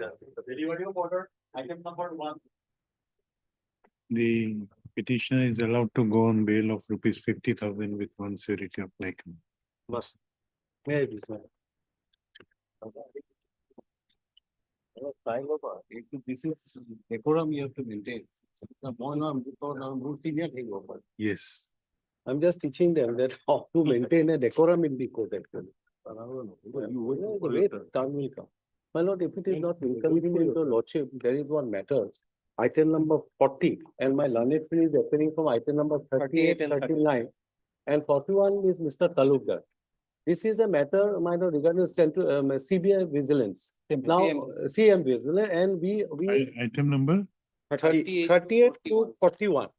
The delivery of order, item number 1. The petitioner is allowed to go on bail of rupees 50,000 with one surety of like. Must. May I please, sir? This is decorum you have to maintain. Yes. I'm just teaching them that how to maintain a decorum in the court actually. The way time will come. My lord, if it is not inconvenient to lordship, there is one matters. Item number 40 and my learned friend is appearing from item number 38 and 39. And 41 is Mr. Talukdar. This is a matter, my lord, regarding central CBI vigilance. Now CM vigilance and we Item number? 38 to 41.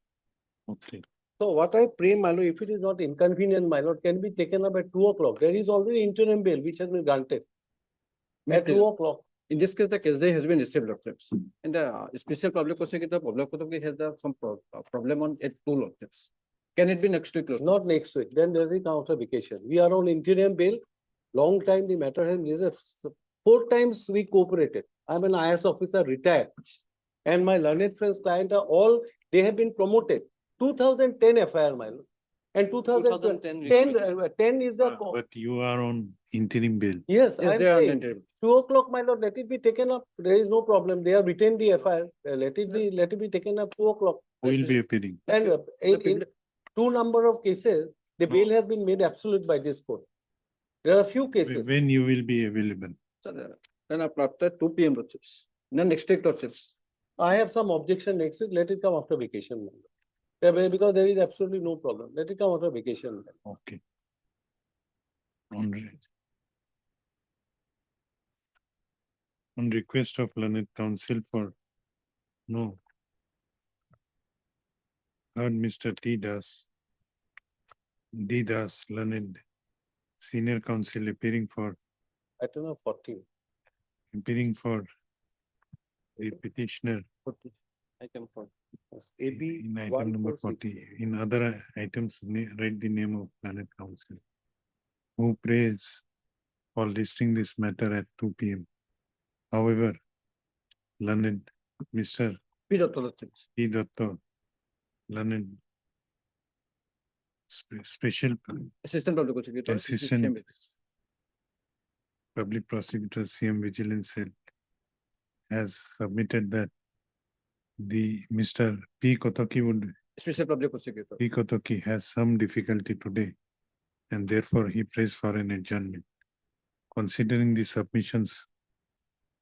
Okay. So what I pray, my lord, if it is not inconvenient, my lord, can be taken up at 2 o'clock. There is already interim bail which has been granted. At 2 o'clock. In this case, the case day has been received, lordships. And the special public prosecutor, public prosecutor has some problem on at 2 lordships. Can it be next week, lordship? Not next week, then there is after vacation. We are on interim bail. Long time the matter has been 4 times we cooperated. I'm an IS officer retired. And my learned friends client are all, they have been promoted. 2010 FIR, my lord. And 2010 is the. But you are on interim bail. Yes, Yes, I'm they are saying interim. 2 o'clock, my lord, let it be taken up. There is no problem. They have retained the FIR. Let it be taken up 2 o'clock. Who will be appearing? And in 2 number of cases, the bail has been made absolute by this court. There are a few cases. When you will be available? So then after 2 PM, lordships. Then next week, lordships. I have some objection next week. Let it come after vacation. my lord. Yeah, because there is absolutely no problem. Let it come after vacation. Okay. On request of learned counsel for no. Heard Mr. D. Das, learned senior counsel appearing for Item number 40. a petitioner 40. Item 40. in item number 40. In other items, write the name of learned counsel who prays for listing this matter at 2 PM. However, learned Mr. P. Dr. lordships. P. Datta, learned special Assistant public prosecutor. Assistant Public Prosecutor CM Vigilance Cell has submitted that the Mr. P. Kotoki Special public prosecutor. P. Kotoki has some difficulty today and therefore he prays for an adjournment. Considering the submissions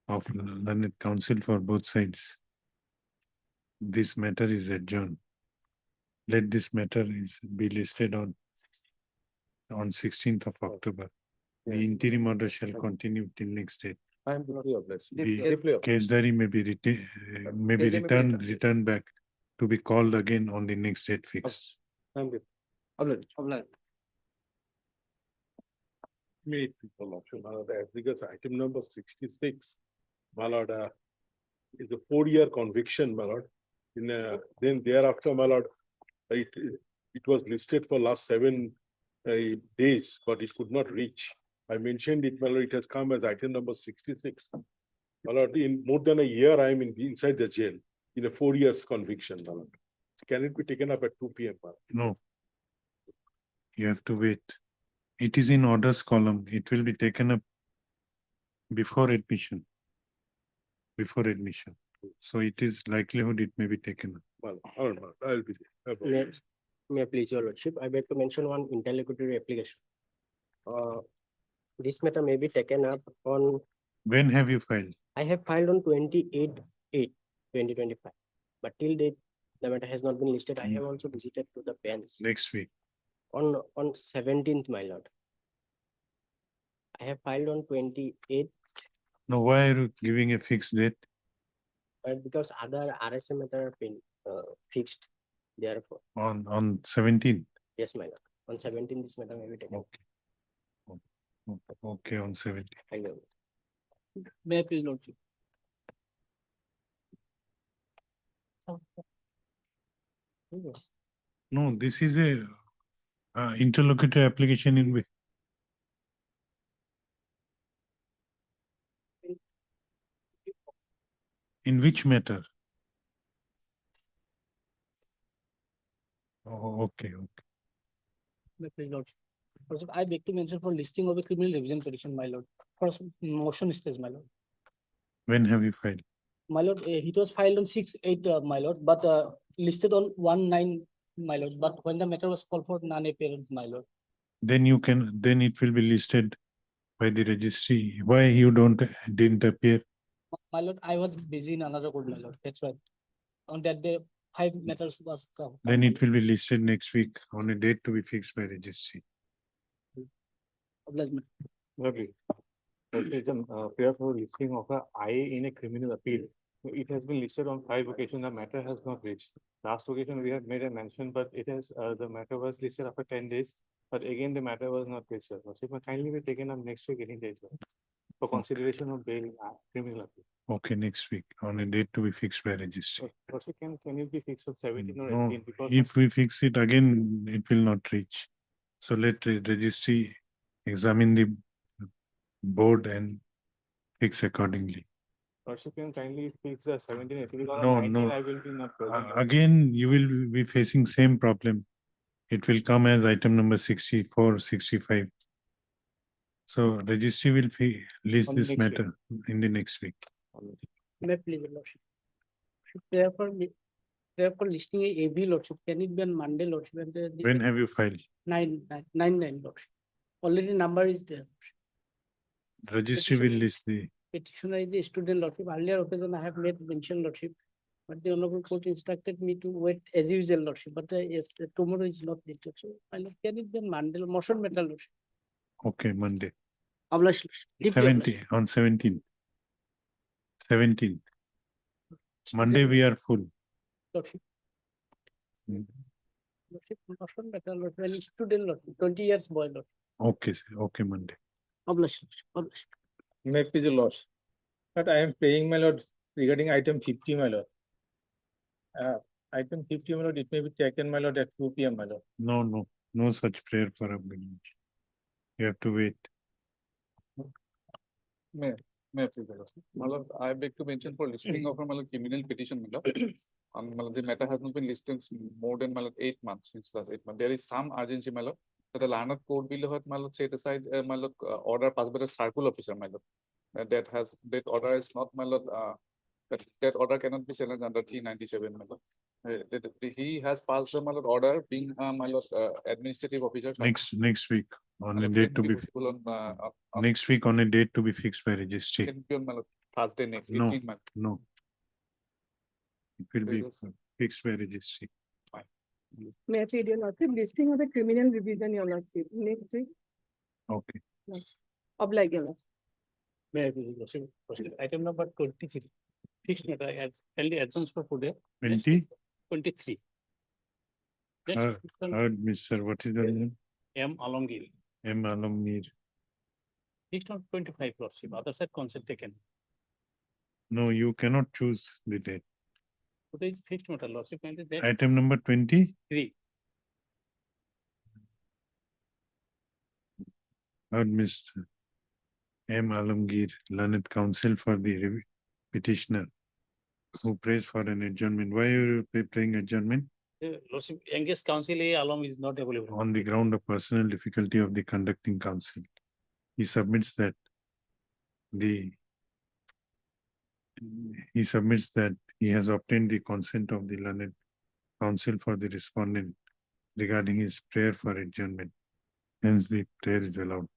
of learned counsel for both sides, this matter is adjourned. Let this matter be listed on 16th of October. The Yes. interim order shall continue till next date. I am deeply obliged. The Deeply obliged. case diary may be returned back to be called again on the next date fixed. Thank you. Made people option, my lord, as regards item number 66, my lord, is a 4-year conviction, my lord. Then thereafter, my lord, it was listed for last 7 days, but it could not reach. I mentioned it, my lord, it has come as item number 66. My lord, in more than a year, I am inside the jail in a 4 years conviction, my lord. Can it be taken up at 2 PM? my lord? No. You have to wait. It is in orders column. It will be taken up before admission. So it is likelihood it may be taken up. Well, all right, I'll be there. May I please your lordship, I beg to mention one interlocutory application. This matter may be taken up on, When have you filed? I have filed on 28/8/2025. But till date, the matter has not been listed. I have also visited to the bench Next week. on 17th, my lord. I have filed on 28th, Now, why are you giving a fixed date? but because other RSA matter have been fixed. Therefore, On 17th? yes, my lord. On 17th, this matter may be taken. Okay. Okay, on 17th. Thank you. May I please lordship? No, this is a interlocutory application in which In which matter? Oh, okay, okay. My lord. Also, I beg to mention for listing of a criminal revision petition, my lord, for motion stage, my lord. When have you filed? My lord, it was filed on 6/8, my lord, but listed on 1/9, my lord. But when the matter was called for non-appearance, my lord. Then you can, then it will be listed by the registry. Why you didn't appear? My lord, I was busy in another court, my lord. That's why. On that day, 5 matters was come. Then it will be listed next week on a date to be fixed by registry. Obliged, my- Lovely. President, prayer for listing of a IA in a criminal appeal. So it has been listed on 5 occasions, the matter has not reached. Last occasion, we have made a mention, but it has, the matter was listed after 10 days. But again, the matter was not reached. So it may kindly be taken up next week, any date, for consideration of bail, criminal appeal. Okay, next week on a date to be fixed by registry. Also, can it be fixed on 17 or No, 18? Because if we fix it again, it will not reach. So let registry examine the board and fix accordingly. also can kindly fix the 17, 18. Because No, on 19, no. I will be not present. Again, you will be facing same problem. It will come as item number 64, 65. So registry will list On this next week. matter in the next week. May I please, your lordship. Prayer for listing a AV lordship. Can it be on Monday, lordship? And the When have you filed? 9/9 lordship. Already number is there. Registry will list the, Petitioner is the student lordship. Earlier occasion I have made mention lordship. But the honorable court instructed me to wait as usual lordship. But yes, tomorrow is not listed. So my lord, can it be on Monday, motion matter lordship? okay, Monday, Obliged, lordship. Deeply obliged. 17, on 17. 17. Monday we are full. Lordship. Mm. Lordship, motion matter lordship. When it's student lordship, 20 years boy lordship. Okay, sir. Okay, Monday. Obliged, lordship. Obliged. May please the loss. But I am paying my lord regarding item 50, my lord. Item 50, my lord, it may be taken, my lord, at 2 PM, my lord. No such prayer for abandonment. You have to wait. May I please, Your Lordship? My lord, I beg to mention for listing of a my lord, criminal petition, my lord. My lord, the matter has not been listed more than my lord 8 months, since last 8 months. There is some urgency, my lord. But the learned court will have my lord set aside my lord order passed by the circle officer, my lord. That order is not my lord, that order cannot be challenged under 397, my lord. He has passed the my lord order being my lord administrative officer. Next week on a And date to be, possible on, next week on a date to be fixed by registry. can be on my lord Thursday next, No. 18 month. No. It will be Yes. fixed by registry. May I plead your lordship, listing of the criminal revision, your lordship, next week, Okay. oblige your lordship. May I please, lordship? Item number 23. Fixed matter, held the adjournment for today. 20, 23. heard Mr. What is the name? M. Alongir. M. Alamir. Fixed on 25 lordship. Other side consent taken. No, you cannot choose the date. Today is fixed matter lordship. And then Item number 20, 3. heard Mr. M. Alamgir, learned counsel for the petitioner who prays for an adjournment. Why are you praying adjournment? Lordship, youngest counsel A alum is not available. On the ground of personal difficulty of the conducting counsel. He submits that he has obtained the consent of the learned counsel for the respondent regarding his prayer for adjournment. Hence, the prayer is allowed.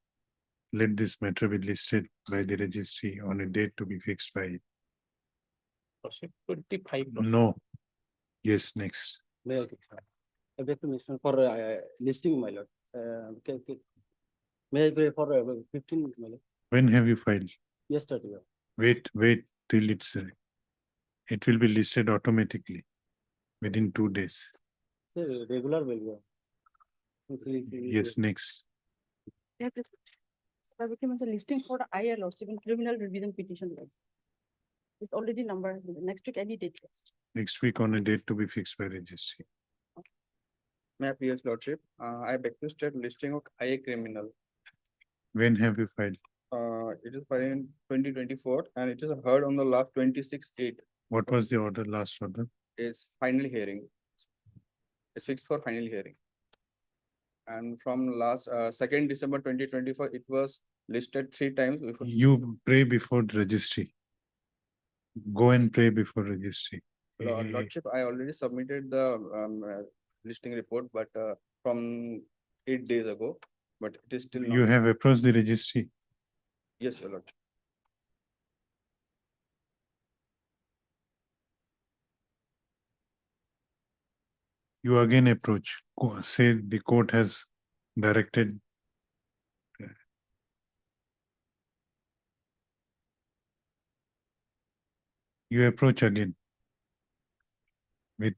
Let this matter be listed by the registry on a date to be fixed by it. Lordship, 25. No. Yes, next. May I beg to mention for listing, my lord. May I pray for 15, my lord? When have you filed? Yesterday. Wait till it will be listed automatically within 2 days. Sir, regular will be. Yes, next. Yeah, please. I recommend the listing for the IA lordship in criminal revision petition. Lordship. It's already numbered. Next week, any date. Next week on a date to be fixed by registry. May I please, lordship? I beg to state listing of IA criminal. When have you filed? It is filed in 2024 and it is heard on the last 26/8. What was the order, last order? Is final hearing. It's fixed for final hearing. And from last, 2nd December 2024, it was listed 3 times before. You pray before the registry. Go and pray before registry. Lordship, I already submitted the listing report, but from 8 days ago, but it is still not. You have approached the registry. Yes, your Lordship. You again approach, say the court has directed. You approach again with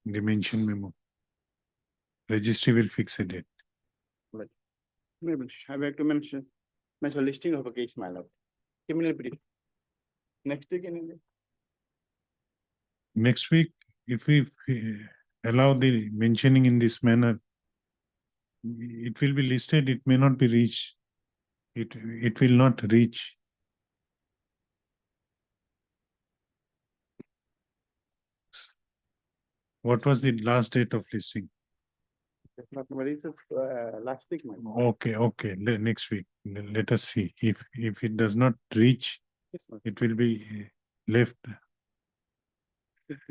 the mention memo. Registry will fix a date. Maybe I beg to mention listing of a case, my lord. Criminal petition. Next week, any day. Next week, if we allow the mentioning in this manner, it will be listed, it may not be reached. It will not reach. What was the last date of listing? Last week, my lord. Okay, next week. Let us see. If it does not reach, Yes, my it will be left,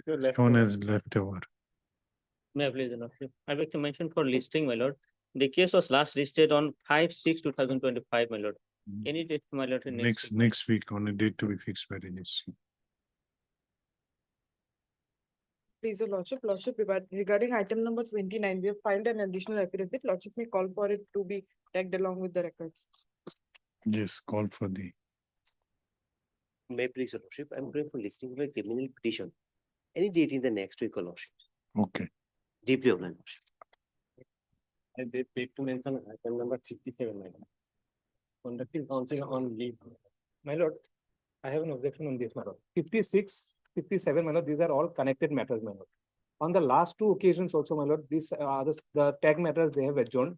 lord. shown as leftover. May I please, Your Lordship? I beg to mention for listing, my lord. The case was last listed on 5/6/2025, my lord. Any date, my lord? in week? Next week on a date to be fixed by registry. Please, your lordship, regarding item number 29, we have filed an additional affidavit. Lordship may call for it to be tagged along with the records. Yes, call for the. May I please, your lordship, I'm going for listing of a criminal petition. Any date in the next week, your lordship. Okay. Deeply online, lordship. I beg to mention item number 57, my lord. Conducting counsel on leave. My lord, I have an objection on this, my lord. 56, 57, my lord, these are all connected matters, my lord. On the last 2 occasions also, my lord, these are the tag matters they have adjourned.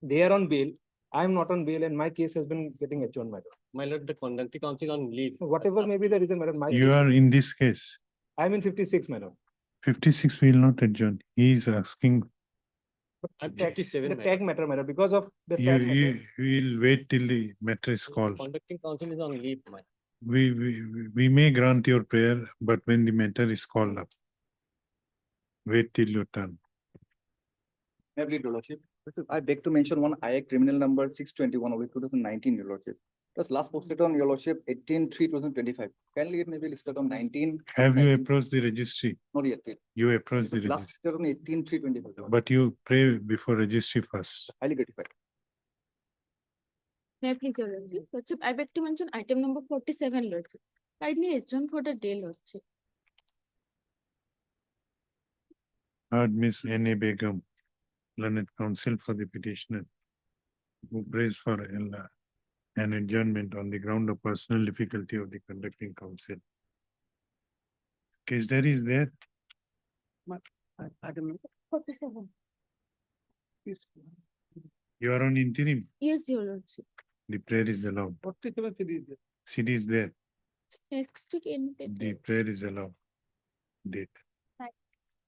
They are on bail. I am not on bail and my case has been getting adjourned, my lord. My lord, the conducting counsel on leave. Whatever may be the reason, my lord, You are in this case. I am in 56, my lord. 56 will not adjourn. He is asking, At 57, The my tag matter, my lord, because of the tag matter. you will wait till the matter is called. Conducting counsel is on leave, my. We may grant your prayer, but when the matter is called up, wait till your turn. May I plead, your lordship? I beg to mention one IA criminal number 621 of 2019, your lordship. It was last posted on your lordship 18/3/2025. Kindly it may be listed on 19. Have you 19. approached the registry? Not yet. You approached the Last registry, listed on 18/3/25. but you pray before registry first. Highly gratified. May I please, your lordship? Lordship, I beg to mention item number 47, lordship. Kindly adjourn for the day, lordship. Heard Miss N.A. Begum, learned counsel for the petitioner, who prays for an adjournment on the ground of personal difficulty of the conducting counsel. Case diary is there. Item number 47. You are on interim. Yes, your lordship. The prayer is allowed. 47 cities. CD is there. Next week, any The date, prayer is allowed. Date.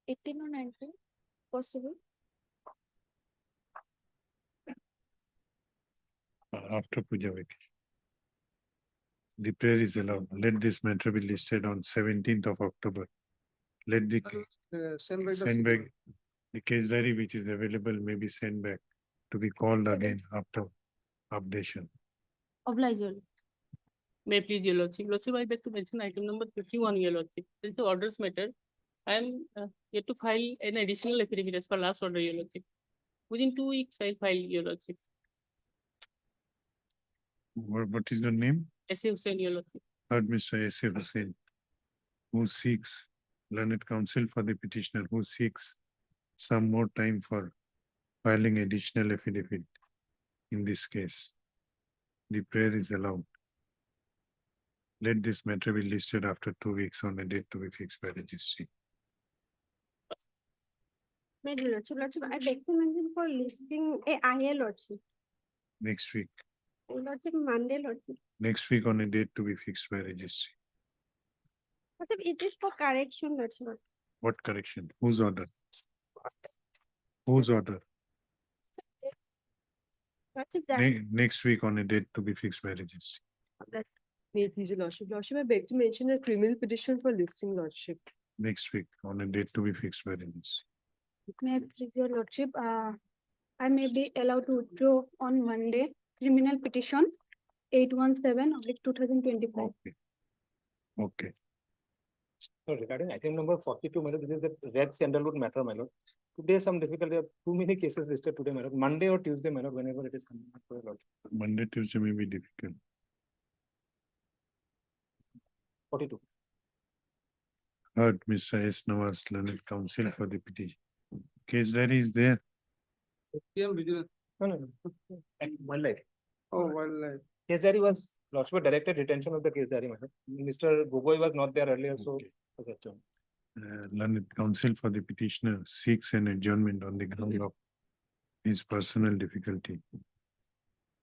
18 or 19, possible? After Puja vacation. The prayer is allowed. Let this matter be listed on 17th of October. Let the send back the case diary which is available may be sent back to be called again after updation. Oblige, your lordship. May I please, your lordship? Lordship, I beg to mention item number 51, your lordship. Since the orders matter, I am yet to file an additional affidavit as per last order, your lordship. Within 2 weeks, I'll file, your lordship. What is your name? S.A. Hussain, your lordship. Heard Mr. S.A. Hussain, who seeks learned counsel for the petitioner, who seeks some more time for filing additional affidavit in this case. The prayer is allowed. Let this matter be listed after 2 weeks on a date to be fixed by registry. May I, lordship, I beg to mention for listing a IA, lordship. Next week. Lordship, Monday, lordship. Next week on a date to be fixed by registry. It is for correction, that's not. What correction? Whose order? Whose order? Lordship, that, Next week on a date to be fixed by registry. May it please your lordship. Lordship, I beg to mention a criminal petition for listing lordship. Next week on a date to be fixed by registry. may I please your lordship, I may be allowed to withdraw on Monday, criminal petition 817/2025. Okay. Okay. So regarding item number 42, my lord, this is the red sandalwood matter, my lord. Today some difficulty, there are too many cases listed today, my lord. Monday or Tuesday, my lord, whenever it is coming up to your lordship. Monday, Tuesday may be difficult. 42. Heard Mr. S. Nawaz, learned counsel for the petition. Case diary is there. No, no. And wildlife. Oh, wildlife. Case diary was, lordship directed retention of the case diary, my lord. Mr. Gogoi was not there earlier, so. Okay. Okay, so. Learned counsel for the petitioner seeks an adjournment on the ground of his personal difficulty.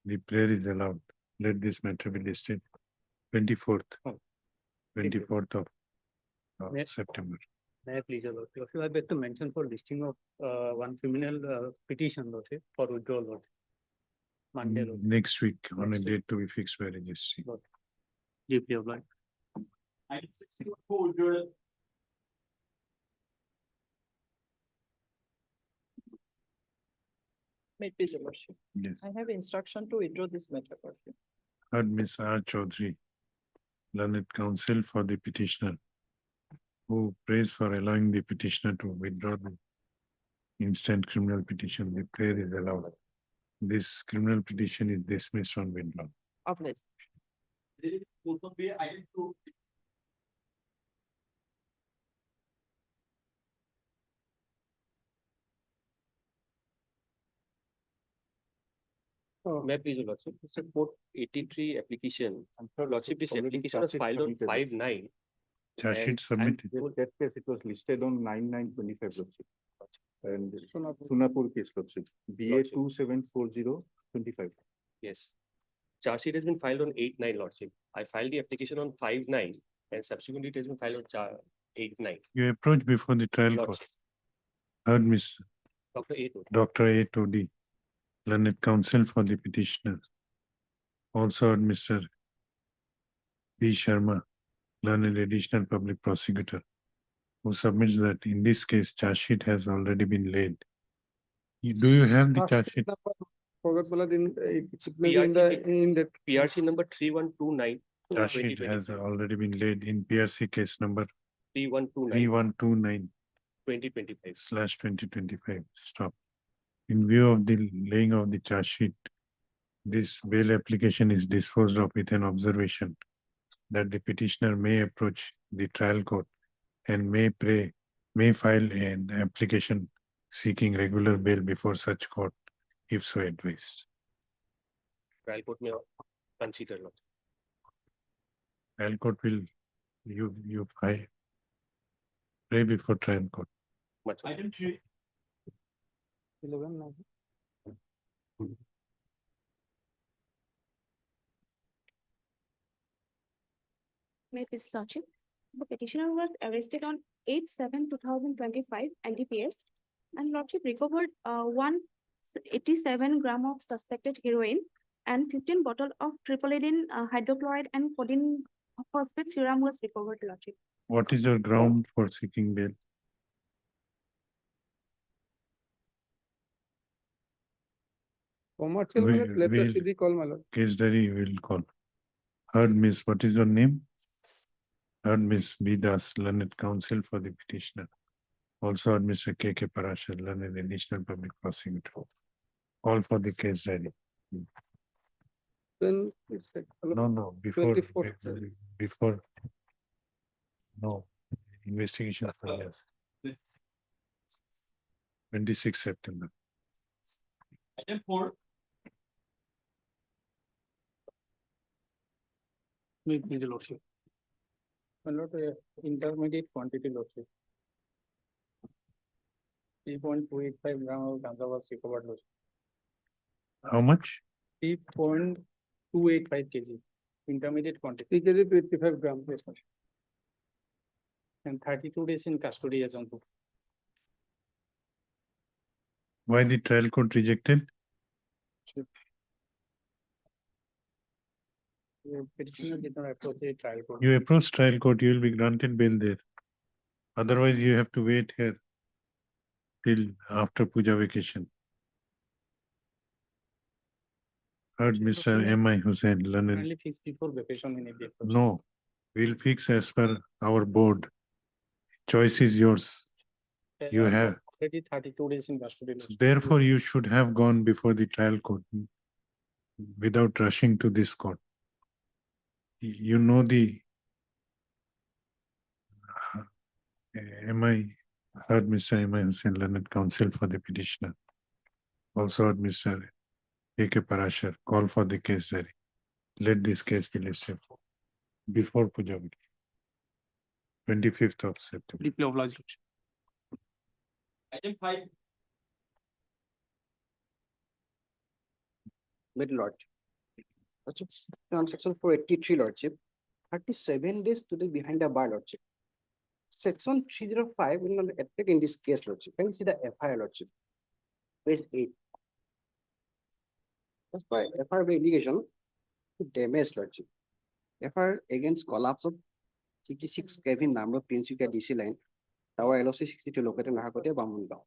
The prayer is allowed. Let this matter be listed 24th. Oh. 24th of Yes. September. May I please, your lordship, Lordship, I beg to mention for listing of one criminal petition, lordship, for withdrawal, lordship. Monday, lordship. Next week on a Next week. date to be fixed by registry. Deeply obliged. May it please your lordship. Yes. I have instruction to withdraw this matter, lordship. Heard Ms. R. Chaudhary, learned counsel for the petitioner, who prays for allowing the petitioner to withdraw the instant criminal petition. The prayer is allowed. This criminal petition is dismissed on withdrawal. Obliged. May I please, your lordship, it's a court 83 application. Lordship, this application was filed on 5/9. Charge sheet And- submitted. That case, it was listed on 9/9/25, lordship. And Sunapur case, lordship, BA Lordship. 2740/25. Yes. Charge sheet has been filed on 8/9, lordship. I filed the application on 5/9 and subsequently it has been filed on 8/9. You approach before the trial court. Lordship, Heard Ms. Dr. A. Dr. A. Todi, learned counsel for the petitioner. Also heard Mr. B. Sharma, learned additional public prosecutor, who submits that in this case, charge sheet has already been laid. Do you have the charge sheet? Forgot, my lord, it's maybe in the, PRC number 3129. Charge sheet has already been laid in PRC case number 3129 3129 2025. /2025. Stop. In view of the laying of the charge sheet, this bail application is disposed of with an observation that the petitioner may approach the trial court and may file an application seeking regular bail before such court, if so advised. Trial court may consider, lordship. Trial court will, you pray before trial court. Much. 11 now. May it please lordship, the petitioner was arrested on 8/7/2025 NDPS and lordship recovered 187 gram of suspected heroin and 15 bottle of triple hydrochloride and codeine phosphate serum was recovered, lordship. What is your ground for seeking bail? Commercial, my lord, let the We'll- CD call, my lord. Case diary will call. Heard Miss, what is your name? Heard Miss B. Das, learned counsel for the petitioner. Also heard Mr. K. Parashar, learned additional public prosecutor. Call for the case diary. Then it's like, No, before, 24th. before. No, investigation for yes. 26 September. May it please, your lordship. my lord, intermediate quantity, lordship. 3.285 gram of ganja was recovered, lordship. How much? 3.285 kg, intermediate quantity. 3 kg to 85 gram, yes, my lord. And 32 days in custody as on. Why the trial court rejected? Petitioner did not approach the trial court. You approach trial court, you will be granted bail there. Otherwise, you have to wait here till after puja vacation. Heard Mr. M.I. Hussain, learned. Only fixed before vacation in India. No, we'll fix as per our board. Choice is yours. You have, Already 32 days in custody. therefore you should have gone before the trial court without rushing to this court. You know the M.I. heard Mr. M.I. Hussain, learned counsel for the petitioner. Also heard Mr. A.K. Parashar, call for the case diary. Let this case be listed before puja vacation. 25th of September. Deeply obliged. Item 5. Middle Lord. On section 483 Lordship, 37 days to the behind the bar Lordship. Section 305 will not apply in this case Lordship. Can you see the FIR Lordship? Page 8. That's why FIR by allegation to damage Lordship. FIR against collapse of 66 Kevin number of Pinsuka DC line, Tower LOC 62 located in Nahakote, Bamunda.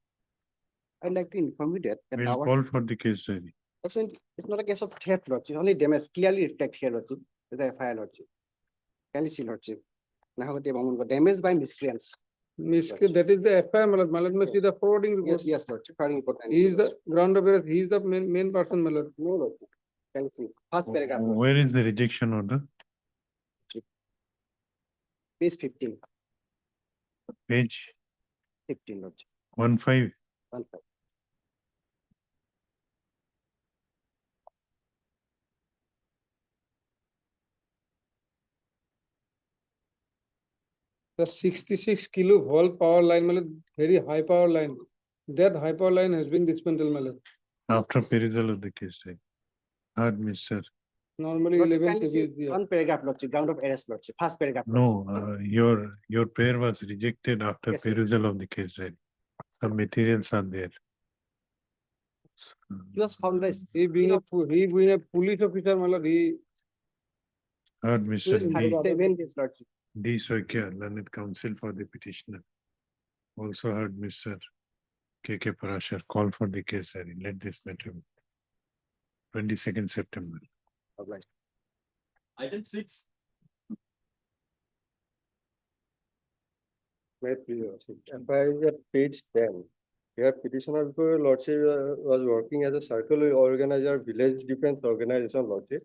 I'd like to inform you that We'll our call for the case diary. actually, it's not a case of theft, Lordship, only damage clearly reflect here, Lordship, with the FIR, Lordship. Can you see, Lordship? Nahakote, Bamunda, damage by miscreants. That is the FIR, Malad must be the forwarding report. Yes, Lordship, forwarding report. He is the ground of arrest, he is the main person, Malad. No, Lordship. Can you see? First paragraph, Where is the rejection order? page 15, Page 15, Lordship. 15. 15. The 66 kilo volt power line, Malad, very high power line. That high power line has been dismantled, Malad. After perusal of the case diary. Heard Mr. Normally Lordship, 11 can you see kg is there. one paragraph, Lordship, ground of arrest, Lordship, first paragraph. No, Lordship. your prayer was rejected after Yes, perusal of the case diary. Some materials are there. He was found by, He being a police officer, Malad, he Heard Mr. D. 37 days, Lordship. D. Soikia, learned counsel for the petitioner. Also heard Mr. K.K. Parashar, call for the case diary. Let this matter. 22nd September. Obliged. Item 6. May please, Lordship. FIR is at page 10. Here petitioner before Lordship was working as a circle organizer, village defense organization, Lordship.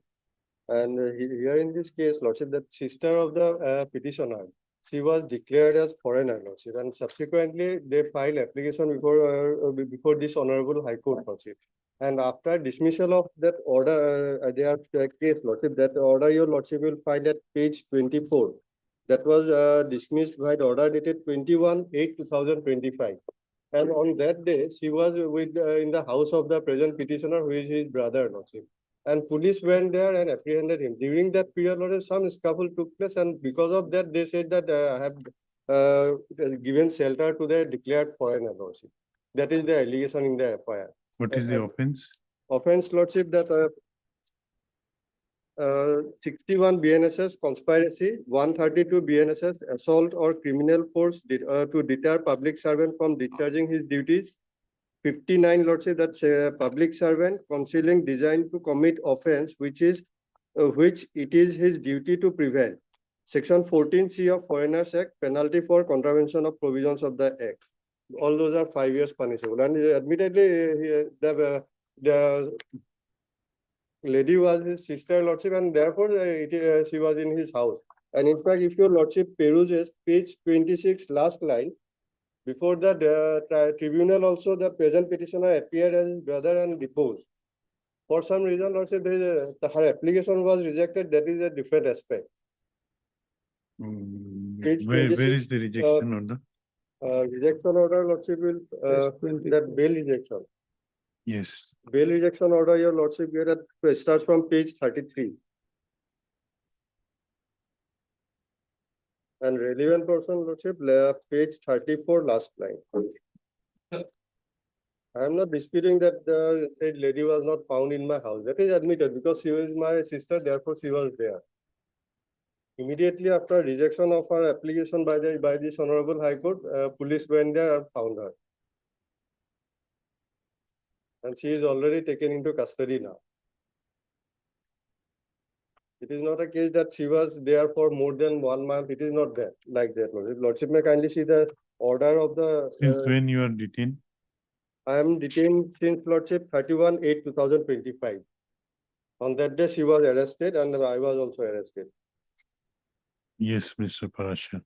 And here in this case, Lordship, that sister of the petitioner, she was declared as foreigner, Lordship, and subsequently they filed application before this Honorable High Court, Lordship. And after dismissal of that order, their case, Lordship, that order your Lordship will find at page 24. That was dismissed by the order dated 21/8/2025. And on that day, she was with in the house of the present petitioner, who is his brother, Lordship. And police went there and apprehended him. During that period, Lordship, some scuffle took place, and because of that, they said that I have given shelter to the declared foreigner, Lordship. That is the allegation in the FIR. What is the offense? Offense, Lordship, that 61 BNSS conspiracy, 132 BNSS assault or criminal force to deter public servant from discharging his duties. 59, Lordship, that's a public servant concealing design to commit offense, which it is his duty to prevent. Section 14C of Foreigners Act, penalty for contravention of provisions of the Act. All those are 5 years punishable. And admittedly, the lady was his sister, Lordship, and therefore she was in his house. And in fact, if your Lordship peruses page 26, last line, before the tribunal also, the present petitioner appeared as his brother and deposed. For some reason, Lordship, her application was rejected. That is a different aspect. Page Where 26, is the rejection order? Rejection order, Lordship, will that bail rejection. Yes. Bail rejection order, your Lordship, here starts from page 33. And relevant person, Lordship, page 34, last line. I am not disputing that the said lady was not found in my house. That is admitted because she was my sister, therefore she was there. Immediately after rejection of her application by this Honorable High Court, police went there and found her. And she is already taken into custody now. It is not a case that she was there for more than 1 month. It is not that like that. Lordship may kindly see the order of the. Since when you are detained? I am detained since Lordship 31/8/2025. On that day, she was arrested and I was also arrested. Yes, Mr. Parashar.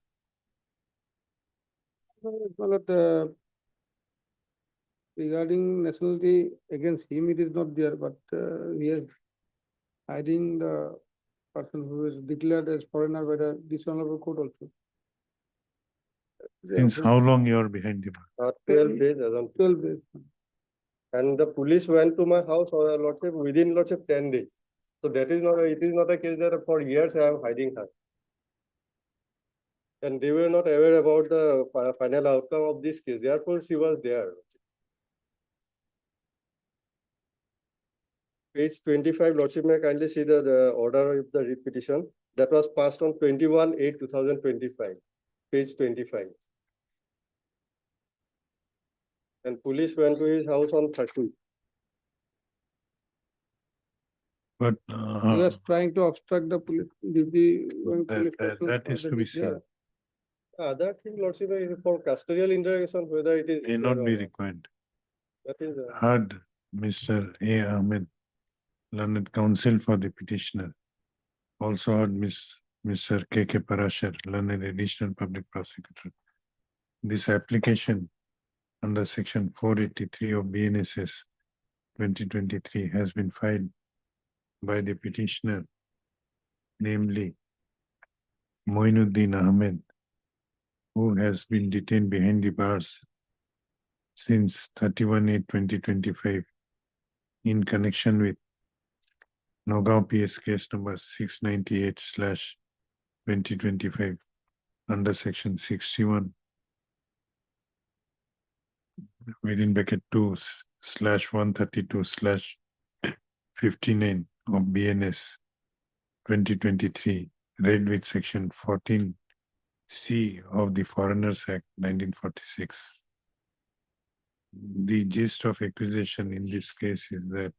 Regarding nationality against him, it is not there, but we are hiding the person who is declared as foreigner by the dishonorable court also. Since how long you are behind the bar? 12 days. As on 12 days. And the police went to my house, or Lordship, within Lordship 10 days. So that is not, it is not a case that for years I am hiding her. And they were not aware about the final outcome of this case. Therefore, she was there. Page 25, Lordship may kindly see the order of the writ petition that was passed on 21/8/2025. Page 25. And police went to his house on 30. But He was trying to obstruct the police duty. When police that is to be seen. Other thing, Lordship, is for custodial interrogation, whether it is. May not be required. That is. Heard Mr. A. Ahmed, learned counsel for the petitioner. Also heard Mr. K.K. Parashar, learned additional public prosecutor. This application under section 483 of BNSS 2023 has been filed by the petitioner, namely Moinuddin Ahmed, who has been detained behind the bars since 31/8/2025 in connection with Nagaon PS case number 698/2025 under section 61 within bracket 2/132/59 of BNS 2023, read with section 14C of the Foreigners Act 1946. The gist of accusation in this case is that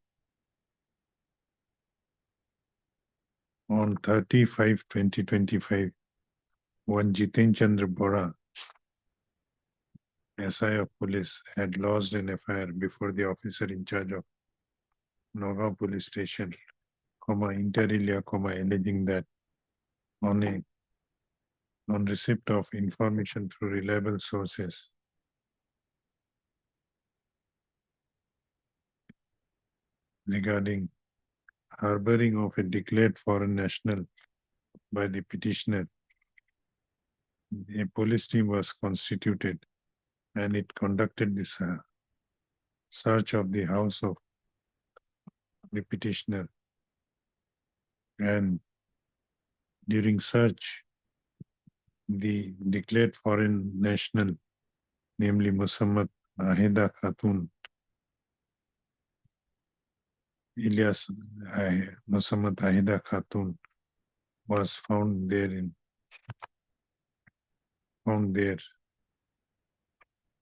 on 30/5/2025, one Jiten Chandra Bora, SI of police, had lodged an FIR before the officer in charge of Nagaon police station, inter alia, alleging that on receipt of information through reliable sources, regarding harboring of a declared foreign national by the petitioner, a police team was constituted and it conducted this search of the house of the petitioner. And during search, the declared foreign national, namely Musammat Aheda Khatun, Musammat Aheda Khatun, was found there.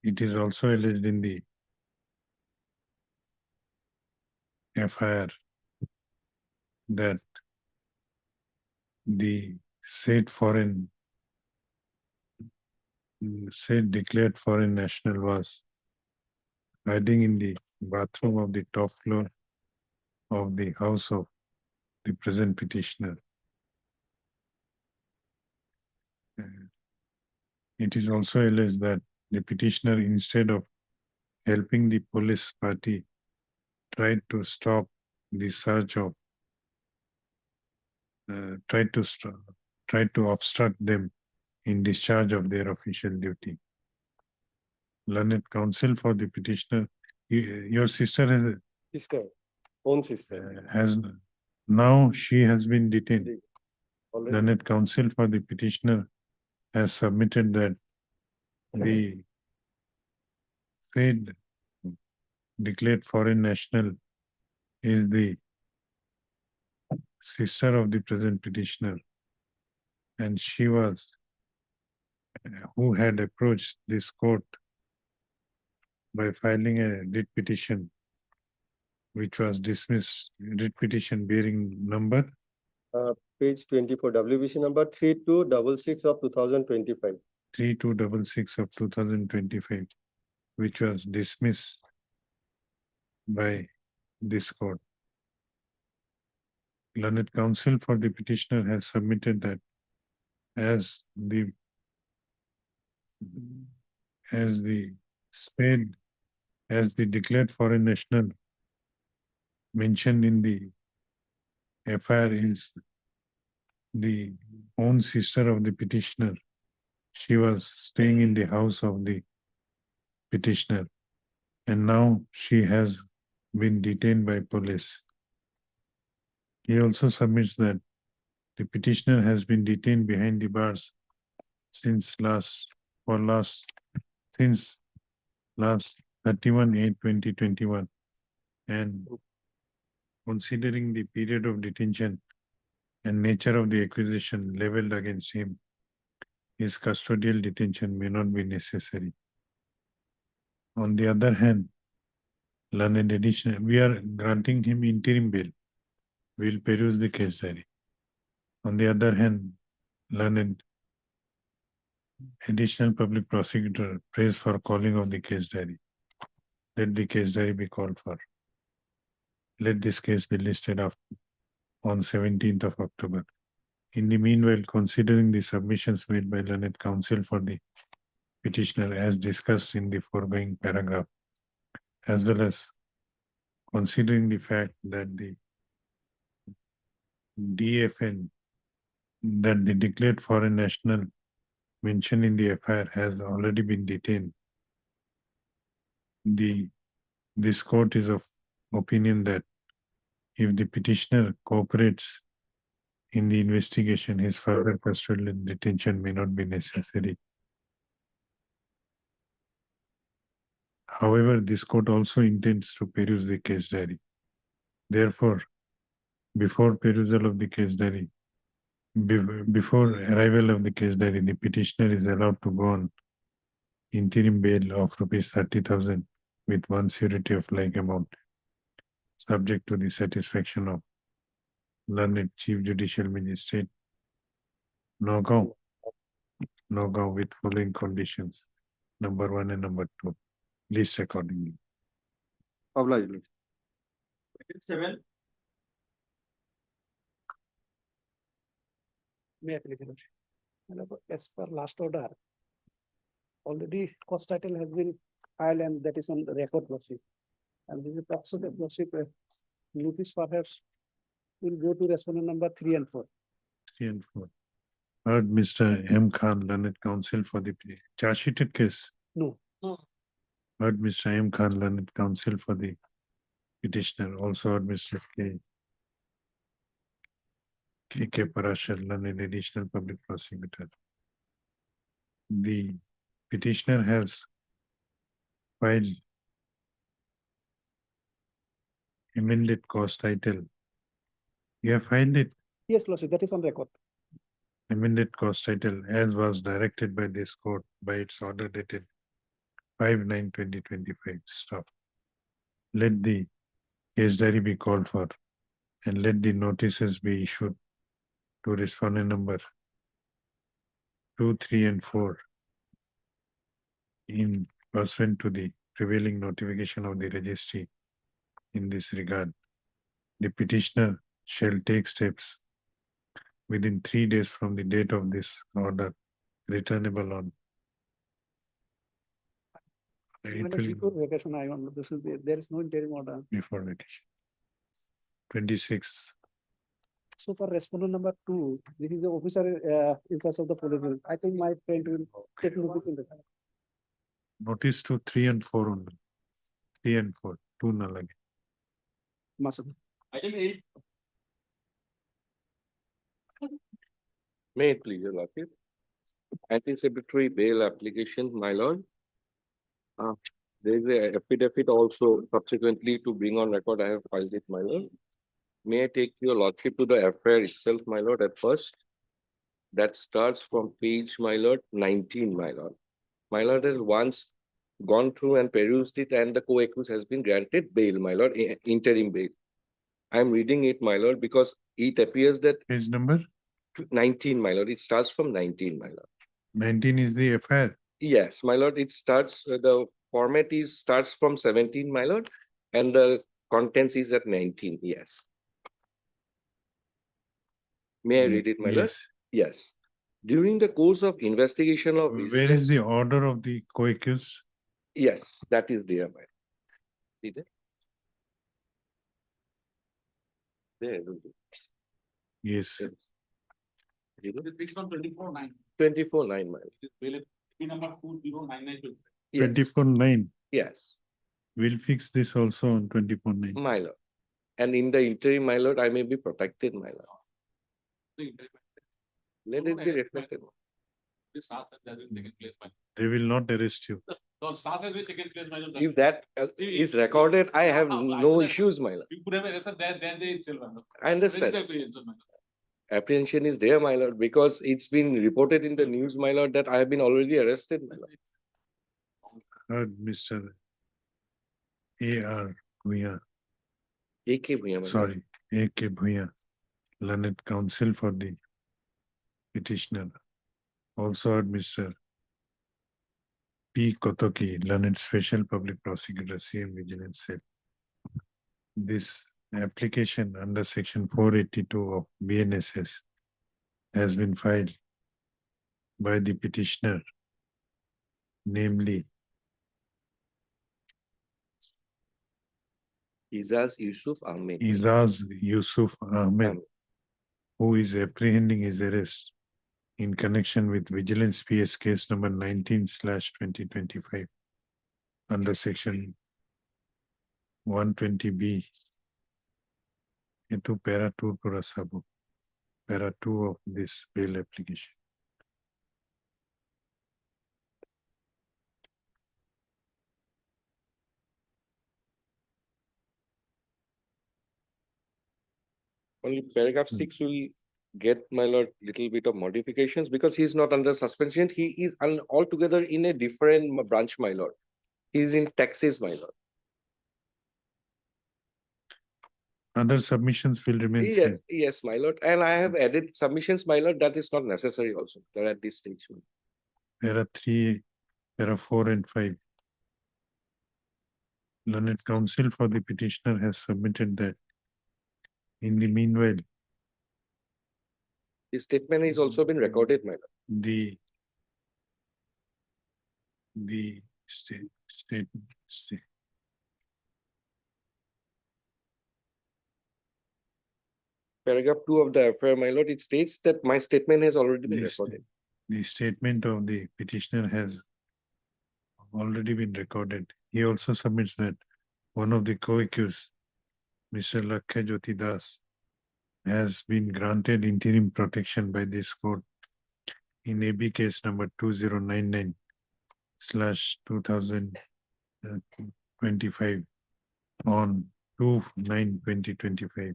It is also alleged in the FIR that the said declared foreign national was hiding in the bathroom of the top floor of the house of the present petitioner. It is also alleged that the petitioner, instead of helping the police party, tried to stop the search of, tried to obstruct them in discharge of their official duty. Learned counsel for the petitioner, your sister has Own sister. Now she has been detained. Already. Learned counsel for the petitioner has submitted that the said declared foreign national is the sister of the present petitioner, and she was who had approached this court by filing a writ petition, which was dismissed, writ petition bearing number Page 24, WBC number 3266 of 2025. 3266 of 2025, which was dismissed by this court. Learned counsel for the petitioner has submitted that as the said, as the declared foreign national mentioned in the FIR is the own sister of the petitioner. She was staying in the house of the petitioner, and now she has been detained by police. He also submits that the petitioner has been detained behind the bars since last 31/8/2021, and considering the period of detention and nature of the accusation leveled against him, his custodial detention may not be necessary. On the other hand, learned additional, we are granting him interim bail. We'll peruse the case diary. On the other hand, learned additional public prosecutor prays for calling of the case diary. Let the case diary be called for. Let this case be listed on 17th of October. In the meanwhile, considering the submissions made by learned counsel for the petitioner as discussed in the foregoing paragraph, as well as considering the fact that the DFN, that the declared foreign national mentioned in the FIR has already been detained, this court is of opinion that if the petitioner cooperates in the investigation, his further custodial detention may not be necessary. However, this court also intends to peruse the case diary. Therefore, before perusal of the case diary, before arrival of the case diary, the petitioner is allowed to go on interim bail of ₹30,000 with one surety of like amount, subject to the satisfaction of learned Chief Judicial Magistrate, Nagaon with following conditions, number 1 and number 2, list accordingly. Obliged. 7. May I please, Your Lordship? As per last order, already cost title has been filed and that is on the record, Lordship. And this is also the Lordship notice perhaps will go to respondent number 3 and 4. 3 and 4. Heard Mr. M. Khan, learned counsel for the charge sheeted case. No. Heard Mr. M. Khan, learned counsel for the petitioner. Also heard Mr. K. Parashar, learned additional public prosecutor. The petitioner has filed amended cost title. You have filed it, Yes, Lordship, that is on record. amended cost title as was directed by this court by its order dated 5/9/2025. Stop. Let the case diary be called for and let the notices be issued to respondent number 2, 3, and 4 in pursuant to the prevailing notification of the registry. In this regard, the petitioner shall take steps within 3 days from the date of this order, returnable on. It will Before vacation, I want, this is, there is no interim order. before vacation. 26. So for respondent number 2, this is the officer in charge of the police. I think my friend will take notice in the. Notice to 3 and 4 only. 3 and 4, 2 nalage. Masud. Item 8. May it please, Your Lordship. Anticipatory bail application, my lord. There is a affidavit also subsequently to bring on record. I have filed it, my lord. May I take your lordship to the affair itself, my lord, at first? That starts from page, my lord, 19, my lord. My lord has once gone through and perused it, and the co-accused has been granted bail, my lord, interim bail. I am reading it, my lord, because it appears that Page number 19, my lord. It starts from 19, my lord. 19 is the affair. Yes, my lord. It starts, the format is starts from 17, my lord, and the contents is at 19. Yes. May I read it, my lord? Yes. Yes. During the course of investigation of Where is the order of the co-accused? Yes, that is there, my lord. See there? There. Yes. It's on 24/9. 24/9, my lord. Number 2099. Yes. 24/9. Yes, We'll fix this also on 24/9. my lord. And in the interim, my lord, I may be protected, my lord. Let it be reflected. This SARS has been taken place by. They will not arrest you. So SARS has been taken place by. If that is recorded, I have no issues, my lord. You could have arrested there itself. I understand. Apprehension is there, my lord, because it's been reported in the news, my lord, that I have been already arrested, my lord. Heard Mr. A.R. Bhuya, AK Bhuya, my lord. sorry, A.K. Bhuya, learned counsel for the petitioner. Also heard Mr. P. Kotoki, learned special public prosecutor, CM Vigilance Cell. This application under section 482 of BNSS has been filed by the petitioner, namely Izaz Yusuf Ahmed. Izaz Yusuf Ahmed, who is apprehending his arrest in connection with Vigilance PS case number 19/2025 under section 120B. Into para 2 Purasabu, para 2 of this bail application. Only paragraph 6 will get, my lord, little bit of modifications because he is not under suspension. He is altogether in a different branch, my lord. He is in taxes, my lord. Other submissions will remain Yes, same. yes, my lord. And I have added submissions, my lord. That is not necessary also. They're at this stage. There are 3, there are 4 and 5. Learned counsel for the petitioner has submitted that. In the meanwhile, His statement has also been recorded, my lord. the state Paragraph 2 of the affair, my lord, it states that my statement has already been This- recorded. the statement of the petitioner has already been recorded. He also submits that one of the co-accused, Mr. Lakshya Jyoti Das, has been granted interim protection by this court in AB case number 2099/2025 on 2/9/2025.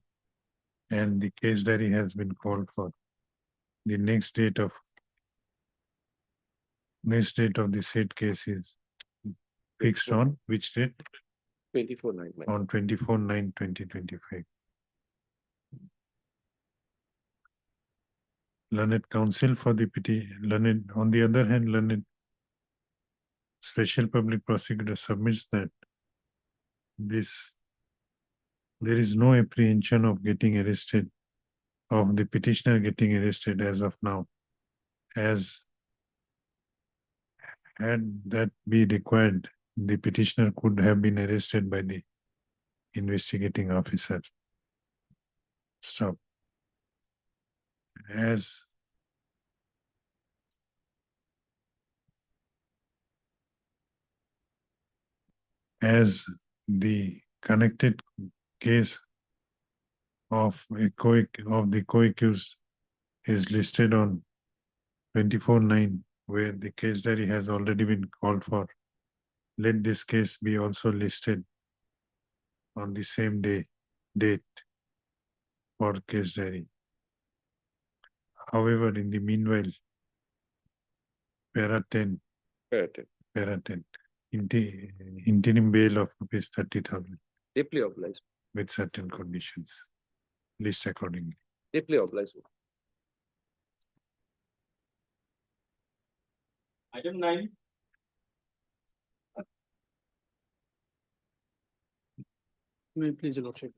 And the case diary has been called for. The next date of the said case is fixed on which date? 24/9, my lord. On 24/9/2025. Learned counsel for the learned, on the other hand, learned special public prosecutor submits that there is no apprehension of getting arrested, of the petitioner getting arrested as of now, as had that be required, the petitioner could have been arrested by the investigating officer. Stop. As the connected case of the co-accused is listed on 24/9, where the case diary has already been called for. Let this case be also listed on the same date for case diary. However, in the meanwhile, para 10, interim bail of rupees 30,000 Deeply obliged, with certain conditions. List accordingly. deeply obliged. Item 9. May please, your lordship.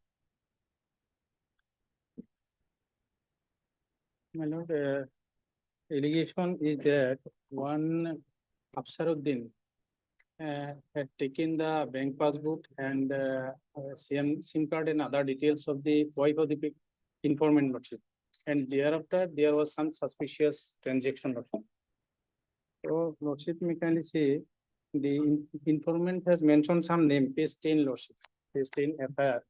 My lord, allegation is that one Afsaruddin had taken the bank passbook and SIM card and other details of the wife of the informant lordship. And thereafter, there was some suspicious transaction lordship. So lordship may kindly say, the informant has mentioned some name, page 10 lordship, page 10 FIR.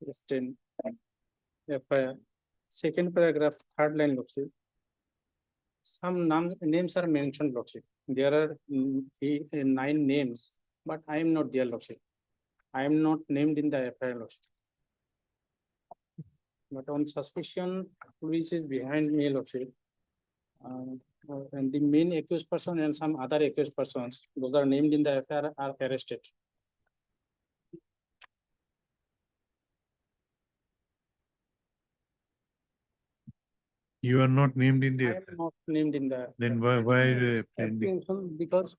Page 10 FIR. Second paragraph, third line lordship. Some names are mentioned lordship. There are 9 names, but I am not there lordship. I am not named in the FIR lordship. But on suspicion, police is behind me lordship. And the main accused person and some other accused persons, those are named in the FIR, are arrested. You are not named in I the, am not named in the. then why the pending? Apprehension, because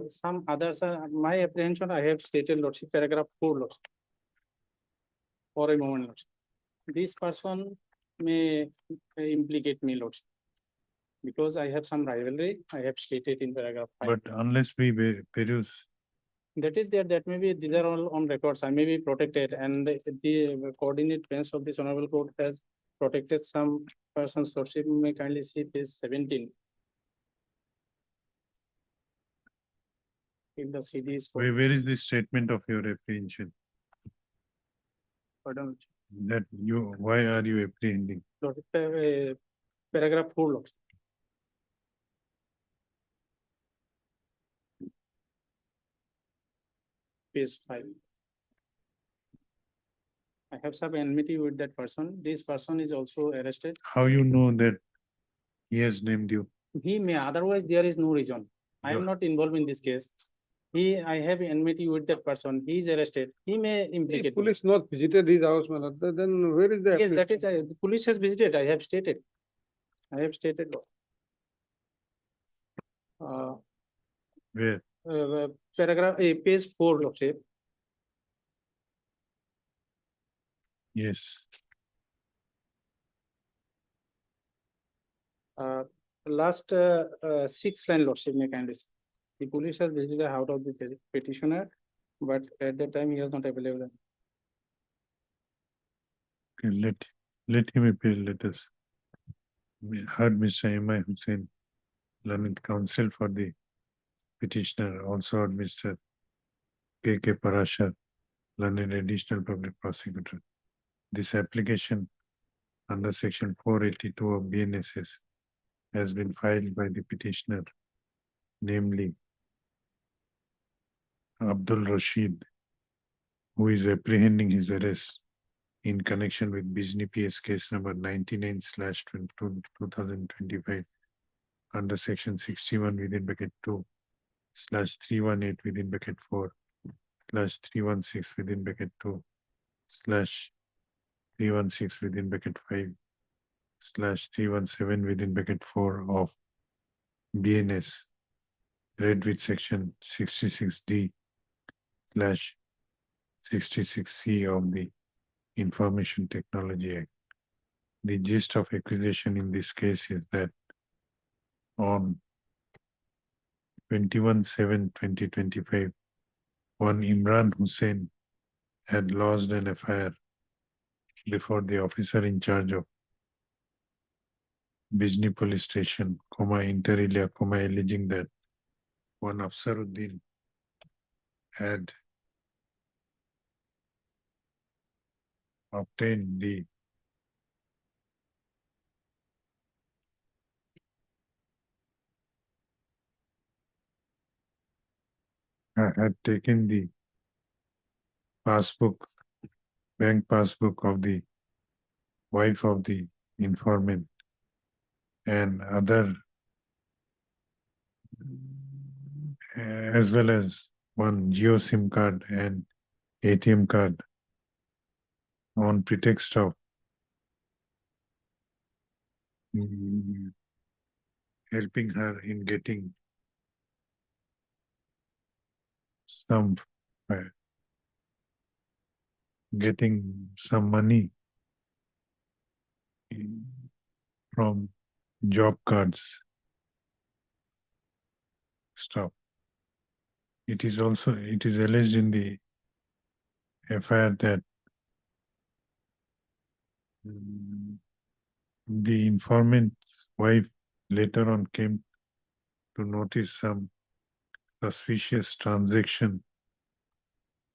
some others are, my apprehension, I have stated lordship, paragraph 4 lordship. For a moment lordship. This person may implicate me lordship. Because I have some rivalry, I have stated in paragraph 5. But unless we peruse, That is there, that may be, these are all on records, I may be protected, and the coordinate bench of this honorable court has protected some persons, lordship may kindly see page 17. In the CD is. where is the statement of your apprehension? Pardon. That you, why are you apprehending? Paragraph 4 lordship. Page 5. I have some enmity with that person. This person is also arrested. How you know that he has named you? He may, otherwise there is no reason. I am Yeah. not involved in this case. I have enmity with that person. He is arrested. He may If implicate. me. police not visited his house, my lord, then where is the? Yes, that is, the police has visited. I have stated. I have stated. Where? Paragraph, page 4 lordship. Yes. Last 6 line lordship may kindly see. The police has visited the house of the petitioner, but at that time he was not available. Okay, let him appeal, let us. We heard Mr. M.I. Hussain, learned counsel for the petitioner, also heard Mr. K.K. Parashar, learned additional public prosecutor. This application under section 482 of BNSS has been filed by the petitioner, namely Abdul Rashid, who is apprehending his arrest in connection with NDPS case number 99/2025 under section 61 within bracket 2/318 within bracket 4/316 within bracket 2/316 within bracket 5/317 within bracket 4 of BNS, read with section 66D/66C of the Information Technology Act. The gist of accusation in this case is that on 21/7/2025, one Imran Hussain had lodged an FIR before the officer in charge of Bijni Police Station, Inter Area, alleging that one Afsaruddin had obtained the had taken the passbook, bank passbook of the wife of the informant and other as well as one Geo SIM card and ATM card on pretext of helping her in getting some money from job cards. Stop. It is alleged in the FIR that the informant's wife later on came to notice some suspicious transaction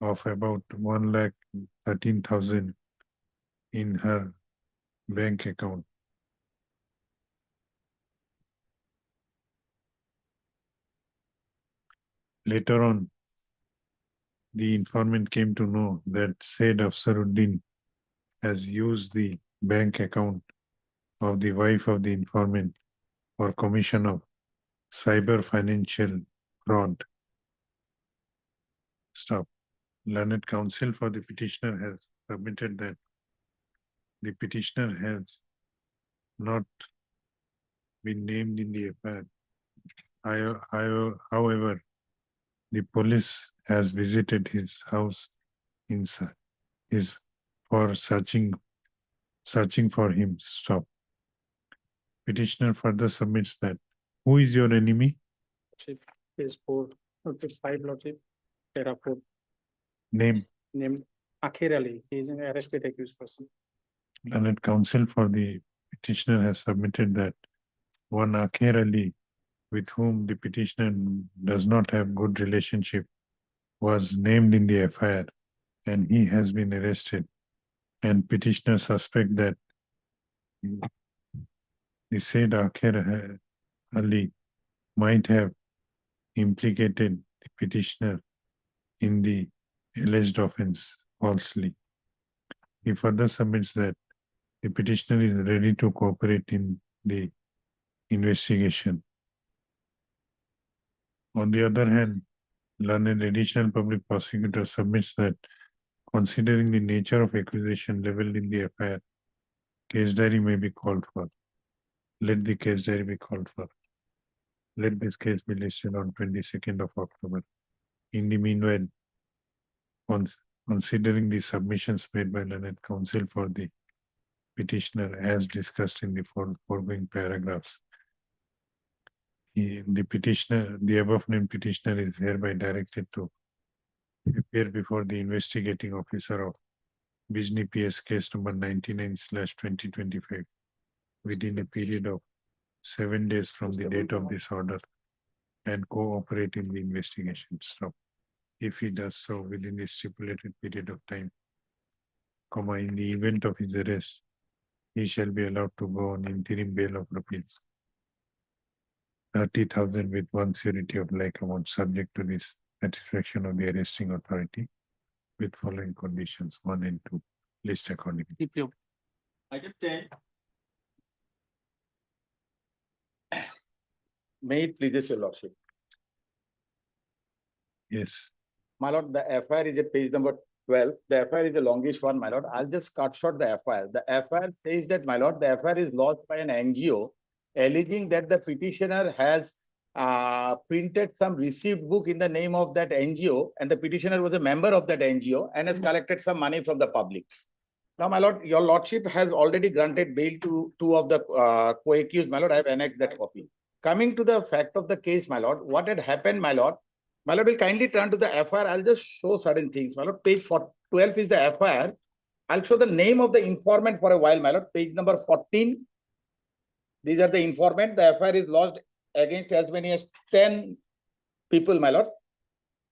of about 1,13,000 in her bank account. Later on, the informant came to know that said Afsaruddin has used the bank account of the wife of the informant for commission of cyber financial fraud. Stop. Learned counsel for the petitioner has submitted that the petitioner has not been named in the FIR. However, the police has visited his house for searching for him. Stop. Petitioner further submits that who is your enemy? Page 4, page 5, Lordship, para 4. Name. Named Akhir Ali. He is an arrested accused person. Learned counsel for the petitioner has submitted that one Akhir Ali, with whom the petitioner does not have good relationship, was named in the FIR and he has been arrested. And petitioner suspect that the said Akhir Ali might have implicated the petitioner in the alleged offense falsely. He further submits that the petitioner is ready to cooperate in the investigation. On the other hand, learned additional public prosecutor submits that considering the nature of accusation leveled in the FIR, case diary may be called for. Let the case diary be called for. Let this case be listed on 22nd of October. In the meanwhile, considering the submissions made by learned counsel for the petitioner as discussed in the foregoing paragraphs, the above named petitioner is hereby directed to appear before the investigating officer of Bijni PS case number 99/2025 within a period of 7 days from the date of this order and cooperate in the investigation. Stop. If he does so within the stipulated period of time, in the event of his arrest, he shall be allowed to go on interim bail of rupees 30,000 with one surety of like amount subject to this satisfaction of the arresting authority with following conditions 1 and 2 list accordingly. Item 10. May it please your lordship. Yes. My lord, the FIR is at page number 12. The FIR is the longest one, my lord. I'll just cut short the FIR. The FIR says that, my lord, the FIR is lodged by an NGO alleging that the petitioner has printed some received book in the name of that NGO and the petitioner was a member of that NGO and has collected some money from the public. Now, my lord, your lordship has already granted bail to 2 of the co-accused, my lord. I have annexed that copy. Coming to the fact of the case, my lord, what had happened, my lord will kindly turn to the FIR. I'll just show certain things, my lord. Page 12 is the FIR. I'll show the name of the informant for a while, my lord. Page number 14. These are the informant. The FIR is lodged against as many as 10 people, my lord.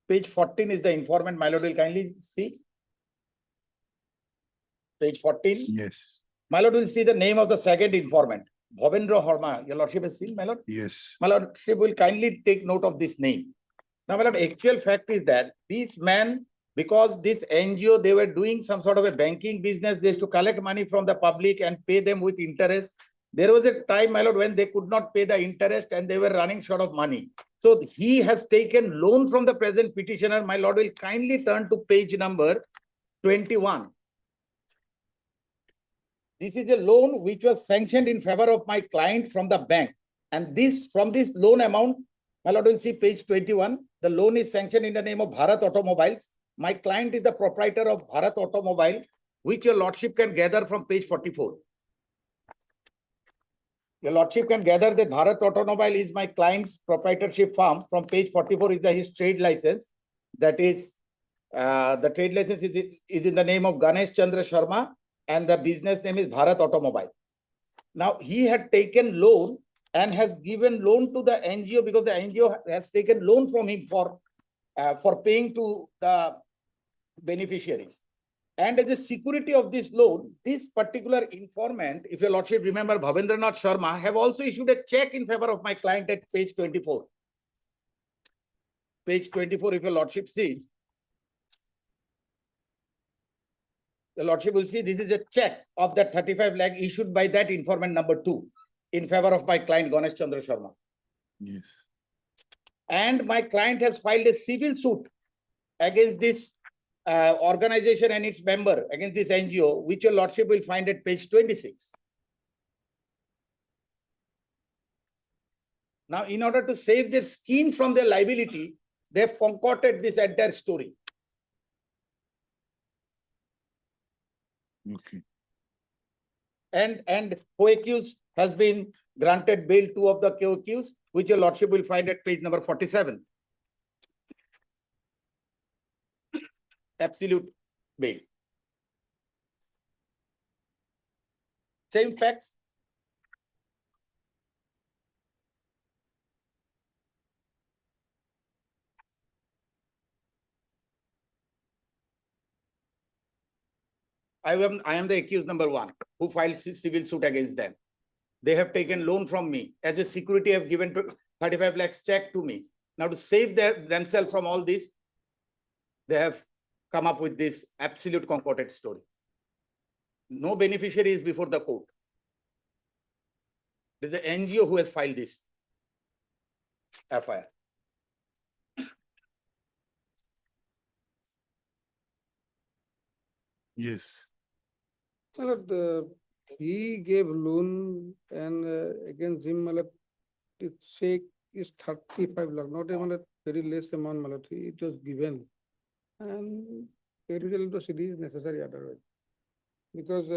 Page 14 is the informant, my lord. Will kindly see. Page 14. Yes. My lord will see the name of the second informant. Bhavendra Harma. Your lordship has seen, my lord? Yes. My lordship will kindly take note of this name. Now, my lord, actual fact is that this man, because this NGO, they were doing some sort of a banking business, they used to collect money from the public and pay them with interest. There was a time, my lord, when they could not pay the interest and they were running short of money. So he has taken loan from the present petitioner. My lord will kindly turn to page number 21. This is a loan which was sanctioned in favor of my client from the bank. And this, from this loan amount, my lord will see page 21. The loan is sanctioned in the name of Bharat Automobiles. My client is the proprietor of Bharat Automobile, which your lordship can gather from page 44. Your lordship can gather that Bharat Automobile is my client's proprietorship firm. From page 44 is his trade license. That is, the trade license is in the name of Ganesh Chandra Sharma, and the business name is Bharat Automobile. Now, he had taken loan and has given loan to the NGO because the NGO has taken loan from him for paying to the beneficiaries. And as a security of this loan, this particular informant, if your lordship remember, Bhavendranath Sharma, have also issued a check in favor of my client at page 24. Page 24, if your lordship sees, the lordship will see this is a check of that 35 lakh issued by that informant number 2 in favor of my client Ganesh Chandra Sharma. Yes. And my client has filed a civil suit against this organization and its member, against this NGO, which your lordship will find at page 26. Now, in order to save their skin from their liability, they have concocted this entire story. Okay. And co-accused has been granted bail, 2 of the co-accused, which your lordship will find at page number 47. Absolute bail. Same facts. I am the accused number 1 who filed civil suit against them. They have taken loan from me. As a security, have given 35 lakhs check to me. Now, to save themselves from all this, they have come up with this absolute concocted story. No beneficiary is before the court. It is the NGO who has filed this FIR. Yes. He gave loan and against him, its check is 35 lakh, not even a very less amount, it was given. And petition to city is necessary otherwise. Because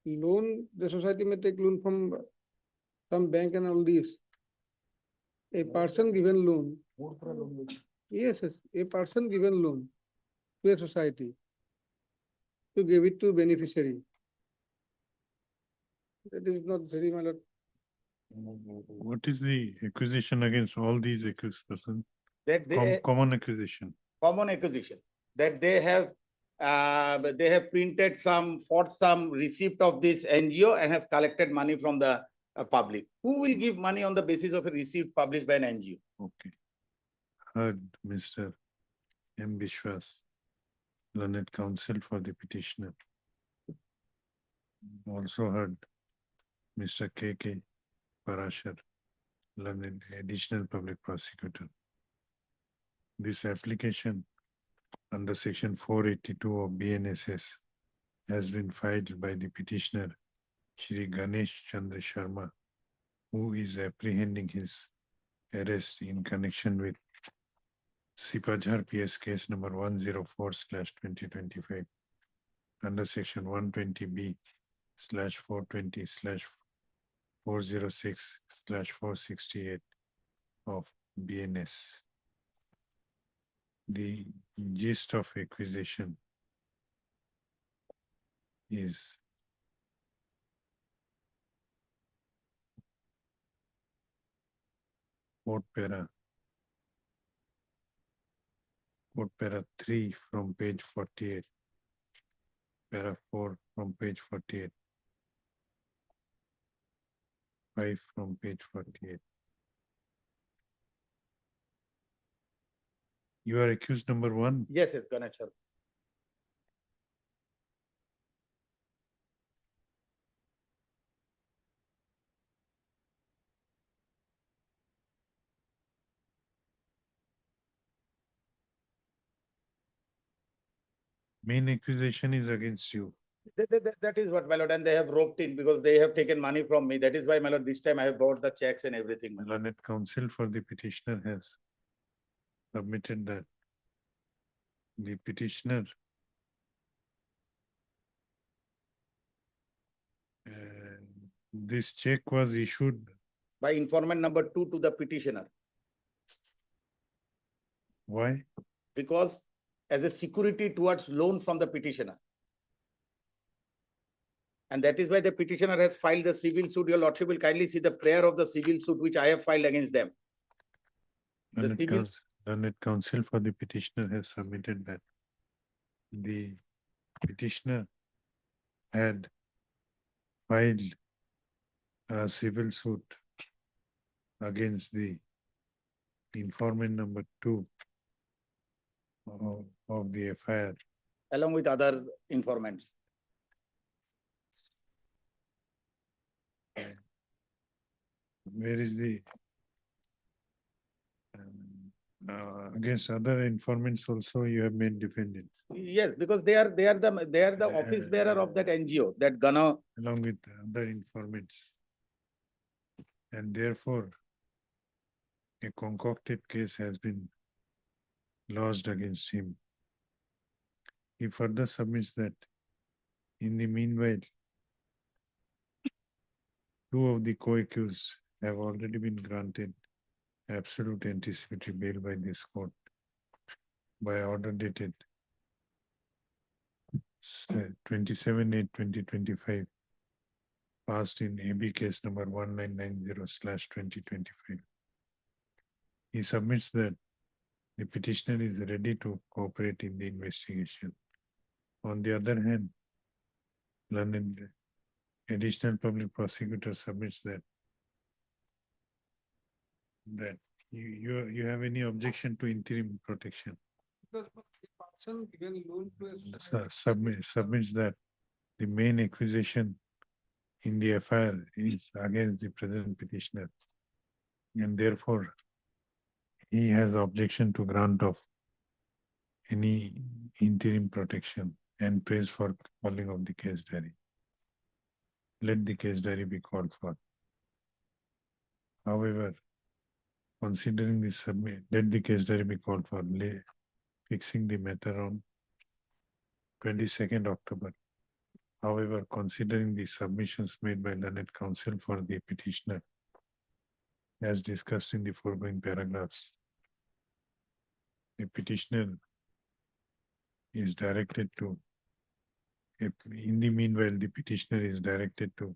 loan, the society may take loan from some bank and all this. A person given loan. Yes, a person given loan to a society to give it to beneficiary. That is not very much. What is the accusation against all these accused persons? That they Common accusation. Common accusation that they have printed forged some receipt of this NGO and have collected money from the public. Who will give money on the basis of a receipt published by an NGO? Okay. Heard Mr. M. Bishwas, learned counsel for the petitioner. Also heard Mr. K.K. Parashar, learned additional public prosecutor. This application under section 482 of BNSS has been filed by the petitioner Shri Ganesh Chandra Sharma, who is apprehending his arrest in connection with Sipajhar PS case number 104/2025 under section 120B/420/406/468 of BNS. The gist of accusation is Code para 3 from page 48, para 4 from page 48, 5 from page 48, You are accused number one. Yes, yes, Ganesh sir. Main accusation is against you. That is what, my lord, and they have roped in because they have taken money from me. That is why, my lord, this time I have brought the checks and everything. my lord. Learned counsel for the petitioner has submitted that the petitioner this check was issued By informant number 2 to the petitioner, why? because as a security towards loan from the petitioner. And that is why the petitioner has filed the civil suit. Your lordship will kindly see the prayer of the civil suit which I have filed against them. The Learned civil- learned counsel for the petitioner has submitted that the petitioner had filed a civil suit against the informant number 2 of the FIR. Along with other informants. Where is the against other informants also you have made defendant Yes, because they are the office bearer of that NGO, that Ghana. along with other informants. And therefore, a concocted case has been lodged against him. He further submits that in the meanwhile, 2 of the co-accused have already been granted absolute anticipatory bail by this court by order dated 27/8/2025, passed in AB case number 1990/2025. He submits that the petitioner is ready to cooperate in the investigation. On the other hand, learned additional public prosecutor submits that you have any objection to interim protection. Because the person given loan to a Submits that the main accusation in the FIR is against the present petitioner. And therefore, he has objection to grant of any interim protection and prays for calling of the case diary. Let the case diary be called for. However, considering the let the case diary be called for, fixing the matter on 22nd October. However, considering the submissions made by learned counsel for the petitioner, as discussed in the foregoing paragraphs, the petitioner is directed to, in the meanwhile, the petitioner is directed to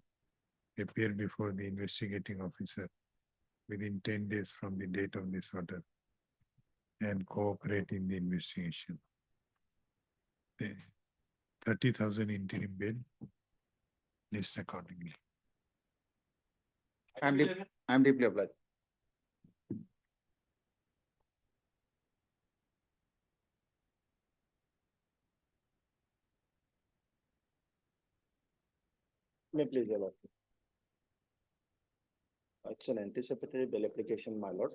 appear before the investigating officer within 10 days from the date of this order and cooperate in the investigation. The 30,000 interim bail list accordingly. I'm deeply obliged. May please, Your Lordship. It's an anticipatory bail application, my lord.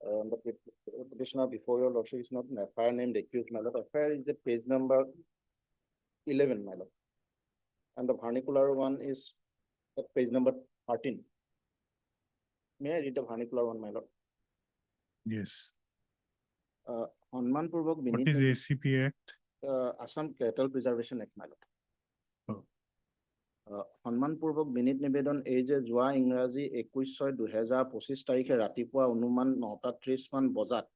The petitioner before your lordship is not an FIR named accused, my lord. FIR is the page number 11, my lord. And the vernacular one is at page number 13. May I read the vernacular one, my lord? Yes. Hanmanpurvak What is ACP Act? Assam Cattle Preservation Act, my lord. সন্মানপূৰ্বক বিনীত নিবেদন এই যে যোৱা ইংৰাজী 21/6/2025 তাৰিখে ৰাতিপুৱা অনুমান 9:30 মান বজাত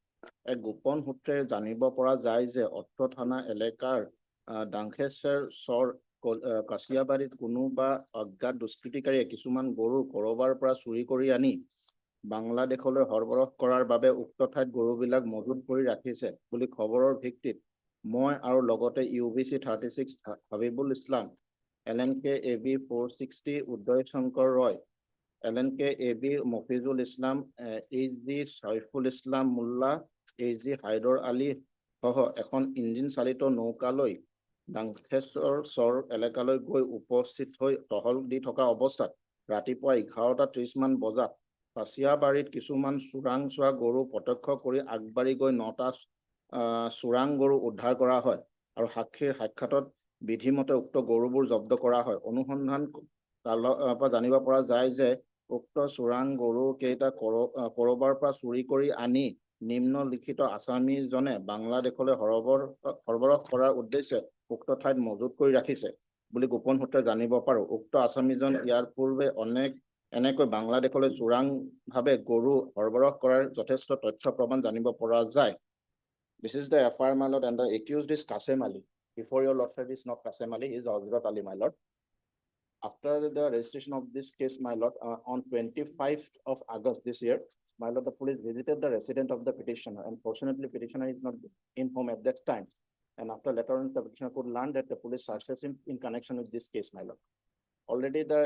এক গোপন সূত্ৰে জানিব পৰা যায় যে অত্ৰ থানা এলেকাৰ ডাংখেশ্বৰ চৰ কাছিয়াবাৰীত কোনো বা অজ্ঞাত দুষ্কৃতিকাৰীয়ে কিছুমান গৰু কৰবাৰ পৰা চুৰি কৰি আনি বাংলাদেশলৈ সৰবৰাহ কৰাৰ বাবে উক্ত ঠাইত গৰুবিলাক মজুত কৰি ৰাখিছে বুলি খবৰৰ ভিত্তিত মই আৰু লগতে UBC 36 Habibul Islam LNK AB 460 Uday Shankar Roy, LNK AB Mofizul Islam, HG Saiful Islam Mullah, AG Haider Ali সহ এখন ইঞ্জিন চালিত নৌকালৈ ডাংখেশ্বৰ চৰ এলেকালৈ গৈ উপস্থিত হৈ টহল দি থকা অৱস্থাত ৰাতিপুৱা 11:30 মান বজাত কাছিয়াবাৰীত কিছুমান চোৰাংচোৱা গৰু প্ৰত্যক্ষ কৰি আগবাঢ়ি গৈ 9টা চোৰাং গৰু উদ্ধাৰ কৰা হয় আৰু সাক্ষীৰ সাক্ষাতত বিধিমতে উক্ত গৰুবোৰ জব্দ কৰা হয়। অনুসন্ধান পৰা জানিব পৰা যায় যে উক্ত চোৰাং গৰু কেইটা কৰবাৰ পৰা চুৰি কৰি আনি নিম্নলিখিত আছামীজনে বাংলাদেশলৈ সৰবৰাহ কৰাৰ উদ্দেশ্যে উক্ত ঠাইত মজুত কৰি ৰাখিছে বুলি গোপন সূত্ৰে জানিব পাৰো। উক্ত আছামীজন ইয়াৰ পূৰ্বে এনেকৈ বাংলাদেশলৈ চোৰাংভাৱে গৰু সৰবৰাহ কৰাৰ যথেষ্ট তথ্য প্ৰমাণ জানিব পৰা যায়। This is the FIR, my lord, and the accused is Kasem Ali. Before your lordship is not Kasem Ali, he is Hazrat Ali, my lord. After the registration of this case, my lord, on 25th of August this year, my lord, the police visited the resident of the petitioner. Unfortunately, petitioner is not in home at that time. And after later on, the petitioner could learn that the police searches him in connection with this case, my lord. Already the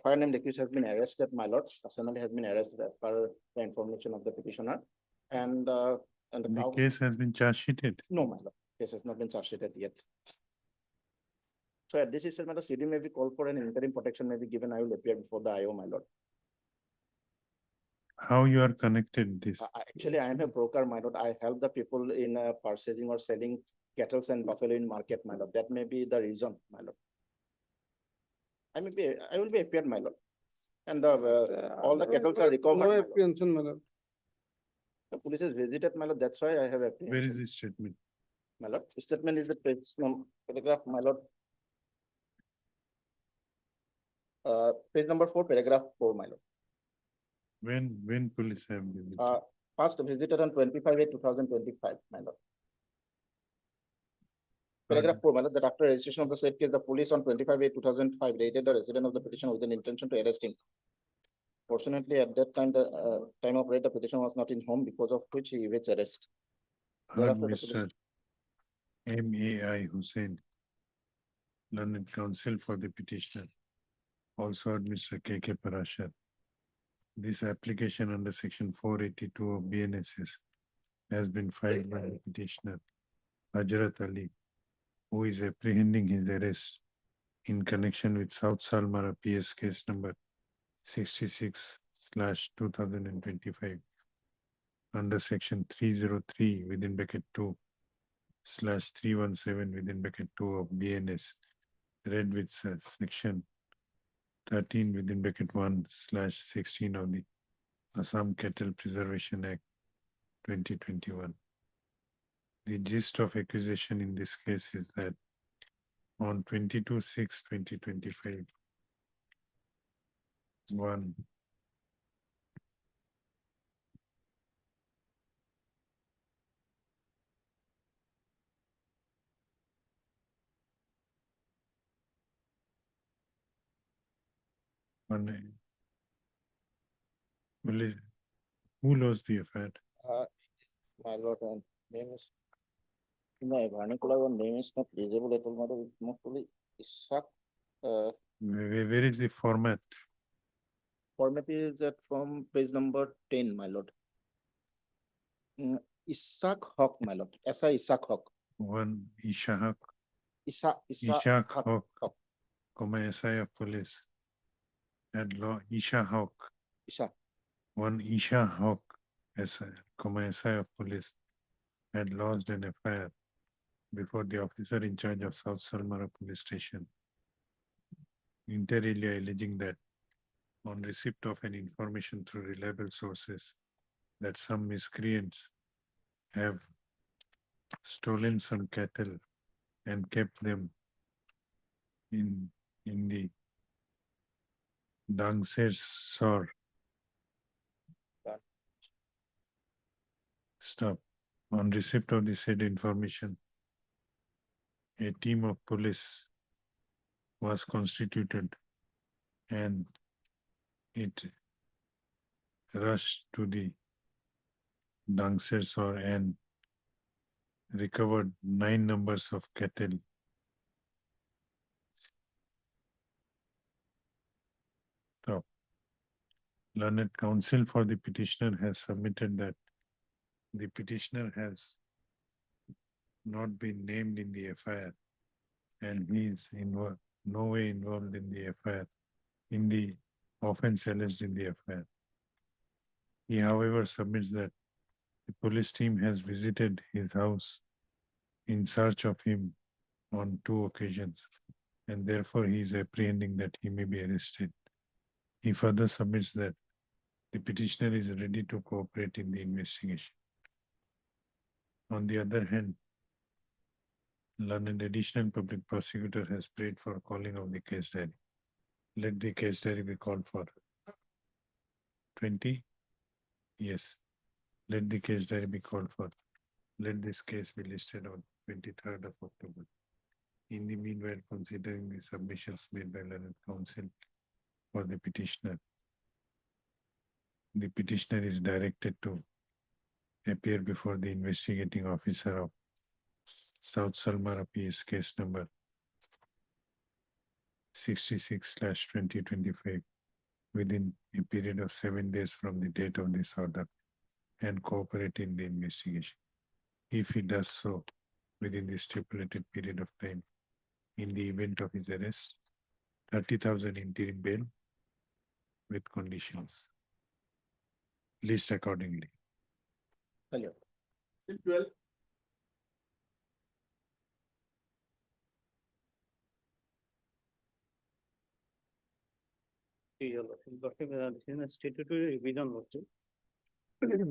FIR named accused has been arrested, my lord. Kasem Ali has been arrested as per the information of the petitioner. And the case has been charge sheeted. No, my lord. Case has not been charge sheeted yet. So at this is, my lord, CD may be called for an interim protection may be given. I will appear before the IO, my lord. How you are connected this? Actually, I am a broker, my lord. I help the people in purchasing or selling cattle and buffalo in market, my lord. That may be the reason, my lord. I will be appeared, my lord. And all the cattle are recovered. No my lord. apprehension, my lord. The police has visited, my lord. That's why I have apprehended. Where is the statement? My lord, statement is the paragraph, my lord. Page number 4, paragraph 4, my lord. When police have visited? First visited on 25/8/2025, my lord. Paragraph 4, my lord, that after registration of the said case, the police on 25/8/2005 raided the resident of the petitioner with an intention to arrest him. Fortunately, at that time, the time of raid, the petitioner was not in home, because of which he evades arrest. Thereafter, the Mr. M.A.I. Hussain, learned counsel for the petitioner, also heard Mr. K.K. Parashar. This application under section 482 of BNSS has been filed by the petitioner, Hazrat Ali, who is apprehending his arrest in connection with South Salmara PS case number 66/2025 under section 303 within bracket 2/317 within bracket 2 of BNS, read with section 13 within bracket 1/16 of the Assam Cattle Preservation Act 2021. The gist of accusation in this case is that on 22/6/2025, one who lost the affair? My lord, name is my vernacular name is not visible at all, my lord. It's mostly Ishak. Where is the format? Format is that from page number 10, my lord. Ishak Hawk, my lord. S.I. Ishak Hawk. One Ishak Ishak Hawk, comma SI of police. At law Isha Hawk. Ishak. One Isha Hawk, SI, comma SI of police, had lodged an affair before the officer in charge of South Salmara police station, inter alia alleging that on receipt of an information through reliable sources that some miscreants have stolen some cattle and kept them in the Dangsar Stop. On receipt of the said information, a team of police was constituted and it rushed to the Dangsar and recovered 9 numbers of cattle. Learned counsel for the petitioner has submitted that the petitioner has not been named in the FIR and he is no way involved in the FIR, in the offense alleged in the FIR. He, however, submits that the police team has visited his house in search of him on 2 occasions, and therefore he is apprehending that he may be arrested. He further submits that the petitioner is ready to cooperate in the investigation. On the other hand, learned additional public prosecutor has prayed for calling of the case diary. Let the case diary be called for 20. Yes. Let the case diary be called for. Let this case be listed on 23rd of October. In the meanwhile, considering the submissions made by learned counsel for the petitioner is directed to appear before the investigating officer of South Salmara PS case number 66/2025 within a period of 7 days from the date of this order and cooperate in the investigation. If he does so within the stipulated period of time, in the event of his arrest, 30,000 interim bail with conditions. List accordingly. Hello. Your Lordship, this is a statutory revision Lordship.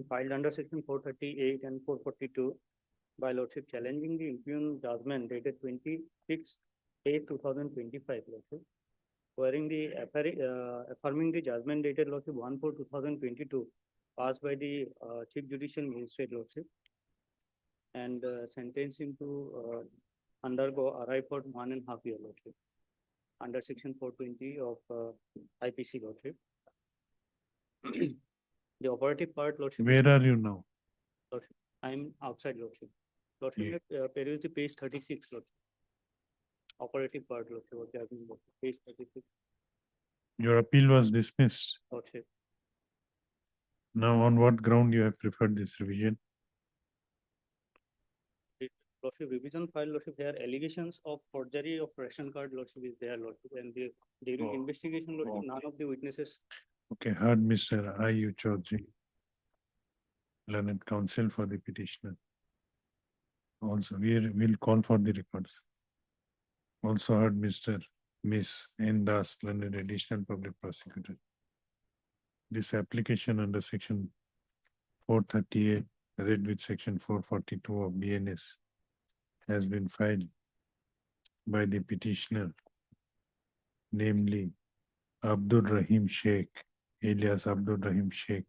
Filed under section 438 and 442 by Lordship challenging the impugned judgment dated 26/8/2025 Lordship. Wherein the affirming the judgment dated Lordship 1/4/2022 passed by the Chief Judicial Magistrate Lordship and sentenced him to undergo RI for 1.5 years Lordship under section 420 of IPC Lordship. The operative part Lordship. Where are you now? Lordship, I'm outside Lordship. Lordship, peruse the page 36 Lordship. Operative part Lordship, what you have been looking, page 36 Your appeal was dismissed. Lordship. Now, on what ground you have preferred this revision? Lordship, revision file Lordship, there are allegations of forgery of ration card Lordship is there Lordship, and during investigation Lordship, none of the witnesses. Okay, heard Mr. I.U. Chaudhary, learned counsel for the petitioner. Also, we will call for the records. Also heard Mr. Miss N. Das, learned additional public prosecutor. This application under section 438, read with section 442 of BNS, has been filed by the petitioner, namely Abdul Rahim Sheikh, alias Abdul Rahim Sheikh,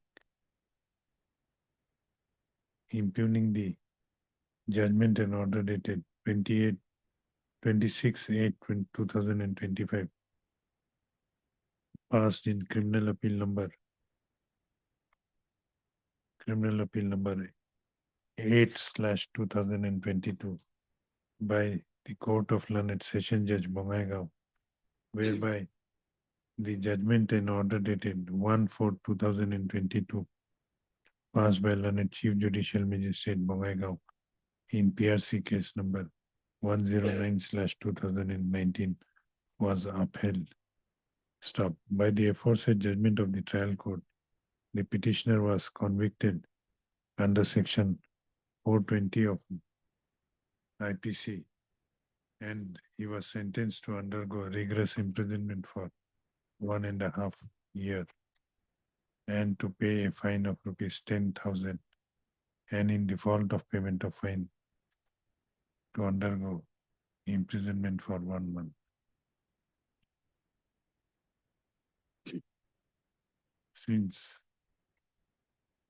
impugning the judgment and order dated 26/8/2025, passed in criminal appeal number 8/2022 by the Court of Learned Session Judge Bongaigaon, whereby the judgment and order dated 1/4/2022 passed by Learned Chief Judicial Magistrate Bongaigaon in PRC case number 109/2019 was upheld. Stop. By the aforesaid judgment of the trial court, the petitioner was convicted under section 420 of IPC and he was sentenced to undergo rigorous imprisonment for 1.5 years and to pay a fine of ₹10,000 and in default of payment of fine to undergo imprisonment for 1 month. Since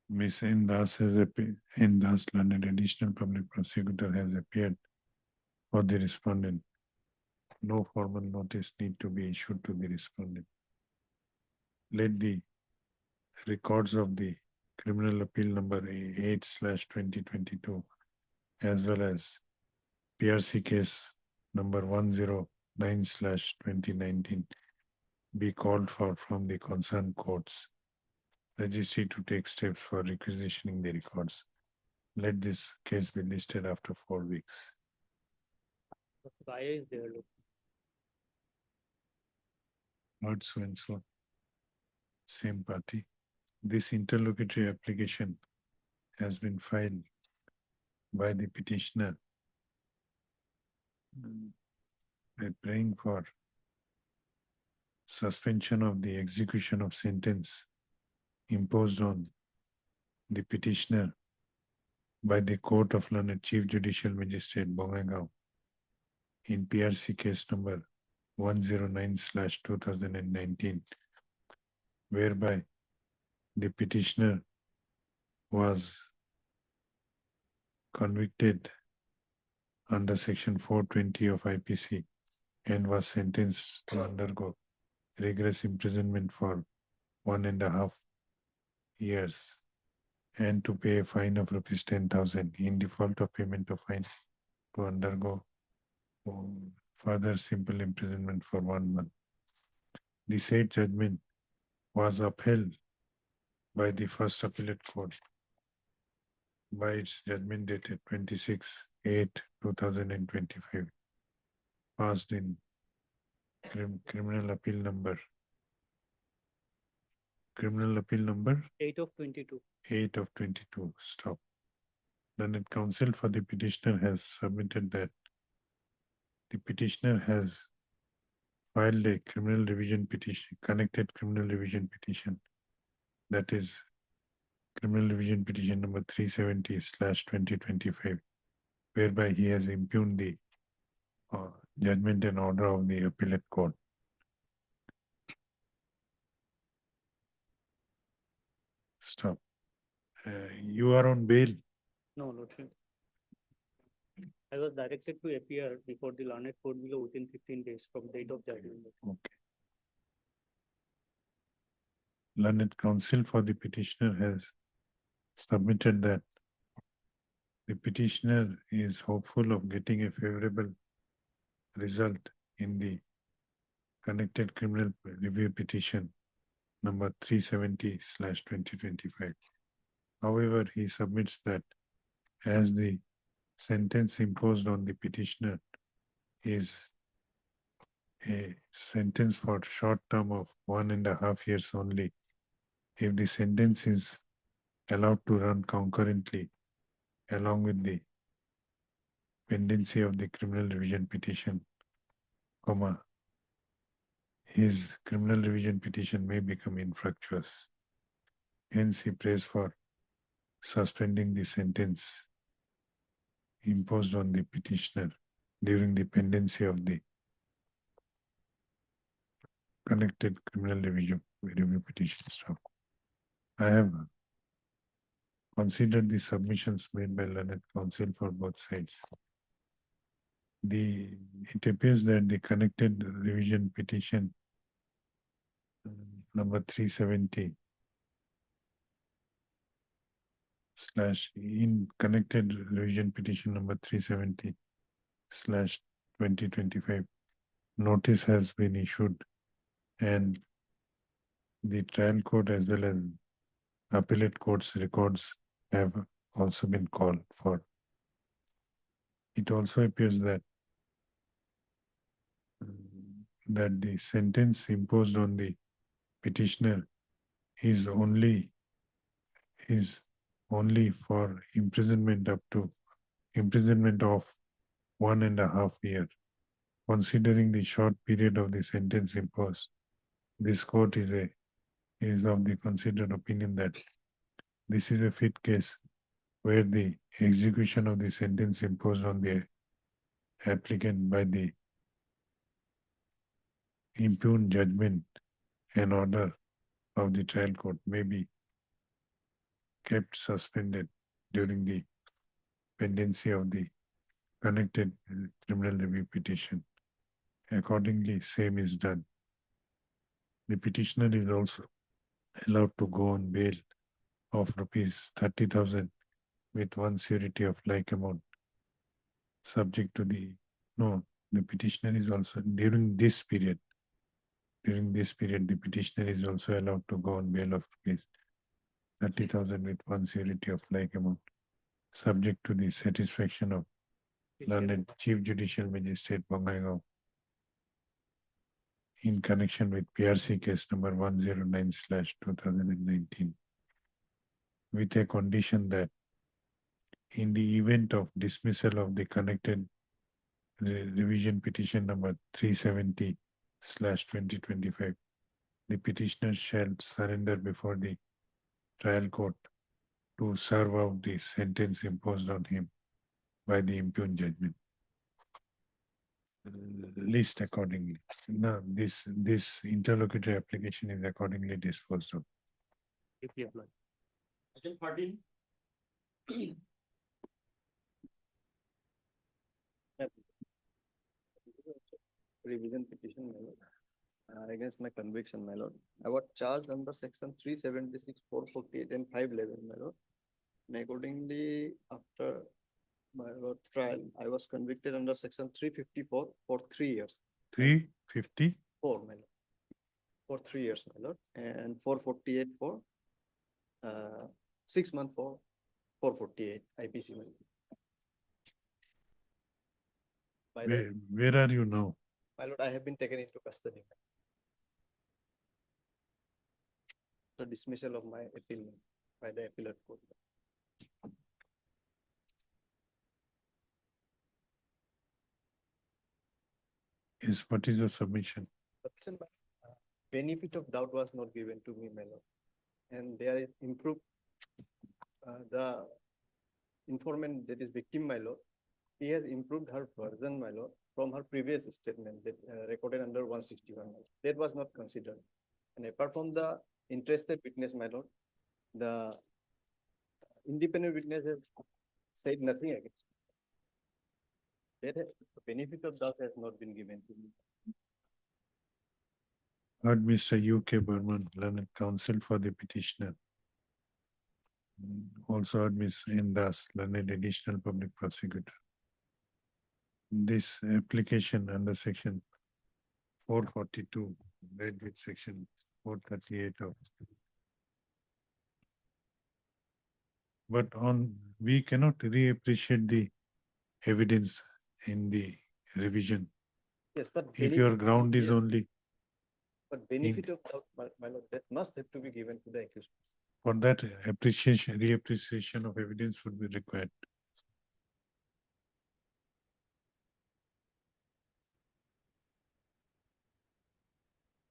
Ms. N. Das learned additional public prosecutor has appeared for the respondent, no formal notice need to be issued to the respondent. Let the records of the criminal appeal number 8/2022 as well as PRC case number 109/2019 be called for from the concerned courts, registry to take steps for requisitioning the records. let this case be listed after 4 weeks. IA is there. Lordship. Not so and so. Same party. This interlocutory application has been filed by the petitioner. We're praying for suspension of the execution of sentence imposed on the petitioner by the Court of Learned Chief Judicial Magistrate Bongaigaon in PRC case number 109/2019, whereby the petitioner was convicted under section 420 of IPC and was sentenced to undergo rigorous imprisonment for 1.5 years and to pay a fine of rupees 10,000 in default of payment of fine to undergo further simple imprisonment for 1 month. The said judgment was upheld by the First Appellate Court by its judgment dated 26/8/2025, passed in criminal appeal number 8 of 22. 8 of 22. Stop. Learned counsel for the petitioner has submitted that the petitioner has filed a criminal revision petition, connected criminal revision petition, that is criminal revision petition number 370/2025, whereby he has impugned the judgment and order of the appellate court. Stop. You are on bail. No, Lordship. I was directed to appear before the learned court below within 15 days from date of judgment. Okay. Learned counsel for the petitioner has submitted that the petitioner is hopeful of getting a favorable result in the connected criminal review petition number 370/2025. However, he submits that as the sentence imposed on the petitioner is a sentence for short term of 1.5 years only, if the sentence is allowed to run concurrently along with the pendency of the criminal revision petition, his criminal revision petition may become infructuous. Hence, he prays for suspending the sentence imposed on the petitioner during the pendency of the connected criminal review petition. Stop. I have considered the submissions made by learned counsel for both sides. It appears that the connected revision petition number 370 in connected revision petition number 370/2025, notice has been issued and the trial court as well as appellate court's records have also been called for. It also appears that the sentence imposed on the petitioner is only for imprisonment of 1.5 years. Considering the short period of the sentence imposed, this court is of the considered opinion that this is a fit case where the execution of the sentence imposed on the applicant by the impugned judgment and order of the trial court may be kept suspended during the pendency of the connected criminal review petition. Accordingly, same is done. The petitioner is also allowed to go on bail of rupees 30,000 with one surety of like amount, subject to the petitioner is also during this period, the petitioner is also allowed to go on bail of rupees 30,000 with one surety of like amount, subject to the satisfaction of learned Chief Judicial Magistrate Bongaigaon in connection with PRC case number 109/2019, with a condition that in the event of dismissal of the connected revision petition number 370/2025, the petitioner shall surrender before the trial court to serve out the sentence imposed on him by the impugned judgment. List accordingly. Now, this interlocutory application is accordingly disposed of. If we apply. Item 13. Revision petition, my lord, against my conviction, my lord. I was charged under section 376, 448 and 511, my lord. And accordingly, after my lord trial, I was convicted under section 354 for 3 years. 354, my lord. For 3 years, my lord, and 448 for 6 months for 448 IPC. My lord. By the, where are you now? my lord, I have been taken into custody. The dismissal of my appeal by the appellate court. Yes, what is your submission? Submission, benefit of doubt was not given to me, my lord. And there is improved the informant that is victim, my lord. He has improved her version, my lord, from her previous statement that recorded under 161. That was not considered. And apart from the interested witness, my lord, the independent witness has said nothing against. That has, the benefit of doubt has not been given to me. Heard Mr. U.K. Burman, learned counsel for the petitioner. Also heard Ms. N. Das, learned additional public prosecutor. This application under section 442, read with section 438 of. But we cannot reappreciate the evidence in the revision. Yes, but if your ground is only. But benefit of doubt, my lord, that must have to be given to the accused. For that reappreciation of evidence would be required.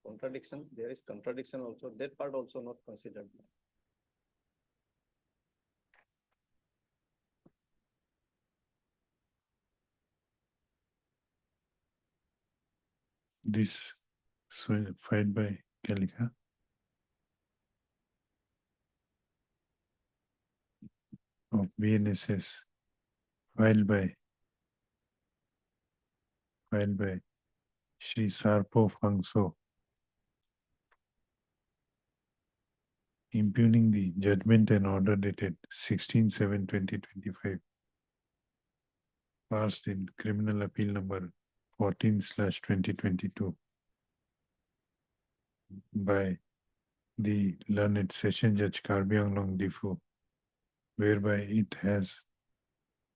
Contradiction, there is contradiction also, that part also not considered. This filed by Kalika. Of BNSS, filed by Shri Sarpo Fangso, impugning the judgment and order dated 16/7/2025, passed in criminal appeal number 14/2022 by the learned session judge Karbi Anglong Difu, whereby it has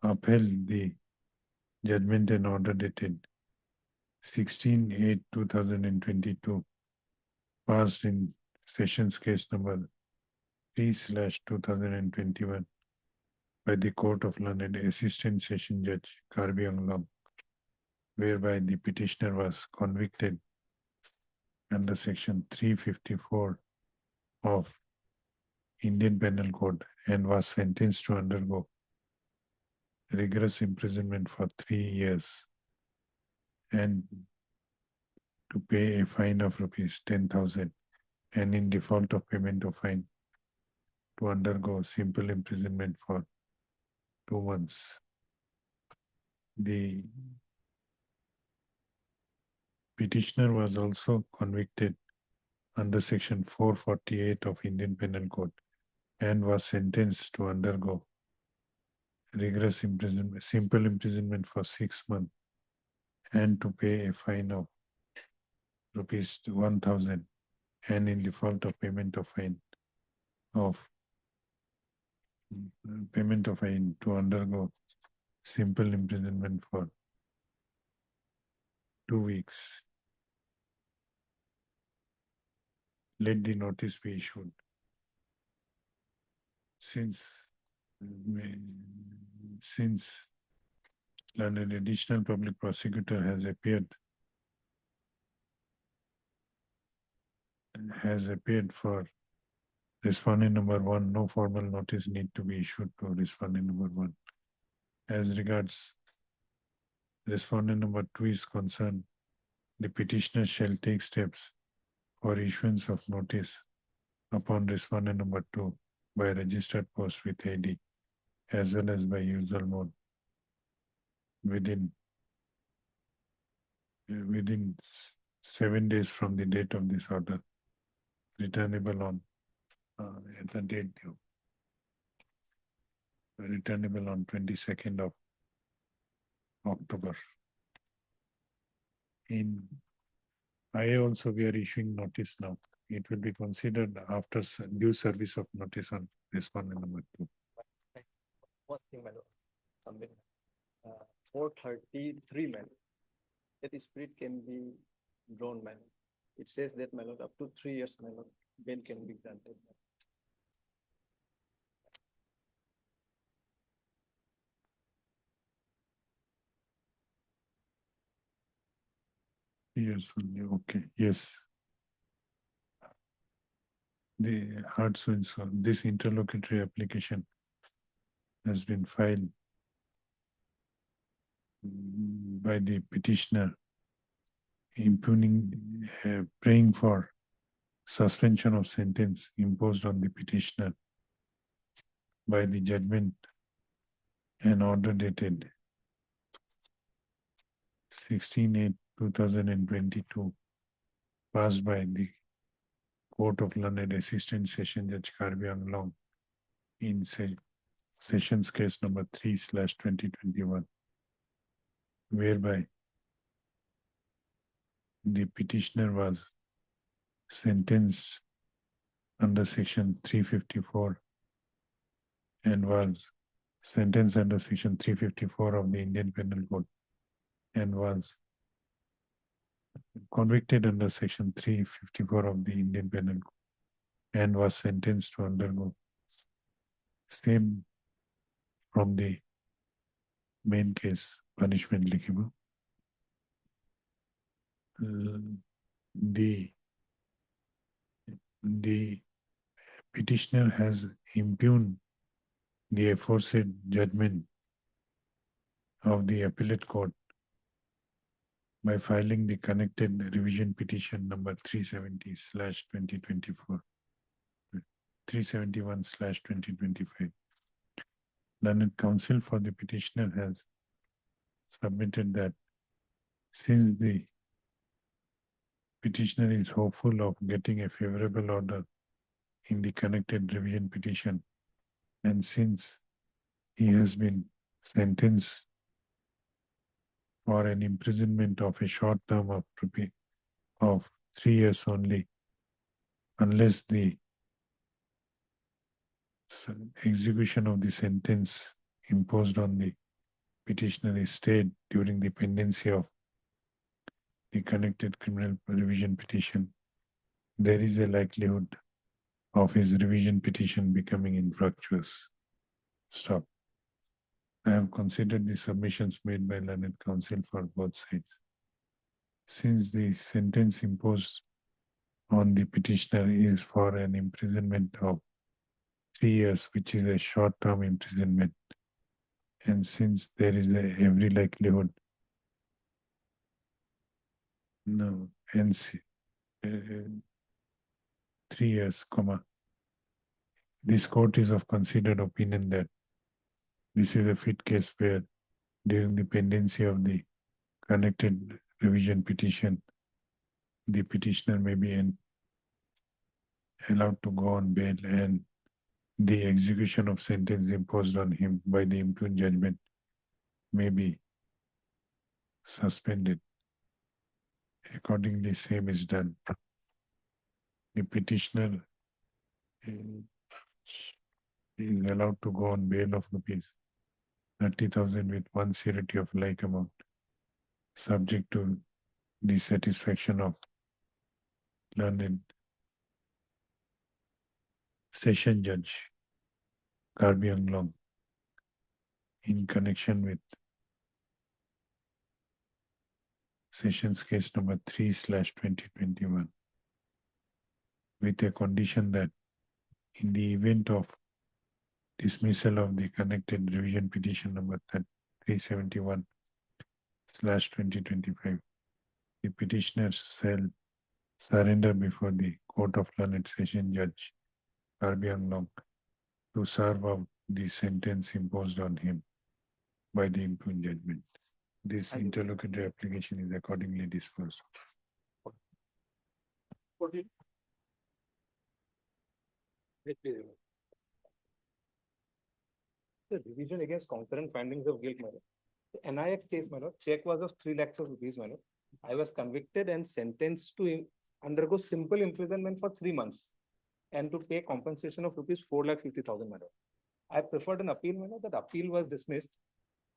upheld the judgment and order dated 16/8/2022, passed in sessions case number 3/2021 by the Court of Learned Assistant Session Judge Karbi Anglong, whereby the petitioner was convicted under section 354 of Indian Penal Code and was sentenced to undergo rigorous imprisonment for 3 years and to pay a fine of ₹10,000, and in default of payment of fine to undergo simple imprisonment for 2 months. The petitioner was also convicted under section 448 of Indian Penal Code and was sentenced to undergo rigorous imprisonment, simple imprisonment for 6 months and to pay a fine of ₹1,000, and in default of payment of fine of payment of fine to undergo simple imprisonment for 2 weeks. Let the notice be issued. Since an additional public prosecutor has appeared for respondent number 1, no formal notice need to be issued to respondent number 1. As regards respondent number 2 is concerned, the petitioner shall take steps for issuance of notice upon respondent number 2 by registered post with AD as well as by usual mode within 7 days from the date of this order, returnable on the date due, returnable on 22nd of October. In IA also we are issuing notice now. It will be considered after due service of notice on respondent number 2. One thing, my lord. 433, man. That spirit can be drawn, man. It says that, my lord, up to 3 years, my lord, bail can be granted. Yes, okay, yes. The hard so and so, this interlocutory application has been filed by the petitioner praying for suspension of sentence imposed on the petitioner by the judgment and order dated 16/8/2022 passed by the Court of Learned Assistant Session Judge Karbi Anglong in Sessions Case number 3/2021, whereby the petitioner was sentenced under section 354 and was sentenced under section 354 of the Indian Penal Code and was convicted under section 354 of the Indian Penal Code and was sentenced to undergo same from the main case punishment liable. The petitioner has impugned the aforesaid judgment of the appellate court by filing the connected revision petition number 370/2024, 371/2025. Learned counsel for the petitioner has submitted that since the petitioner is hopeful of getting a favorable order in the connected revision petition, and since he has been sentenced for an imprisonment of a short term of 3 years only, unless the execution of the sentence imposed on the petitioner is stayed during the pendency of the connected criminal revision petition, there is a likelihood of his revision petition becoming infructuous. Stop. I have considered the submissions made by learned counsel for both sides. Since the sentence imposed on the petitioner is for an imprisonment of 3 years, which is a short-term imprisonment, and since there is every likelihood, no, NC, 3 years, this court is of considered opinion that this is a fit case where during the pendency of the connected revision petition, the petitioner may be allowed to go on bail and the execution of sentence imposed on him by the impugned judgment may be suspended. Accordingly, same is done. The petitioner he is allowed to go on bail of rupees 30,000 with one surety of like amount, subject to the satisfaction of learned session judge Karbi Anglong in connection with sessions case number 3/2021, with a condition that in the event of dismissal of the connected revision petition number 371/2025, the petitioner shall surrender before the Court of Learned Session Judge Karbi Anglong to serve out the sentence imposed on him by the impugned judgment. This interlocutory application is accordingly disposed of. The revision against concurrent findings of guilt, my lord. The NIF case, my lord, check was of 3 lakhs of rupees, my lord. I was convicted and sentenced to undergo simple imprisonment for 3 months and to pay compensation of rupees 4,50,000, my lord. I preferred an appeal, my lord. That appeal was dismissed.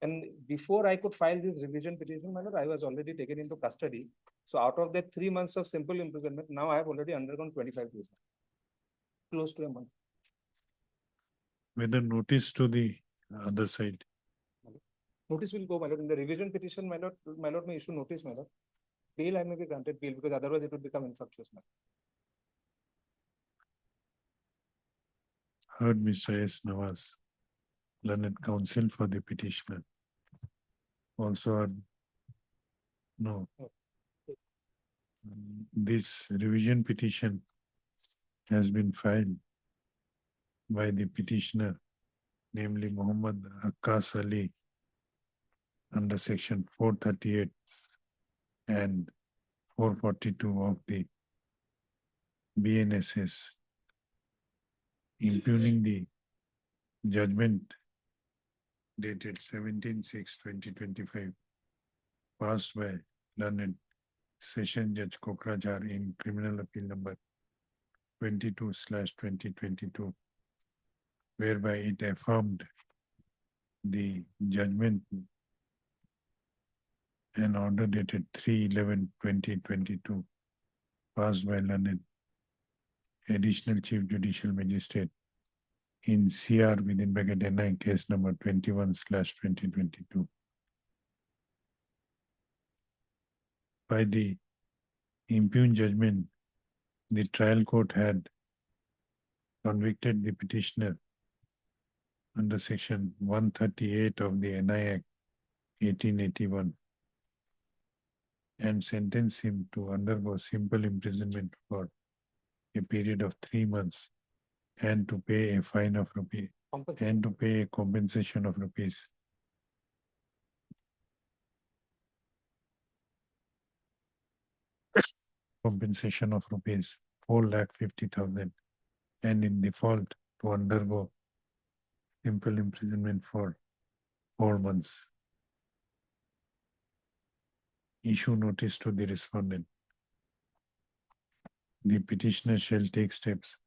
And before I could file this revision petition, my lord, I was already taken into custody. So out of that 3 months of simple imprisonment, now I have already undergone 25 days. Close to a month. With a notice to the other side. Notice will go, my lord. In the revision petition, my lord may issue notice, my lord. Bail, I may be granted bail because otherwise it would become infructuous, my lord. Heard Mr. S. Nawaz, learned counsel for the petitioner. Also heard, no. This revision petition has been filed by the petitioner, namely Muhammad Akas Ali, under section 438 and 442 of the BNSS, impugning the judgment dated 17/6/2025 passed by learned Session Judge Kokrajar in Criminal Appeal number 22/2022, whereby it affirmed the judgment and order dated 3/11/2022 passed by learned Additional Chief Judicial Magistrate in CR within bracket NI case number 21/2022. By the impugned judgment, the trial court had convicted the petitioner under section 138 of the NI Act 1881 and sentenced him to undergo simple imprisonment for a period of 3 months and to pay a fine of rupees and to pay a compensation of rupees compensation of rupees 4,50,000 and in default to undergo simple imprisonment for 4 months. Issue notice to the respondent. The petitioner shall take steps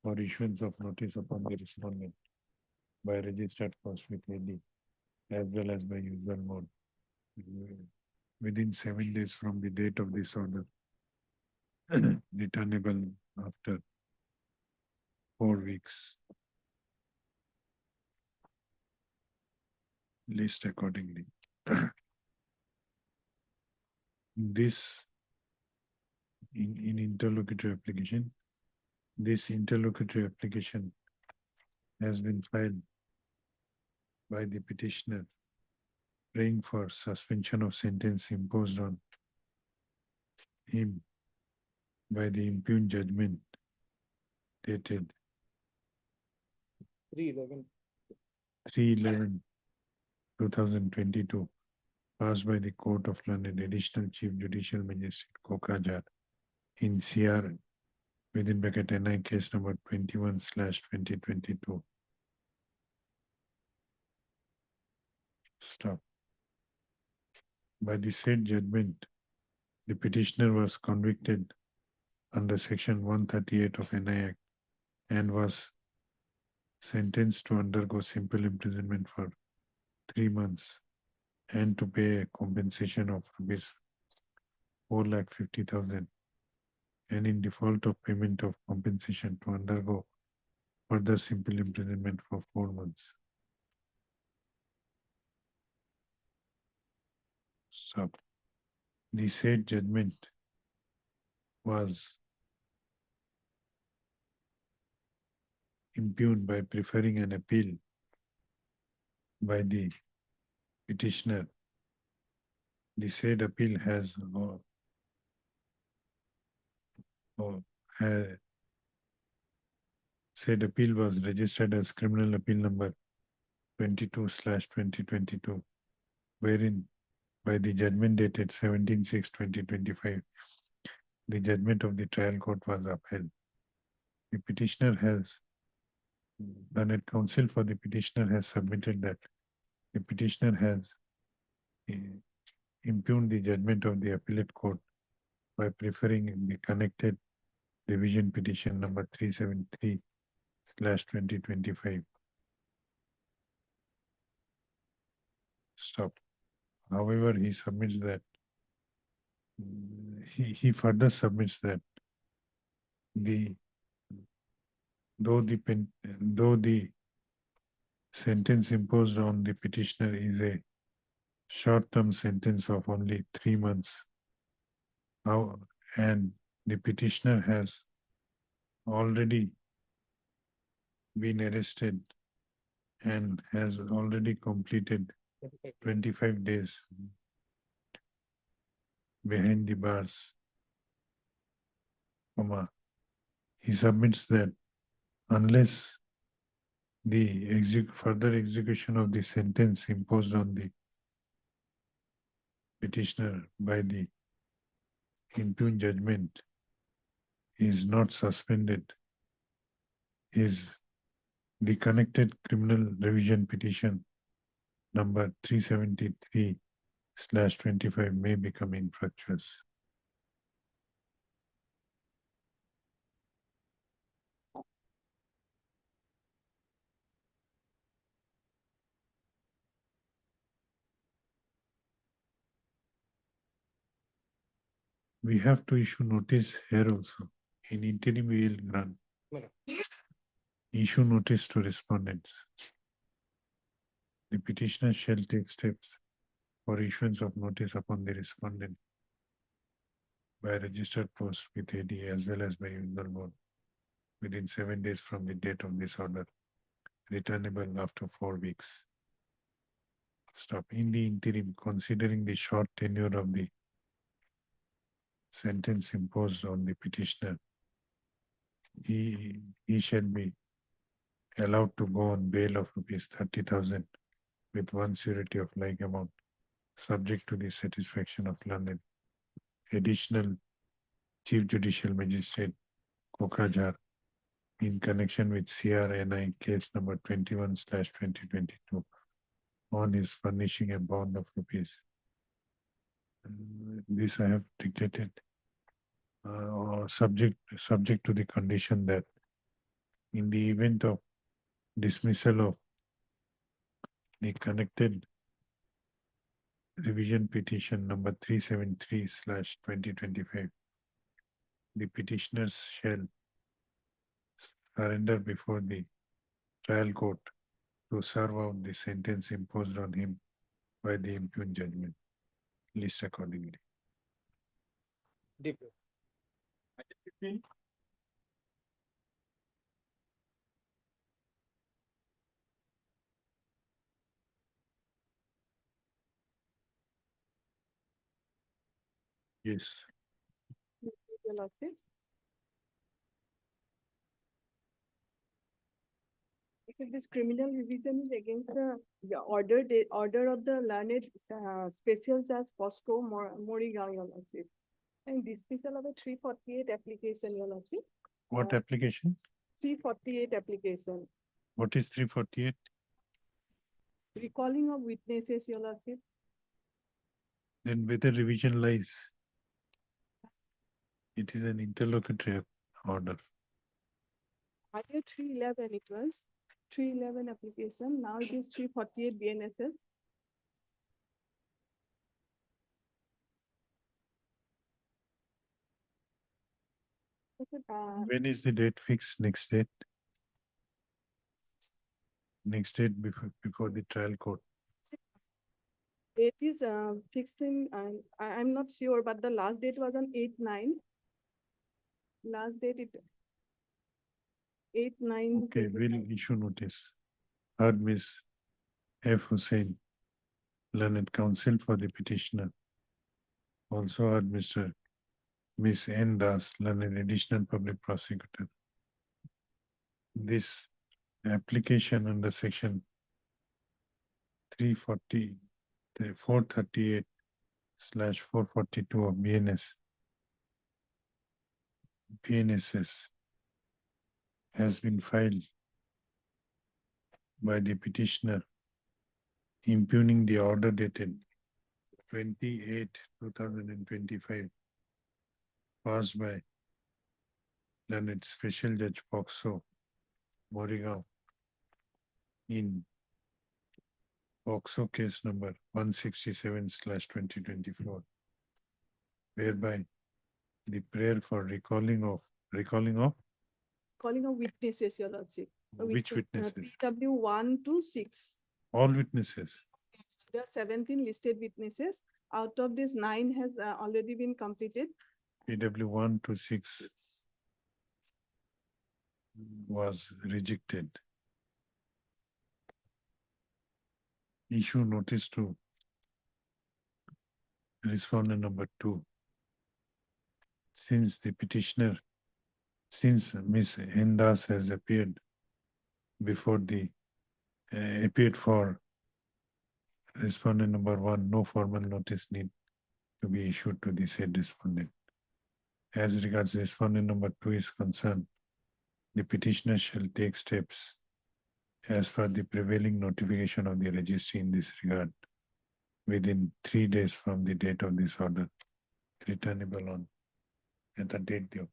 for issuance of notice upon the respondent by registered post with AD as well as by usual mode within 7 days from the date of this order, returnable after 4 weeks. List accordingly. This in interlocutory application, this interlocutory application has been filed by the petitioner praying for suspension of sentence imposed on him by the impugned judgment dated 3/11/2022 passed by the Court of London Additional Chief Judicial Magistrate Kokrajar in CR within bracket NI case number 21/2022. Stop. By the said judgment, the petitioner was convicted under section 138 of NI Act and was sentenced to undergo simple imprisonment for 3 months and to pay a compensation of rupees 4,50,000, and in default of payment of compensation to undergo further simple imprisonment for 4 months. Stop. The said judgment was impugned by preferring an appeal by the petitioner. The said appeal has said appeal was registered as criminal appeal number 22/2022, wherein by the judgment dated 17/6/2025, the judgment of the trial court was upheld. The petitioner has, learned counsel for the petitioner has submitted that the petitioner has impugned the judgment of the appellate court by preferring the connected revision petition number 373/2025. Stop. However, he submits that he further submits that though the sentence imposed on the petitioner is a short-term sentence of only 3 months, and the petitioner has already been arrested and has already completed 25 days behind the bars, he submits that unless the further execution of the sentence imposed on the petitioner by the impugned judgment is not suspended, the connected criminal revision petition number 373/25 may become infructuous. We have to issue notice here also. In interim, we will grant. Issue notice to respondents. The petitioner shall take steps for issuance of notice upon the respondent by registered post with AD as well as by usual mode within 7 days from the date of this order, returnable after 4 weeks. Stop. In the interim, considering the short tenure of the sentence imposed on the petitioner, he shall be allowed to go on bail of rupees 30,000 with one surety of like amount, subject to the satisfaction of learned additional Chief Judicial Magistrate Kokrajhar in connection with CRNI case number 21/2022 on his furnishing a bond of rupees. This I have dictated, or subject to the condition that in the event of dismissal of the connected revision petition number 373/2025, the petitioners shall surrender before the trial court to serve out the sentence imposed on him by the impugned judgment. List accordingly. Yes. Your Lordship. If this criminal revision is against the order of the learned special judge Posco Morigaon, Your Lordship. And dismissal of a 348 application, Your Lordship. What application? 348 application. What is 348? Recalling of witnesses, Your Lordship. Then where the revision lies? It is an interlocutory order. Earlier 311 it was. 311 application, now it is 348 BNSS. Okay, When is the date fixed? Next date? Next date before the trial court. It is fixed in, I'm not sure, but the last date was on 8/9. Last date it 8/9. Okay, we'll issue notice. Heard Miss F. Hussain, learned counsel for the petitioner. Also heard Miss N. Das, learned additional public prosecutor. This application under section 438/442 of BNSS has been filed by the petitioner impugning the order dated 28/2025 passed by learned Special Judge Poxo Morigao in Poxo case number 167/2024, whereby the prayer for recalling of Calling of witnesses, Your Lordship. which witnesses? PW 1 to 6. All witnesses. There are 17 listed witnesses. Out of this, 9 has already been completed. PW 1 to 6 was rejected. Issue notice to respondent number 2. Since Miss Endas has appeared appeared for respondent number 1, no formal notice need to be issued to the said respondent. As regards respondent number 2 is concerned, the petitioner shall take steps as per the prevailing notification of the registry in this regard within 3 days from the date of this order, returnable on at the date of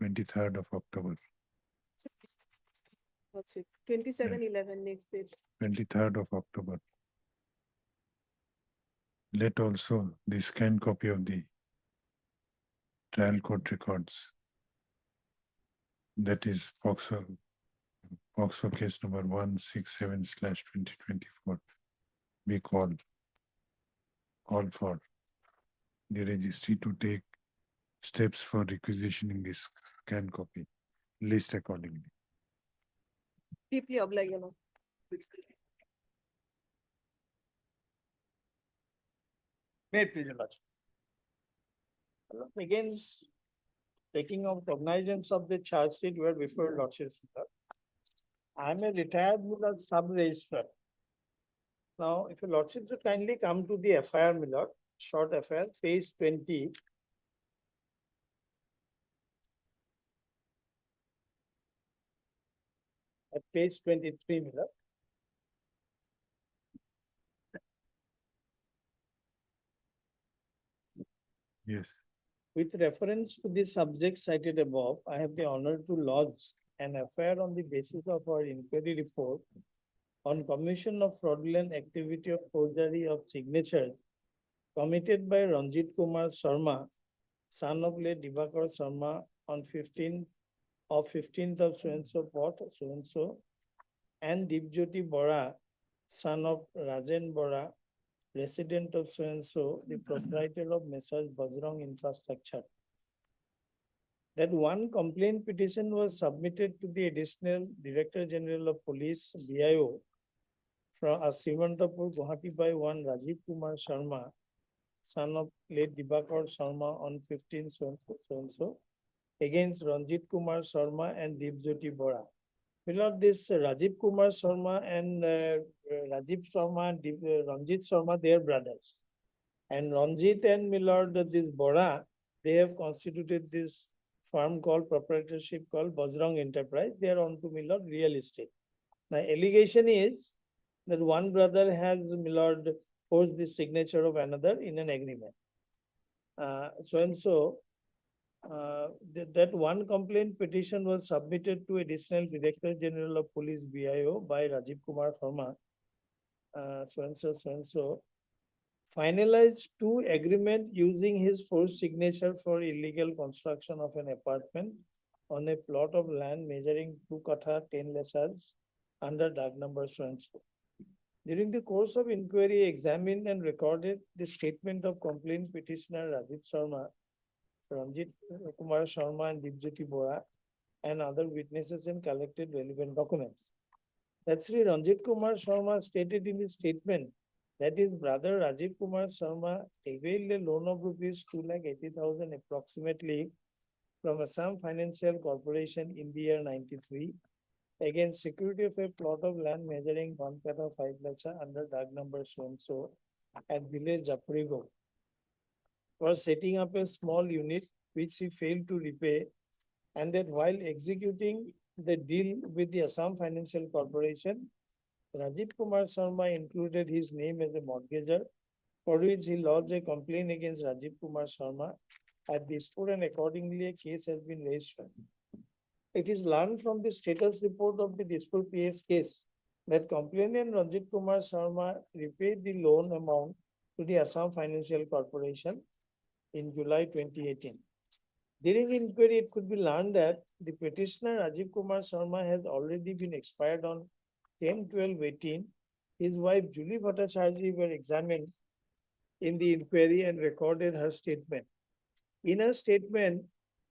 23rd of October. 27/11 next date. 23rd of October. Let also the scanned copy of the trial court records, that is Poxo case number 167/2024, be called for the registry to take steps for requisitioning this scanned copy list accordingly. Deeply obliged, Your Lord. May it please your lordship. Begins taking of cognizance of the charge sheet were before lordship. I am a retired sub-registrar. Now, if your lordship should kindly come to the FIR, my lord, short FIR, page 20. At page 23, my lord. Yes. With reference to the subject cited above, I have the honor to lodge an FIR on the basis of our inquiry report on commission of fraudulent activity of forgery of signatures committed by Ranjit Kumar Sharma, son of late Divakar Sharma, on 15th of so-and-so pot, so-and-so, and Dipjyoti Bora, son of Rajen Bora, resident of so-and-so, the proprietor of Messrs. Bajrang Infrastructure. That one complaint petition was submitted to the Additional Director General of Police, BIO, from Sivantapur, Guwahati by one Rajiv Kumar Sharma, son of late Dibakar Sharma, on 15th so-and-so, against Ranjit Kumar Sharma and Dipjyoti Bora. Milord, this Rajiv Kumar Sharma and Rajiv Sharma and Ranjit Sharma, they are brothers. And Ranjit and Milord, this Bora, they have constituted this firm called proprietorship called Bajrang Enterprise. They are on to Milord real estate. Now, allegation is that one brother has Milord forged the signature of another in an agreement. So and so, That one complaint petition was submitted to Additional Director General of Police BIO by Rajiv Kumar Sharma. So and so. Finalized two agreement using his forced signature for illegal construction of an apartment on a plot of land measuring 2 katha 10 lesas under Dag number so and so. During the course of inquiry, examined and recorded the statement of complaint petitioner Rajiv Sharma, Ranjit Kumar Sharma and Dipjyoti Bora and other witnesses and collected relevant documents. That Sri Ranjit Kumar Sharma stated in his statement that his brother Rajiv Kumar Sharma availed a loan of rupees 2,80,000 approximately from Assam Financial Corporation in the year 93 against security of a plot of land measuring 1 katha 5 lacha under Dag number so and so at village Japurigo for setting up a small unit which he failed to repay, and that while executing the deal with the Assam Financial Corporation, Rajiv Kumar Sharma included his name as a mortgager, for which he lodged a complaint against Rajiv Kumar Sharma at Dispur, and accordingly a case has been registered. It is learned from the status report of the Dispur PS case that complainant Ranjit Kumar Sharma repaid the loan amount to the Assam Financial Corporation in July 2018. During inquiry, it could be learned that the petitioner Rajiv Kumar Sharma has already been expired on 10/12/18. His wife Julie Bhattacharjee were examined in the inquiry and recorded her statement. In her statement,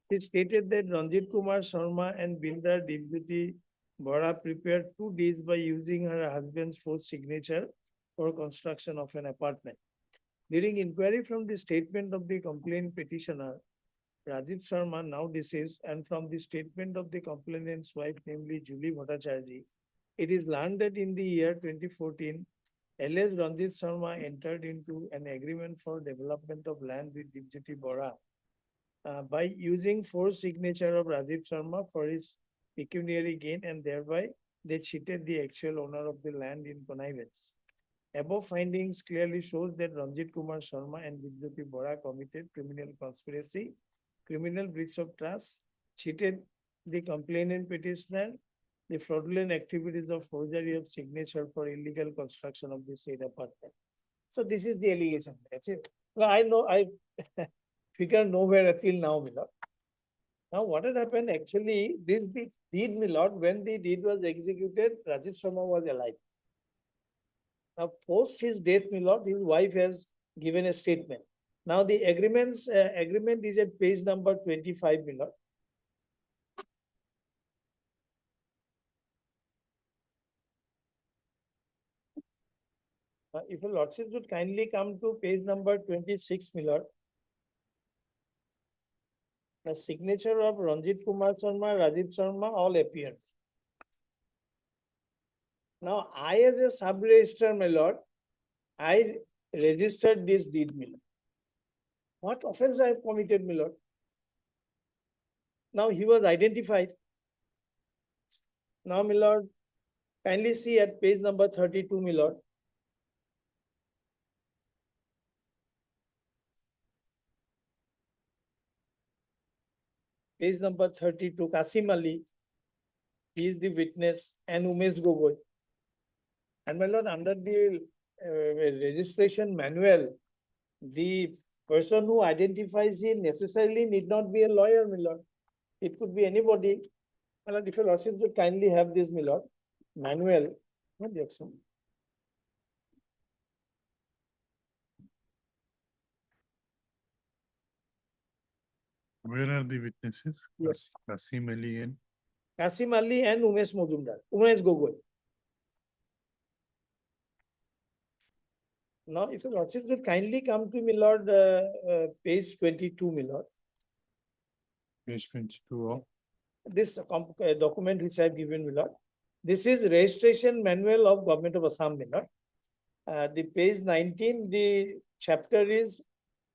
she stated that Ranjit Kumar Sharma and builder Dipjyoti Bora prepared 2 deeds by using her husband's forced signature for construction of an apartment. During inquiry from the statement of the complaint petitioner, Rajiv Sharma, now deceased, and from the statement of the complainant's wife, namely Julie Bhattacharjee, it is learned that in the year 2014, LS Ranjit Sharma entered into an agreement for development of land with Dipjyoti Bora by using forced signature of Rajiv Sharma for his pecuniary gain, and thereby they cheated the actual owner of the land in connivance. Above findings clearly shows that Ranjit Kumar Sharma and Dipjyoti Bora committed criminal conspiracy, criminal breach of trust, cheated the complainant petitioner, the fraudulent activities of forgery of signature for illegal construction of the said apartment. So this is the allegation. That's it. Well, I know I figure nowhere till now, my lord. Now what had happened actually, this deed, my lord, when the deed was executed, Rajiv Sharma was alive. Now, post his death, my lord, his wife has given a statement. Now, the agreement is at page number 25, my lord. If your lordship would kindly come to page number 26, my lord. The signature of Ranjit Kumar Sharma, Rajiv Sharma, all appear. Now, I as a sub-registrar, my lord, I registered this deed, my lord. What offense I have committed, my lord? Now he was identified. Now, my lord, kindly see at page number 32, my lord. Page number 32, Kasim Ali, he is the witness, and Umesh Gogoi. And my lord, under the registration manual, the person who identifies him necessarily need not be a lawyer, my lord. It could be anybody. My lord, if your lordship would kindly have this, my lord, manual. What Jackson? Where are the witnesses? Yes. Kasim Ali and Kasim Ali and Umesh Mojumdar, Umesh Gogoi. Now, if your lordship would kindly come to my lord, page 22, my lord. page 22 of This document which I have given, my lord. This is registration manual of Government of Assam, my lord. The page 19, the chapter is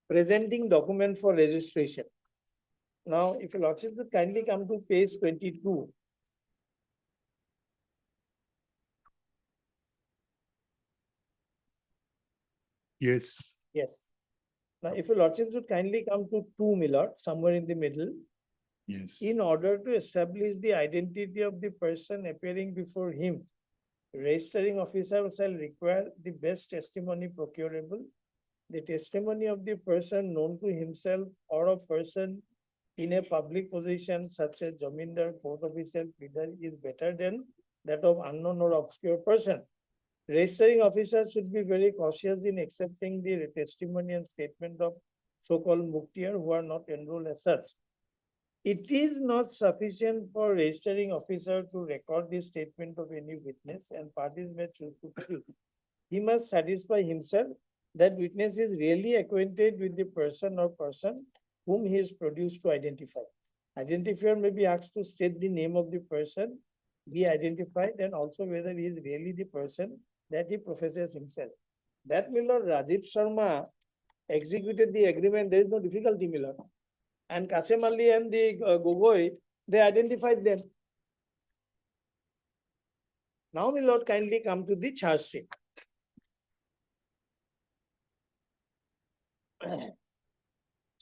presenting document for registration. Now, if your lordship would kindly come to page 22. yes. Yes. Now, if your lordship would kindly come to 2, my lord, somewhere in the middle, Yes. in order to establish the identity of the person appearing before him, registering officer shall require the best testimony procurable. The testimony of the person known to himself or a person in a public position such as Jamindar, court official, pleader is better than that of unknown or obscure person. Registering officers should be very cautious in accepting the testimony and statement of so-called muktiar who are not enrolled as such. It is not sufficient for registering officer to record the statement of any witness and parties may choose to produce. He must satisfy himself that witness is really acquainted with the person or person whom he is produced to identify. Identifier may be asked to state the name of the person be identified and also whether he is really the person that he professes himself. That my lord Rajiv Sharma executed the agreement. There is no difficulty, my lord. And Kasem Ali and the Gogoi, they identified them. Now, my lord, kindly come to the charge sheet.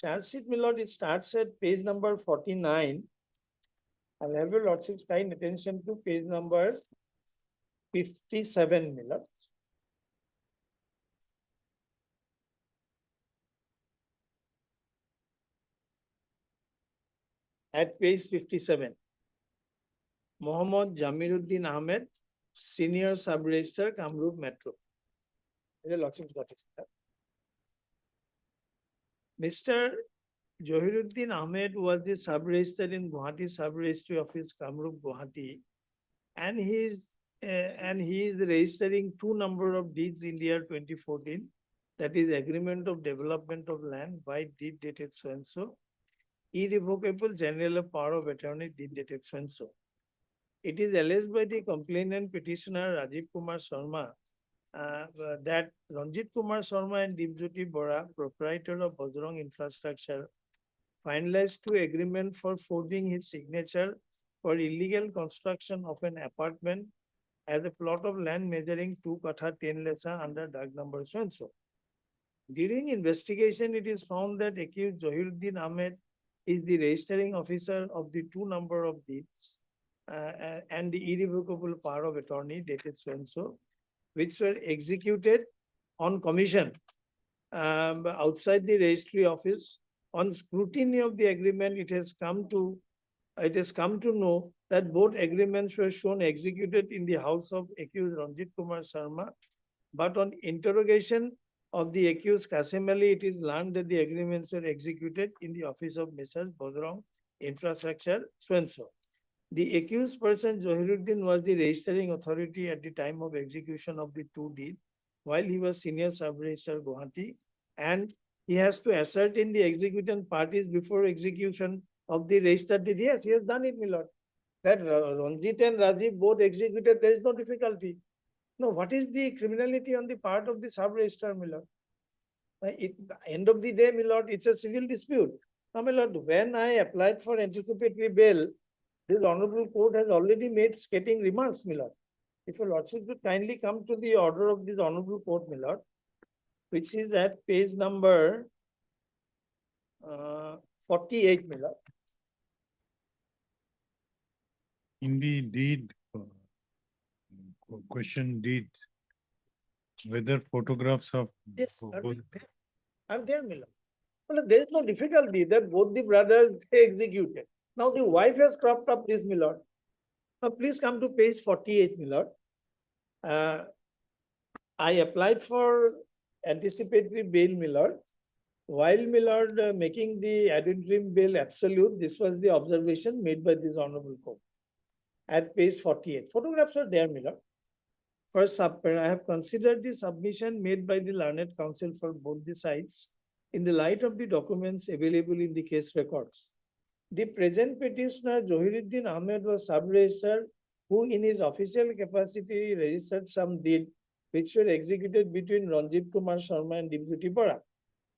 Charge sheet, my lord, it starts at page number 49. I'll have your lordship's kind attention to page number 57, my lord. At page 57, Mohammad Jamiruddin Ahmed, Senior Sub-registrar, Kamrup Metro. The lordship's got it. Mr. Johiruddin Ahmed was the sub-registrar in Guwahati Sub-registry Office, Kamrup, Guwahati, and he is registering 2 number of deeds in the year 2014. That is Agreement of Development of Land by deed dated so and so. Irrevocable General Power of Attorney deed dated so and so. It is alleged by the complainant petitioner Rajiv Kumar Sharma that Ranjit Kumar Sharma and Dipjyoti Bora, proprietor of Bajrang Infrastructure, finalized 2 agreements for forging his signature for illegal construction of an apartment as a plot of land measuring 2 katha 10 lesa under Dag number so and so. During investigation, it is found that accused Johiruddin Ahmed is the registering officer of the 2 number of deeds and the irrevocable power of attorney dated so and so, which were executed on commission outside the registry office. On scrutiny of the agreement, it has come to know that both agreements were shown executed in the house of accused Ranjit Kumar Sharma, but on interrogation of the accused Kasem Ali, it is learned that the agreements were executed in the office of Messrs. Bajrang Infrastructure so and so. The accused person Johiruddin was the registering authority at the time of execution of the 2 deeds, while he was senior sub-registrar Guwahati, and he has to ascertain the executant parties before execution of the registered deed. Yes, he has done it, my lord. That Ranjit and Rajiv both executed, there is no difficulty. No, what is the criminality on the part of the sub-registrar, my lord? End of the day, my lord, it's a civil dispute. Now, my lord, when I applied for anticipatory bail, this honorable court has already made scathing remarks, my lord. If your lordship would kindly come to the order of this honorable court, my lord, which is at page number 48, my lord. In the deed, question deed, whether photographs of Yes, both I'm there, my lord. Well, there is no difficulty that both the brothers they executed. Now the wife has cropped up this, my lord. Now please come to page 48, my lord. I applied for anticipatory bail, my lord. While my lord making the interim bail absolute, this was the observation made by this honorable court. At page 48, photographs are there, my lord. First, I have considered the submission made by the learned counsel for both the sides in the light of the documents available in the case records. The present petitioner Johiruddin Ahmed was sub-registrar who in his official capacity registered some deed which were executed between Ranjit Kumar Sharma and Dipjyoti Bora.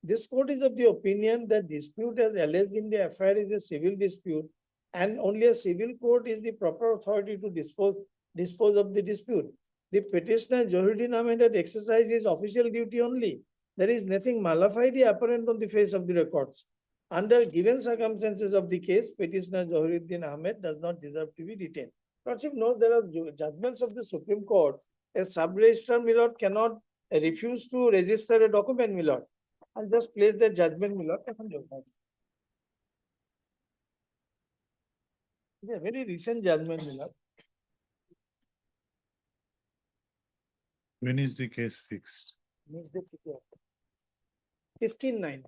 This court is of the opinion that dispute as alleged in the affair is a civil dispute and only a civil court is the proper authority to dispose of the dispute. The petitioner Johiruddin Ahmed had exercised his official duty only There is nothing malafide apparent on the face of the records. Under given circumstances of the case, petitioner Zahiruddin Ahmed does not deserve to be detained. Lordship knows there are judgments of the Supreme Court. A sub-registrar, my lord, cannot refuse to register a document, my lord. I'll just place the judgment, my lord. It's a very recent judgment, my lord. When is the case fixed? 15-9.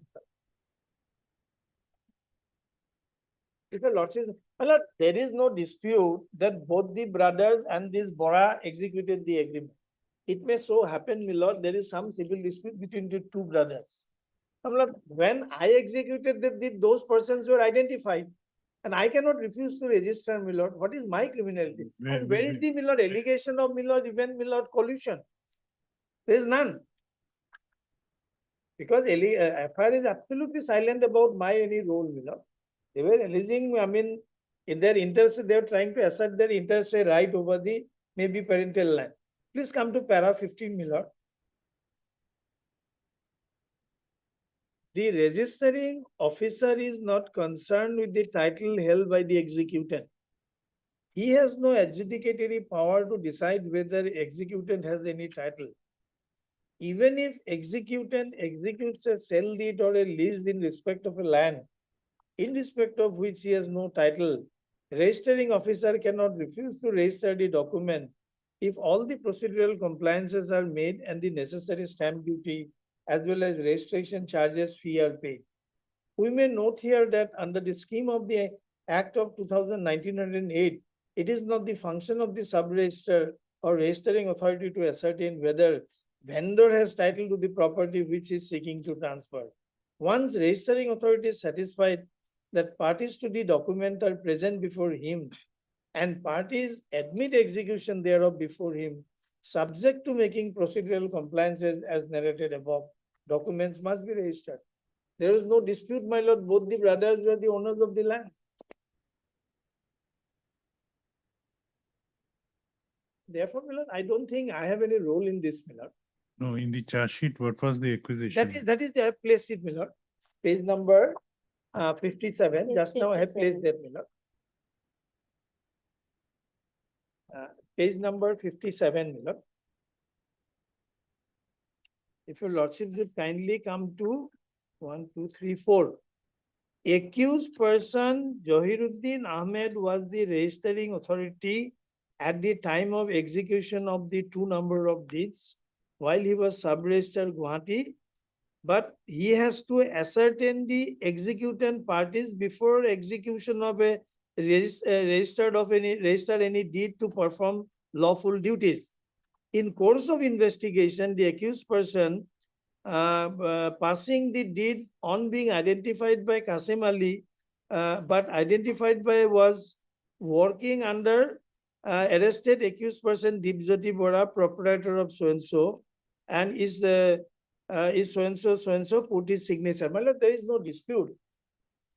If a lordship, my lord, there is no dispute that both the brothers and this Bora executed the agreement. It may so happen, my lord, there is some civil dispute between the two brothers. My lord, when I executed those persons were identified, and I cannot refuse to register, my lord. What is my criminality? And where is the, my lord, allegation of, my lord, even, my lord, collusion? There is none. Because FIR is absolutely silent about my any role, my lord. They were alleging, I mean, in their interest, they were trying to assert their interest right over the maybe parental land. Please come to para 15, my lord. The registering officer is not concerned with the title held by the executant. He has no adjudicatory power to decide whether executant has any title. Even if executant executes a sale deed or a lease in respect of a land, in respect of which he has no title, registering officer cannot refuse to register the document if all the procedural compliances are made and the necessary stamp duty as well as registration charges fee are paid. We may note here that under the scheme of the Act of 1908, it is not the function of the sub-registrar or registering authority to ascertain whether vendor has title to the property which is seeking to transfer. Once registering authority is satisfied that parties to the document are present before him and parties admit execution thereof before him, subject to making procedural compliances as narrated above, documents must be registered. There is no dispute, my lord, both the brothers were the owners of the land. Therefore, my lord, I don't think I have any role in this, my lord. No, in the charge sheet, what was the acquisition? That is, I have placed it, my lord. Page number 57. Just now I have placed that, my lord. Page number 57, my lord. If your lordship would kindly come to 1, 2, 3, 4. Accused person Zahiruddin Ahmed was the registering authority at the time of execution of the 2 number of deeds while he was sub-registrar Guwahati, but he has to ascertain the executant parties before execution of a registered any deed to perform lawful duties. In course of investigation, the accused person passing the deed on being identified by Qasim Ali, but identified by was working under arrested accused person Dibjyoti Bora, proprietor of so-and-so, and is so-and-so put his signature. My lord, there is no dispute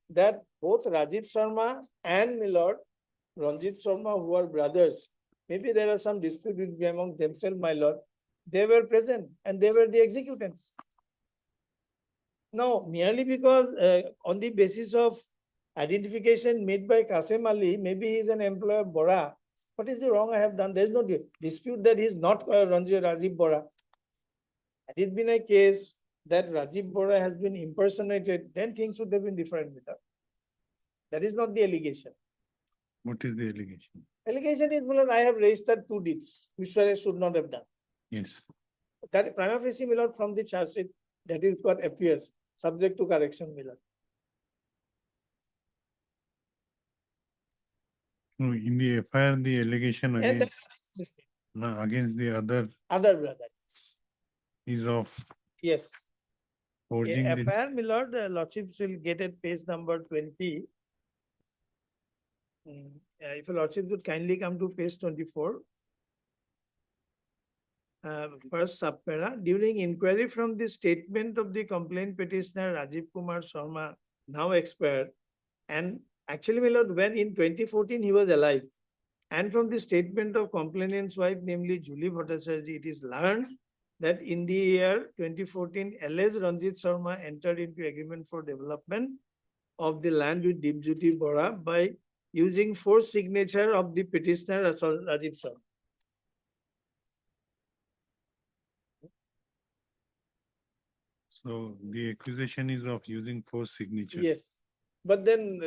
that both Rajiv Sharma and my lord Ranjit Sharma, who are brothers, maybe there are some dispute among themselves, my lord. They were present and they were the executants. Now, merely because on the basis of identification made by Qasim Ali, maybe he is an employer of Bora. What is the wrong I have done? There is no dispute that he is not Rajiv Bora. Had it been a case that Rajiv Bora has been impersonated, then things would have been different with her. That is not the allegation. What is the allegation? Allegation is, I have registered 2 deeds, which I should not have done. Yes. That prima facie, my lord, from the charge sheet, that is what appears, subject to correction, my lord. No, in the FIR, the allegation And against the other brother is of yes. forging the FIR, my lord, lordships will get at page number 20. If your lordship would kindly come to page 24. First subpara, during inquiry from the statement of the complaint petitioner Rajiv Kumar Sharma, now expired, and actually, my lord, when in 2014 he was alive, and from the statement of complainant's wife, namely Julie Bhattacharya, it is learned that in the year 2014, alleged Ranjit Sharma entered into agreement for development of the land with Dipjyoti Bora by using forced signature of the petitioner Rajiv Sharma. So the accusation is of using forced signature. Yes, but then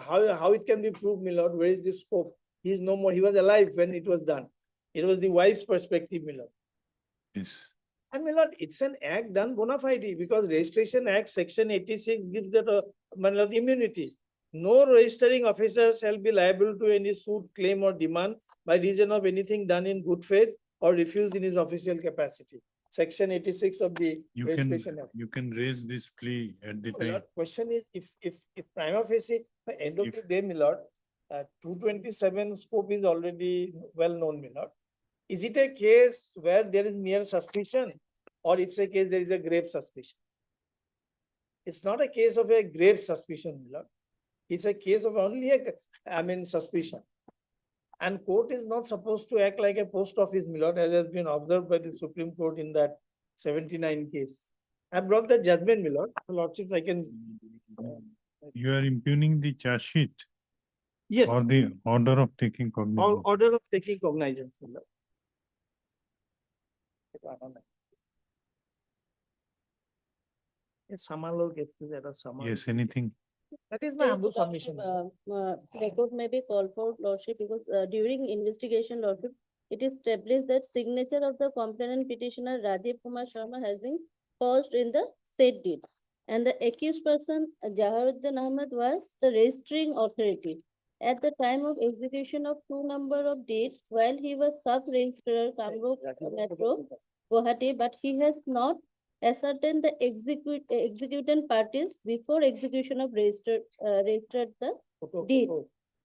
how it can be proved, my lord? Where is the scope? He is no more. He was alive when it was done. It was the wife's perspective, my lord. Yes. And my lord, it's an act done bona fide because Registration Act Section 86 gives that my lord, immunity. No registering officer shall be liable to any suit, claim, or demand by reason of anything done in good faith or refused in his official capacity. Section 86 of the Registration Act. You can raise this plea at the My time. lord, question is if prima facie, by end of the day, my lord, 227 scope is already well known, my lord. Is it a case where there is mere suspicion or it's a case there is a grave suspicion? It's not a case of a grave suspicion, my lord. It's a case of only suspicion. And court is not supposed to act like a post office, my lord, as has been observed by the Supreme Court in that 79 case. I brought the judgment, my lord. Lordships, I can. You are impugning the charge sheet Yes. or the order of taking cognizance. Order of taking cognizance, my lord. Yes, anything. That is my humble submission. Record may be called for lordship because during investigation lordship, it is established that signature of the complainant petitioner Rajiv Kumar Sharma has been forged in the said deed. And the accused person Jaharuddin Ahmed was the registering authority. At the time of execution of 2 number of deeds, while he was sub-registrar Kamrup Metro, Guwahati, but he has not ascertain the executant parties before execution of registered the deed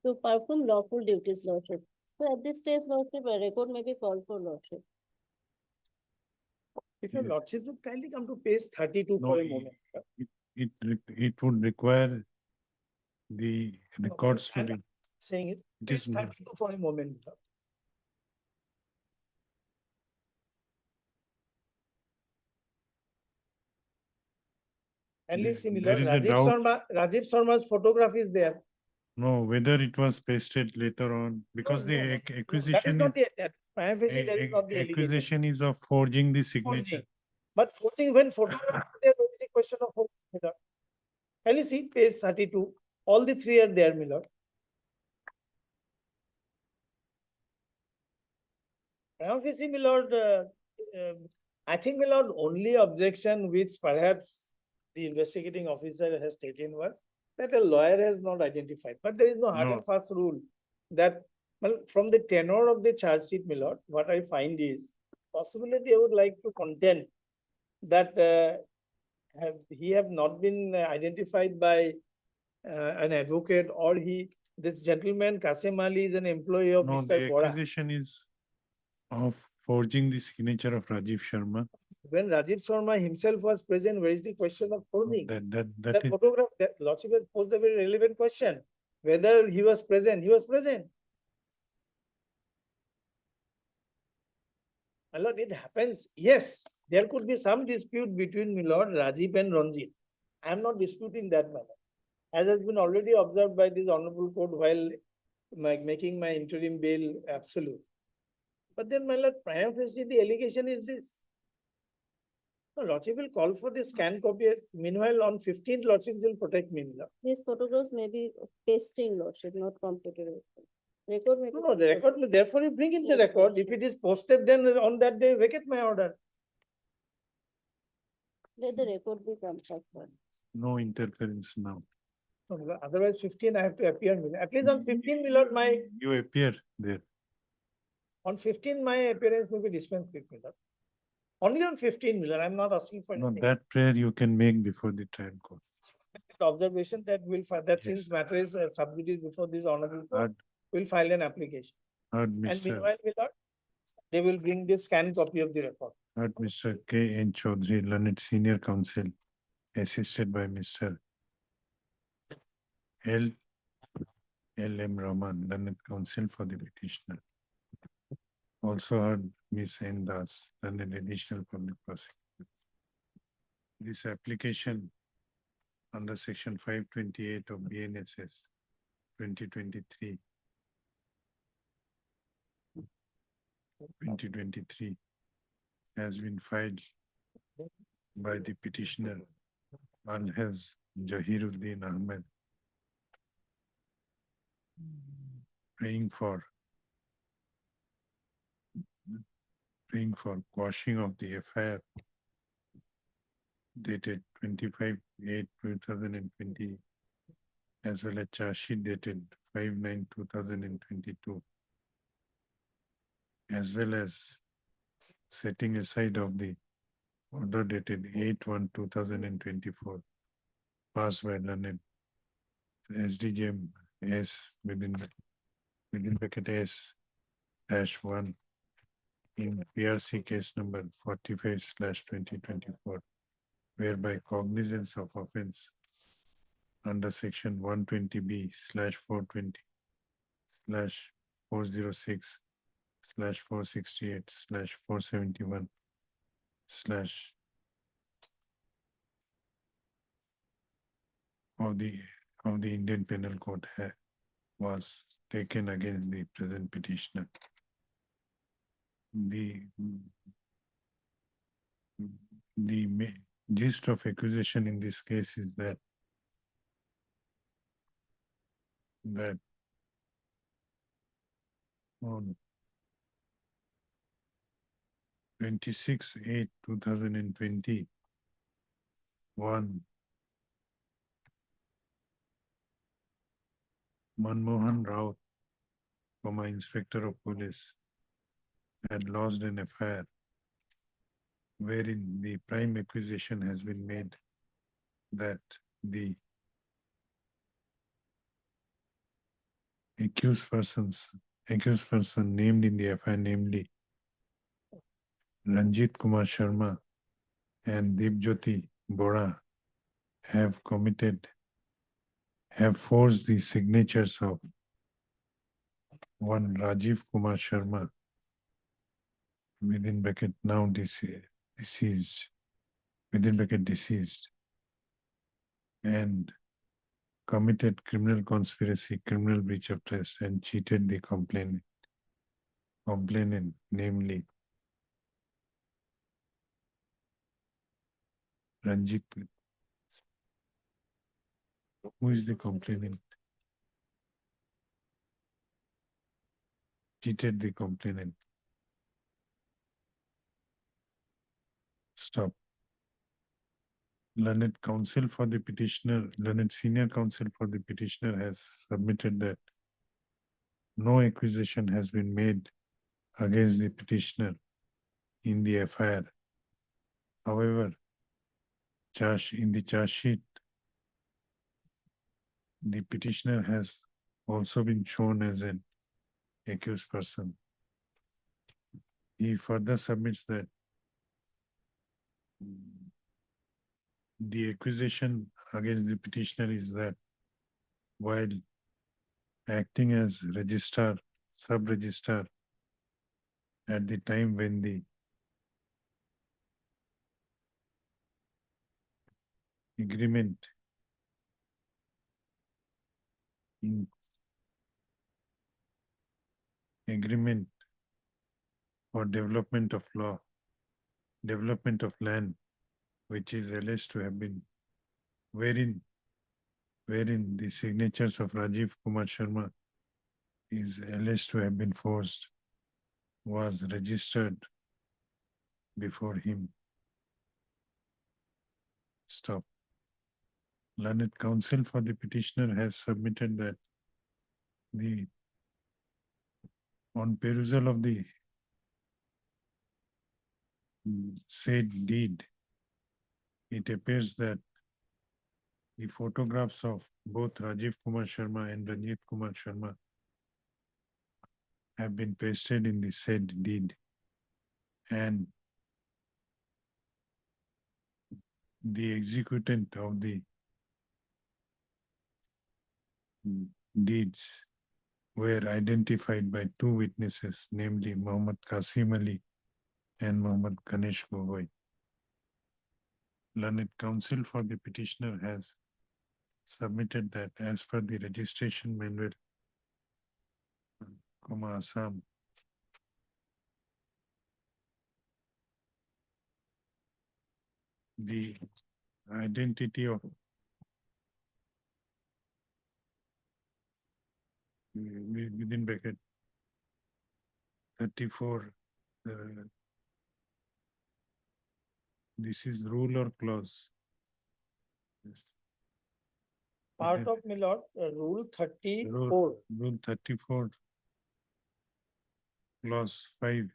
to perform lawful duties, lordship. So at this stage, lordship, a record may be called for lordship. If your lordship would kindly come to page 32 No, for a moment. it would require the records to be. Saying it, It page is not. 32 for a moment. And There- similar, there is a doubt. Rajiv Sharma's photograph is there. No, whether it was pasted later on, because the That is accusation not the, that prima facie, that is not the allegation. accusation is of forging the signature. Forging. But forging, when photograph, there is the question of forging. Can you see page 32? All the three are there, my lord. Prima facie, my lord, I think, my lord, only objection which perhaps the investigating officer has taken was that a lawyer has not identified. But there is no hard and fast rule that, well, from the tenor of the charge sheet, my lord, what I find is possibly they would like to contend that he have not been identified by an advocate, or this gentleman Kasim Ali is an employee of No, Mr. the Bora. accusation is of forging the signature of Rajiv Sharma. When Rajiv Sharma himself was present, where is the question of forging? That is, Photograph, that lordship has posed a very relevant question. Whether he was present, he was present. My lord, it happens. Yes, there could be some dispute between my lord Rajiv and Ranjit. I am not disputing that matter. As has been already observed by this honorable court while making my interim bail absolute. But then, my lord, prima facie, the allegation is this. No, lordship will call for the scan copy. Meanwhile, on 15th, lordship will protect me. These photographs may be pasting, lordship, not computer. Record may be. No, the record, therefore you bring in the record. If it is posted, then on that day, vacate my order. Let the record be confirmed. no interference now. No, otherwise, 15, I have to appear. At least on 15, my lord, You appear there. on 15, my appearance may be dispensed with, my lord. Only on 15, Miller. I'm not asking for No, anything. that prayer you can make before the trial court. Observation that will file that Yes. since matter is submitted before this honorable court, Heard- will file an application. Heard And Mr. meanwhile, Miller, they will bring this scanned copy of the record. Heard Mr. K. N. Chaudhary, learned senior counsel, assisted by Mr. L. M. Rahman, learned counsel for the petitioner. Also heard Ms. N. Das, and an additional public prosecutor. This application under section 528 of BNSS 2023 has been filed by the petitioner Alhaz Jahiruddin Ahmed, praying for quashing of the FIR dated 25/8/2020, as well as charge sheet dated 5/9/2022, as well as setting aside of the order dated 8/1/2024, passed by learned SDJM S within bracket S -1 in PRC case number 45/2024, whereby cognizance of offense under section 120B/420/406/468/471/ of the Indian Penal Code was taken against the present petitioner. The gist of accusation in this case is that on 26/8/2021, Manmohan Rao, Inspector of Police, had lodged an FIR wherein the prime accusation has been made that the accused person named in the FIR, namely Ranjit Kumar Sharma and Deepjyoti Bora, have forged the signatures of one Rajiv Kumar Sharma, within bracket now deceased, within bracket deceased, and committed criminal conspiracy, criminal breach of trust, and cheated the complainant, namely Ranjit. Who is the complainant? Cheated the complainant. Stop. Learned counsel for the petitioner, learned senior counsel for the petitioner has submitted that no accusation has been made against the petitioner in the FIR. However, in the charge sheet, the petitioner has also been shown as an accused person. He further submits that the accusation against the petitioner is that while acting as registrar, sub-registrar, at the time when the agreement for development of land, which is alleged to have been, wherein the signatures of Rajiv Kumar Sharma is alleged to have been forged, was registered before him. Stop. Learned counsel for the petitioner has submitted that on perusal of the said deed, it appears that the photographs of both Rajiv Kumar Sharma and Ranjit Kumar Sharma have been pasted in the said deed, and the executant of the deeds were identified by two witnesses, namely Muhammad Qasim Ali and Mohammed Ganesh Gogoi. Learned counsel for the petitioner has submitted that as per the registration manual, Assam, the identity of within bracket 34, this is rule or clause. Yes. Part of my lord, rule 34. Rule 34, clause 5.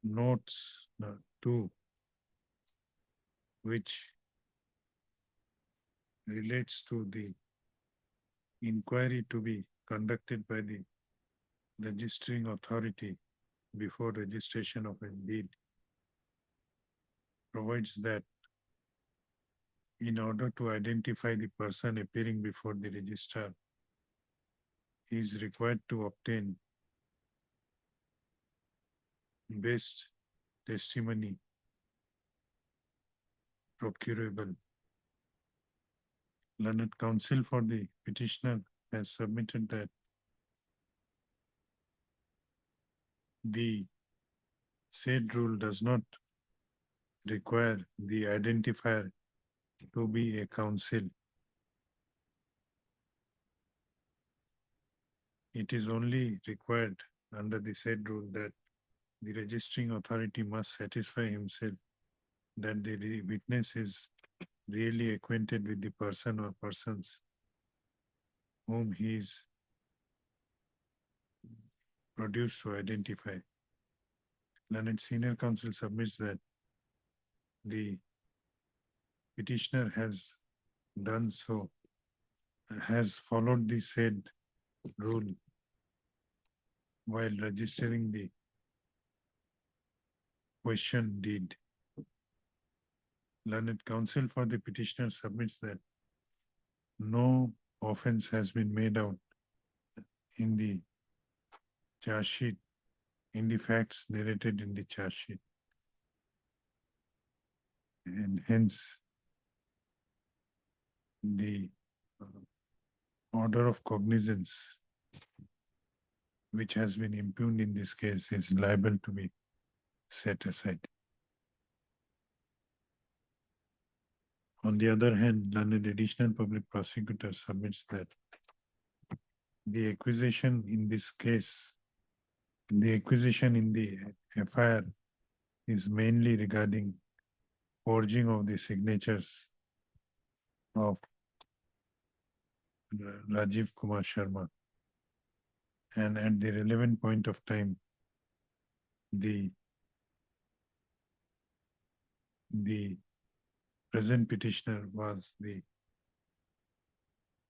Notes 2, which relates to the inquiry to be conducted by the registering authority before registration of a deed, provides that in order to identify the person appearing before the registrar, he is required to obtain best testimony procurable. Learned counsel for the petitioner has submitted that the said rule does not require the identifier to be a counsel. It is only required under the said rule that the registering authority must satisfy himself that the witness is really acquainted with the person or persons whom he is produced to identify. Learned senior counsel submits that the petitioner has done so, has followed the said rule while registering the question deed. Learned counsel for the petitioner submits that no offense has been made out in the charge sheet, in the facts narrated in the charge sheet. And hence, the order of cognizance which has been impugned in this case is liable to be set aside. On the other hand, learned additional public prosecutor submits that the acquisition in this case, the acquisition in the FIR is mainly regarding forging of the signatures of Rajiv Kumar Sharma. And at the relevant point of time, the present petitioner was the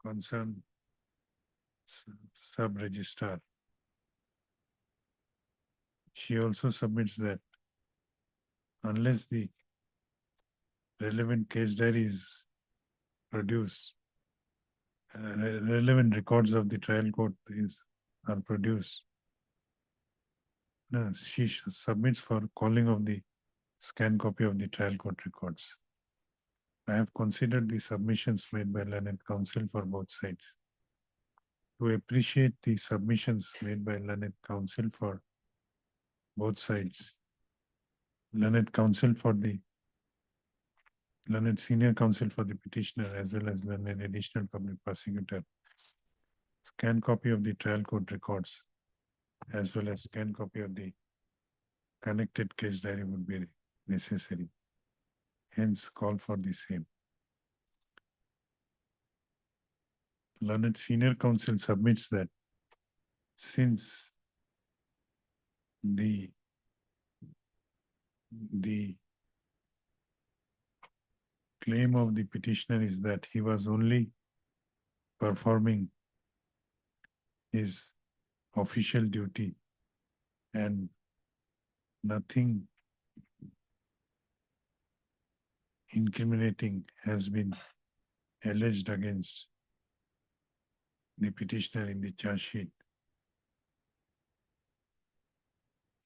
concerned sub-registrar. She also submits that unless the relevant case diary is produced, relevant records of the trial court are produced, no, she submits for calling of the scanned copy of the trial court records. I have considered the submissions made by learned counsel for both sides. To appreciate the submissions made by learned counsel for both sides, learned counsel for the learned senior counsel for the petitioner as well as learned additional public prosecutor, scanned copy of the trial court records as well as scanned copy of the connected case diary would be necessary. Hence, call for the same. Learned senior counsel submits that since the claim of the petitioner is that he was only performing his official duty and nothing incriminating has been alleged against the petitioner in the charge sheet.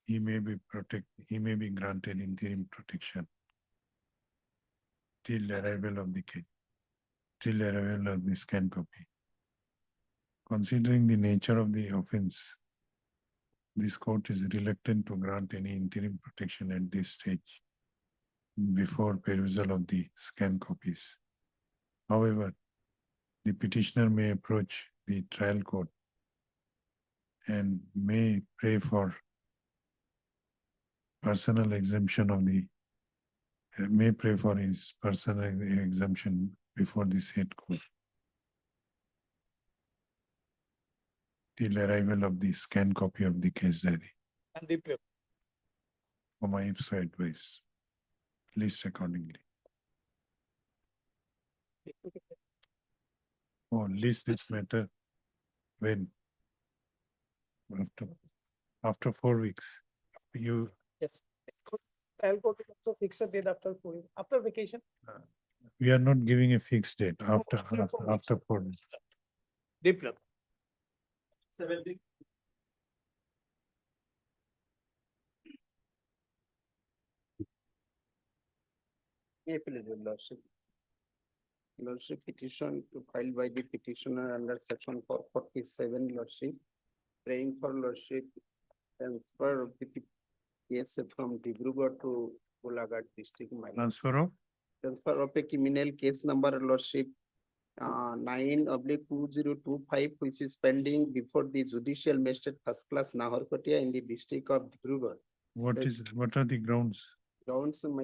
he may be granted interim protection till arrival of the case, till arrival of the scan copy. Considering the nature of the offense, this court is reluctant to grant any interim protection at this stage before perusal of the scan copies. However, the petitioner may approach the trial court and may pray for personal exemption of the, may pray for his personal exemption before the said court till arrival of the scan copy of the case diary, NDPS. if so advised, list accordingly. Oh, list this matter when? After 4 weeks. You, Yes. Trial court will also fix a date after vacation. we are not giving a fixed date after 4 weeks. Develop. Lordship. Lordship petition filed by the petitioner under section 447, Lordship. Praying for Lordship transfer of the case from Dibrugarh to Golaghat district. Transfer of? Transfer of a criminal case number, Lordship, 9/2025, which is pending before the judicial magistrate first class Naharkotia in the district of Dibrugarh. What are the grounds? Grounds, my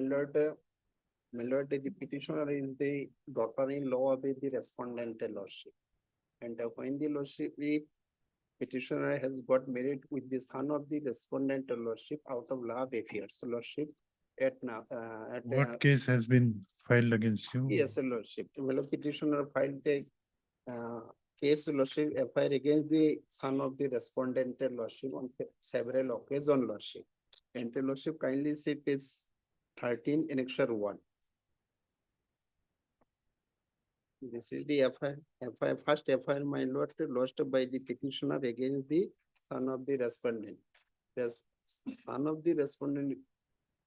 lord, the petitioner is the daughter-in-law of the respondent, Lordship. And when the Lordship, the petitioner has got married with the son of the respondent, Lordship, out of love affairs, Lordship. What case has been filed against you? Yes, Lordship. Well, petitioner filed a case, Lordship, FIR against the son of the respondent, Lordship, on several occasions, Lordship. And Lordship, kindly see page 13, annexure 1. This is the FIR, first FIR, my lord, lodged by the petitioner against the son of the respondent. The son of the respondent,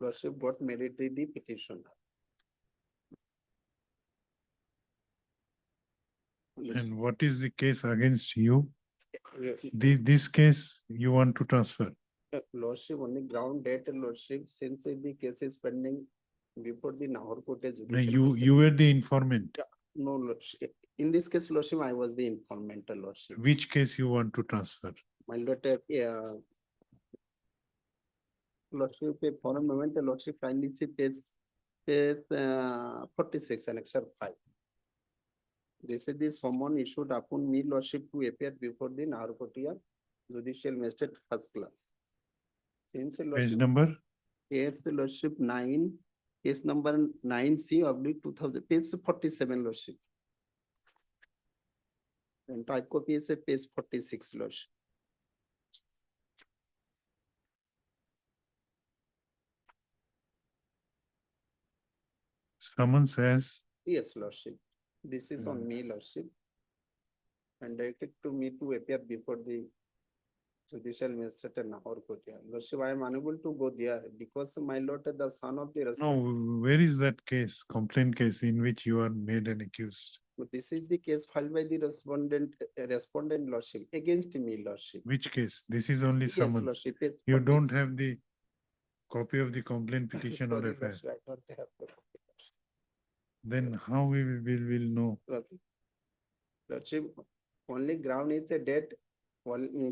Lordship, got married to the petitioner. And what is the case against you? This case you want to transfer? Lordship, on the ground date, Lordship, since the case is pending before the Naharkote. You were the informant. No, Lordship. In this case, Lordship, I was the informant, Lordship. Which case you want to transfer? My lord, Lordship, for a moment, Lordship, kindly see page 46, annexure 5. This is the summon issued upon me, Lordship, to appear before the Naharkotia judicial magistrate first class. Since Page number? Case, Lordship, 9, case number 9C/2000, page 47, Lordship. And type copy is a page 46, Lordship. Someone says. Yes, Lordship. This is on me, Lordship. And directed to me to appear before the judicial magistrate in Naharkotia. Lordship, I am unable to go there because my lord, the son of the No, where is that case, complaint case in which you are made an accused? This is the case filed by the respondent, Lordship, against me, Lordship. Which case? This is only Yes, summons. Lordship. You don't have the copy of the complaint petition or Sorry, FIR. Lordship, I don't have the copy. Then how we will know? Lordship, only ground is a debt.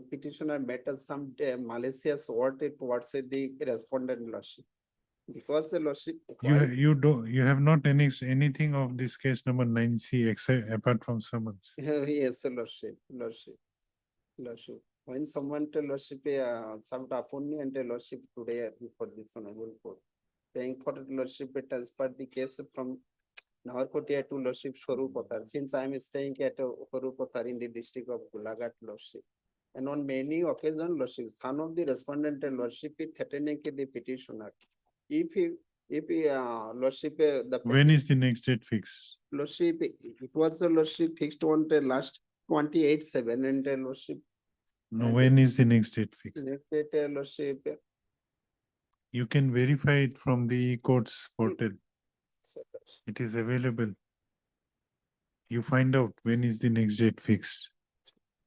Petitioner met us some malicious word towards the respondent, Lordship. Because the Lordship. You have not annexed anything of this case number 9C except apart from summons. Yes, Lordship. When someone tell Lordship, served upon me and tell Lordship today before this honorable court. Paying for Lordship, transfer the case from Naharkotia to Lordship Shorupotar. Since I am staying at Shorupotar in the district of Golaghat, Lordship. And on many occasions, Lordship, son of the respondent, Lordship, is threatening the petitioner. If Lordship, When is the next date fixed? Lordship, it was a Lordship fixed on the last 28/7 and Lordship. No, when is the next date fixed? Next date, Lordship, You can verify it from the courts portal. It is available. You find out when is the next date fixed.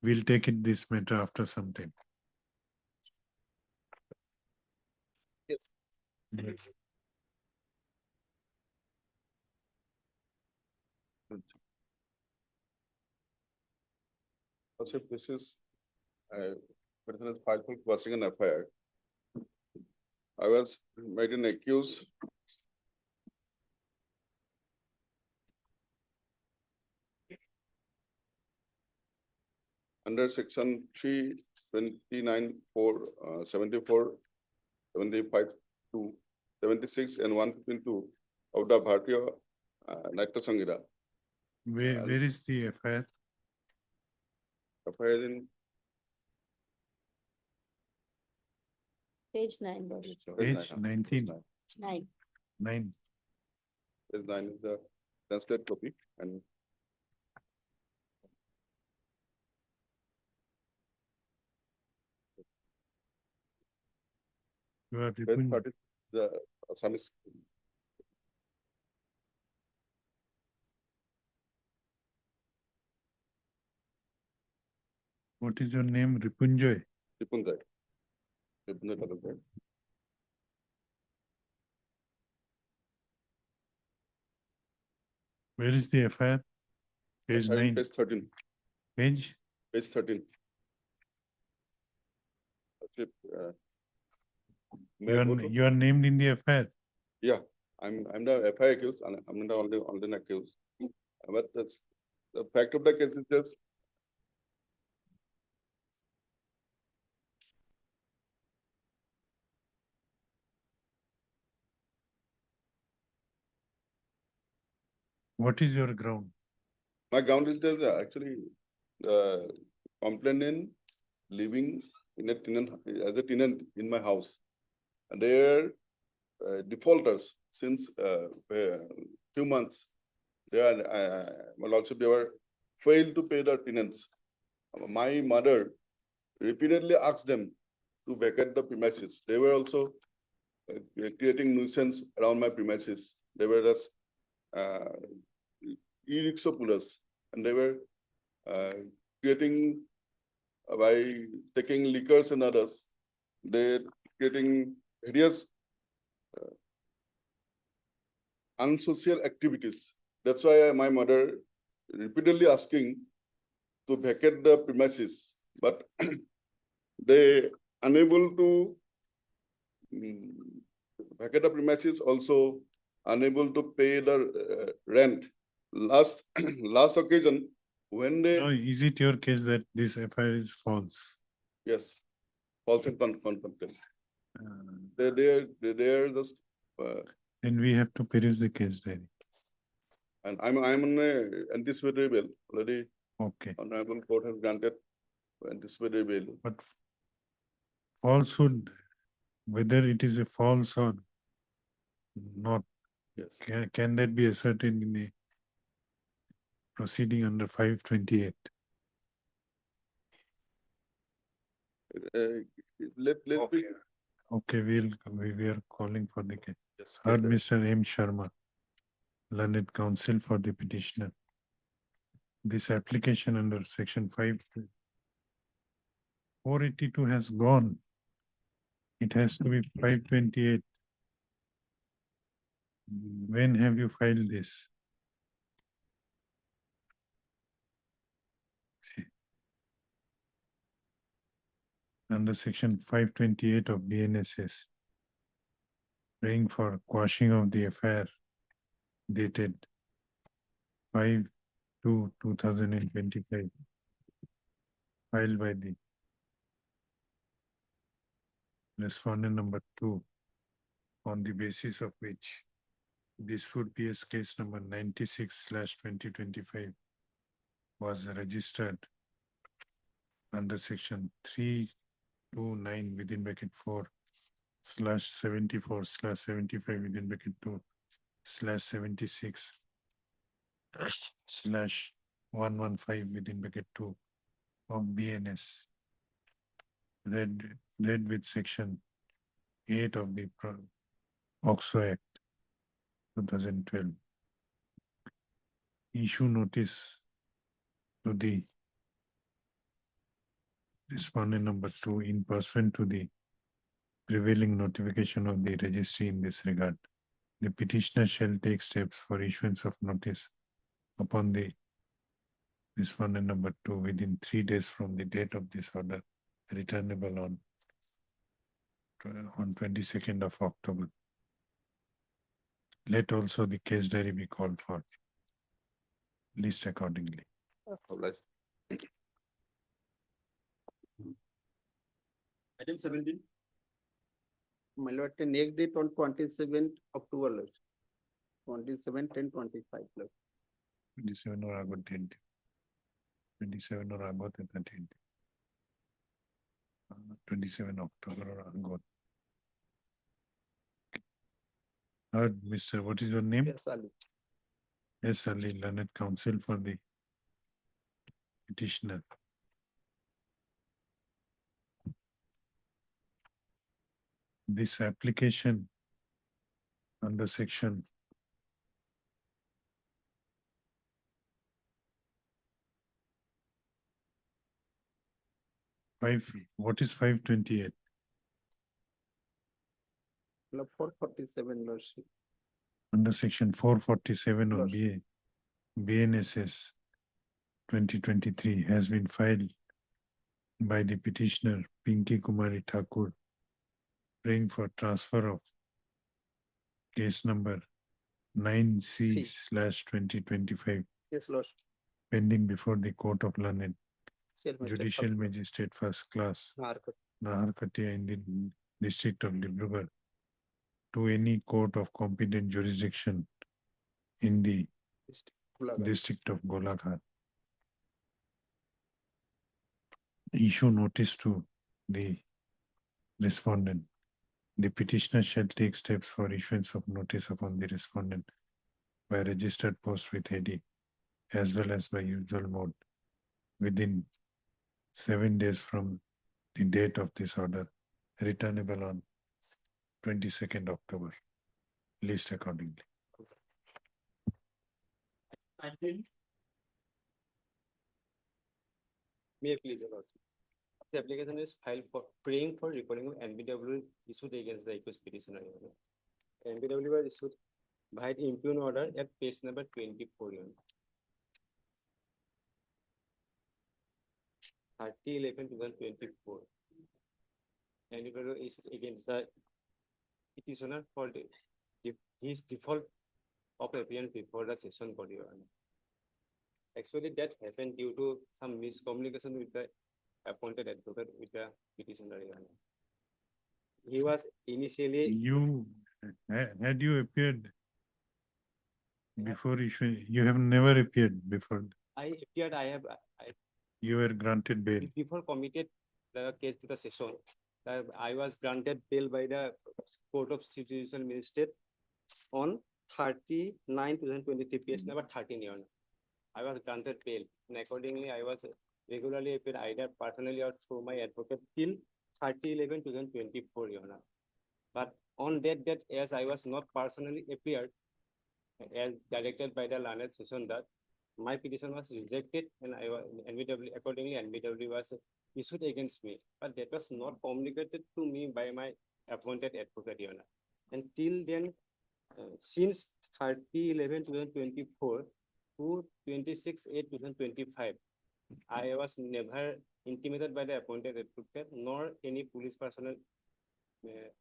We'll take it this matter after some time. Yes. Also, this is, petition is filed for quashing an FIR. I was made an accused. Under section 329(4), 74, 75 to 76 and 152 of the Bharatiya Natya Sanghita. Where is the FIR? FIR in Page 9, Lordship. Page 19, 9. 9. Page 9 is the translate copy and You are page Ripun- 30 the Assamese. What is your name? Ripunjoy. Ripunjay. Ripunjay Talukdar. Where is the FIR? Page FIR in 9. Page 13. Page? Page 13. Okay, may I go to- You are named in the FIR. Yeah, I'm the FIR accused and I'm the only accused. But that's the fact of the case is just What is your ground? my ground is that actually the complainant living in a tenant as a tenant in my house. And they're defaulters since few months. They are well also they were failed to pay their tenants. My mother repeatedly asked them to vacate the premises. They were also creating nuisance around my premises. They were just e-rickshaw pullers, and they were creating by taking liquors and others. They're creating various unsocial activities. That's why my mother repeatedly asking to vacate the premises, but they unable to vacate the premises, also unable to pay the rent. Last last occasion when they No, is it your case that this FIR is false? yes, false and conflicted. Uh, They're just Then we have to peruse the case diary. and I'm on a anticipatory bail already. Okay, Honorable Court has granted anticipatory bail. but falsehood, whether it is a false or not, Yes. can that be ascertained in a proceeding under 528? Let me. Okay, we are calling for the case. Yes, Heard okay. Mr. M. Sharma, learned counsel for the petitioner. This application under section 482 has gone. It has to be 528. When have you filed this? See. Under section 528 of BNSS, praying for quashing of the affair dated 5/2/2025, filed by the respondent number 2, on the basis of which this would be a case number 96/2025 was registered under section 329 within bracket 4/74/75 within bracket 2/76/115 within bracket 2 of BNS. Read with section 8 of the POXO Act 2012. Issue notice to the respondent number 2 in pursuant to the prevailing notification of the registry in this regard. The petitioner shall take steps for issuance of notice upon the respondent number 2 within 3 days from the date of this order, returnable on 22nd of October. Let also the case diary be called for, list accordingly. Item 17. My lord, the next date on 27th October, lord. 27/10/25, lord. 27 or August 10th. 27 or August 13th. 27 October or August. Heard, Mr. What is your name? Yes, Ali. Yes, Ali, learned counsel for the petitioner. This application under section what is 528? 447, lordship. Under section 447 of Lordship. BNSS 2023 has been filed by the petitioner Pinky Kumari Thakur, praying for transfer of case number 9C/2025 Yes, lord. pending before the Court of Learned Sale magistrate Judicial first. Magistrate First Class Narkat. Naharkatia in the district of Dibrugarh to any court of competent jurisdiction in the district of Golaghat. Issue notice to the respondent. The petitioner shall take steps for issuance of notice upon the respondent by registered post with ID as well as by usual mode within 7 days from the date of this order, returnable on 22nd October, list accordingly. May I please, Your Lordship? The application is filed for praying for recording of NBW issued against the accused petitioner. Your Honor. NBW was issued by the impugn order at page number 24. Your Honor. 30/11/2024. NBW issued against the petitioner for his default of appearance before the session body. Your Honor. Actually, that happened due to some miscommunication with the appointed advocate with the petitioner. Your Honor. He was initially Had you appeared before issuing? You have never appeared before. I appeared. You were granted bail. Before committed the case to the session, I was granted bail by the Court of Judicial Magistrate on 39/2023, PS number 13. Your Honor. I was granted bail, and accordingly, I was regularly appeared either personally or through my advocate till 30/11/2024. Your Honor. But on that date, as I was not personally appeared, as directed by the learned session, that my petition was rejected, and I was accordingly NBW was issued against me. But that was not communicated to me by my appointed advocate. Your Honor. And till then, since 30/11/2024 to 26/8/2025, I was never intimated by the appointed advocate, nor any police personnel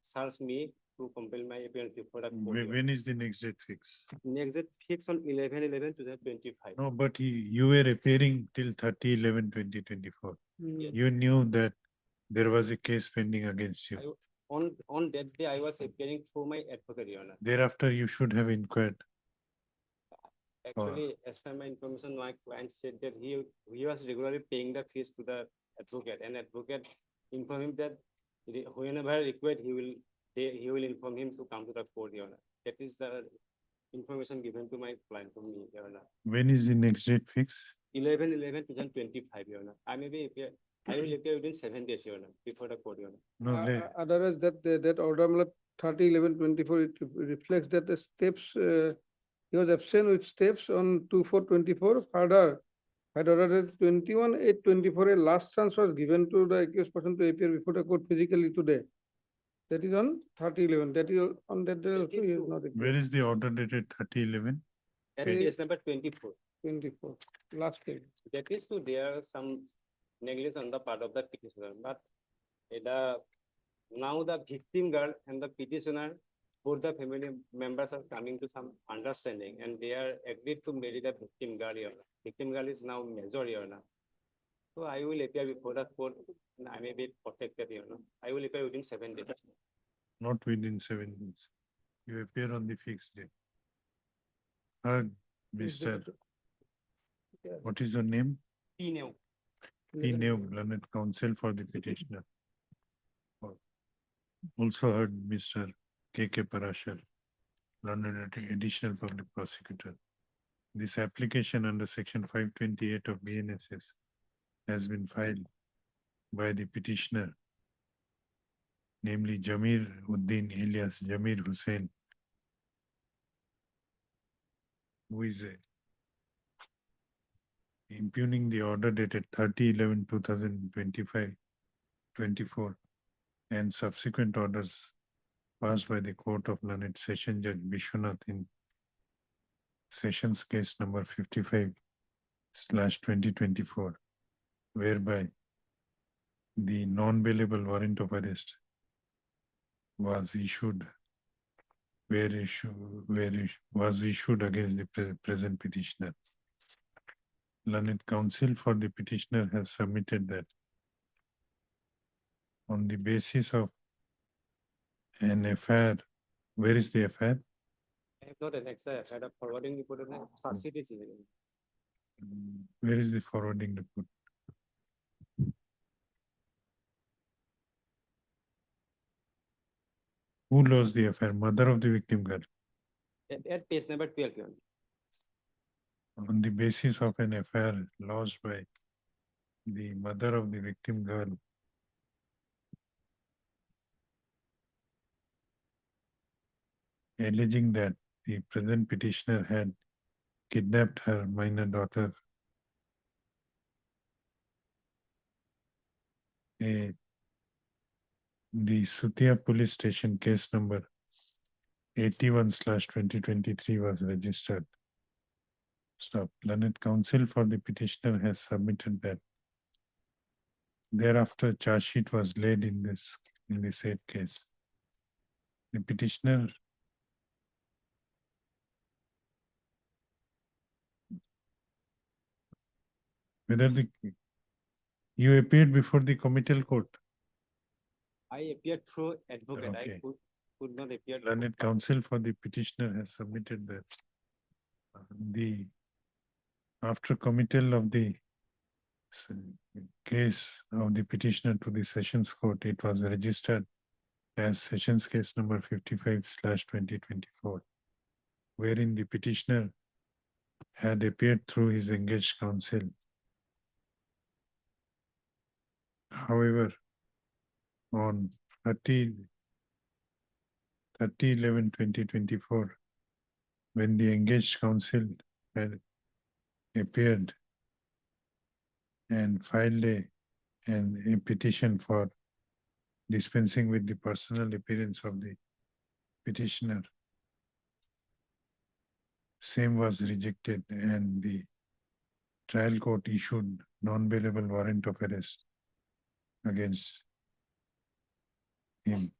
searched me to compel my appearance before the court. When is the next date fixed? Next date fixed on 11/11/2025. No, but you were appearing till 30/11/2024. You knew that there was a case pending against you. On that day, I was appearing through my advocate. Your Honor. Thereafter, you should have inquired. Actually, as per my information, my client said that he was regularly paying the fees to the advocate, and advocate informed him that whenever required, he will inform him to come to the court. Your Honor. That is the information given to my client from me. Your Honor. When is the next date fixed? 11/11/2025. Your Honor. I may be I will appear within 7 days, Your Honor, before the court, Your Honor. No, Otherwise, that order, 30/11/24, it reflects that the steps, he was absent with steps on 2/4/24. Further, had ordered 21/8/24, a last chance was given to the accused person to appear before the court physically today. That is on 30/11. That is on that day That also is he is true. not where appeared. is the order dated 30/11? That Okay. is number 24. 24, last page. That is to there some negligence on the part of the petitioner, but the now the victim girl and the petitioner, both the family members are coming to some understanding and they are agreed to marry the victim girl, Your Honor. Victim girl is now major, Your Honor. So I will appear before the court and I may be protected, Your Honor. I will appear within 7 days. Not within 7 days. You appear on the fixed date. Mr. What is your name? P. P. Neu, learned counsel for the petitioner. Also heard Mr. K. Parashar, learned additional public prosecutor. This application under section 528 of BNSS has been filed by the petitioner, namely Jamir Uddin alias Jamir Hussain, who is impugning the order dated 30/11/2025-24 and subsequent orders passed by the Court of Learned Session Judge Bishwanath in Sessions Case number 55/2024, whereby the non-bailable warrant of arrest was issued, was issued against the present petitioner. Learned counsel for the petitioner has submitted that on the basis of an FIR, where is the FIR? I have not annexed the FIR, forwarding report and subsidies. Where is the forwarding report? Who lost the FIR? Mother of the victim girl. At page number 12, Your Honor. On the basis of an FIR lodged by the mother of the victim girl, alleging that the present petitioner had kidnapped her minor daughter. The Sutia police station case number 81/2023 was registered. Stop. Learned counsel for the petitioner has submitted that thereafter charge sheet was laid in the said case. The petitioner you appeared before the committal court. I appeared through advocate. Okay. I could not appear. Learned counsel for the petitioner has submitted that after committal of the case of the petitioner to the Sessions Court, it was registered as Sessions Case number 55/2024, wherein the petitioner had appeared through his engaged counsel. However, on 30/11/2024, when the engaged counsel had appeared and filed a petition for dispensing with the personal appearance of the petitioner, same was rejected and the trial court issued non-bailable warrant of arrest against him.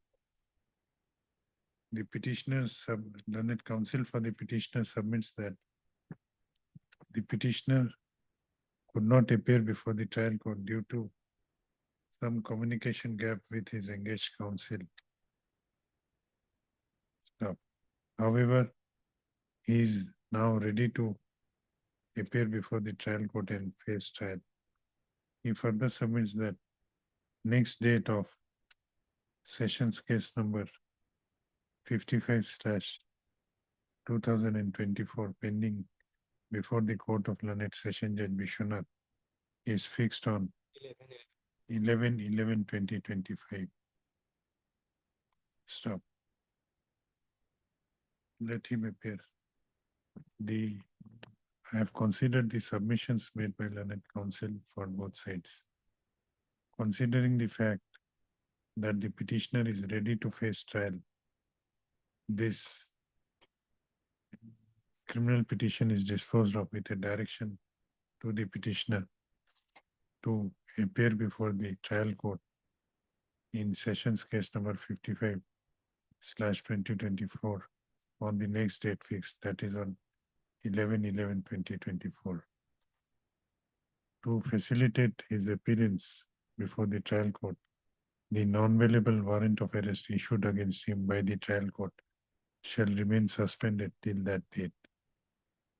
The petitioner's learned counsel for the petitioner submits that the petitioner could not appear before the trial court due to some communication gap with his engaged counsel. Stop. However, he is now ready to appear before the trial court and face trial. He further submits that next date of Sessions Case number 55/2024 pending before the Court of Learned Session Judge Bishwanath is fixed on 11/11/2025. Stop. Let him appear. I have considered the submissions made by learned counsel for both sides. Considering the fact that the petitioner is ready to face trial, this criminal petition is disposed of with a direction to the petitioner to appear before the trial court in sessions case number 55/2024 on the next date fixed, that is on 11/11/2024. To facilitate his appearance before the trial court, the non-bailable warrant of arrest issued against him by the trial court shall remain suspended till that date.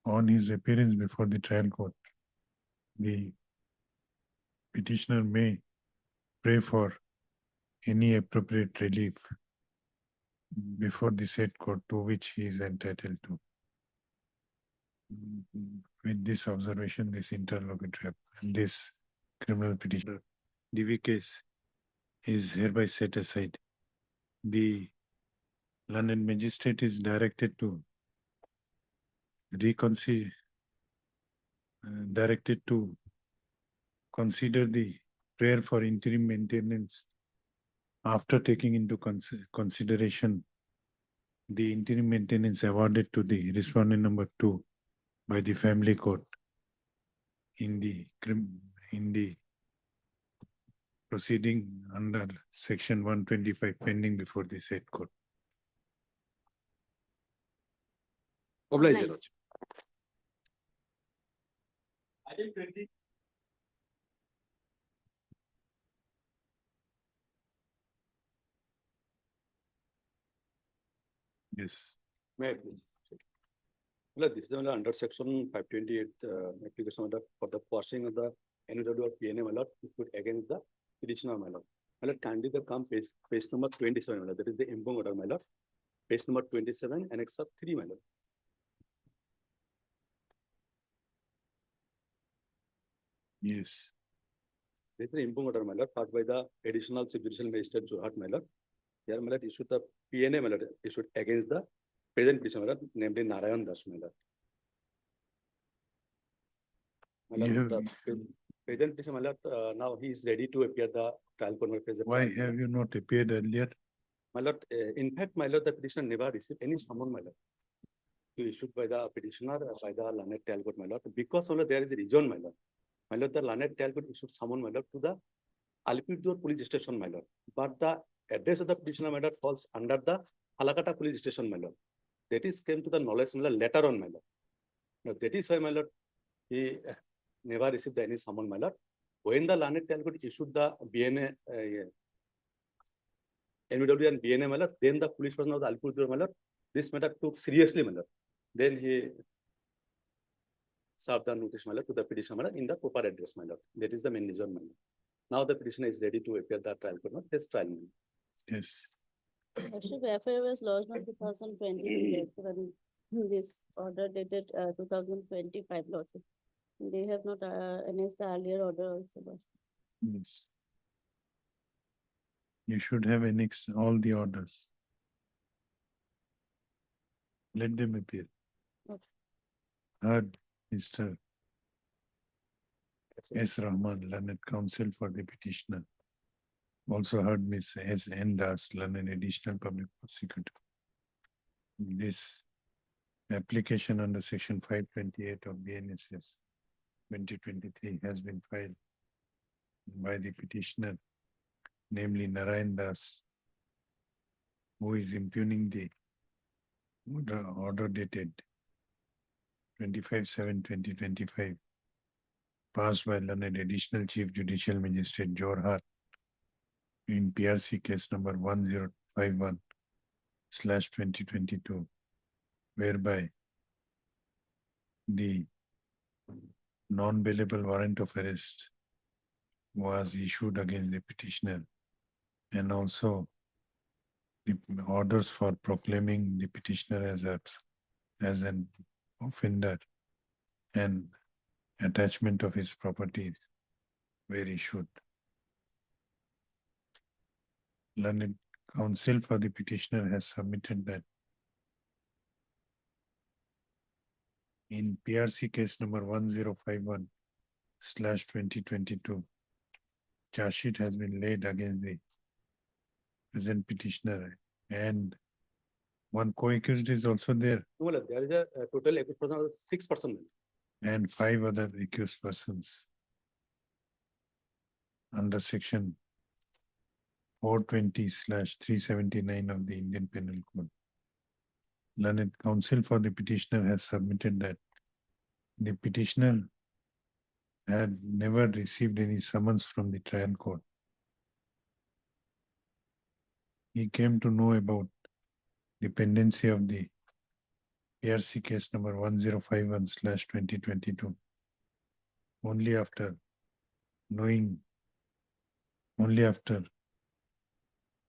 On his appearance before the trial court, the petitioner may pray for any appropriate relief before the said court to which he is entitled to. With this observation, this interlocutory and this criminal petition, DV case is hereby set aside. The learned magistrate is directed to consider the prayer for interim maintenance after taking into consideration the interim maintenance awarded to the respondent number 2 by the family court in the proceeding under section 125 pending before the said court. Oblige, Nice. Lordship. Yes. May I please? Well, this is only under section 528, application order for the quashing of the NW or PNA, my lord, put against the petitioner, my lord. My lord, kindly the come page number 27, my lord, that is the impung order, my lord. Page number 27, annex of 3, my lord. Yes. This is the impung order, my lord, passed by the additional judicial magistrate Johat, my lord. Here, my lord, issued the PNA, my lord, issued against the present petitioner, my lord, namely Narayan Das, my lord. My lord, You have- the present petitioner, my lord, now he is ready to appear the trial court. My present Why trial, my have lord. you not appeared earlier? My lord, in fact, my lord, the petitioner never received any summon, my lord. To issued by the petitioner, by the learned trial court, my lord, because only there is a reason, my lord. My lord, the learned trial court issued summon, my lord, to the Alipurduar police station, my lord. But the address of the petitioner, my lord, falls under the Halakata police station, my lord. That is came to the knowledge, my lord, later on, my lord. Now, that is why, my lord, he never received any summon, my lord. When the learned trial court issued the BNA, NWW and BNA, my lord, then the police person of the Alipurduar, my lord, this matter took seriously, my lord. Then he served the notice, my lord, to the petitioner, my lord, in the proper address, my lord. That is the main reason, my lord. Now the petitioner is ready to appear the trial court, not this trial, my lord. Yes. Lordship, FIR was lodged on 2020, when this order dated 2025, Lordship. They have not annexed the earlier order also, Lordship. Yes. You should have annexed all the orders. Let them appear. Okay. Heard Mr. S. Rahman, learned counsel for the petitioner. Also heard Ms. S. N. Das, learned additional public prosecutor. This application under section 528 of BNSS 2023 has been filed by the petitioner, namely Narayan Das, who is impugning the order dated 25/7/2025, passed by learned additional Chief Judicial Magistrate Jorhat in PRC case number 1051/2022, whereby the non-bailable warrant of arrest was issued against the petitioner, and also the orders for proclaiming the petitioner as an offender and attachment of his properties were issued. learned counsel for the petitioner has submitted that in PRC case number 1051/2022, charge sheet has been laid against the present petitioner and one co-accused is also there No, Malad, there is a total accused person of 6%. and 5 other accused persons under section 420/379 of the Indian Penal Code. Learned counsel for the petitioner has submitted that the petitioner had never received any summons from the trial court. He came to know about dependency of the PRC case number 1051/2022 only after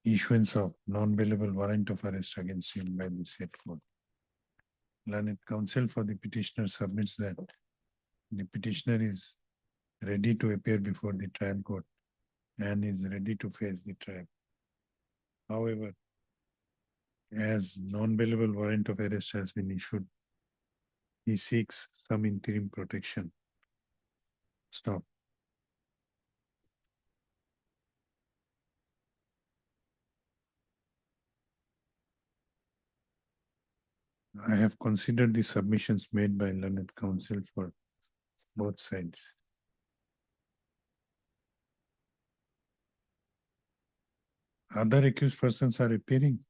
issuance of non-bailable warrant of arrest against him by the said court. Learned counsel for the petitioner submits that the petitioner is ready to appear before the trial court and is ready to face the trial. However, as non-bailable warrant of arrest has been issued, he seeks some interim protection. Stop. I have considered the submissions made by learned counsel for both sides. Other accused persons are appearing.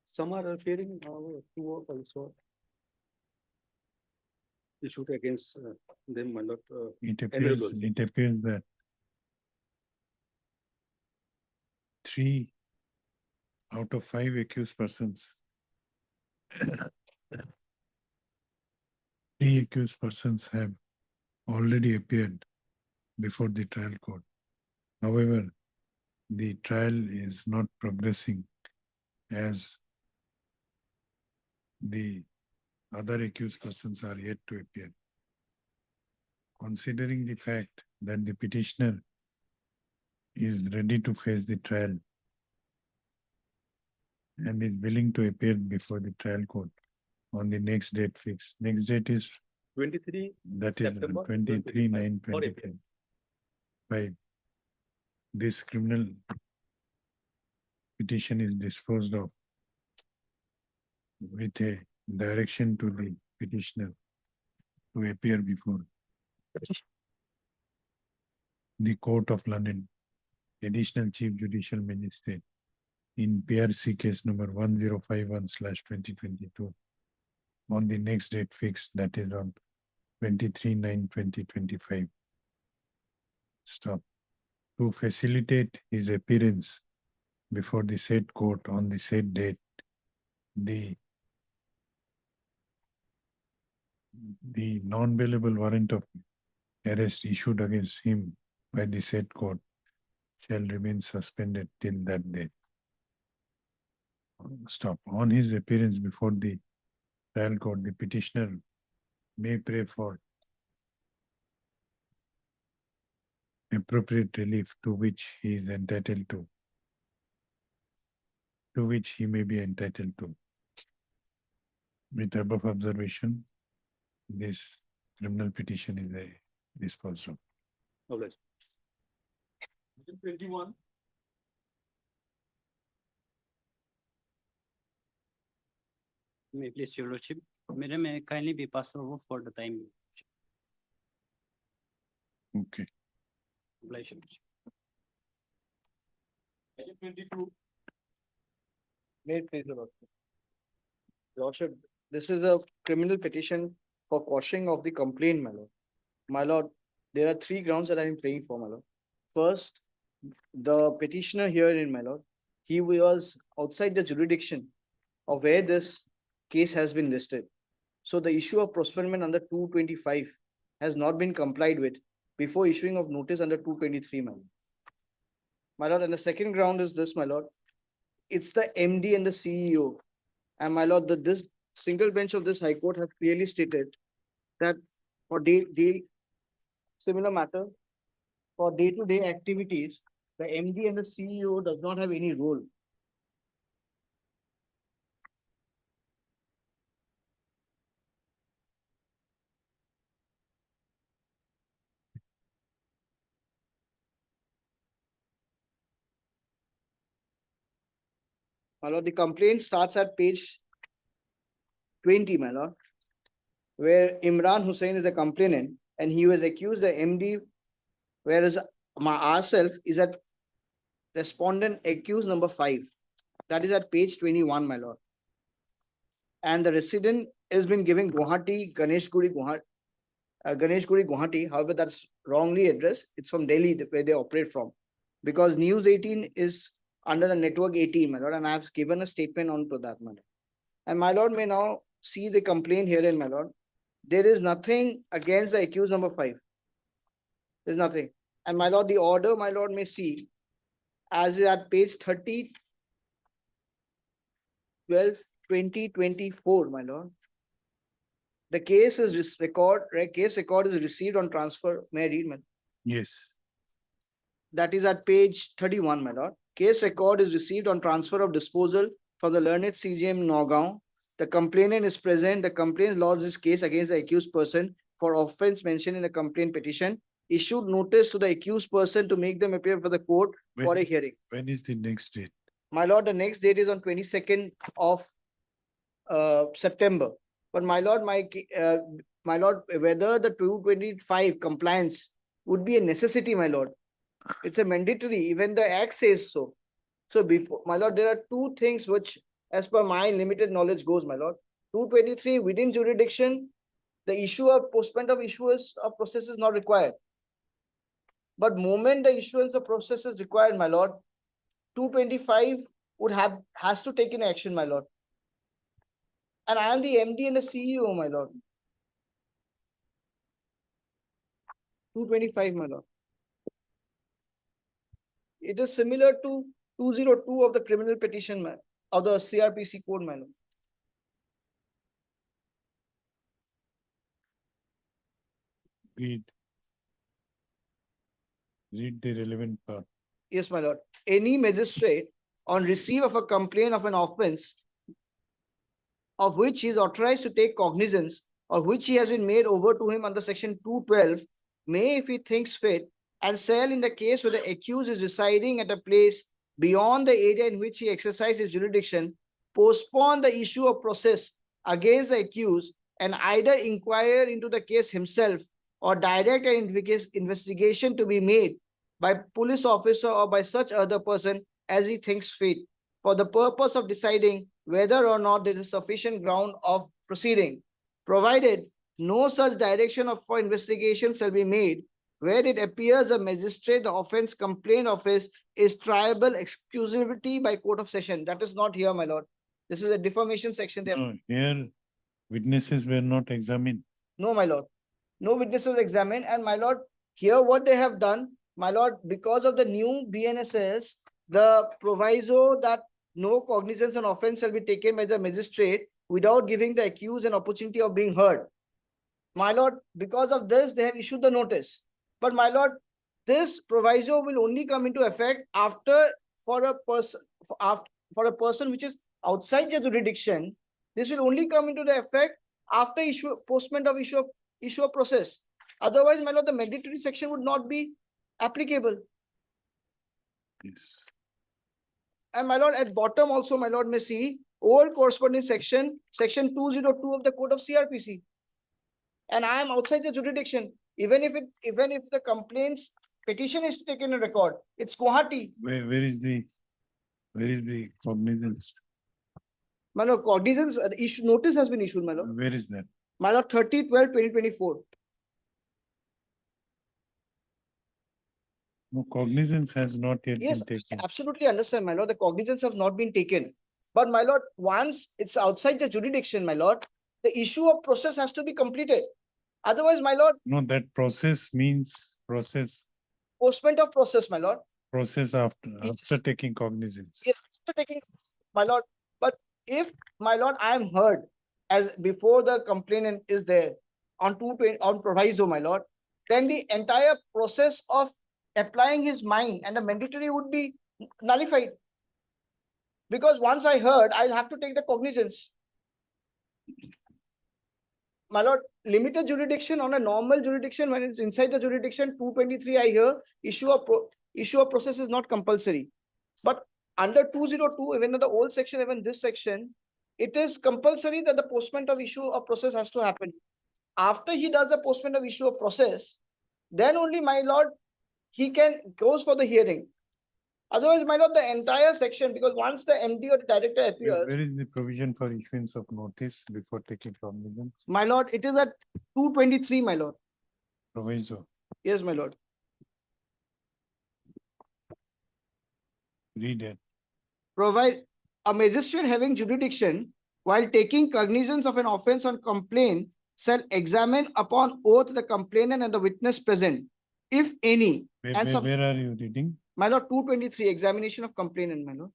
Some are appearing, two are also issued against them, my lord. It Enabled. appears that 3 out of 5 accused persons, 3 accused persons have already appeared before the trial court. However, the trial is not progressing as the other accused persons are yet to appear. Considering the fact that the petitioner is ready to face the trial and is willing to appear before the trial court on the next date fixed. Next date is 23 that is September 23/9/2025. This criminal petition is disposed of with a direction to the petitioner to appear before the Court of London, Additional Chief Judicial Magistrate in PRC case number 1051/2022 on the next date fixed, that is on 23/9/2025. Stop. To facilitate his appearance before the said court on the said date, the non-bailable warrant of arrest issued against him by the said court shall remain suspended till that date. Stop. On his appearance before the trial court, the petitioner may pray for appropriate relief to which he is entitled to which he may be entitled to. With above observation, this criminal petition is disposed of. Obliged. 21. May please, Your Lordship. Madam, may I kindly be passed over for the time. Okay. Obliged, Your Lordship. Item 22. May it please the Lordship. Lordship, this is a criminal petition for quashing of the complaint, my lord. My lord, there are 3 grounds that I am praying for, my lord. First, the petitioner herein, my lord, he was outside the jurisdiction of where this case has been listed. So the issue of postponement under 225 has not been complied with before issuing of notice under 223, my lord. My lord, and the second ground is this, my lord. It's the MD and the CEO. And my lord, this single bench of this High Court have clearly stated that for similar matter, for day-to-day activities, The MD and the CEO does not have any role. My lord, the complaint starts at page 20, my lord, where Imran Hussain is a complainant and he was accused the MD, whereas ourself is at respondent accused number 5. That is at page 21, my lord. And the resident has been giving Guwahati, Ganeshguri, Guwahati. However, that's wrongly addressed. It's from Delhi, where they operate from. Because News 18 is under the network 18, my lord, and I have given a statement on to that, my lord. And my lord may now see the complaint herein, my lord. There is nothing against the accused number 5. There's nothing. And my lord, the order, my lord, may see as is at page 30, 12, 2024, my lord. The case is case record is received on transfer. May I read, my lord? Yes. That is at page 31, my lord. Case record is received on transfer of disposal from the learned CGM Nagaon. The complainant is present. The complainant lodged this case against the accused person for offense mentioned in the complaint petition. Issued notice to the accused person to make them appear for the court for a hearing. When is the next date? My lord, the next date is on 22nd of September. But my lord, whether the 225 compliance would be a necessity, my lord. It's a mandatory, even the act says so. So before, my lord, there are two things which, as per my limited knowledge goes, my lord. 223 within jurisdiction, the issue of postponement of issuance of process is not required. But moment the issuance of process is required, my lord, 225 has to take in action, my lord. And I am the MD and the CEO, my lord. 225, my lord. It is similar to 202 of the criminal petition, of the CRPC code, my lord. Read the relevant part. Yes, my lord. Any magistrate on receipt of a complaint of an offence of which he is authorized to take cognizance or which he has been made over to him under section 212 may, if he thinks fit, and sell in the case where the accused is residing at a place beyond the area in which he exercises his jurisdiction, postpone the issue of process against the accused and either inquire into the case himself or direct an investigation to be made by police officer or by such other person as he thinks fit for the purpose of deciding whether or not there is sufficient ground of proceeding, provided no such direction for investigation shall be made where it appears the magistrate, the offence complaint office is triable exclusivity by court of session. That is not here, my lord. This is a defamation section there. No, here witnesses were not examined. No, my lord. No witnesses examined. And my lord, here what they have done, my lord, because of the new BNSS, the proviso that no cognizance on offence shall be taken by the magistrate without giving the accused an opportunity of being heard. My lord, because of this, they have issued the notice. But my lord, this proviso will only come into effect after for a person which is outside the jurisdiction. This will only come into the effect after postponement of issue of process. Otherwise, my lord, the mandatory section would not be applicable. Yes. And my lord, at bottom also, my lord may see old corresponding section 202 of the code of CRPC. And I am outside the jurisdiction. Even if the complaints petition is taken in record, it's Guwahati. Where is the cognizance? My lord, cognizance notice has been issued, my lord. Where is that? My lord, 30/12/2024. No, cognizance has not yet been Yes, taken. absolutely understand, my lord. The cognizance have not been taken. But my lord, once it's outside the jurisdiction, my lord, the issue of process has to be completed. Otherwise, my lord. No, that process means process. Postponement of process, my lord. Process after taking cognizance. Yes, after taking, my lord. But if, my lord, I am heard as before the complainant is there on proviso, my lord, then the entire process of applying his mind and the mandatory would be nullified. Because once I heard, I'll have to take the cognizance. My lord, limited jurisdiction on a normal jurisdiction, when it's inside the jurisdiction, 223, I hear issue of process is not compulsory. But under 202, even in the old section, even this section, it is compulsory that the postment of issue of process has to happen. After he does the postment of issue of process, then only, my lord, he goes for the hearing. Otherwise, my lord, the entire section, because once the MD or the director appears, Where is the provision for issuance of notice before taking cognizance? my lord, it is at 223, my lord. Proviso, Yes, my lord. read it. Provide a magistrate having jurisdiction while taking cognizance of an offence on complaint shall examine upon oath the complainant and the witness present, if any. Where are you reading? My lord, 223, examination of complainant, my lord.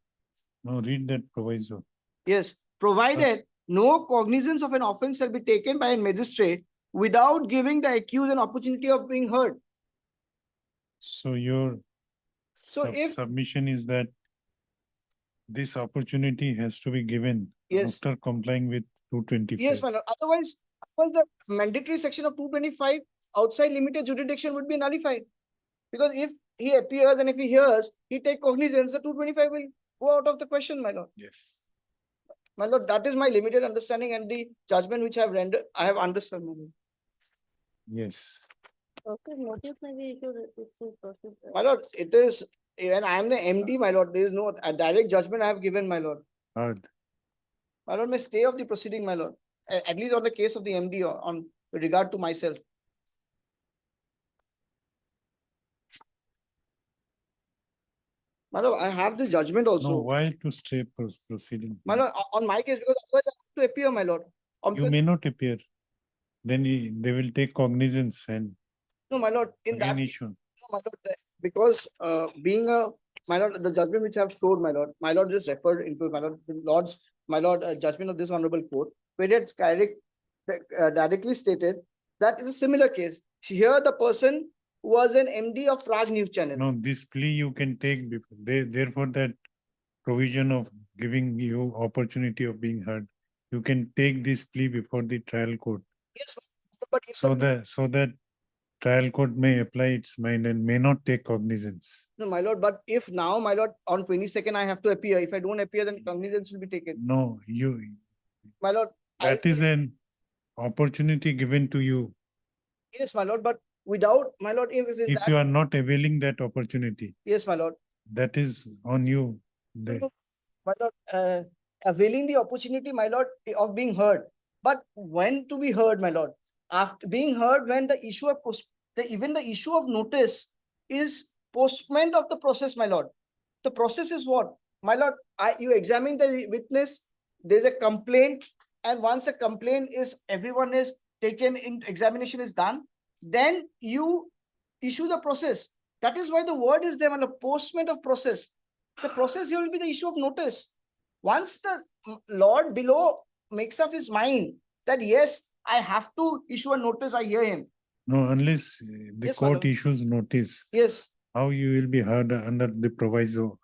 No, read that proviso. Yes, provided no cognizance of an offence shall be taken by a magistrate without giving the accused an opportunity of being heard. So your submission is that this opportunity has to be given after complying with 225. Yes, my lord. Otherwise, the mandatory section of 225 outside limited jurisdiction would be nullified. Because if he appears and if he hears, he take cognizance, the 225 will go out of the question, my lord. Yes. My lord, that is my limited understanding and the judgment which I have rendered, I have understood, my lord. Yes. Okay, notice may be issued. My lord, it is, and I am the MD, my lord, there is no a direct judgment I have given, my lord. Heard. My lord, may stay of the proceeding, my lord, at least on the case of the MD on with regard to myself. My lord, I have the judgment also. No, why to stay proceeding? My lord, on my case, because otherwise I have to appear, my lord. You may not appear. Then they will take cognizance and no, my lord, in that issue. No, my lord, because being a my lord, the judgment which I have showed, my lord just referred into my lord, judgment of this honorable court, where it's directly stated that in a similar case, here the person was an MD of Prague News Channel. No, this plea you can take before. Therefore, that provision of giving you opportunity of being heard, you can take this plea before the trial court. Yes, but if so that trial court may apply its mind and may not take cognizance. No, my lord, but if now, my lord, on 22nd I have to appear. If I don't appear, then cognizance will be taken. No, My lord, that is an opportunity given to you. Yes, my lord, but without, my lord, if you are not availing that opportunity. Yes, my lord. That is on you. My lord, availing the opportunity, my lord, of being heard. But when to be heard, my lord? After being heard, when the issue of even the issue of notice is postponement of the process, my lord. The process is what? My lord, you examine the witness, there's a complaint, and once a complaint is, everyone is taken in, examination is done, then you issue the process. That is why the word is there on the postponement of process. The process here will be the issue of notice. Once the Lord below makes up his mind that yes, I have to issue a notice, I hear him. No, unless the court issues notice. Yes. How you will be heard under the proviso?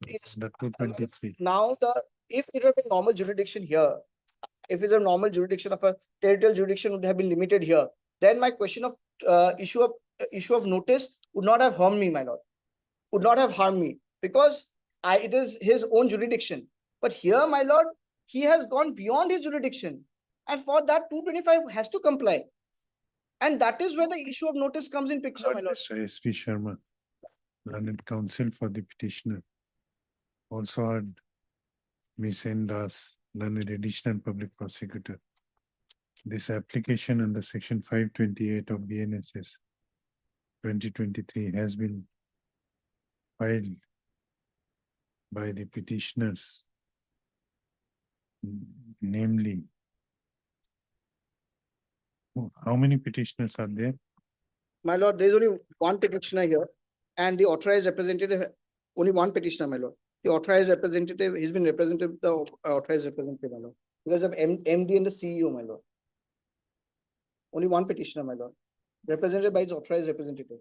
Yes. The 223. Now, if it had been normal jurisdiction here, if it's a normal jurisdiction of a territorial jurisdiction would have been limited here, then my question of issue of notice would not have harmed me, my lord. Would not have harmed me because it is his own jurisdiction. But here, my lord, he has gone beyond his jurisdiction, and for that 225 has to comply. And that is where the issue of notice comes in picture, my lord. Mr. S.P. Sharma, learned counsel for the petitioner, also had Ms. N. Das, learned additional public prosecutor. This application under section 528 of BNSS 2023 has been filed by the petitioners, namely, how many petitioners are there? My lord, there is only one petitioner here, and the authorized representative, only one petitioner, my lord. The authorized representative, he's been represented, the authorized representative, my lord. Because of MD and the CEO, my lord. Only one petitioner, my lord. Represented by his authorized representative.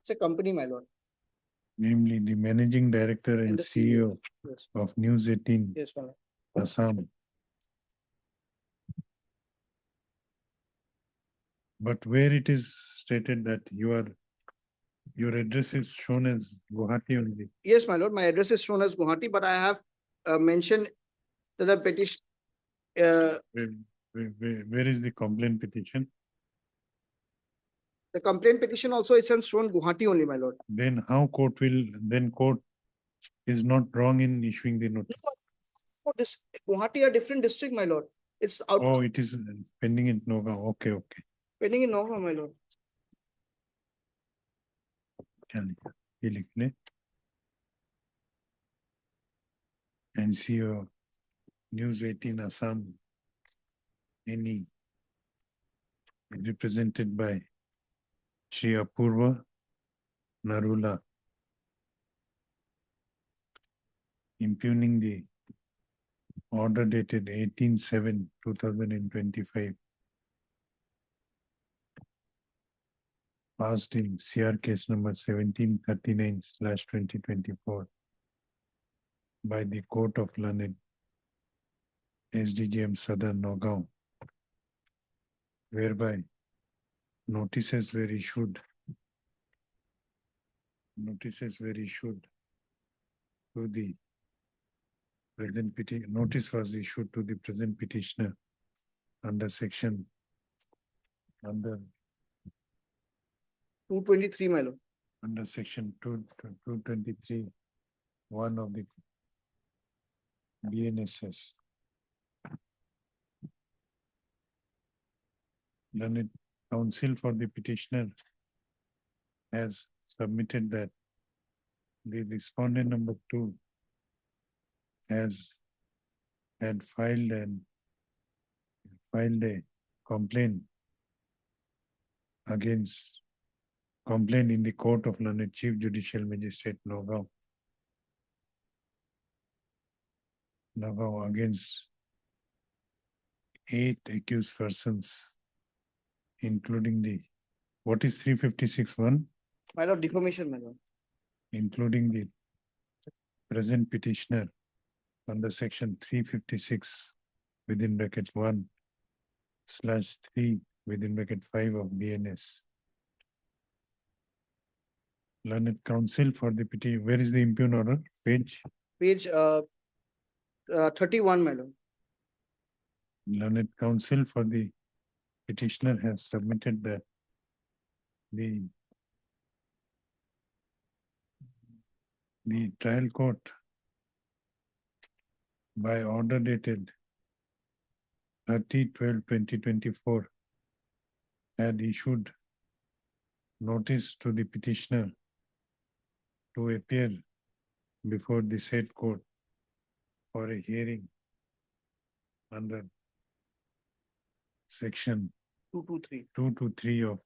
It's a company, my lord. namely the managing director and the CEO Yes, of News 18 yes, my lord. Assam. But where it is stated that your address is shown as Guwahati only. Yes, my lord, my address is shown as Guwahati, but I have mentioned that the petition, Where is the complaint petition? the complaint petition also is shown Guwahati only, my lord. Then court is not wrong in issuing the notice. For this, Guwahati are different district, my lord. It's out Oh, it is pending in Nogam. Okay. pending in Nagaon, my lord. ये लिख ले NCO News 18 Assam NE represented by Shri Apurva Narula impugning the order dated 18/7/2025 passed in CR case number 1739/2024 by the Court of Learned SDGM Southern Nagaon, whereby notices were issued to the present petition. Notice was issued to the present petitioner under section 223, my lord. under section 223 1 of the BNSS. Learned counsel for the petitioner has submitted that the respondent number 2 had filed a complaint in the Court of Learned Chief Judicial Magistrate Nagaon against 8 accused persons, including the, what is 356(1), My lord, defamation, my lord. including the present petitioner under section 356 within bracket 1/3 within bracket 5 of BNS. Learned counsel for the petition. Where is the impugned order? Page. Page 31, my lord. Learned counsel for the petitioner has submitted that the trial court by order dated 30/12/2024 had issued notice to the petitioner to appear before the said court for a hearing under section 223 of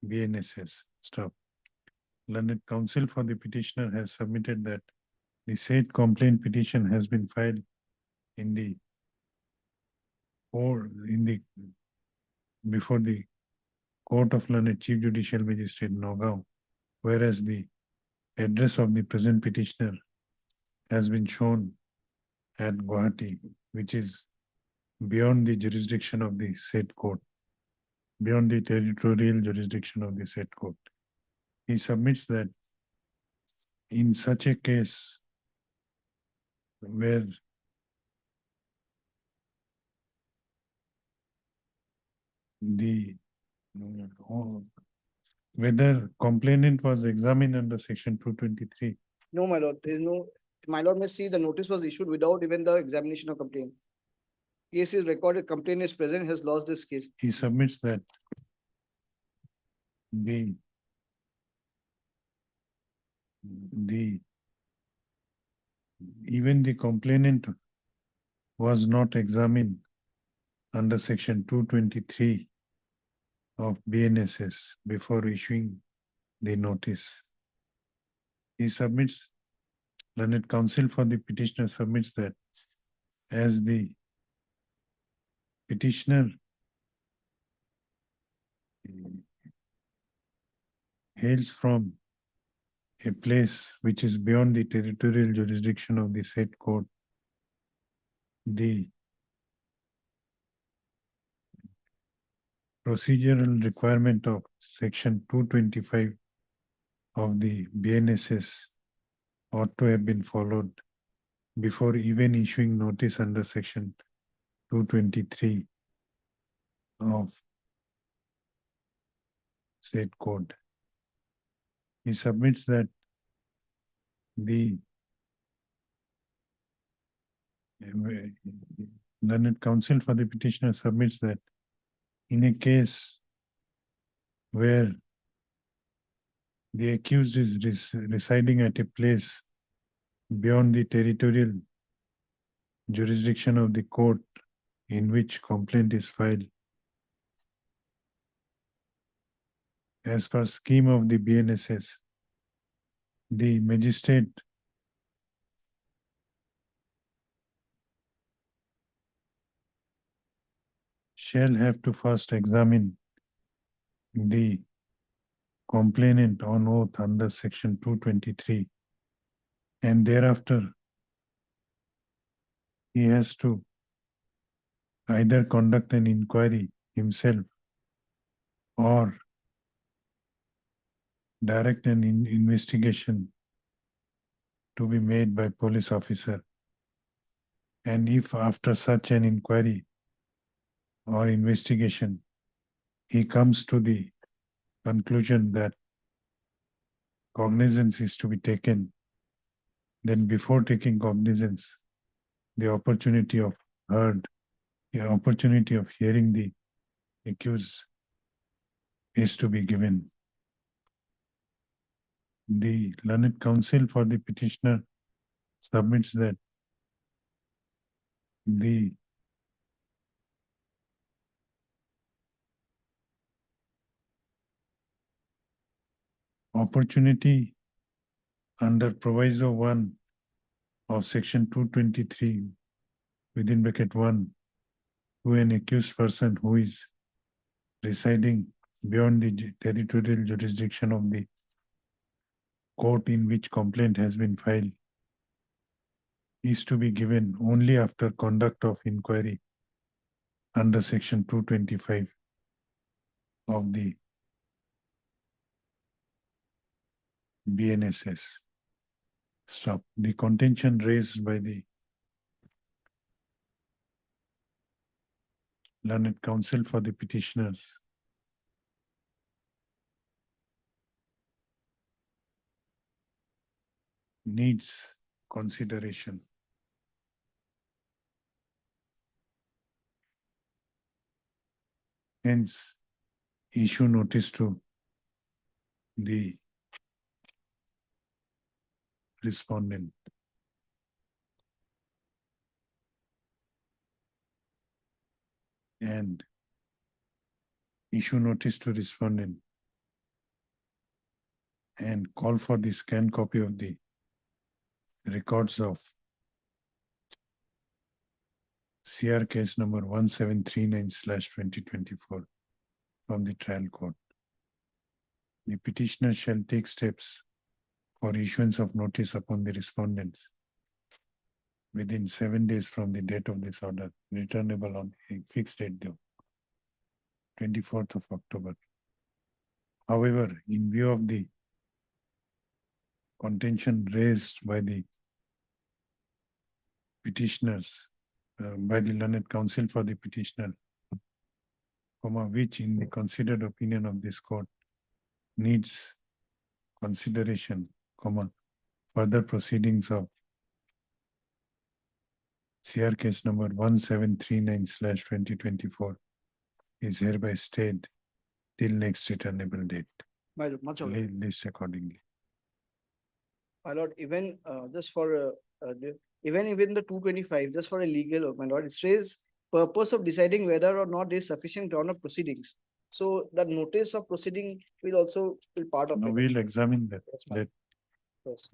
BNSS. Stop. Learned counsel for the petitioner has submitted that the said complaint petition has been filed before the Court of Learned Chief Judicial Magistrate Nagaon, whereas the address of the present petitioner has been shown at Guwahati, which is beyond the jurisdiction of the said court, beyond the territorial jurisdiction of the said court. He submits that in such a case where whether complainant was examined under section 223. No, my lord, there is no, my lord may see the notice was issued without even the examination of complaint. Case is recorded, complaint is present, has lost this case. He submits that even the complainant was not examined under section 223 of BNSS before issuing the notice. He submits, learned counsel for the petitioner submits that as the petitioner hails from a place which is beyond the territorial jurisdiction of the said court, the procedural requirement of section 225 of the BNSS ought to have been followed before even issuing notice under section 223 of said code. He submits that the learned counsel for the petitioner submits that in a case where the accused is residing at a place beyond the territorial jurisdiction of the court in which complaint is filed, as per scheme of the BNSS, the magistrate shall have to first examine the complainant on oath under section 223, and thereafter he has to either conduct an inquiry himself or direct an investigation to be made by police officer. And if after such an inquiry or investigation, he comes to the conclusion that cognizance is to be taken, then before taking cognizance, the opportunity of hearing the accused is to be given. The learned counsel for the petitioner submits that the opportunity under proviso 1 of section 223 within bracket 1 to an accused person who is residing beyond the territorial jurisdiction of the court in which complaint has been filed is to be given only after conduct of inquiry under section 225 of the BNSS. Stop. The contention raised by the learned counsel for the petitioners needs consideration. Hence, issue notice to the respondent. And issue notice to respondent and call for the scanned copy of the records of CR case number 1739/2024 from the trial court. The petitioner shall take steps for issuance of notice upon the respondents within 7 days from the date of this order, returnable on a fixed date though, 24th of October. However, in view of the contention raised by the petitioners, by the learned counsel for the petitioner, which in the considered opinion of this court needs consideration, further proceedings of CR case number 1739/2024 is hereby stayed till next returnable date. Much obliged. List accordingly. My lord, even just for even the 225, just for a legal, my lord, it says purpose of deciding whether or not there is sufficient ground of proceedings. So the notice of proceeding will also be part of Now it. we'll examine that. Yes, ma'am. Yes.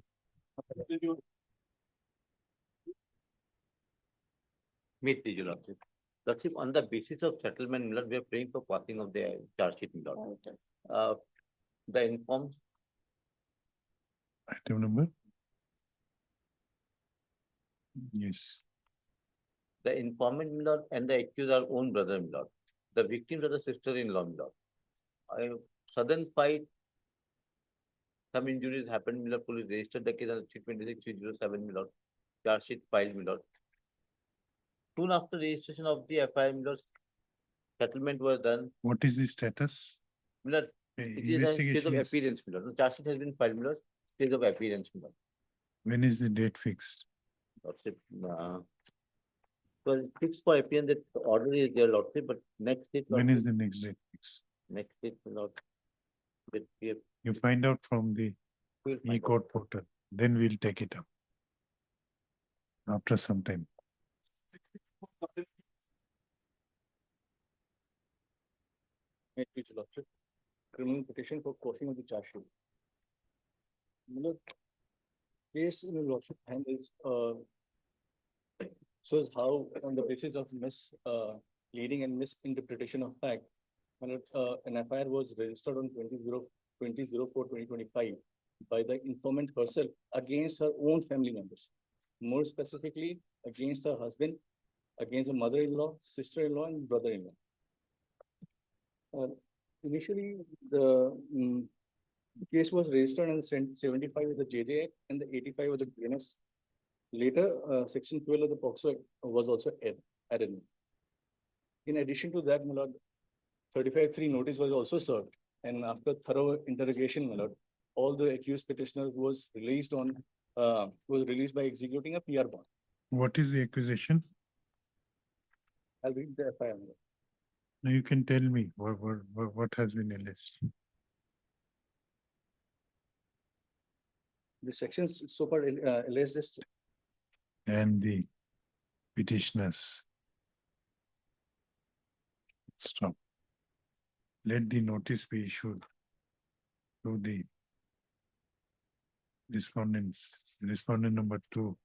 Meet the Lordship. Lordship, on the basis of settlement, Milord, we are praying for passing of the charge sheet, Milord. The informed, Item number? Yes. the informant, my lord, and the accused are own brother, my lord. The victims are the sister-in-law, my lord. A sudden fight, some injuries happened, my lord. Police registered the case on 326-307, my lord. Charge sheet filed, my lord. Soon after registration of the FIR, my lord, settlement was done. What is the status? My lord, it is a stage of Investigation is, appearance, my lord. The charge sheet has been filed, my lord. Stage of appearance, my lord. when is the date fixed? Lordship, well, fixed for appearance, that the order is there, lordship, but next date, When lordship, is the next date fixed? next date, my lord. With the, You find out from the we'll find out. e-court portal, then we'll take it up. After some time. May it please your lordship. Criminal petition for quashing of the charge sheet. My lord, case in your lordship hand is, shows how on the basis of leading and misinterpretation of fact, my lord, an FIR was registered on 20/04/2025 by the informant herself against her own family members. More specifically, against her husband, against her mother-in-law, sister-in-law, and brother-in-law. Initially, the case was registered and sent 75 with the JJ Act and the 85 with the BNS. Later, section 12 of the POCSO Act was also added. In addition to that, my lord, 35(3) notice was also served, and after thorough interrogation, my lord, all the accused petitioners was released by executing a PR bond. What is the accusation? I'll read the FIR. my lord. Now you can tell me what has been alleged. The sections so far alleged is And the petitioners. Stop. Let the notice be issued to the respondents, respondent number 2,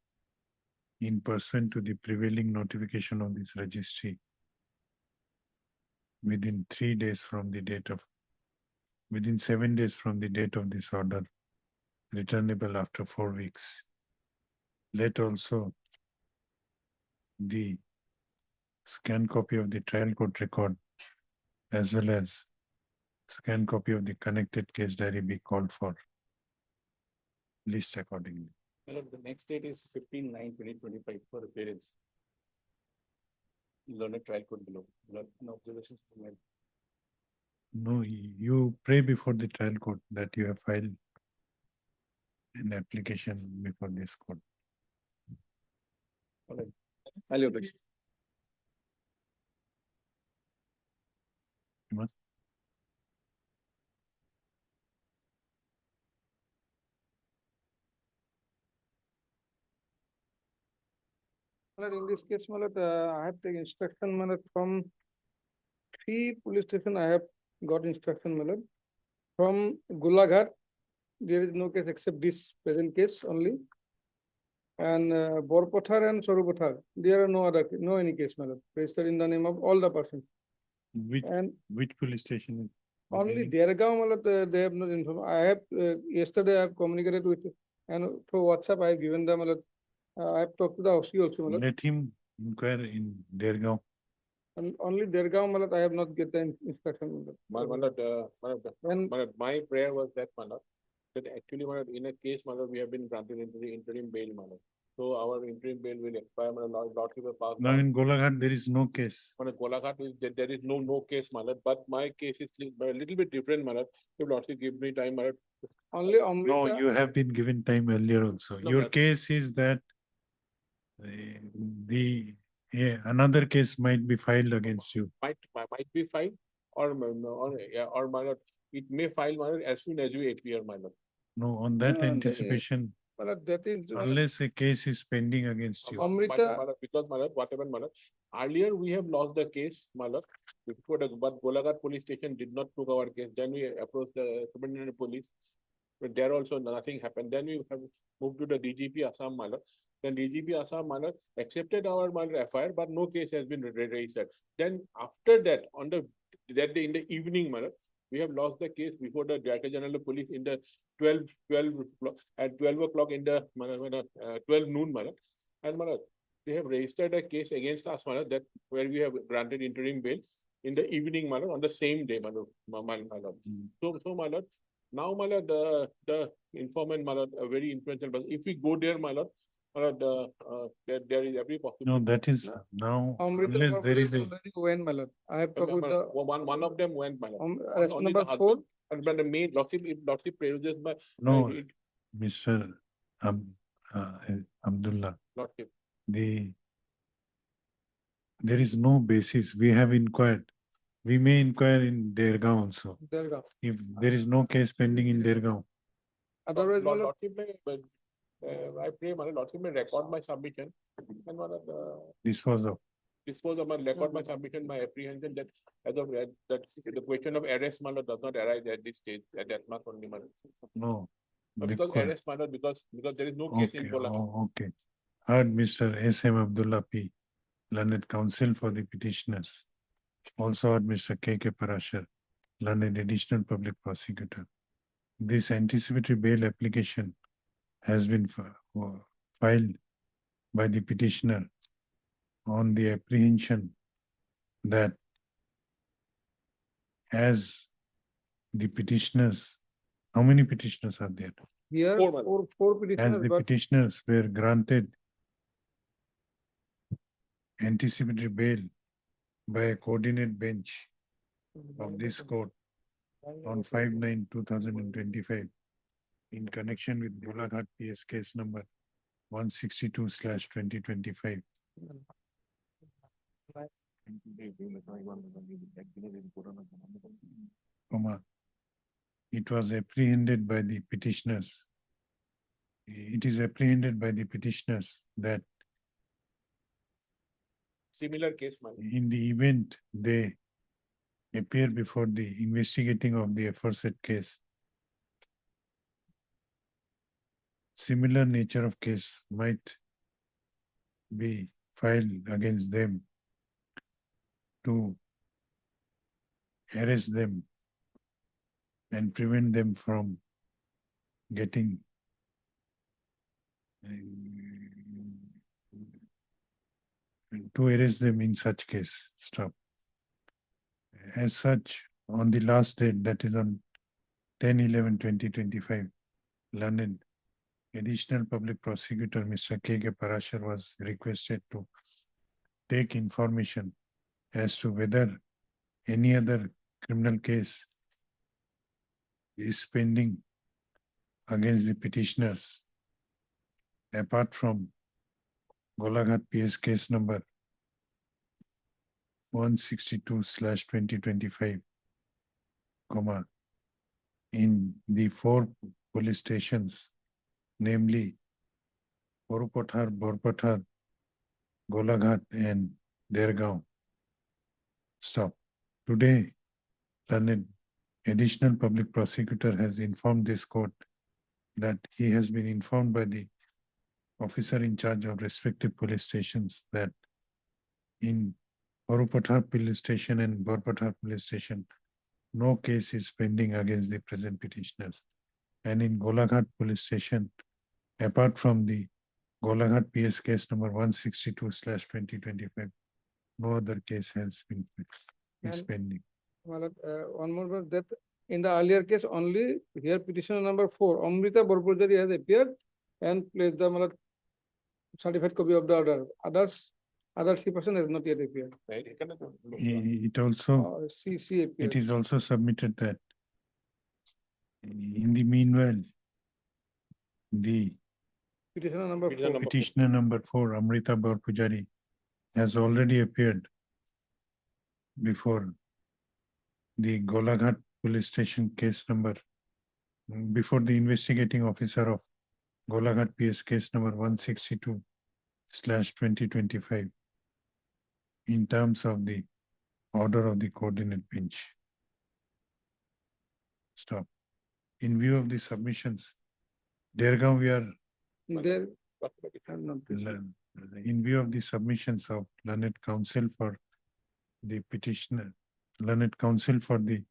in pursuant to the prevailing notification of this registry within 7 days from the date of this order, returnable after 4 weeks. Let also the scanned copy of the trial court record as well as scanned copy of the connected case diary be called for. List accordingly. my lord, the next date is 15/9/2025 for appearance. Learned trial court below. My lord, no observations from my. No, you pray before the trial court that you have filed an application before this court. All right. I'll objection. You must. My lord, in this case, my lord, I have taken instruction, my lord, from 3 police station. I have got instruction, my lord. From Golaghat, there is no case except this present case only. And Borpothar and Sorupothar, there are no any case, my lord, registered in the name of all the persons. And Which police station is? only Dergaon, my lord, they have not informed. I have yesterday I have communicated with, and through WhatsApp I have given them, my lord. I have talked to the OC also, my lord. Let him inquire in Dergaon. And only Dergaon, my lord, I have not get the instruction. My lord, my prayer was that, my lord, that actually, my lord, in a case, my lord, we have been granted into the interim bail, my lord. So our interim bail will expire, my lord, lordship will pass. Now in Golaghat, there is no case. My lord, Golaghat there is no case, my lord, but my case is a little bit different, my lord. If lordship give me time, my lord. Only Amrita. No, you have been given time earlier also. No, Your but- case is that another case might be filed against you. Might be filed, or my lord, it may file, my lord, as soon as you appear, my lord. No, on that No, anticipation, My lord, that is. unless a case is pending against you. Amrita. My lord, because, my lord, whatever, my lord, earlier we have lost the case, my lord, but Golaghat police station did not took our case. Then we approached the superintendent of police. But there also nothing happened. Then we have moved to the DGP Assam, my lord. Then DGP Assam, my lord, accepted our, my lord, FIR, but no case has been registered. Then after that, that day in the evening, my lord, we have lost the case before the Director General of Police in the 12 o'clock, at 12 o'clock in the 12 noon, and they have registered a case against us, that where we have granted interim bail in the evening, on the same day, So, now, the informant, very influential, but if we go there, there is every possibility. No, that is now, Amrita unless there is a, already went, my lord. I have talked with the, One of them went, arrest only number the 4. husband, and when the maid, Lordship prejudice by. no, Mr. Abdullah, Lordship. there is no basis. We have inquired. We may inquire in Dergaon also. There go. If there is no case pending in Dergaon, Otherwise, my lord, Lordship may, but, I pray, Lordship may record my submission, and dispose of. dispose of my record my submission, my apprehension that as of that the question of arrest, does not arise at this stage, at that much only, No. Because require. arrest, because there is no case in Okay, Kola. okay. Heard Mr. S.M. Abdullah P., learned counsel for the petitioners. Also heard Mr. K.K. Parashar, learned additional public prosecutor. This anticipatory bail application has been filed by the petitioner on the apprehension that as the petitioners, how many petitioners are there? here, Four, my lord. four As petitioners, the but petitioners were granted anticipatory bail by a coordinate bench of this court on 5/9/2025 in connection with Golaghat PS case number 162/2025. It was apprehended by the petitioners. It is apprehended by the petitioners that Similar case, in the event they appear before the investigating of the aforesaid case, similar nature of case might be filed against them to harass them and prevent them from getting to arrest them in such case. Stop. As such, on the last date, that is on 10/11/2025, learned additional public prosecutor Mr. K.K. Parashar was requested to take information as to whether any other criminal case is pending against the petitioners apart from Golaghat PS case number 162/2025, in the 4 police stations, namely Borupathar, Borpathar, Golaghat and Dergaon. Stop. Today, learned additional public prosecutor has informed this court that he has been informed by the officer in charge of respective police stations that in Borupathar police station and Borpathar police station, no case is pending against the present petitioners. And in Golaghat police station, apart from the Golaghat PS case number 162/2025, no other case has been is And- pending. my lord, one more was that in the earlier case, only here petitioner number 4, Amrita Borpujari has appeared and placed the, my lord, certified copy of the order. Other 3 person has not yet appeared. It also, She appeared. it is also submitted that in the meanwhile, the Petitioner number 4. petitioner number 4, Amrita Borpujari, has already appeared before the Golaghat police station case number, before the investigating officer of Golaghat PS case number 162/2025 in terms of the order of the coordinate bench. Stop. In view of the submissions, Dergaon, we are There. I'm not sure. in view of the submissions of learned counsel for the petitioner, learned counsel for the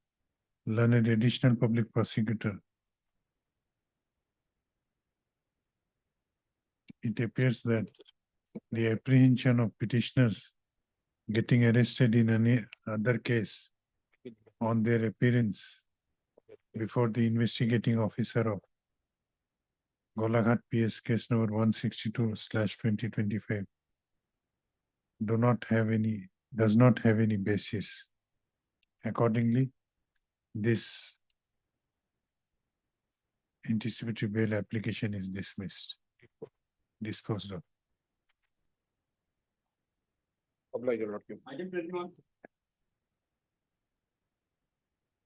Learned additional public prosecutor. It appears that the apprehension of petitioners getting arrested in any other case on their appearance before the investigating officer of Golaghat PS case number 162/2025 does not have any basis. Accordingly, this anticipatory bail application is disposed of. Oblige, Your Lordship. Item 21.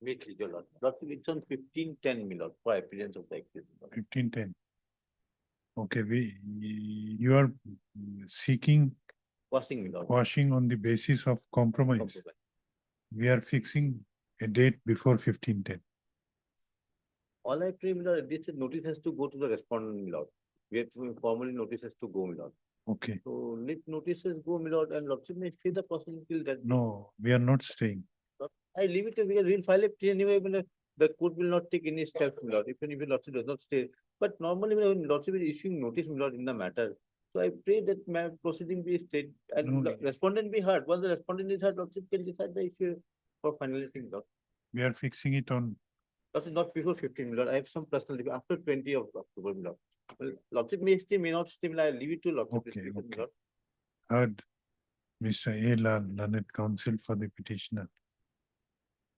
Wait, Your Lord. Lordship, it's on 1510, my lord, for appearance of the accused. 1510. Okay, you are seeking Quashing, my lord. quashing on the basis of compromise. We are fixing a date before 1510. All I pray, my lord, this notice has to go to the respondent, my lord. We have to formally notices to go, my lord. Okay, So let notices go, my lord, and lordship may stay the process till that. no, we are not staying. I leave it to, because we'll file a petition anyway, when the court will not take any steps, my lord, even if the lordship does not stay. But normally, when lordship is issuing notice, my lord, in the matter. So I pray that my proceeding be stayed and No. the respondent be heard. Once the respondent is heard, lordship can decide the issue for finalizing, lord. We are fixing it on, Lordship, not before 15, my lord. I have some personal, leave after 20 of October, my lord. Well, lordship may stay, may not stay, my lord. I leave it to lordship. Okay, discretion, my okay. lord. heard Mr. A. Lal, learned counsel for the petitioner.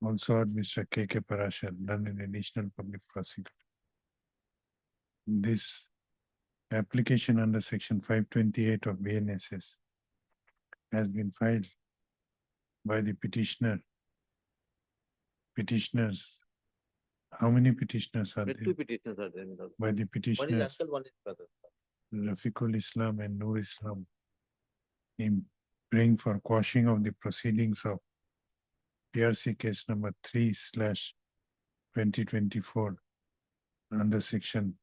Also heard Mr. K.K. Parashar, learned additional public prosecutor. This application under section 528 of BNSS has been filed by the petitioners. How many petitioners are There there? are two petitions are there, my lord. By the One is petitioners, uncle, one is brother. Rafiqul Islam and Nur Islam, in praying for quashing of the proceedings of PRC case number 3/2024 under section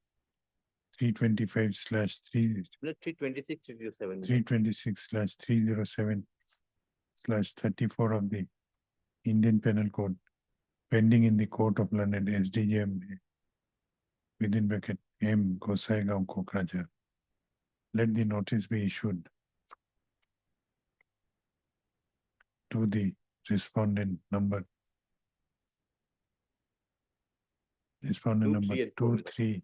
325/3 326 to 7. 326/307/34 of the Indian Penal Code, pending in the Court of Learned SDJM within bracket M Gosaigaon Kokrajhar. Let the notice be issued to the respondent number. Respondent Two, number three, and 2, four. 3,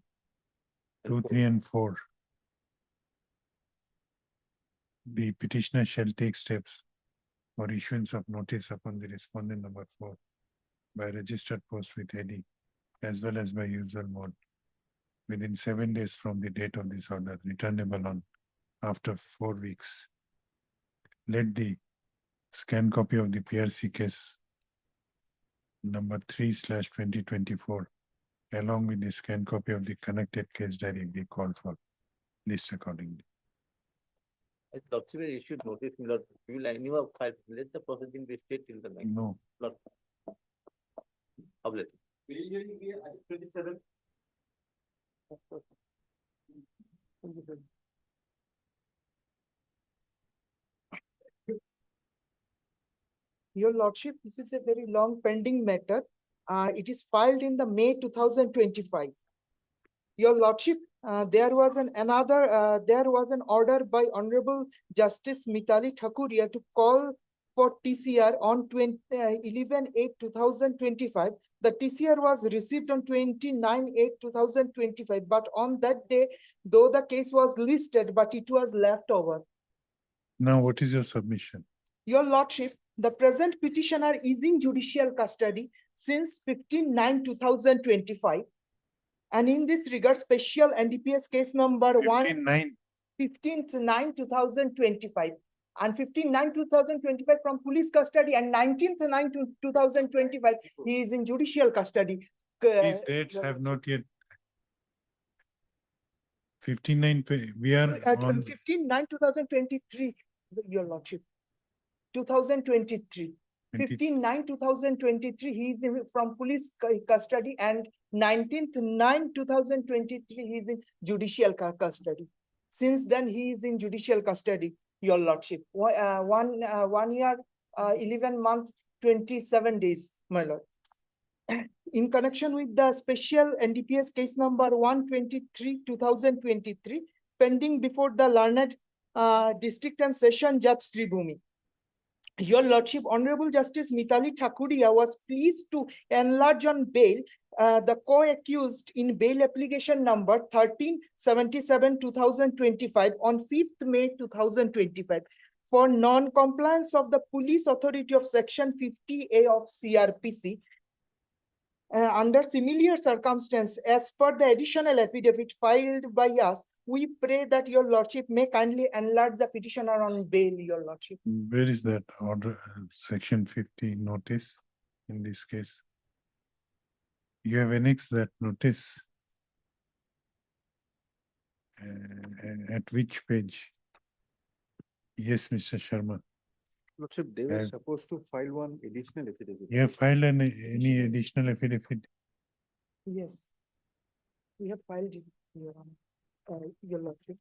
And 2, four. 3 and 4. The petitioner shall take steps for issuance of notice upon the respondent number 4 by registered post with heading as well as by usual mode within 7 days from the date of this order, returnable on after 4 weeks. Let the scan copy of the PRC case number 3/2024 along with the scan copy of the connected case diary be called for list accordingly. As lordship has issued notice, my lord, we will anyway file, let the proceeding be stayed till the next. No, Lord. Oblige. Will you be at 27? Your Lordship, this is a very long pending matter. It is filed in the May 2025. Your Lordship, there was an order by Honorable Justice Mitali Thakuria to call for TCR on 11/8/2025. The TCR was received on 29/8/2025, but on that day, though the case was listed, but it was left over. now what is your submission? Your Lordship, the present petitioner is in judicial custody since 15/9/2025. And in this regard, special NDPS case number 15/9. 15/9/2025 and 15/9/2025 from police custody and 19/9/2025 he is in judicial custody. These dates have not yet. 15/9, we are on 15/9/2023, Your Lordship. 2023. 15/9/2023, he is from police custody, and 19/9/2023, he is in judicial custody. Since then, he is in judicial custody, Your Lordship. 1 year, 11 months, 27 days, my lord. in connection with the special NDPS case number 123, 2023, pending before the learned district and session judge Sri Bhumi. Your Lordship, Honorable Justice Mitali Thakuria was pleased to enlarge on bail the co-accused in bail application number 1377-2025 on 5th May 2025 for non-compliance of the Police Authority of Section 50A of CRPC. Under similar circumstance, as per the additional affidavit filed by us, we pray that your Lordship may kindly enlarge the petitioner on bail, your Lordship. Where is that order, section 50 notice in this case? You have annexed that notice. At which page? Yes, Mr. Sharma. Lordship, they were Have- supposed to file one additional affidavit. You have filed any additional affidavit? Yes. We have filed it, your Lordship.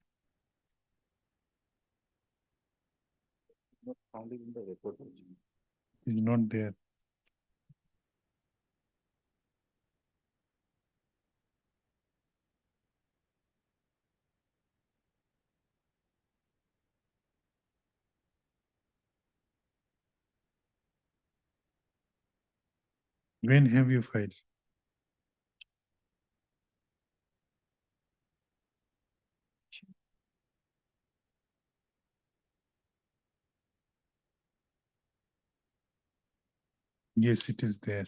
Not found it in the report. Is not there. When have you filed? Yes, it is there.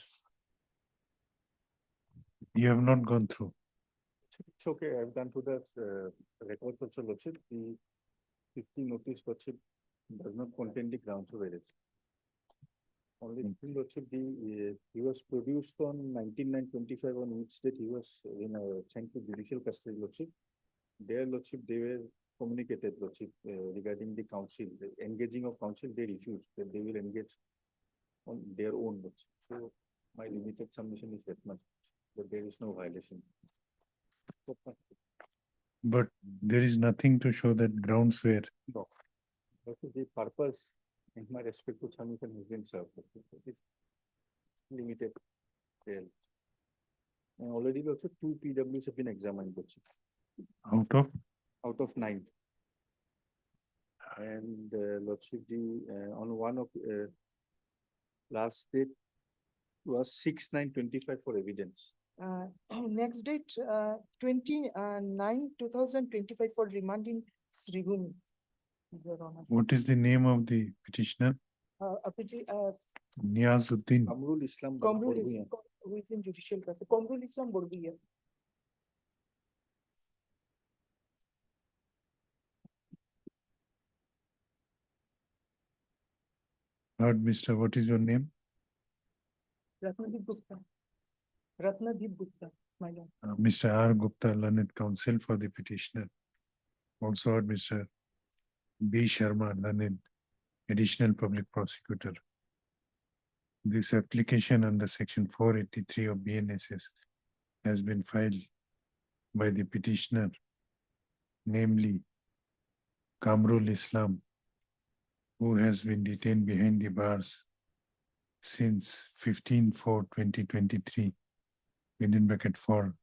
You have not gone through. It's okay, I've done to the records also, Lordship, the 50 notice, Lordship, does not contain the grounds of arrest. Only thing, Lordship, he was produced on 19/9/25, on which date he was sent to judicial custody, Lordship. Their Lordship, they were communicated, Lordship, regarding the council, the engaging of council, they refused, that they will engage on their own, Lordship. So my limited submission is that much, but there is no violation. But there is nothing to show that grounds were. No. That is the purpose in my respect to submission has been served. It's limited there. And already also 2 PWs have been examined, Lordship, Out of 9. And Lordship, on one of last date was 6/9/25 for evidence. Next date, 29/2025 for remanding Sri Bhumi, your Honor. What is the name of the petitioner? Niazuddin. Kamrul Islam. Kamrul Islam, who is in judicial custody. Kamrul Islam Borbiya. Heard, Mr. What is your name? Ratnadeep Gupta. Ratnadeep Gupta, my lord. Mr. R. Gupta, learned counsel for the petitioner. Also heard Mr. B. Sharma, learned additional public prosecutor. This application under section 483 of BNSS has been filed by the petitioner, namely Kamrul Islam, who has been detained behind the bars since 15/4/2023, within bracket for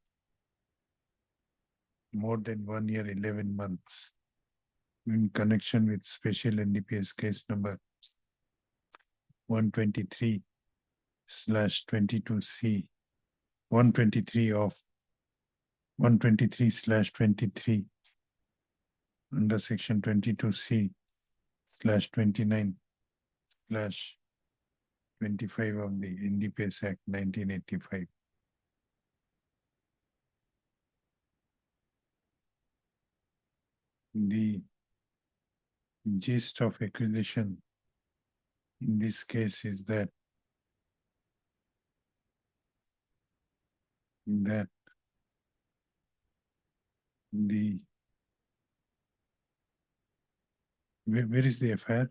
more than 1 year, 11 months, in connection with special NDPS case number 123/22C, 123/23 under section 22C/29/25 of the NDPS Act 1985. The gist of accusation in this case is that the where is the affair?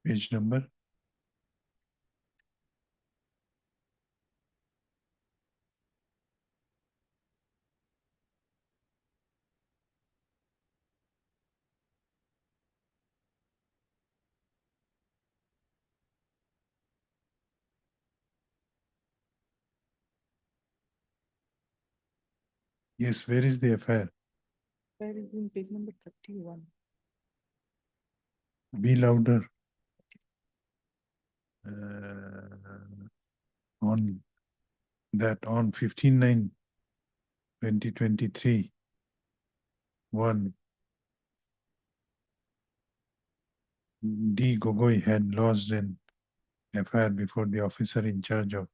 Page number? Yes, where is the FIR? That is in page number 31. Be louder. On that, on 15/9/2023, one D. Gogoi had lodged an FIR before the officer in charge of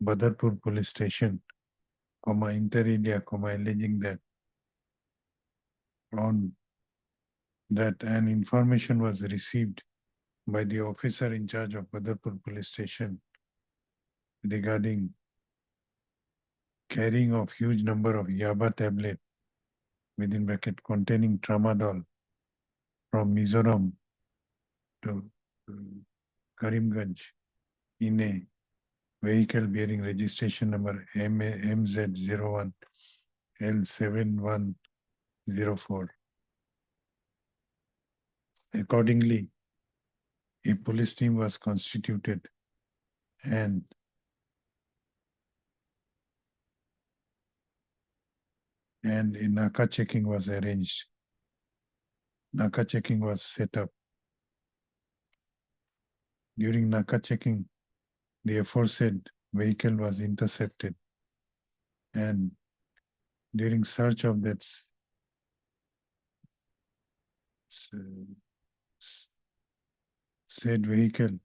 Badarpur Police Station, inter alia, alleging that on that an information was received by the officer in charge of Badarpur Police Station regarding carrying of huge number of Yaba tablet within bracket containing tramadol from Mizoram to Karimganj in a vehicle bearing registration number MZ01 L7104. Accordingly, a police team was constituted and a Naka checking was arranged. Naka checking was set up. During Naka checking, the aforesaid vehicle was intercepted, and during search of that said vehicle,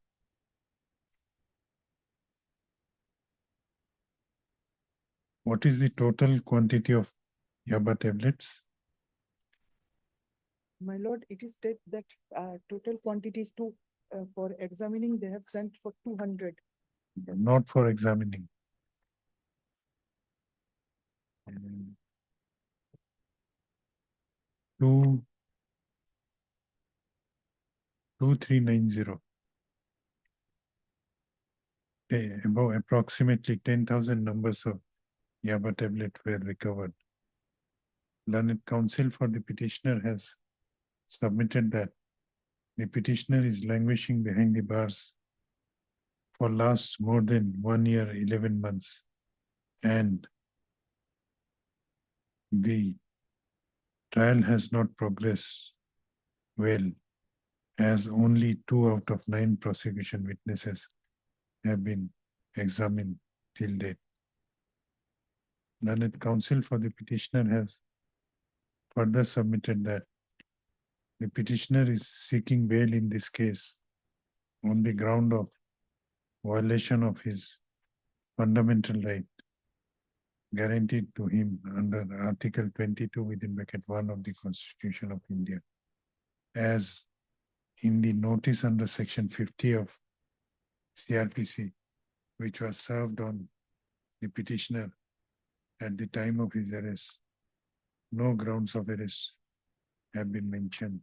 what is the total quantity of Yaba tablets? My lord, it is said that total quantities for examining, they have sent for 200. Not for examining. Two 2390. About approximately 10,000 numbers of Yaba tablet were recovered. Learned counsel for the petitioner has submitted that the petitioner is languishing behind the bars for last more than 1 year, 11 months, and the trial has not progressed well, as only 2 out of 9 prosecution witnesses have been examined till date. Learned counsel for the petitioner has further submitted that the petitioner is seeking bail in this case on the ground of violation of his fundamental right guaranteed to him under Article 22 within bracket 1 of the Constitution of India, as in the notice under Section 50 of CRPC, which was served on the petitioner at the time of his arrest. No grounds of arrest have been mentioned.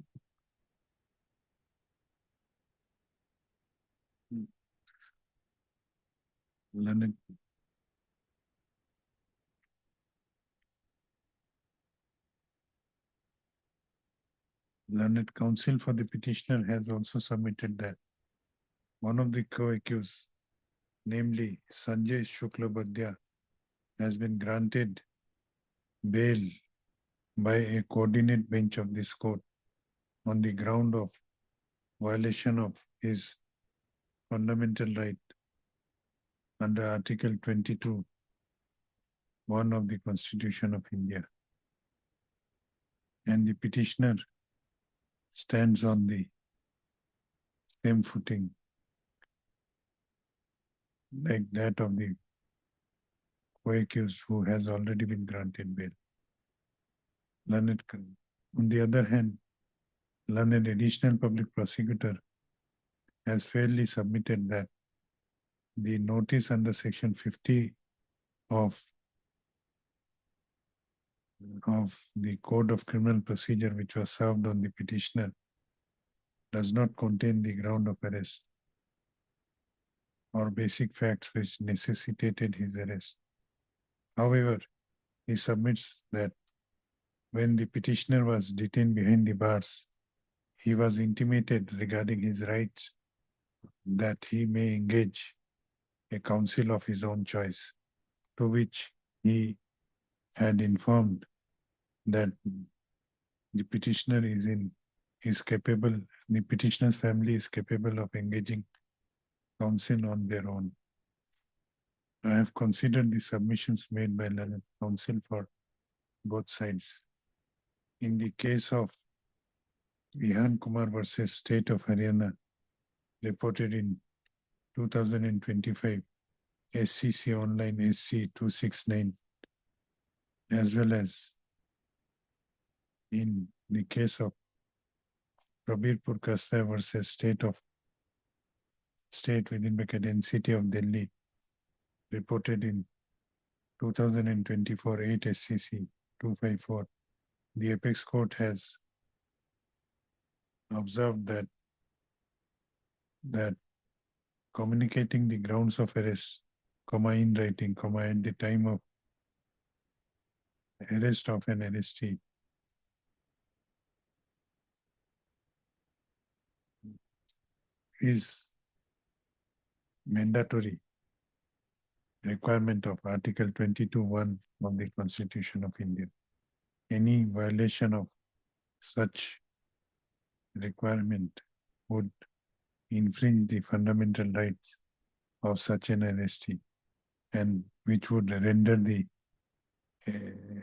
Learned counsel for the petitioner has also submitted that one of the co-accused, namely Sanjay Shuklabadya, has been granted bail by a coordinate bench of this court on the ground of violation of his fundamental right under Article 22, 1 of the Constitution of India. And the petitioner stands on the same footing like that of the co-accused who has already been granted bail. On the other hand, learned additional public prosecutor has fairly submitted that the notice under Section 50 of the Code of Criminal Procedure, which was served on the petitioner, does not contain the ground of arrest or basic facts which necessitated his arrest. However, he submits that when the petitioner was detained behind the bars, he was intimated regarding his rights that he may engage a counsel of his own choice, to which he had informed that the petitioner is capable, the petitioner's family is capable of engaging counsel on their own. I have considered the submissions made by learned counsel for both sides. In the case of Vihan Kumar versus State of Haryana, reported in 2025, SCC Online SC 269, as well as in the case of Prabirpur Kastai versus State within bracket NCT of Delhi, reported in 2024 8 SCC 254. The apex court has observed that communicating the grounds of arrest, in writing, at the time of arrest of an arrestee is mandatory requirement of Article 22(1) of the Constitution of India. Any violation of such requirement would infringe the fundamental rights of such an arrestee, and which would render the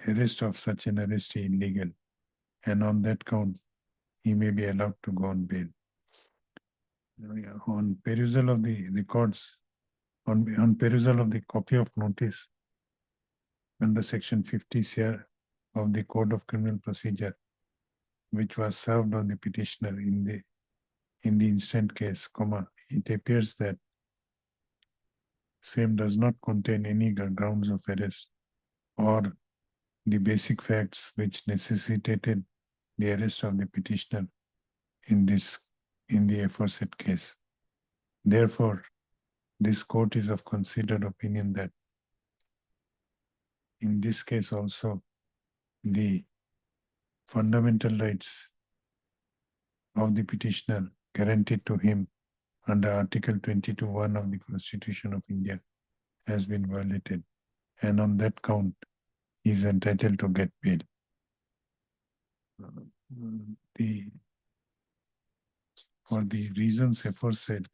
arrest of such an arrestee illegal. And on that count, he may be allowed to go on bail. On perusal of the records, on perusal of the copy of notice under section 50 CR of the Code of Criminal Procedure, which was served on the petitioner in the instant case, it appears that same does not contain any grounds of arrest or the basic facts which necessitated the arrest of the petitioner in the aforesaid case. Therefore, this court is of considered opinion that in this case also the fundamental rights of the petitioner guaranteed to him under Article 22(1) of the Constitution of India has been violated, and on that count he is entitled to get bail. For the reasons aforesaid,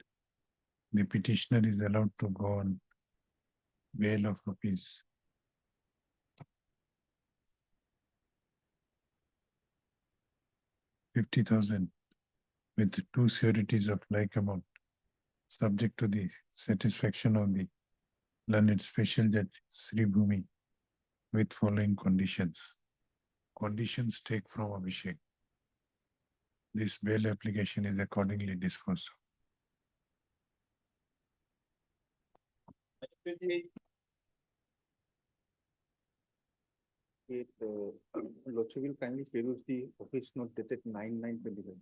the petitioner is allowed to go on bail of rupees 50,000 with 2 sureties of like amount, subject to the satisfaction of the learned special judge Sri Bhumi, with following conditions. Conditions take from Abhishek. This bail application is accordingly disposed of. Lordship will kindly peruse the office note dated 9/9/25.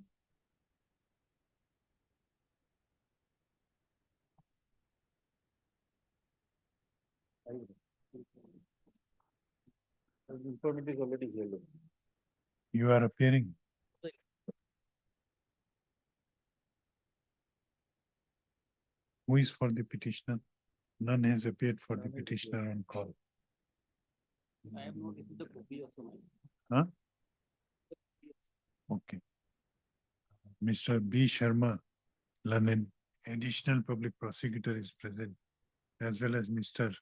Informant is already here. You are appearing. Who is for the petitioner? None has appeared for the petitioner on call. I have noticed the copy also. Huh? Okay. Mr. B. Sharma, learned additional public prosecutor is present, as well as Mr.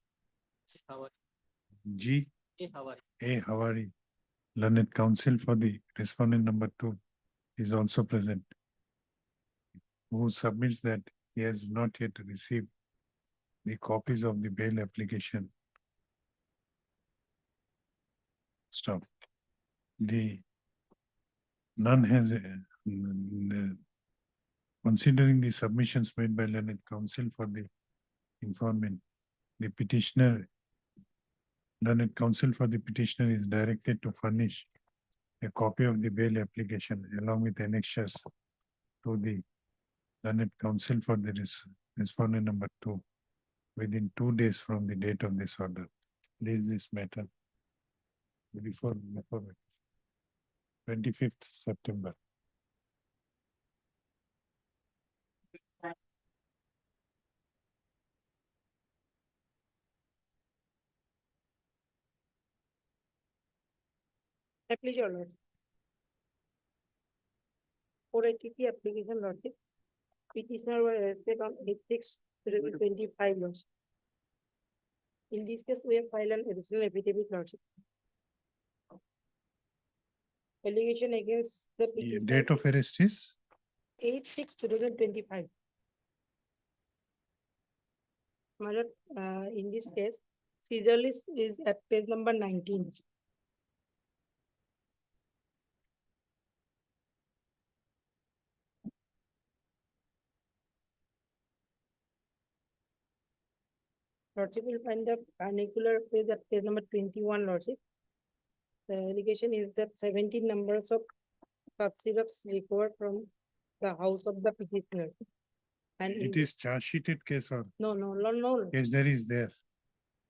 G. A. Hawari, learned counsel for the respondent number 2 is also present, who submits that he has not yet received the copies of the bail application. Stop. None has, considering the submissions made by learned counsel for the informant, the petitioner, learned counsel for the petitioner is directed to furnish a copy of the bail application along with annexures to the learned counsel for the respondent number 2 within 2 days from the date of this order. Please this matter before 25th September. Application, Lord. 483 application, Lordship. Petitioner were arrested on 8/6/2025, Lordship. In this case, we have filed an additional affidavit, Lordship. Allegation against the The petitioner. date of arrest is 8/6/2025. My lord, in this case, Caesar list is at page number 19. Lordship will find the particular page at page number 21, Lordship. The allegation is that 17 numbers of cough syrups recovered from the house of the petitioner. And it is charge sheeted case or no. case there is there.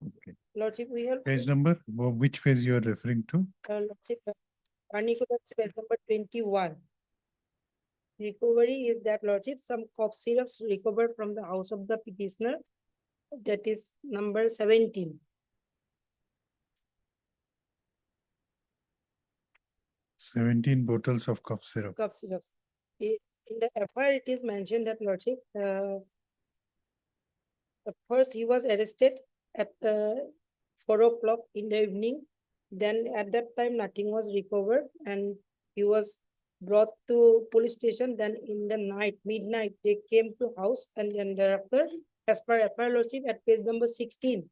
Okay. Lordship, we have. Page number, which page you are referring to? Lordship, particular page number 21. Recovery is that, Lordship, some cough syrups recovered from the house of the petitioner. That is number 17. Seventeen bottles of cough syrup. Cough syrups. In the FIR, it is mentioned that, Lordship, first he was arrested at 4 o'clock in the evening. Then at that time, nothing was recovered and he was brought to police station. Then in the night, midnight, they came to house, and then thereafter, as per FIR, Lordship, at page number 16,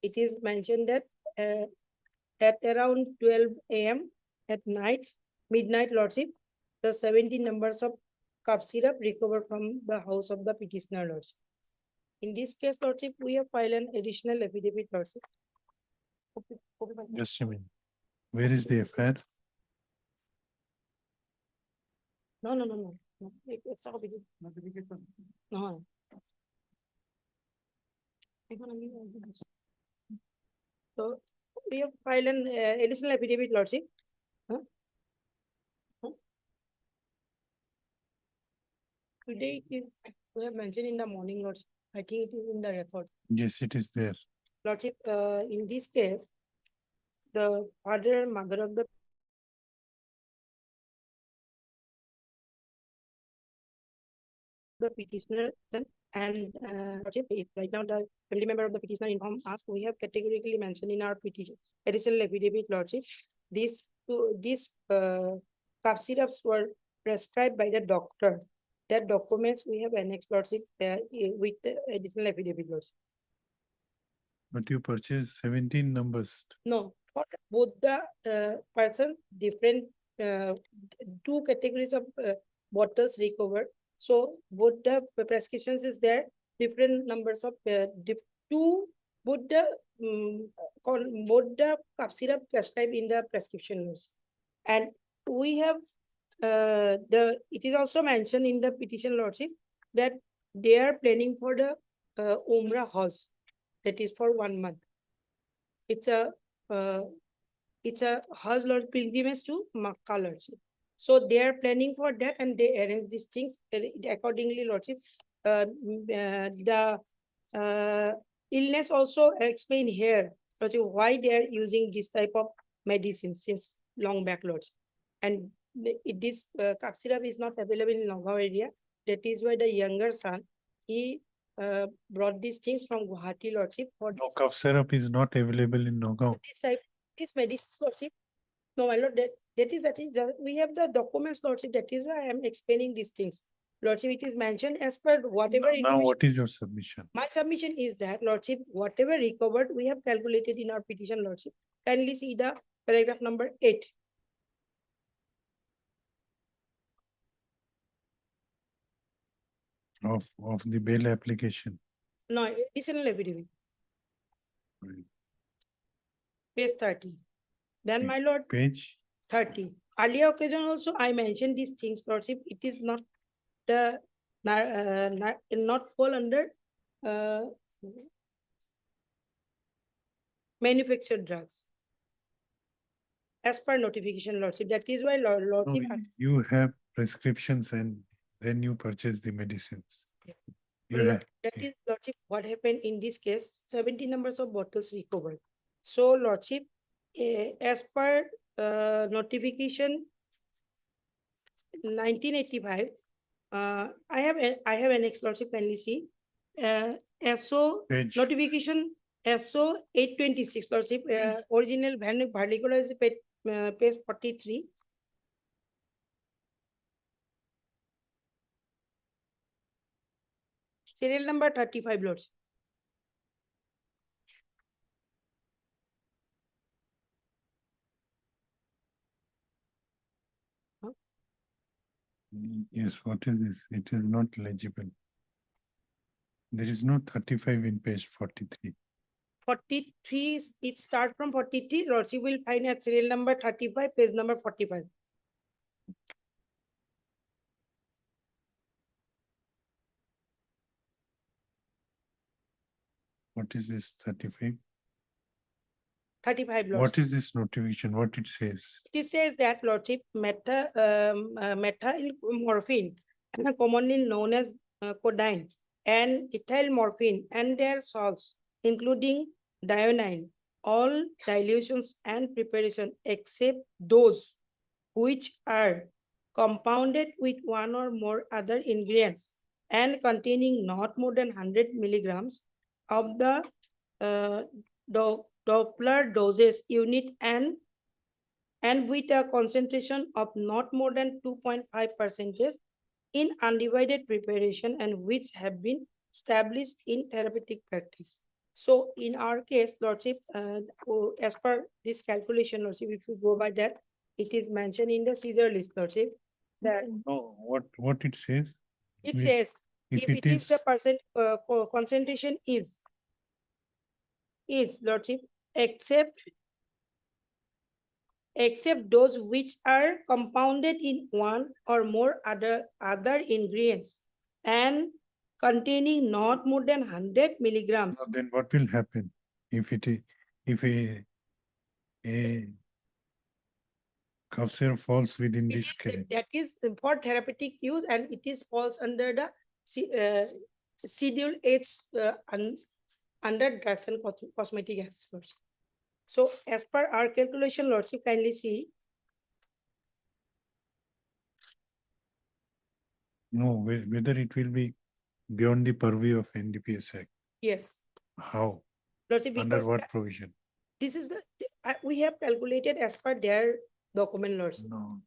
it is mentioned that at around 12 AM at night, midnight, Lordship, the 17 numbers of cough syrup recovered from the house of the petitioner, Lordship. In this case, Lordship, we have filed an additional affidavit, Lordship. Just a minute. Where is the affair? No. It's all because. No. So we have filed an additional affidavit, Lordship. Today it is, we have mentioned in the morning, Lordship. I think it is in the record. Yes, it is there. Lordship, in this case, the father and mother of the petitioner and Lordship, right now the family member of the petitioner informed us, we have categorically mentioned in our petition additional affidavit, Lordship. These cough syrups were prescribed by the doctor. That documents we have annexed, Lordship, with the additional affidavit, Lordship. But you purchased 17 numbers. No, for both the person, different 2 categories of bottles recovered. So both the prescriptions is there, different numbers of both the cough syrup prescribed in the prescription notes. And we have it is also mentioned in the petition, Lordship, that they are planning for the Umrah Hajj, that is for 1 month. It's a Hajj Lord pilgrimage to Makkah, Lordship. So they are planning for that and they arrange these things accordingly, Lordship. The illness also explained here, Lordship, why they are using this type of medicine since long back, Lordship. And this cough syrup is not available in Nagaon area. That is why the younger son, he brought these things from Guwahati, Lordship. For No, cough syrup is not available in Nagaon. This medicine, Lordship. No, my lord, that is we have the documents, Lordship. That is why I am explaining these things. Lordship, it is mentioned as per whatever. Now, what is your submission? My submission is that, Lordship, whatever recovered, we have calculated in our petition, Lordship. Kindly see the paragraph number 8. Of the bail application. No, additional affidavit. Right. Page 30. Then, my lord, Page 30. Earlier occasion also, I mentioned these things, Lordship. It is not the not fall under manufactured drugs. As per notification, Lordship. That is why Lordship has. You have prescriptions and then you purchase the medicines. That is, Lordship, what happened in this case, 70 numbers of bottles recovered. So, Lordship, as per notification 1985. I have an lordship, kindly see. SO Page. notification SO 826, lordship, original vernacular is page 43. Serial number 35, lords. Yes, what is this? It is not legible. There is no 35 in page 43. 43, it start from 43, lords, you will find at serial number 35, page number 45. What is this 35? 35, lords. What is this notification? What it says? It says that, lordship, morphine, commonly known as codeine, and ethyl morphine and their salts, including dionyne, all dilutions and preparation except those which are compounded with one or more other ingredients and containing not more than 100 milligrams of the Doppler doses unit and with a concentration of not more than 2.5% in undivided preparation and which have been established in therapeutic practice. So in our case, lordship, as per this calculation, lordship, if you go by that, it is mentioned in the Caesar list, lordship, that No, what it says? it We- says if if it it is the is- concentration is lordship, except those which are compounded in one or more other ingredients and containing not more than 100 milligrams. No, then what will happen if it is, if a cough syrup falls within It this is- category? That is for therapeutic use, and it is falls under the Schedule H under drugs and cosmetic experts. So as per our calculation, lordship, kindly see. No, whether it will be beyond the purview of NDPS Act. Yes, How? lordship, Under because what provision? this is the we have calculated as per their document, lordship. No,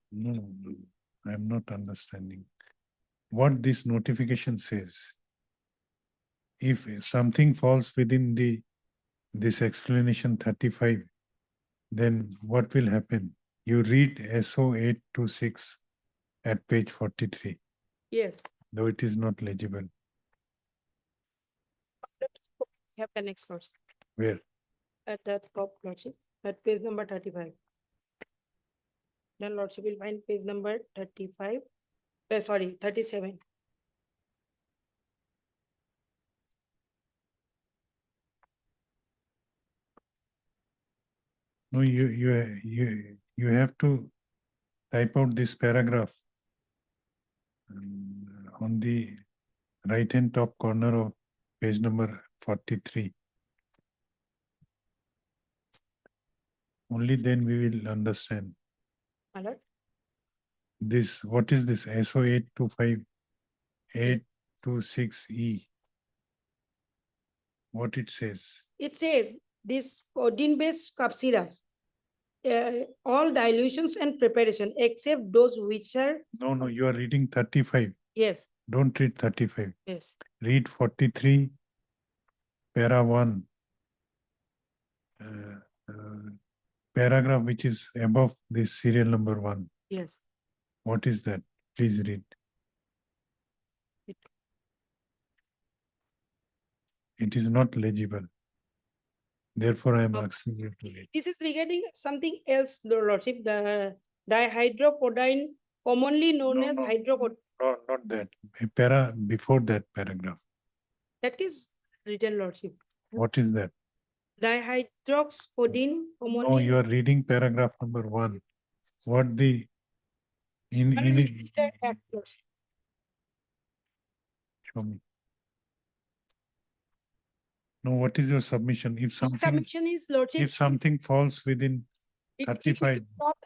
I'm not understanding. What this notification says. If something falls within this explanation 35, then what will happen? You read SO 826 at page 43, Yes, though it is not legible. we have the next lordship. Where? At that top, lordship, at page number 35. Then lordship will find page number 35, sorry, 37. No, you have to type out this paragraph on the right-hand top corner of page number 43. Only then we will understand. Alert. This, what is this? SO 825, 826E. What it says? It says this codeine-based cough syrup, all dilutions and preparation except those which are. No, you are reading 35. Yes. Don't read 35. Yes. Read 43, para 1. Paragraph which is above this serial number 1. Yes. What is that? Please read. It is not legible. Therefore, I am asking you to read. This is regarding something else, the lordship, the dihydrocodone, commonly known as hydrocodone. No, not that. A para before that paragraph. That is written, lordship. What is that? Dihydroxycodone, No, commonly. you are reading paragraph number 1. What the show me. No, what is your submission? If something Submission is, lordship. falls within It is 35. not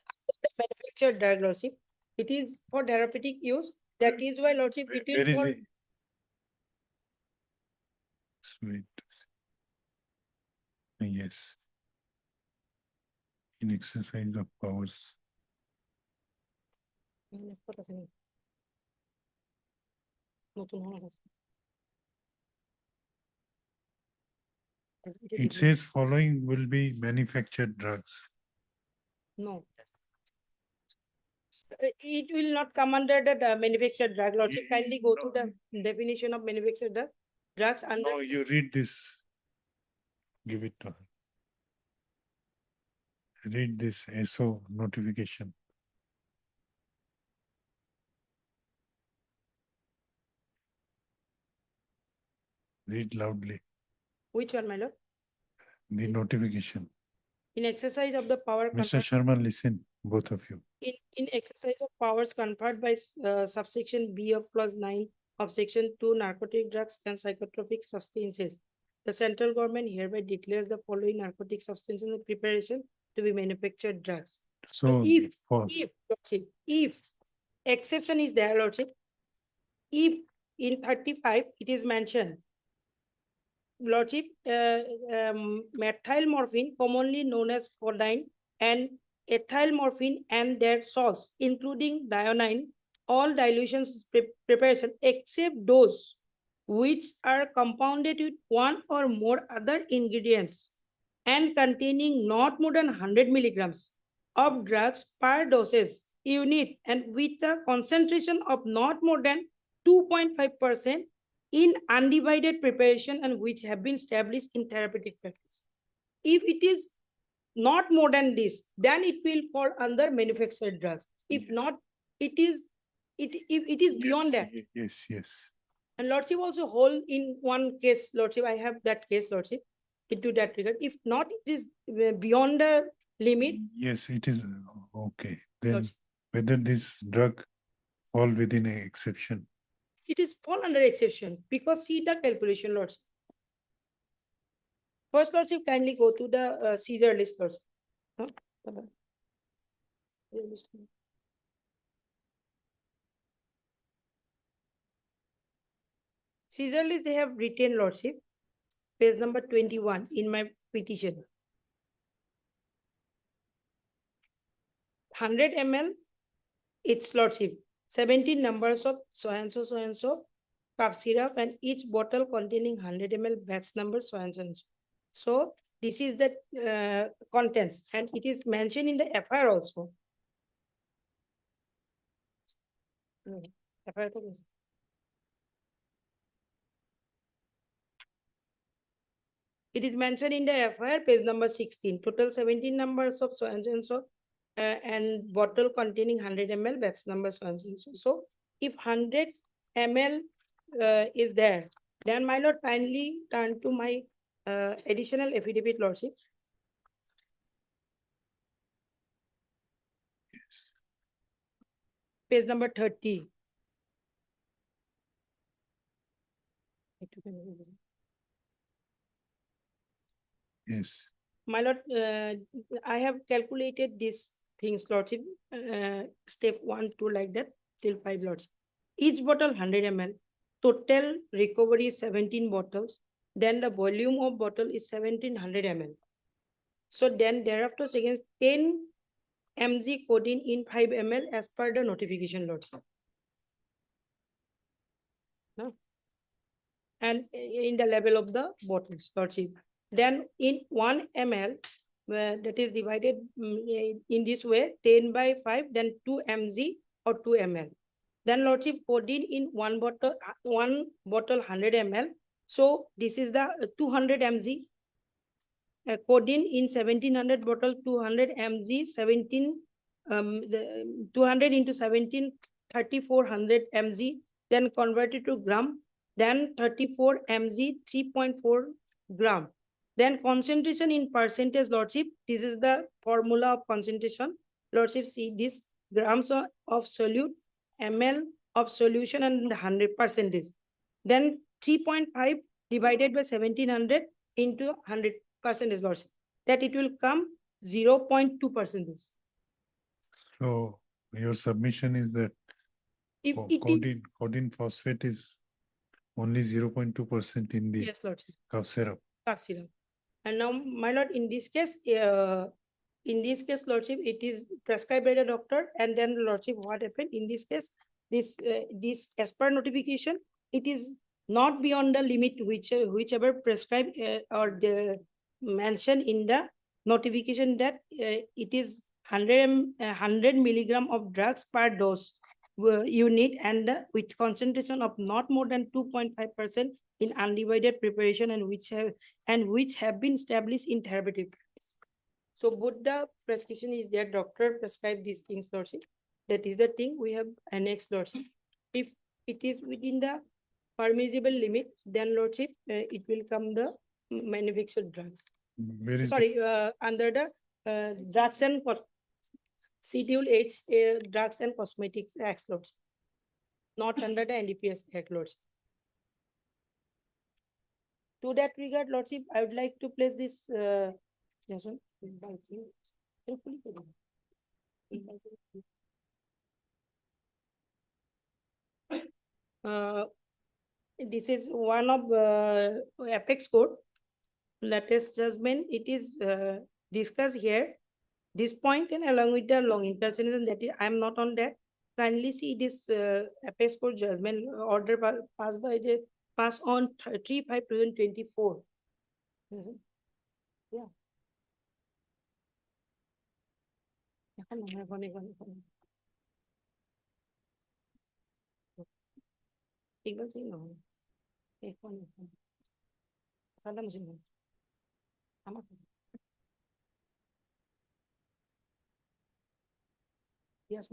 the manufactured drug, Lordship. It is for therapeutic use. That is why, Lordship, it Where is is for. it? Sweet. Yes. In exercise of powers. It says following will be manufactured drugs. No. It will not come under the manufactured drug, Lordship. Kindly go to the definition of manufactured drugs under. No, you read this. Give it to her. Read this SO notification. Read loudly. Which one, my lord? The notification. In exercise of the power. Mr. Sharma, listen, both of you. In exercise of powers conferred by subsection B of clause 9 of section 2 narcotic drugs and psychotropic substances, the central government hereby declares the following narcotic substances in preparation to be manufactured drugs. So if exception is there, Lordship, if in 35 it is mentioned, Lordship, methyl morphine, commonly known as codeine, and ethyl morphine and their salts, including dionyne, all dilutions preparation except those which are compounded with one or more other ingredients and containing not more than 100 milligrams of drugs per doses unit and with a concentration of not more than 2.5% in undivided preparation and which have been established in therapeutic practice. If it is not more than this, then it will fall under manufactured drugs. If not, it is if it is beyond that. Yes. And Lordship also hold in one case, Lordship, I have that case, Lordship, into that regard. If not, it is beyond the limit. Yes, it is okay. Then Lordship. whether this drug fall within an exception. It is fall under exception because see the calculation, Lordship. First, Lordship, kindly go to the Caesar list, Lordship. Caesar list they have written, Lordship, page number 21 in my petition. 100 ml, it's Lordship, 17 numbers of so and so cough syrup and each bottle containing 100 ml batch number so and so. So this is the contents and it is mentioned in the FIR also. FIR it is mentioned in the FIR page number 16, total 17 numbers of so and so and bottle containing 100 ml batch number so and so. So if 100 ml is there, then my lord kindly turn to my additional affidavit, Lordship. Yes. Page number 30. Yes. My lord, I have calculated these things, Lordship, step 1, 2 like that till 5, Lordship. Each bottle 100 ml, total recovery is 17 bottles. Then the volume of bottle is 1700 ml. So then thereafter against 10 mg codeine in 5 ml as per the notification, Lordship. No? And in the level of the bottles, Lordship. Then in 1 ml, that is divided in this way, 10 by 5, then 2 mg or 2 ml. Then Lordship, codeine in one bottle 100 ml. So this is the 200 mg. Codeine in 1700 bottle, 200 mg, 200 into 17, 3400 mg, then converted to gram, then 34 mg, 3.4 gram. Then concentration in percentage, Lordship, this is the formula of concentration. Lordship, see this grams of solute, ml of solution and 100%. Then 3.5 divided by 1700 into 100%, Lordship. That it will come 0.2%. So your submission is that If it is, codeine phosphate is only 0.2% in the yes, Lord, cough syrup. cough syrup. And now, my lord, in this case, lordship, it is prescribed by the doctor, and then lordship, what happened in this case, this as per notification, it is not beyond the limit whichever prescribed or the mentioned in the notification that it is 100 milligram of drugs per dose you need, and with concentration of not more than 2.5% in undivided preparation, and which have been established in therapeutic practice. So both the prescription is there, doctor prescribe these things, lordship. That is the thing we have annexed, lordship. If it is within the permissible limit, then lordship, it will come the manufactured drugs. Where is Sorry, under the drugs and Schedule H, drugs and cosmetics acts, lordship. Not under the NDPS Act, lordship. To that regard, lordship, I would like to place this suggestion. This is one of Apex Code latest judgment. It is discussed here. This point, and along with the long interpretation that I am not on that. Kindly see this Apex Court judgment order passed on 3/5/2024. Yeah. Yes,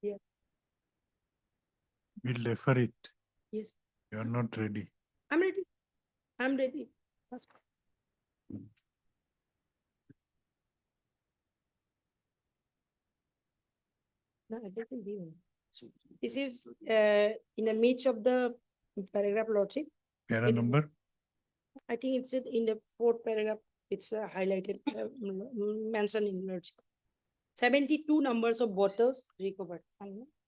yeah. We'll defer it. Yes, You are not ready. I'm ready. I'm ready. No, everything given. This is in the midst of the paragraph, lordship. Para It's- number? I think it's in the fourth paragraph. It's highlighted, mentioned in lordship. 72 numbers of bottles recovered.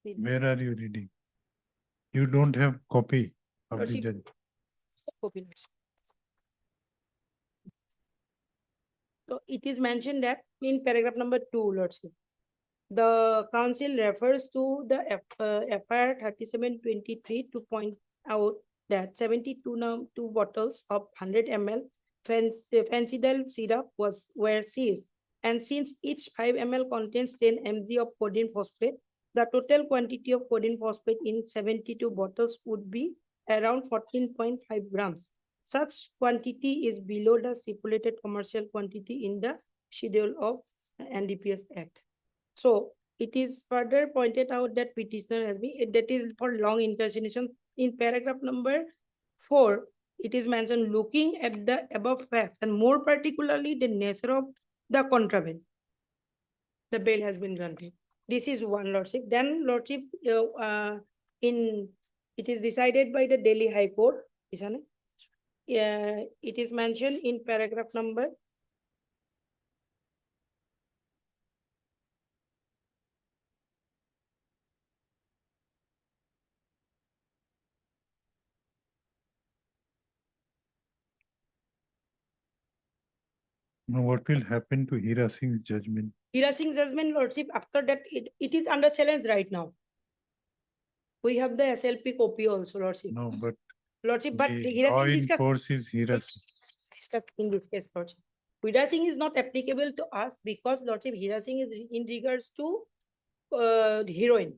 Where are you reading? You don't have copy of the Lordship. judge. Copy, lordship. So it is mentioned that in paragraph number 2, lordship, the council refers to the FIR 3723 to point out that 72 bottles of 100 ml Fancidal syrup were seized. And since each 5 ml contains 10 mg of codeine phosphate, the total quantity of codeine phosphate in 72 bottles would be around 14.5 grams. Such quantity is below the stipulated commercial quantity in the schedule of NDPS Act. So it is further pointed out that petitioner has been, that is for long intercession. In paragraph number 4, it is mentioned looking at the above facts and more particularly the nature of the contraband, the bail has been granted. This is one, lordship. Then lordship, it is decided by the Delhi High Court. It is mentioned in paragraph number . Now, what will happen to Hira Singh's judgment? Hira Singh's judgment, lordship, after that, it is under challenge right now. We have the SLP copy also, lordship. No, but Lordship, but the Hira law Singh in discussed. force is Hira Singh. Discussed in this case, lordship. Hira Singh is not applicable to us because, lordship, Hira Singh is in regards to heroin.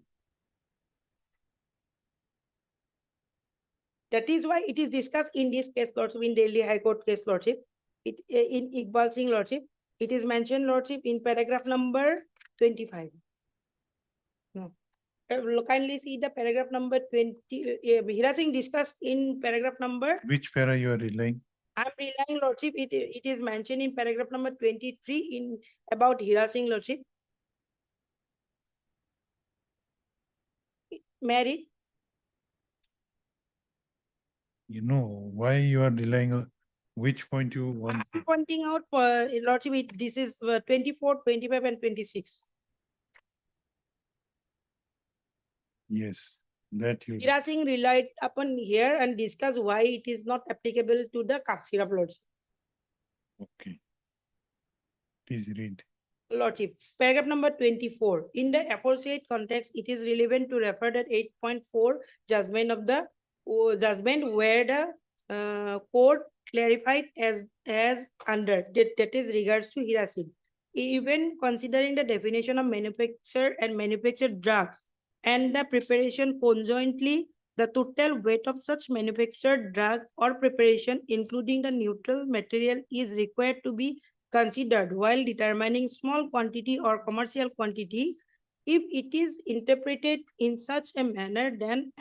That is why it is discussed in this case, lordship, in Delhi High Court case, lordship. It in Iqbal Singh, lordship. It is mentioned, lordship, in paragraph number 25. No. Kindly see the paragraph number 20. Hira Singh discussed in paragraph number. Which para you are relying? I'm relying, lordship. It is mentioned in paragraph number 23 in about Hira Singh, lordship. Married. You know, why you are relying on, which point you want? I'm pointing out for lordship, this is 24, 25 and 26. Yes, that you, Hira Singh relied upon here and discuss why it is not applicable to the cough syrup lordship. okay. Please read. Lordship, paragraph number 24. In the aforesaid context, it is relevant to refer that 8.4 judgment of the judgment where the court clarified as under that is regards to Hira Singh. Even considering the definition of manufacture and manufactured drugs and the preparation conjointly, the total weight of such manufactured drug or preparation, including the neutral material, is required to be considered while determining small quantity or commercial quantity. If it is interpreted in such a manner, then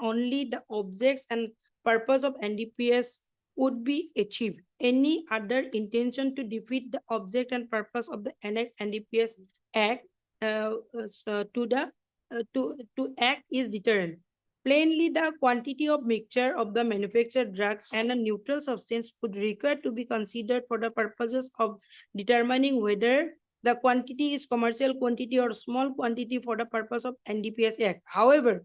only the objects and purpose of NDPS would be achieved. Any other intention to defeat the object and purpose of the NDPS Act to act is deterrent. Plainly, the quantity of mixture of the manufactured drug and a neutral substance would require to be considered for the purposes of determining whether the quantity is commercial quantity or small quantity for the purpose of NDPS Act. However,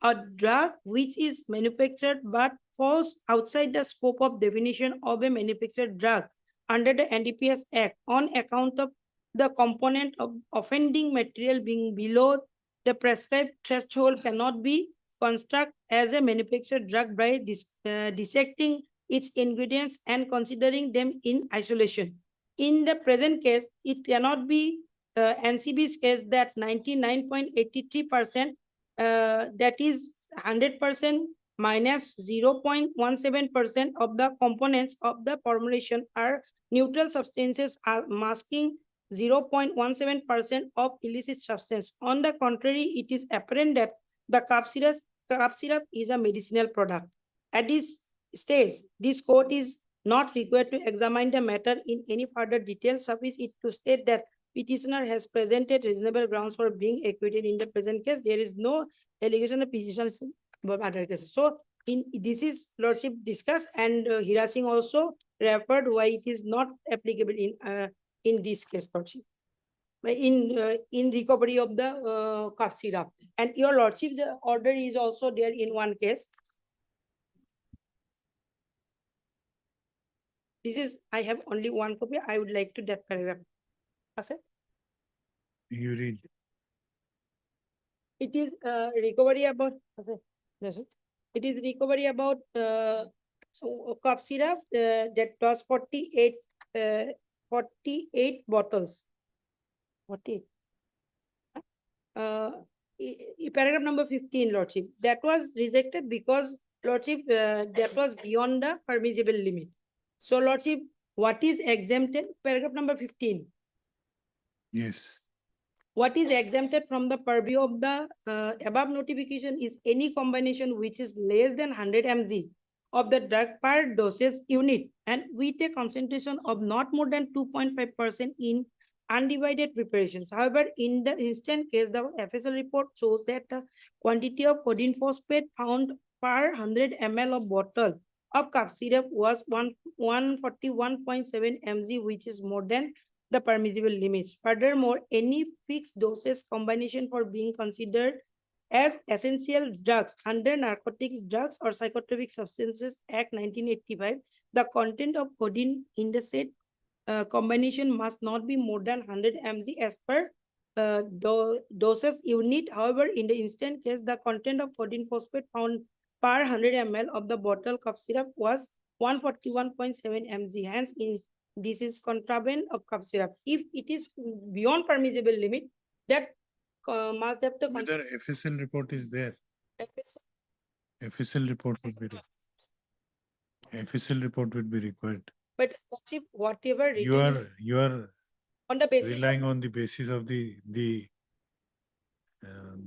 a drug which is manufactured but falls outside the scope of definition of a manufactured drug under the NDPS Act on account of the component of offending material being below the prescribed threshold cannot be construct as a manufactured drug by dissecting its ingredients and considering them in isolation. In the present case, it cannot be NCB's case that 99.83%, that is 100% minus 0.17% of the components of the formulation are neutral substances are masking 0.17% of illicit substance. On the contrary, it is apparent that the cough syrup is a medicinal product. At this stage, this court is not required to examine the matter in any further detail. Suffice it to state that petitioner has presented reasonable grounds for being acquitted in the present case. There is no allegation of petitioners above other cases. So, in this is lordship discussed, and Hira Singh also referred why it is not applicable in this case, lordship. In recovery of the cough syrup. And your lordship's order is also there in one case. This is, I have only one copy. I would like to that paragraph. You read. It is recovery about, it is recovery about cough syrup that was 48 bottles. 48. Paragraph number 15, lordship. That was rejected because, lordship, that was beyond the permissible limit. So, lordship, what is exempted? Paragraph number 15. Yes. What is exempted from the purview of the above notification is any combination which is less than 100 mg of the drug per dosage unit and with a concentration of not more than 2.5% in undivided preparations. However, in the instant case, the FSL report shows that the quantity of codeine phosphate found per 100 ml of bottle of cough syrup was 141.7 mg, which is more than the permissible limits. Furthermore, any fixed doses combination for being considered as essential drugs under Narcotics Drugs or Psychotropic Substances Act 1985, the content of codeine in the said combination must not be more than 100 mg as per doses unit. However, in the instant case, the content of codeine phosphate found per 100 ml of the bottle cough syrup was 141.7 mg. Hence, this is contraband of cough syrup. If it is beyond permissible limit, that must have to. Whether FSL report is there. FSL report would be FSL report would be required. But whatever you are on the basis relying on the basis of the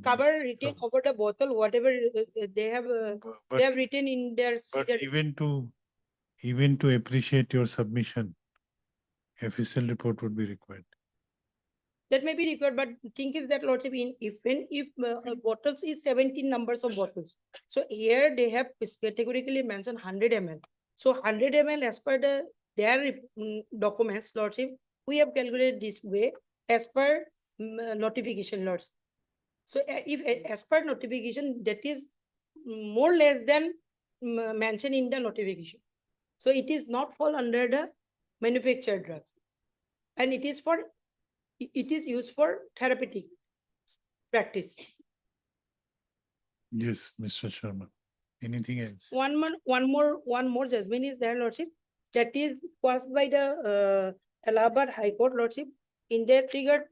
cover written over the bottle, whatever they have written in their. But even to appreciate your submission, FSL report would be required. That may be required, but thing is that lordship, in even if bottles is 17 numbers of bottles. So here they have categorically mentioned 100 ml. So 100 ml as per their documents, lordship, we have calculated this way as per notification, lords. So if as per notification, that is more less than mentioned in the notification. So it is not fall under the manufactured drug, and it is used for therapeutic practice. Yes, Mr. Sharma. Anything else? One more judgment is there, lordship, that is passed by the Allahabad High Court, lordship, in that regard.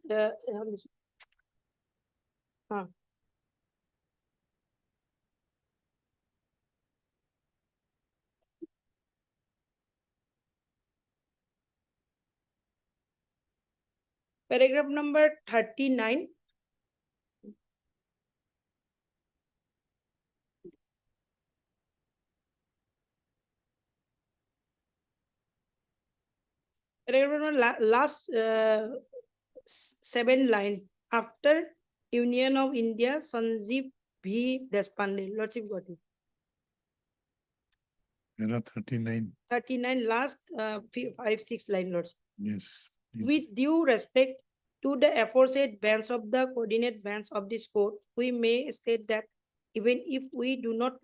Paragraph number 39. Paragraph number last 7 line after Union of India, Sanjeev V. Deshpande, lordship got it. There are 39. 39 last 5-6 line, lords. Yes. With due respect to the aforesaid bands of the coordinate bands of this code, we may state that even if we do not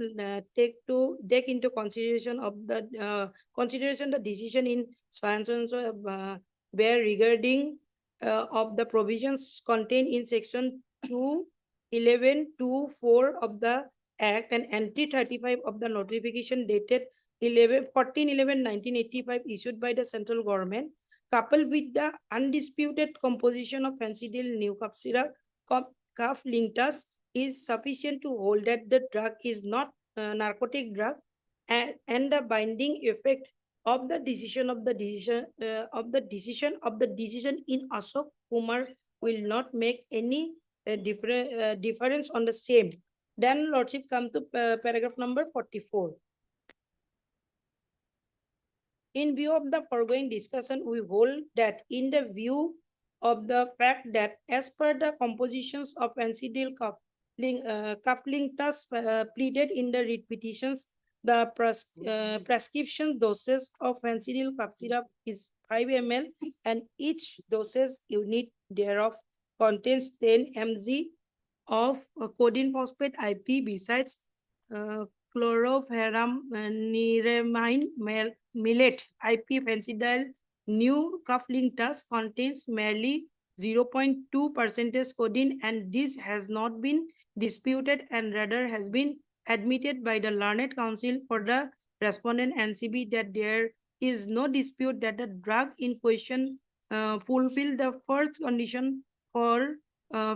take into consideration of the the decision in so and so where regarding of the provisions contained in section 211(2)(4) of the Act and entry 35 of the notification dated 14/11/1985 issued by the central government, coupled with the undisputed composition of Fencidil new cough syrup, cough linctus, is sufficient to hold that the drug is not a narcotic drug, and the binding effect of the decision in Ashok Kumar will not make any difference on the same. Then lordship come to paragraph number 44. In view of the foregoing discussion, we hold that in the view of the fact that as per the compositions of Fencidil coupling thus pleaded in the writ petitions, the prescription doses of Fencidil cough syrup is 5 ml and each dosage unit thereof contains 10 mg of codeine phosphate IP besides chlorpheniramine millet IP Fencidil new cough linctus contains merely 0.2% codeine, and this has not been disputed and rather has been admitted by the learned counsel for the respondent NCB that there is no dispute that the drug in question fulfill the first condition for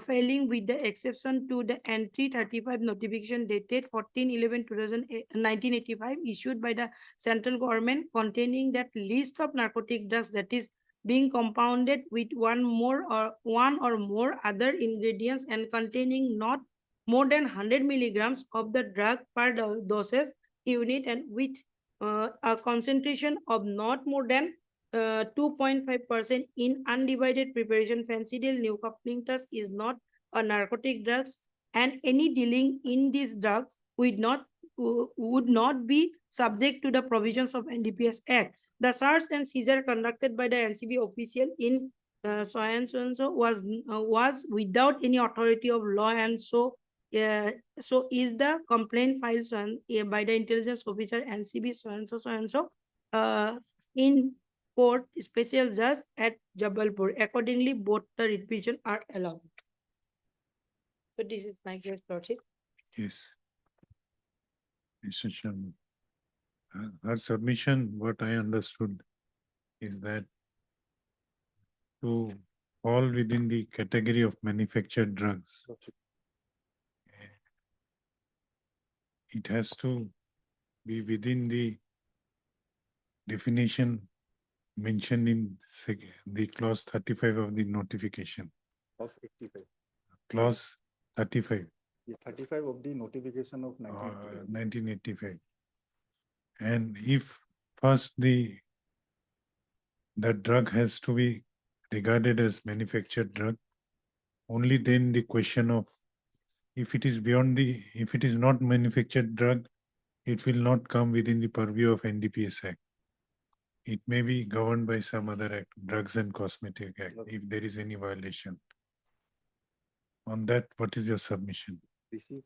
failing with the exception to the entry 35 notification dated 14/11/1985 issued by the central government containing that list of narcotic drugs that is being compounded with one or more other ingredients and containing not more than 100 milligrams of the drug per doses unit and with a concentration of not more than 2.5% in undivided preparation. Fencidil new cough linctus is not a narcotic drugs, and any dealing in this drug would not be subject to the provisions of NDPS Act. The search and seizure conducted by the NCB official in so and so was without any authority of law, and so is the complaint filed by the intelligence officer NCB so and so in court special judge at Jabalpur. Accordingly, both the repetition are allowed. So this is my case, lordship. Yes. Mr. Sharma. Her submission, what I understood is that to fall within the category of manufactured drugs, it has to be within the definition mentioned in the clause 35 of the notification. Of 85. Clause 35. 35 of the notification of 1985. 1985. And if first the drug has to be regarded as manufactured drug, only then the question of if it is beyond the, if it is not manufactured drug, it will not come within the purview of NDPS Act. It may be governed by some other act, Drugs and Cosmetic Act, if there is any violation. On that, what is your submission? This is,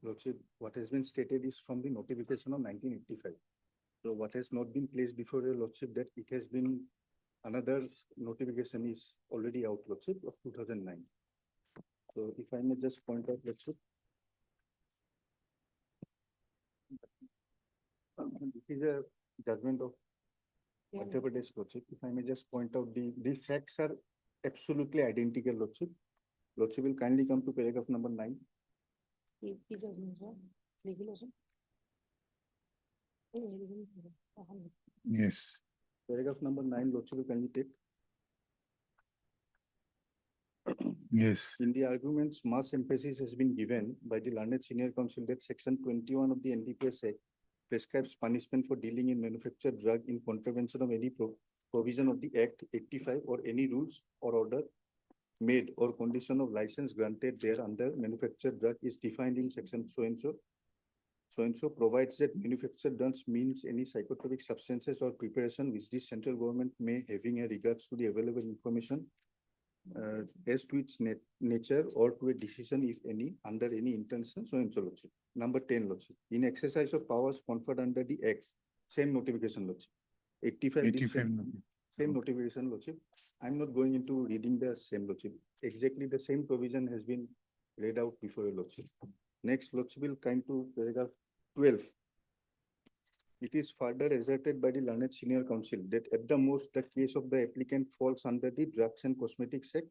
Lordship, what has been stated is from the notification of 1985. So what has not been placed before your Lordship, that it has been, another notification is already out, Lordship, of 2009. So if I may just point out, Lordship. This is a judgment of Madhya Pradesh, Lordship. If I may just point out, the facts are absolutely identical, Lordship. Lordship will kindly come to paragraph number 9. Yes. Paragraph number 9, Lordship will kindly take. Yes. In the arguments, much emphasis has been given by the learned senior counsel that section 21 of the NDPS Act prescribes punishment for dealing in manufactured drug in contravention of any provision of the Act 85 or any rules or order made or condition of license granted there under manufactured drug is defined in section so-and-so. So-and-so provides that manufactured drugs means any psychotropic substances or preparation which the central government may having a regards to the available information as to its nature or to a decision, if any, under any intention, so-and-so, Lordship. Number 10, Lordship. In exercise of powers conferred under the Act, same notification, Lordship. 85, same notification, Lordship. I'm not going into reading the same, Lordship. Exactly the same provision has been read out before your Lordship. Next, Lordship will come to paragraph 12. It is further asserted by the learned senior counsel that at the most the case of the applicant falls under the Drugs and Cosmetics Act,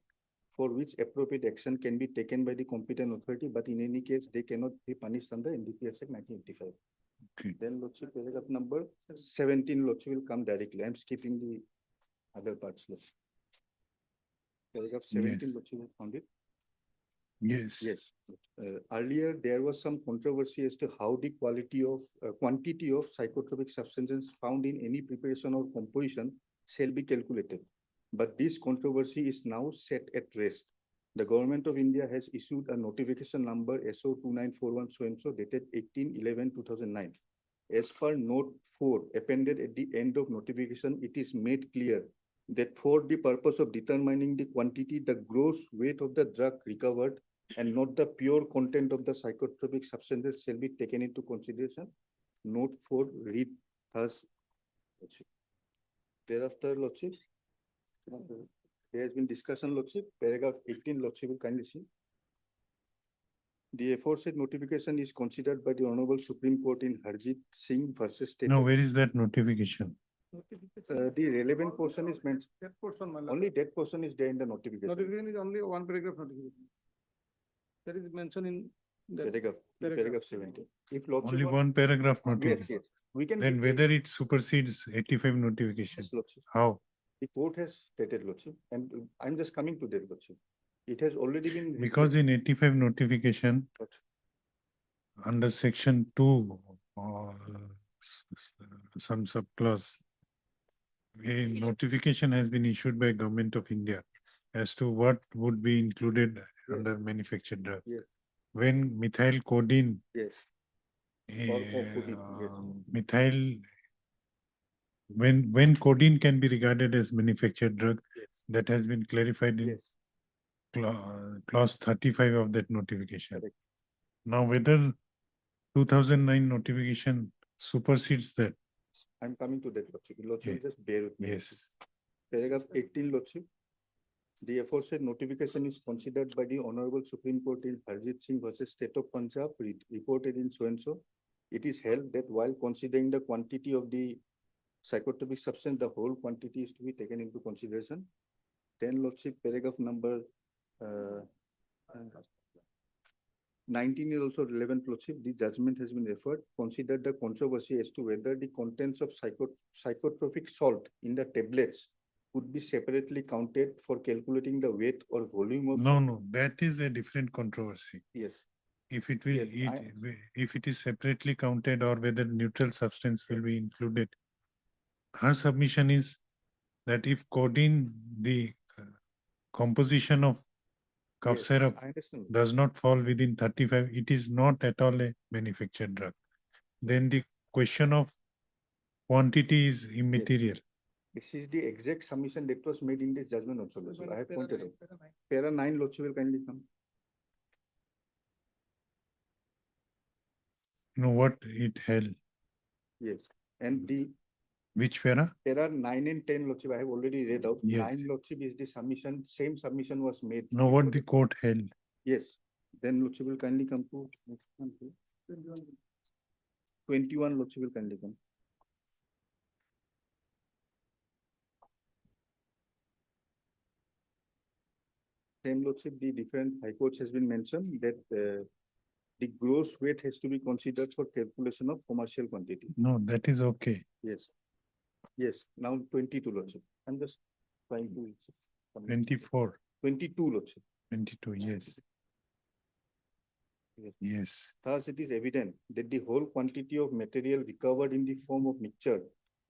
for which appropriate action can be taken by the competent authority, but in any case they cannot be punished under NDPS Act 1985. Okay. Then Lordship, paragraph number 17, Lordship will come directly. I'm skipping the other parts, Lordship. Paragraph 17, Lordship will found it. Yes. Yes. Earlier, there was some controversy as to how the quantity of psychotropic substances found in any preparation or composition shall be calculated. But this controversy is now set at rest. The Government of India has issued a notification number SO 2941 so-and-so dated 18/11/2009. As per note 4 appended at the end of notification, it is made clear that for the purpose of determining the quantity, the gross weight of the drug recovered and not the pure content of the psychotropic substances shall be taken into consideration. Note 4 read thus. Thereafter, Lordship, there has been discussion, Lordship. Paragraph 18, Lordship will kindly see. The aforesaid notification is considered by the Honorable Supreme Court in Harjit Singh versus State. No, where is that notification? The relevant portion is mentioned. That portion, my lord. Only that portion is there in the notification. Notification is only one paragraph notification. That is mentioned in that Paragraph 70. If Lordship Only wants- one paragraph Yes, notification. yes. We can. Then whether it supersedes 85 notification, Yes, Lordship. how? The court has stated, Lordship, and I'm just coming to that, Lordship. It has already been. Because in 85 notification, Lordship. under section 2, some subclause, a notification has been issued by Government of India as to what would be included under manufactured drug. Yes. When methyl codeine, Yes. codeine, yes. methyl, when codeine can be regarded as manufactured drug, Yes. that has been clarified in Yes. clause 35 of that notification. Correct. Now, whether 2009 notification supersedes that? I'm coming to that, Lordship. Lordship, Okay. just bear with me. Yes. Paragraph 18, Lordship. The aforesaid notification is considered by the Honorable Supreme Court in Harjit Singh versus State of Punjab, reported in so-and-so. It is held that while considering the quantity of the psychotropic substance, the whole quantity is to be taken into consideration. Then, Lordship, paragraph number 19 is also relevant, Lordship. The judgment has been referred. Consider the controversy as to whether the contents of psychotropic salt in the tablets could be separately counted for calculating the weight or volume of. No, that is a different controversy. Yes. If it will, Yes, if it is separately counted or whether neutral substance will be included. Her submission is that if codeine, the composition of cough Yes, syrup I understand. does not fall within 35, it is not at all a manufactured drug. Then the question of quantity is immaterial. This is the exact submission that was made in this judgment also, Lord Chief. I have pointed out. Para 9, Lord Chief, will kindly come. You know what it held? Yes, and the Which para? para 9 and 10, Lord Chief, I have already read out. Yes. 9, Lord Chief, is the submission, same submission was made. No, what the court held. Yes, then Lord Chief will kindly come to next one, please. 21, Lord Chief, will kindly come. Same, Lord Chief, the different high courts has been mentioned that the gross weight has to be considered for calculation of commercial quantity. No, that is okay. Yes. Yes, now 22, Lord Chief. I'm just trying to. 24, 22, Lord Chief. 22, yes. Yes. Yes. Thus, it is evident that the whole quantity of material recovered in the form of mixture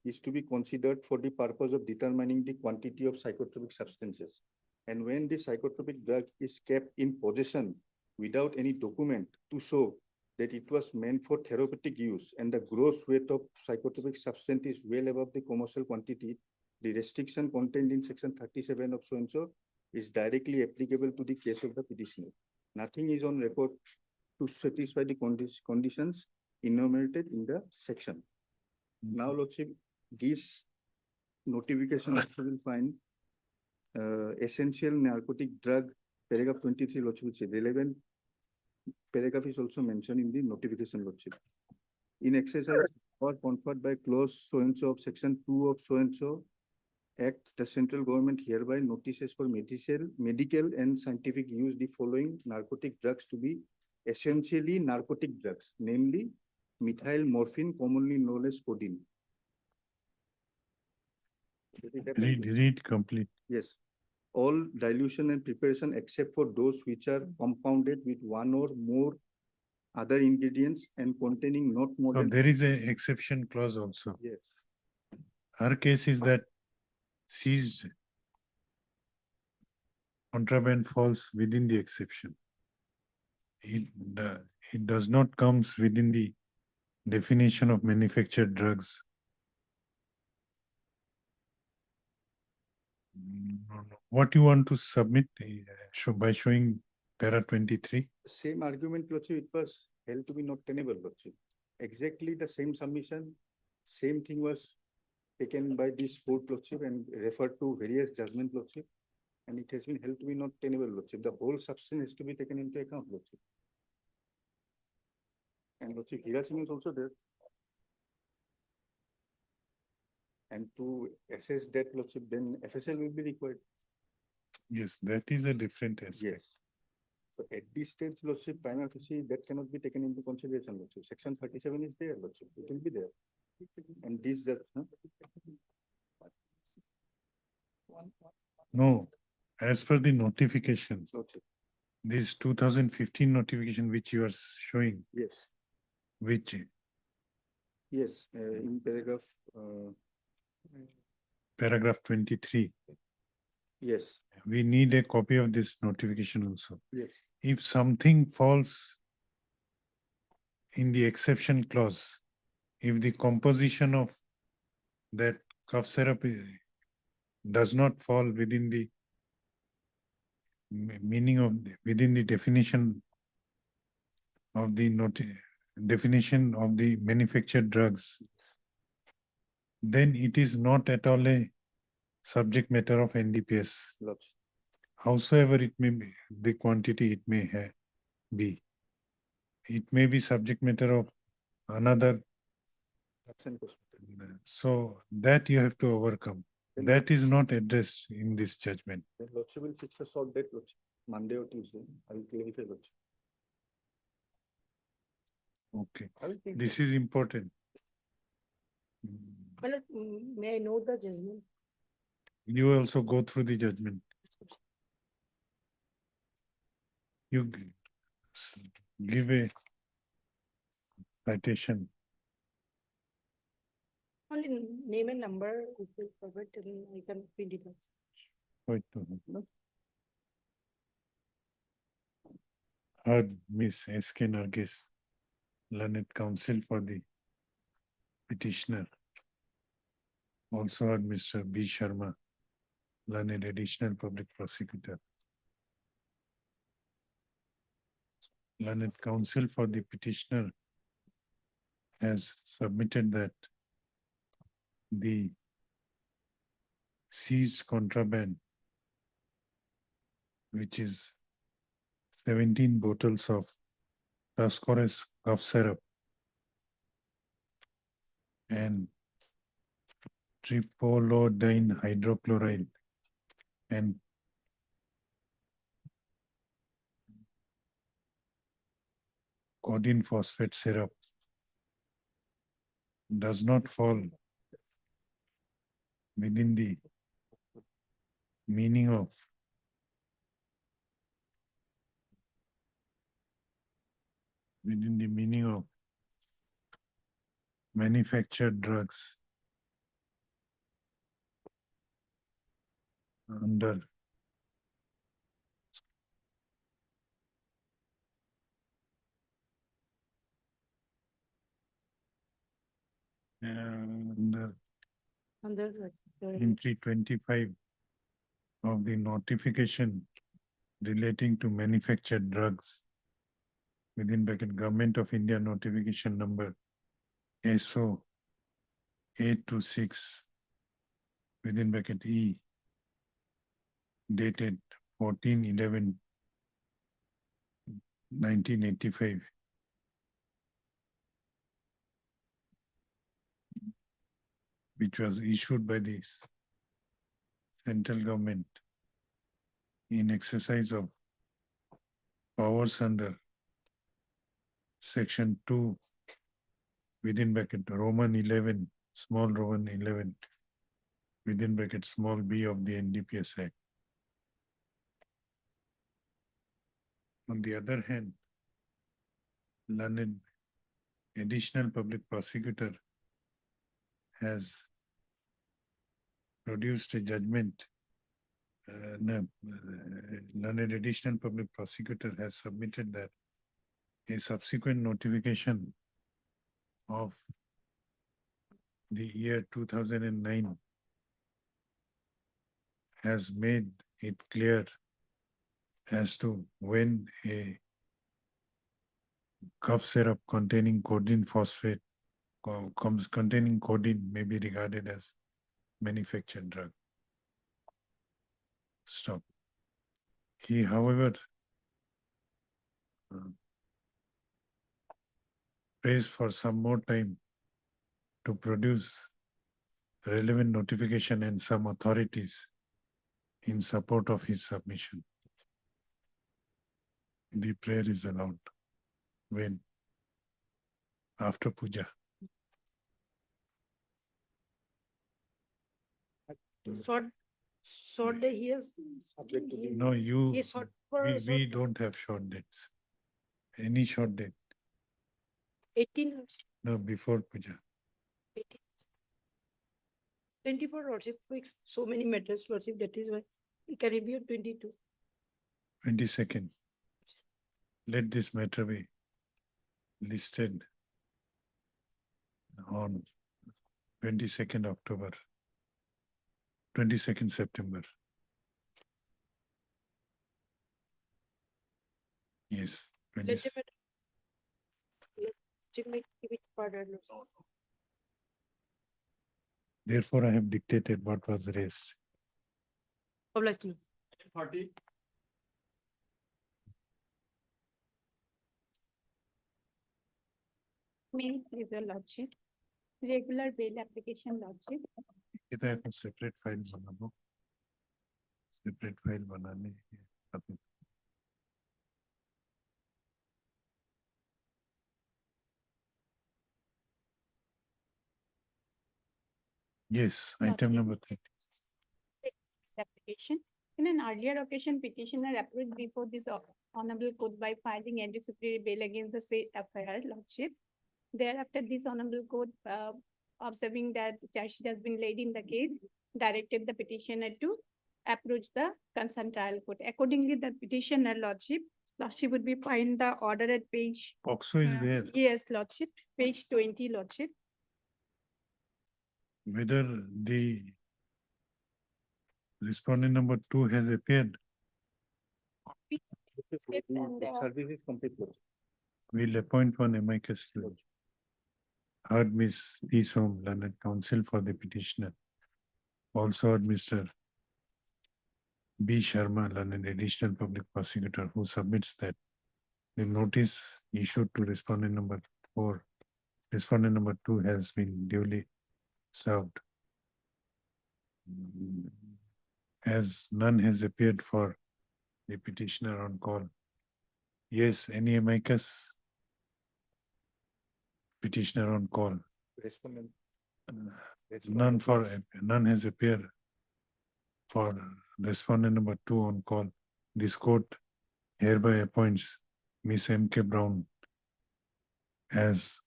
is to be considered for the purpose of determining the quantity of psychotropic substances. And when the psychotropic drug is kept in possession without any document to show that it was meant for therapeutic use and the gross weight of psychotropic substance is well above the commercial quantity, the restriction contained in section 37 of so-and-so is directly applicable to the case of the petitioner. Nothing is on record to satisfy the conditions enumerated in the section. Now, Lordship, this notification also will find essential narcotic drug, paragraph 23, Lordship, which is relevant paragraph is also mentioned in the notification, Lordship. In exercise or conferred by clause so-and-so of section 2 of so-and-so Act, the central government hereby notices for medical and scientific use the following narcotic drugs to be essentially narcotic drugs, namely methyl morphine, commonly known as codeine. Read complete. Yes. All dilution and preparation except for those which are compounded with one or more other ingredients and containing not more So than. there is a exception clause also. Yes. Her case is that seized contraband falls within the exception. It does not comes within the definition of manufactured drugs. What you want to submit by showing para 23? Same argument, Lordship, it was held to be not tenable, Lordship. Exactly the same submission, same thing was taken by this court, Lordship, and referred to various judgment, Lordship. And it has been held to be not tenable, Lordship. The whole substance has to be taken into account, Lordship. And Lordship, Hirasing is also there. And to assess that, Lordship, then FSL will be required. Yes, that is a different aspect. Yes. So at this stage, Lordship, prima facie, that cannot be taken into consideration, Lordship. Section 37 is there, Lordship. It will be there. And this, No, as per the notification, Lordship. this 2015 notification which you are showing, Yes. which Yes, in paragraph 23, yes, we need a copy of this notification also. yes, If something falls in the exception clause, if the composition of that cough syrup does not fall within the meaning of within the definition of the definition of the manufactured drugs, then it is not at all a subject matter of NDPS. Lordship. Howsoever it may be, the quantity it may be. It may be subject matter of another. So that you have to overcome. That is not addressed in this judgment. Then Lordship will fix a short date, Lordship. Monday or Tuesday. I will clarify, Lordship. Okay, this is important. Well, may I know the judgment? You also go through the judgment. You give a citation. Only name and number, if you provide, then I can print it out. Wait a minute. heard Miss S.K. Nargis, learned counsel for the petitioner. Also heard Mr. B. Sharma, learned additional public prosecutor. Learned counsel for the petitioner has submitted that the seized contraband, which is 17 bottles of Tuscores cough syrup and tripolodine hydrochloride and codeine phosphate syrup does not fall within the meaning of manufactured drugs under entry 25 of the notification relating to manufactured drugs within bracket Government of India notification number SO 826 within bracket E dated 14/11/1985. Which was issued by the central government in exercise of powers under section 2 within bracket Roman 11, small Roman 11 within bracket small b of the NDPS Act. On the other hand, learned additional public prosecutor has produced a judgment. Learned additional public prosecutor has submitted that a subsequent notification of the year 2009 has made it clear as to when a cough syrup containing codeine phosphate containing codeine may be regarded as manufactured drug. Stop. He, however, prays for some more time to produce relevant notification and some authorities in support of his submission. The prayer is allowed. When? After puja. Short day he has. No, He sought for a we short- don't have short dates. Any short date? 18, No, before puja. 18. 24 lordship, weeks, so many matters lordship, that is why it can be on 22. 22nd. Let this matter be listed on 22nd October, 22nd September. Yes. Let 20 the matter. Let make it further. Therefore, I have dictated what was raised. Obliged to know. 30. May is a lordship. Regular bail application lordship. এটা এখন separate file বানাবো। Separate file বানালে আপনি Yes, item number 30. Application. In an earlier occasion, petitioner approved before this honorable court by filing anticipatory bail against the said FIR lordship. Thereafter, this honorable court, observing that charge sheet has been laid in the case, directed the petitioner to approach the concerned trial court. Accordingly, the petitioner lordship Lordship would be find the order at page. POXO is there. Yes, Lordship, page 20, Lordship. Whether the respondent number 2 has appeared, And, Service is complete. we'll appoint one amicus curiae. Heard Miss T. Som, learned counsel for the petitioner. Also heard Mr. B. Sharma, learned additional public prosecutor, who submits that the notice issued to respondent number 4, respondent number 2 has been duly served. As none has appeared for the petitioner on call. Yes, any amicus? Petitioner on call. Respondent. None has appeared for respondent number 2 on call. This court hereby appoints Miss M.K. Brown as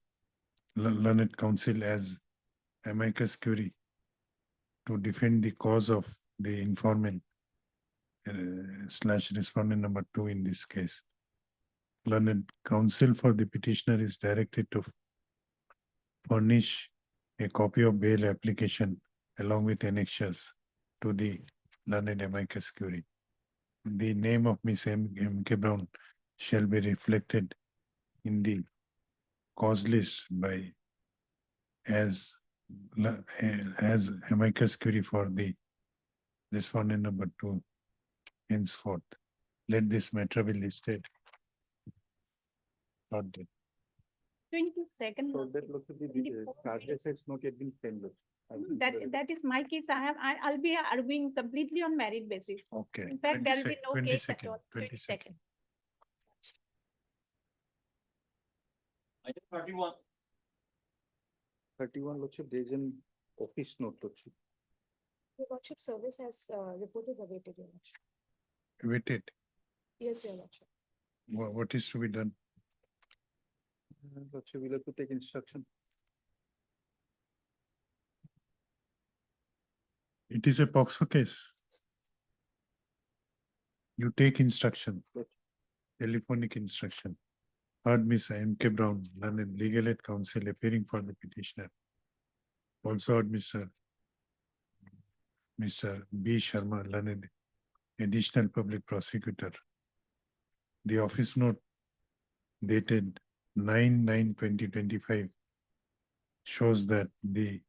learned counsel as amicus curiae to defend the cause of the informant / respondent number 2 in this case. Learned counsel for the petitioner is directed to furnish a copy of bail application along with annexures to the learned amicus curiae. The name of Miss M.K. Brown shall be reflected in the cause list by as amicus curiae for the respondent number 2 henceforth. Let this matter be listed. Not dead. 22nd. So that looks to be the charges has not yet been sent. That is my case. I'll be arguing completely on merit basis. Okay. In fact, there will be no case at 22nd, all. 22nd. Item 31. 31 lordship, there is an office note lordship. Your Lordship, service has, report is awaited, Your Lordship. Waited. Yes, Your Lordship. What is to be done? Lordship, we'll have to take instruction. It is a POXO case. You take instruction, telephonic instruction. Heard Miss M.K. Brown, learned legal aid counsel appearing for the petitioner. Also heard Mr. B. Sharma, learned additional public prosecutor. The office note dated 9/9/2025 shows that the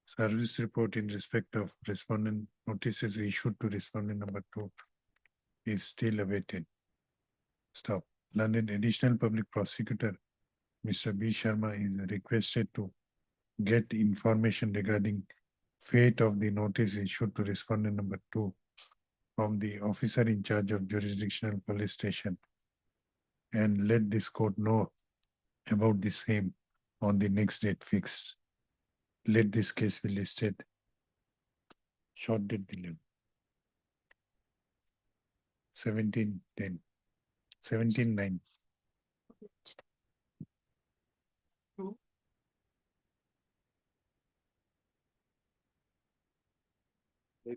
service report in respect of respondent notices issued to respondent number 2 is still awaited. Stop. Learned additional public prosecutor, Mr. B. Sharma, is requested to get information regarding fate of the notice issued to respondent number 2 from the officer in charge of jurisdictional police station and let this court know about the same on the next date fixed. Let this case be listed. Short date below. 17/10. 17/9.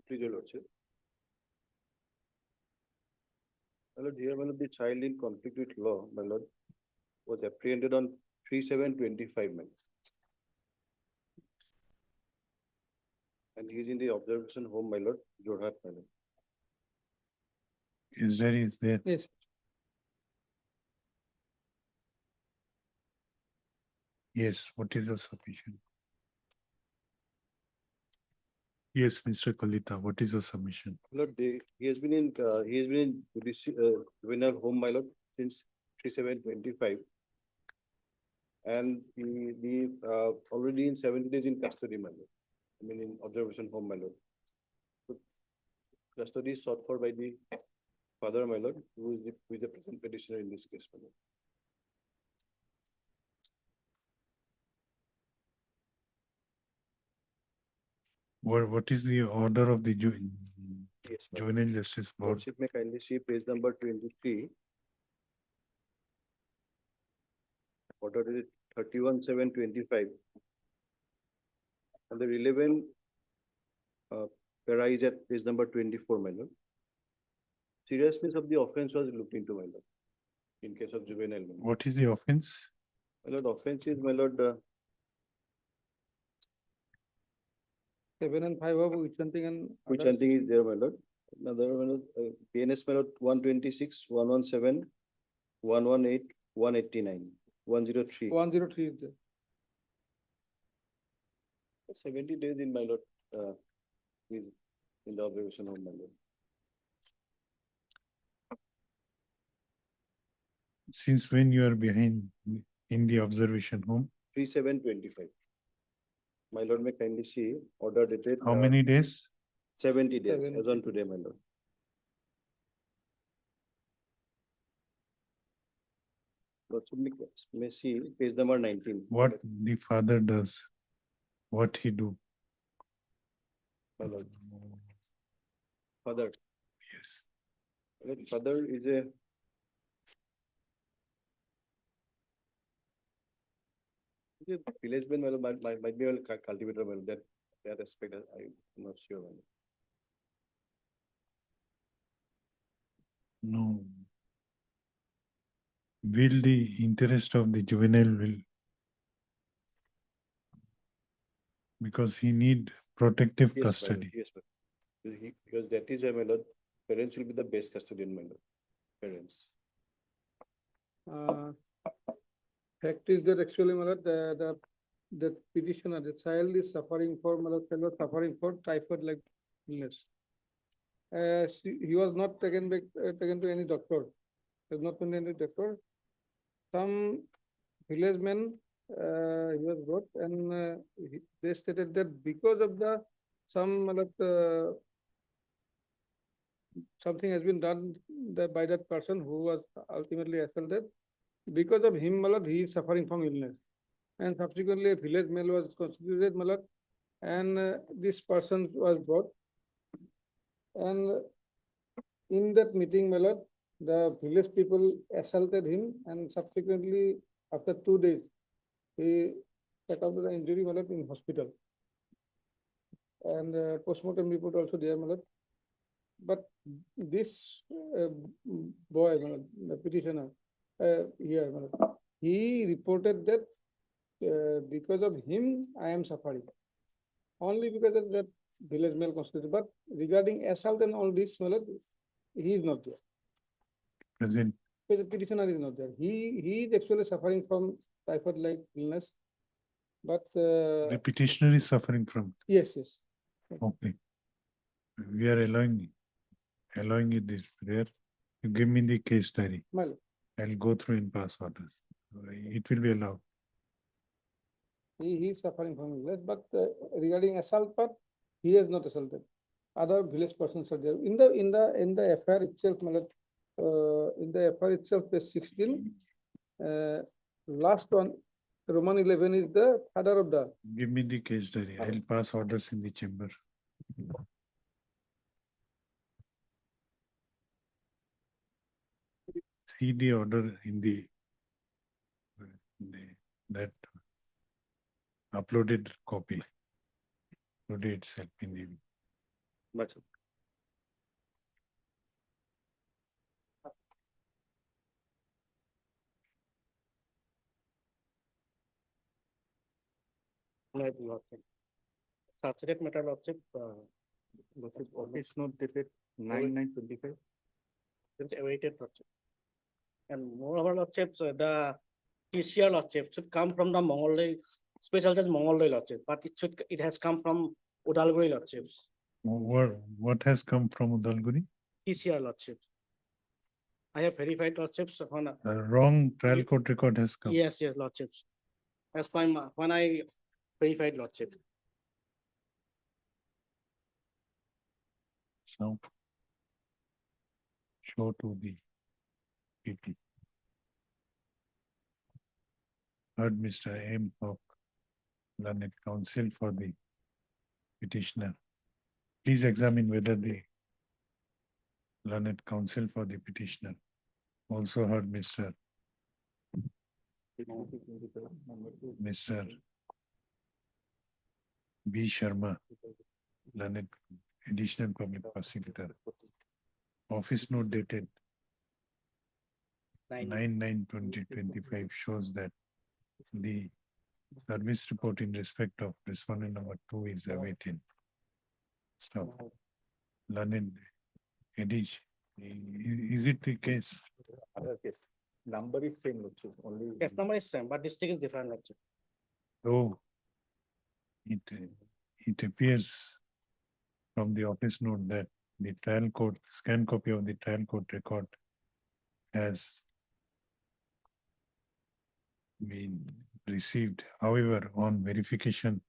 Please, your lordship. My lord, here one of the child in conflict with law, my lord, was apprehended on 3/7/25, my lord. And he is in the observation home, my lord, Jorhat, my lord. Is there? Yes. Yes, what is the submission? Yes, Mr. Kalita, what is your submission? Lord, he has been in juvenile home, my lord, since 3/7/25. And he already in 70 days in custody, my lord. I mean, in observation home, my lord. So, custody is sought for by the father, my lord, who is the present petitioner in this case, my lord. What is the order of the Yes, my lord. Juvenile Justice Board? Lordship may kindly see page number 23. Order is 31/7/25. And the relevant arise at page number 24, my lord. Seriousness of the offense was looked into, my lord. in case of juvenile. What is the offense? My lord, offense is, my lord, 7 and 5 of which something and. which others. hunting is there, my lord. Another one, PNS, my lord, 126, 117, 118, 189, 103. 103 is there. 70 days in, my lord, is in the observation home, my lord. Since when you are behind in the observation home? 3725. My lord, may kindly see order dated. How many days? 70 days, 70. as on today, my lord. Lordship may see page number 19. What the father does? What he do? My lord. Father, Yes. my lord, father is a village man, my lord, might be a cultivator, my lord, that aspect, I'm not sure, my lord. No. Will the interest of the juvenile will, because he need protective Yes, my lord, custody. yes, my lord. Because that is why, my lord, parents will be the best custodian, my lord, parents. Fact is that actually, my lord, the petitioner, the child is suffering for, my lord, suffering for typhoid-like illness. He was not taken back, taken to any doctor. Has not been any doctor. Some village men, he was brought and they stated that because of the some something has been done by that person who was ultimately assaulted. Because of him, Malad, he is suffering from illness. And subsequently, a village male was constituted, Malad, and this person was brought. And in that meeting, Malad, the village people assaulted him, and subsequently, after 2 days, he succumbed to the injury, Malad, in hospital. And postmortem report also there, Malad. But this boy, Malad, the petitioner, here, Malad, he reported that because of him, I am suffering. Only because of that village male constituted. But regarding assault and all this, Malad, he is not there. Present. The petitioner is not there. He is actually suffering from typhoid-like illness. But The petitioner is suffering from. yes. Okay. We are allowing you this prayer. You give me the case diary. Malad. I'll go through in pass orders. It will be allowed. He is suffering from illness, but regarding assault part, he has not assaulted. Other village persons are there. In the FIR itself, Malad, in the FIR itself, page 16, last one, Roman 11 is the father of the. Give me the case diary. I'll pass orders in the chamber. See the order in the that uploaded copy. Today itself in the. Much. Subject matter object, Office note dated 9/9/25. since awaited object. And moreover, objects, the TCR object should come from the Mongolai, special judge Mongolai object, but it has come from Udalguri objects, What has come from Udalguri? TCR object. I have verified objects on. Wrong trial court record has come. Yes, lordships. As by when I verified lordship. So show to the PP. Heard Mr. M. Hawk, learned counsel for the petitioner. Please examine whether the learned counsel for the petitioner also heard Mr. B. Sharma, learned additional public prosecutor. Office note dated 9/9/2025 shows that the service report in respect of respondent number 2 is awaited. Stop. Learned edition. Is it the case? Okay. Number is same, only. Case number is same, but district is different, Lordship. So it appears from the office note that the trial court, scan copy of the trial court record has been received. However, on verification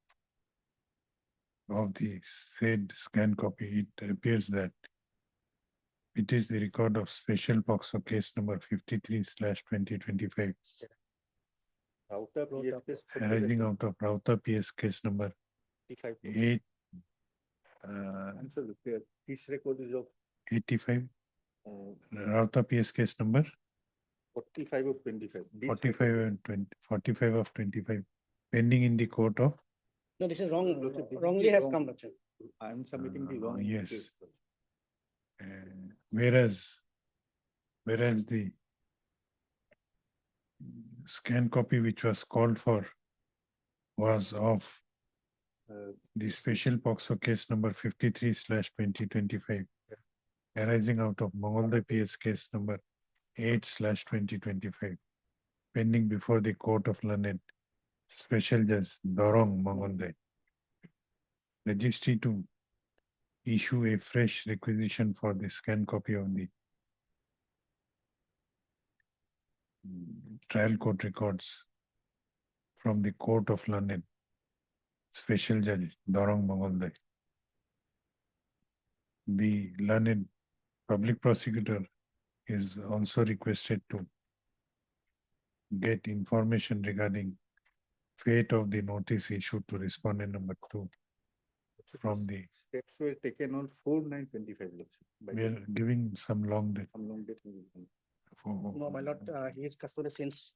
of the said scan copy, it appears that it is the record of special POXO case number 53/2025 arising out of Rauta PS case number 8. This record is of 85. Rauta PS case number 45 of 25. 45 and 20, 45 of 25 pending in the court of. No, this is wrong, wrongly has come, Lordship. I am submitting the wrong. Yes. Whereas the scan copy which was called for was of the special POXO case number 53/2025 arising out of Mongolda PS case number 8/2025 pending before the court of learned special judge Dorong Mongolda. Registry to issue a fresh requisition for the scan copy of the trial court records from the court of learned special judge Dorong Mongolda. The learned public prosecutor is also requested to get information regarding fate of the notice issued to respondent number 2 from the. Steps were taken on 4/9/25. We are giving some long date. Some long date. No, my lord, he is custody since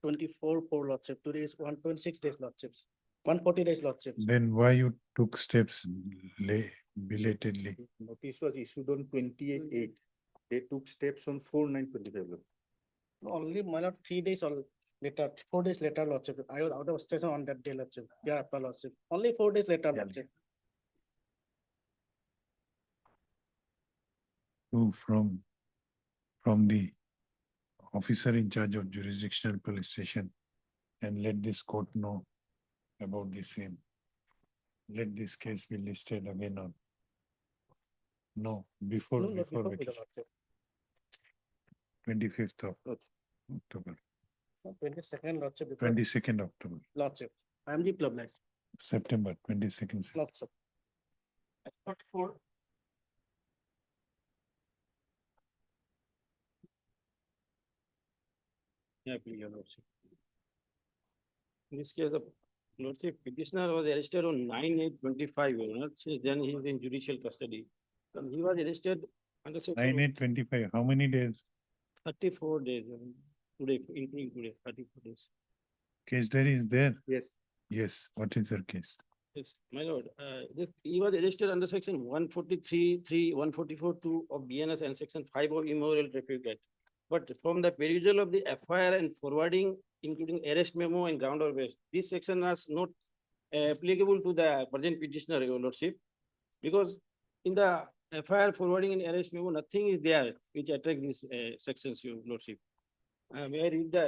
24/4, Lordship. Today is 126 days, Lordships. 140 days, Lordship. Then why you took steps belatedly? Notice was issued on 28/8. They took steps on 4/9/25. Only, my lord, 3 days or later, 4 days later, Lordship. I was out of station on that day, Lordship. Yeah, Lordship. Only 4 days later, Lordship. Who from the officer in charge of jurisdictional police station and let this court know about the same. Let this case be listed again on. No, before vacation. 25th of October. 22nd, Lordship. 22nd October. Lordship. I am the club light. September 22nd. Lordship. For Yeah, please, your lordship. In this case, the lordship petitioner was arrested on 9/8/25, then he is in judicial custody. And he was arrested under section 9/8/25. How many days? 34 days, today, including today, 34 days. Case diary is there? Yes. Yes. What is your case? Yes, my lord, he was arrested under section 143(3), 144(2) of BNS and section 5 of Immoral Traffic Act. But from the perusal of the FIR and forwarding, including arrest memo and ground of arrest, this section is not applicable to the present petitioner, your lordship, because in the FIR forwarding and arrest memo, nothing is there which attract these sections, your lordship. May I read the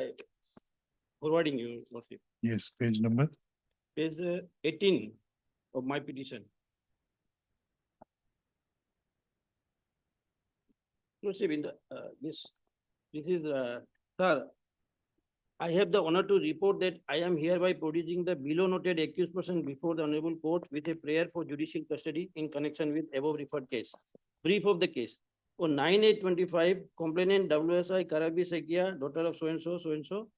forwarding, your lordship? Yes, page number. Page 18 of my petition. Lordship, in the this is sir, I have the honor to report that I am hereby producing the below noted accused person before the honorable court with a prayer for judicial custody in connection with above referred case. Brief of the case. On 9/8/25, complainant WSI Karabi Sekia, daughter of so and so,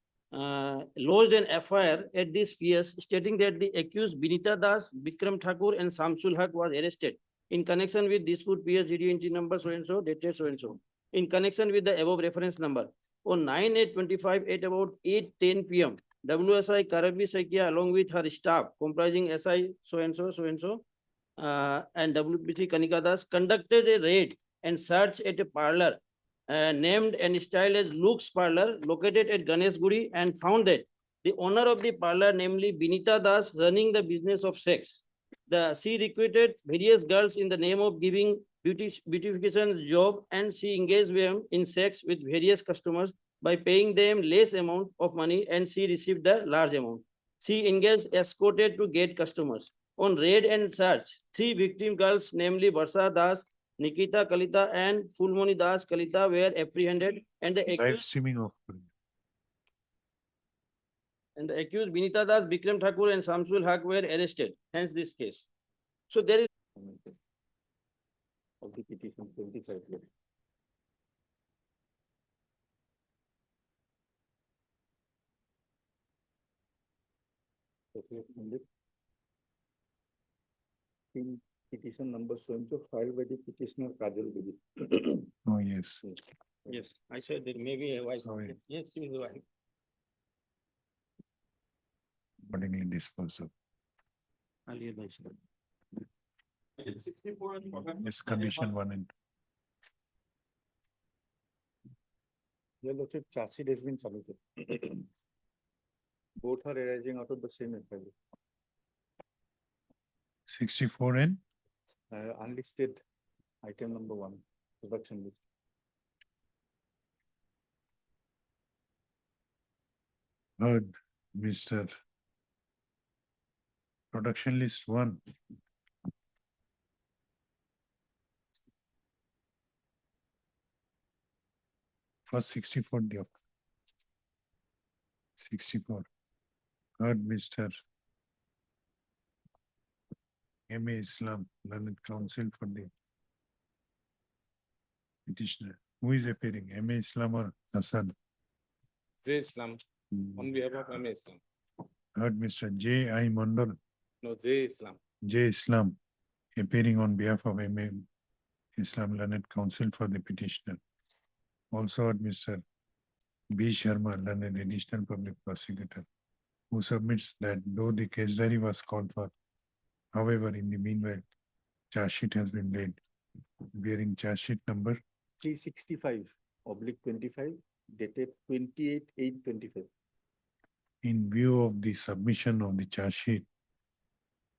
lodged an FIR at this PS stating that the accused Binita Das, Bikram Thakur and Samsul Haq was arrested in connection with dispute PS DD entry number so and so, dated so and so, in connection with the above reference number. On 9/8/25 at about 8:10 PM, WSI Karabi Sekia along with her staff comprising SI so and so, and WPC Kanika Das conducted a raid and search at a parlor named and styled as Luke's Parlor, located at Ganeshguri, and found that the owner of the parlor, namely Binita Das, running the business of sex. She recruited various girls in the name of giving beautification job, and she engaged them in sex with various customers by paying them less amount of money, and she received a large amount. She engaged escorted to get customers. On raid and search, 3 victim girls, namely Varsha Das, Nikita Kalita, and Fulmoni Das Kalita, were apprehended, and the Live accused streaming of. Binita Das, Bikram Thakur, and Samsul Haq were arrested. Hence this case. So there is Of the petition 25 years. In petition number so and so filed by the petitioner Kajal Devi. Oh, yes. yes, I said that maybe a wife. Sorry. Yes, she is a wife. Accordingly disposed of. Earlier by she. Yes, condition 1 and Your lordship, charge sheet has been submitted. Both are arising out of the same FIR. 64 and Unlisted item number 1, production list. heard, Mr. Production list 1. First 64 the 64. Heard Mr. M.A. Islam, learned counsel for the petitioner. Who is appearing? M.A. Islam or Hassan? J Islam, on behalf of M. Islam. Heard Mr. J. I. Mandal, No, J Islam. J. Islam, appearing on behalf of M.A. Islam, learned counsel for the petitioner. Also heard Mr. B. Sharma, learned additional public prosecutor, who submits that though the case diary was called for, however, in the meanwhile, charge sheet has been laid, bearing charge sheet number 365/25 dated 28/8/25. in view of the submission of the charge sheet.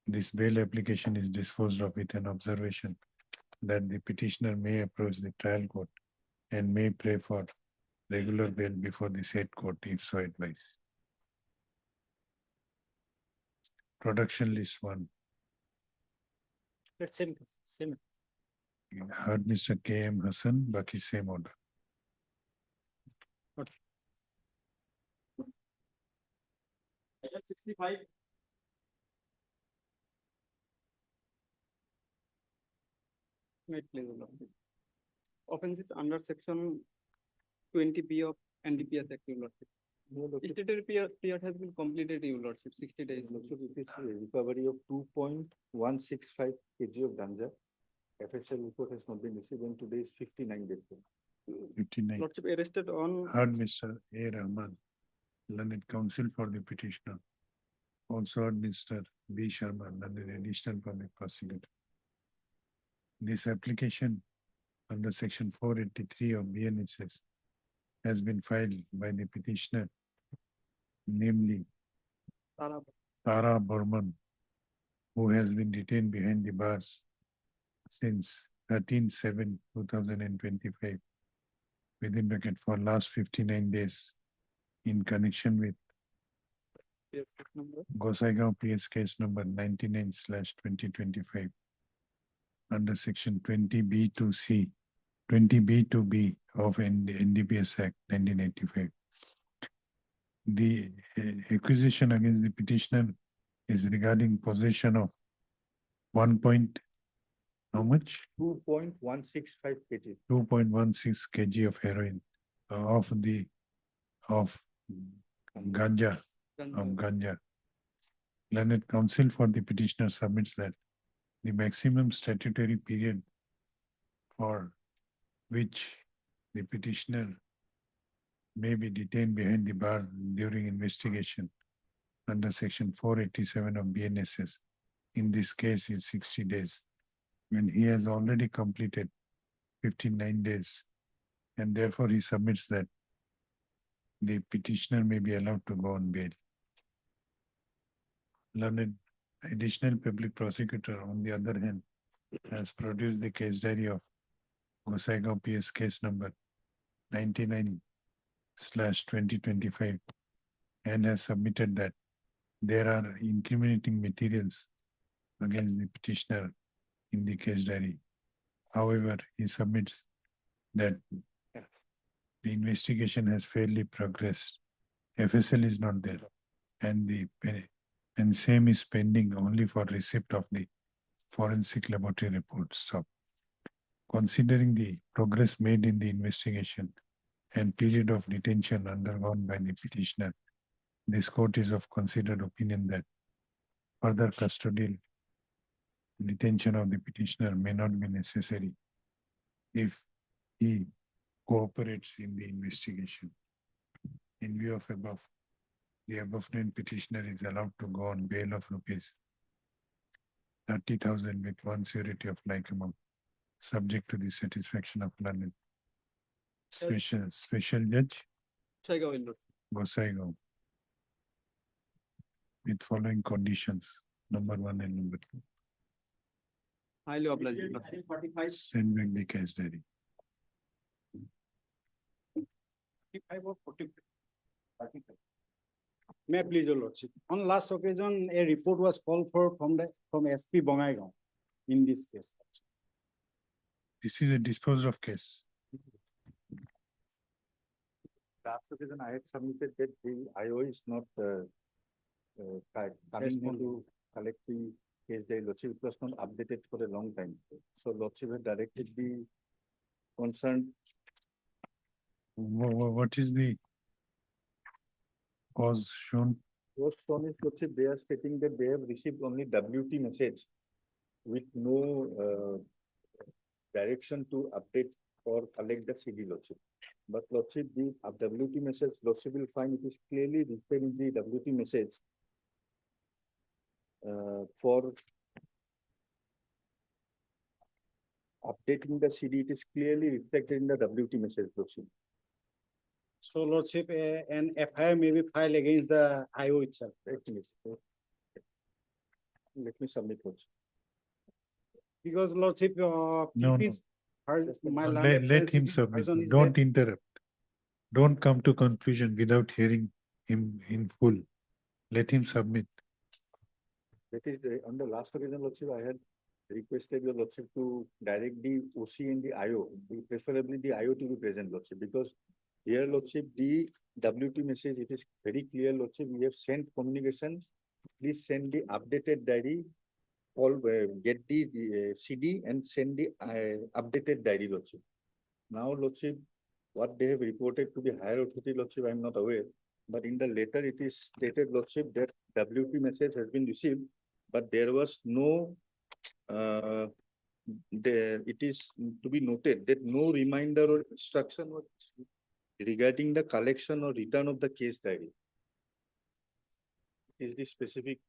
This bail application is disposed of with an observation that the petitioner may approach the trial court and may pray for regular bail before the said court if so advised. Production list 1. That's same. Heard Mr. K. M. Hassan, Baki same order. Item 65. Wait, please. Offenses under section 20B of NDPS Act, Your Lordship. Statutory period has been completed, Your Lordship, 60 days. It is a recovery of 2.165 kg of ganja. FSL report has not been received and today is 59 days. 59. Lordship arrested on Heard Mr. A. Rahman, learned counsel for the petitioner. Also heard Mr. B. Sharma, learned additional public prosecutor. This application under section 483 of BNSS has been filed by the petitioner, namely Tara Burman, who has been detained behind the bars since 13/7/2025 within bracket for last 59 days in connection with Gosaigaon PS case number 99/2025 under section 20B2C, 20B2B of NDPS Act 1985. The accusation against the petitioner is regarding possession of 1 point, how much? 2.165 kg. 2.16 kg of heroin, of ganja, Learned counsel for the petitioner submits that the maximum statutory period for which the petitioner may be detained behind the bar during investigation under section 487 of BNSS in this case is 60 days. When he has already completed 59 days and therefore he submits that the petitioner may be allowed to go on bail. Learned additional public prosecutor, on the other hand, has produced the case diary of Gosaigaon PS case number 99/2025 and has submitted that there are incriminating materials against the petitioner in the case diary. However, he submits that the investigation has fairly progressed. FSL is not there, and same is pending only for receipt of the forensic laboratory reports. So, considering the progress made in the investigation and period of detention undergone by the petitioner, this court is of considered opinion that further custodial detention of the petitioner may not be necessary if he cooperates in the investigation. In view of above, the above named petitioner is allowed to go on bail of rupees 30,000 with one surety of like amount, subject to the satisfaction of learned special judge Gosaigaon, with following conditions, number 1 and number 2. Highly obliged. Send back the case diary. May I please, your lordship? On last occasion, a report was called for from SP Bongaigaon in this case. This is a disposed of case. Last occasion I had submitted that the IO is not coming to collect the case diary. Lordship, it was not updated for a long time. So Lordship had directed the concerned. What is the cause shown? Cause shown is, Lordship, they are stating that they have received only WT message with no direction to update or collect the CD, Lordship. But Lordship, the WT message, Lordship will find it is clearly written in the WT message for updating the CD. It is clearly reflected in the WT message, Lordship. So lordship, an FIR may be filed against the IO itself. Let me submit, Lordship. Because lordship, No. my Let him submit. Don't interrupt. Don't come to conclusion without hearing him in full. Let him submit. That is on the last occasion, Lordship, I had requested your Lordship to direct the OC and the IO, preferably the IO to be present, Lordship, because here, Lordship, the WT message, it is very clear, Lordship, we have sent communication. Please send the updated diary, get the CD and send the updated diary, Lordship. Now, Lordship, what they have reported to the higher authority, Lordship, I am not aware. But in the letter, it is stated, Lordship, that WT message has been received, but there was no, it is to be noted that no reminder or instruction was regarding the collection or return of the case diary. Is the specific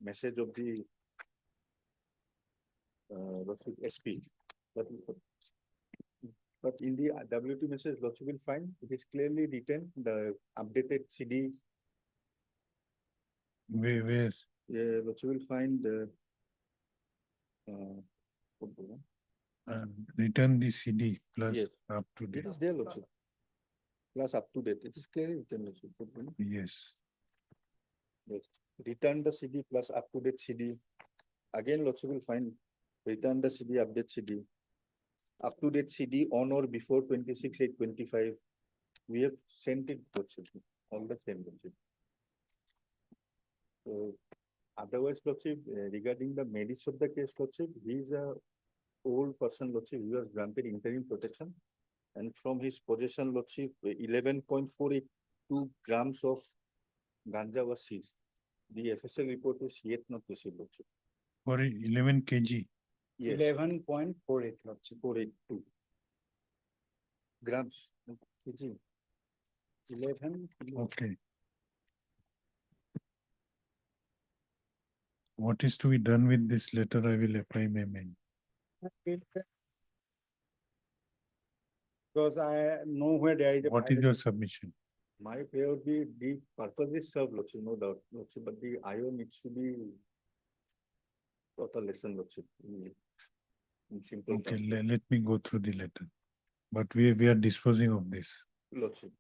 message of the SP. But in the WT message, Lordship will find it is clearly written the updated CD. Where? Yeah, Lordship will find the return the CD plus yes, up to date. it is there, Lordship. Plus up to date. It is clearly written, Lordship. Yes. Yes. Return the CD plus up to date CD. Again, Lordship will find return the CD, update CD. Up to date CD on or before 26/8/25. We have sent it, Lordship, all the same, Lordship. So, otherwise, Lordship, regarding the merits of the case, Lordship, he is a old person, Lordship, he was granted interim protection. And from his possession, Lordship, 11.482 grams of ganja was seized. The FSL report is yet not received, Lordship. For 11 kg. Yes. 11.48, Lordship. 482 grams. Kg. 11. Okay. What is to be done with this letter? I will apply my mind. because I know where there is a. What is your submission? My way would be the purpose is served, Lordship, no doubt, Lordship, but the IO needs to be total lesson, Lordship. In simple Okay, terms, let me go through the letter. But we are disposing of this. Lordship.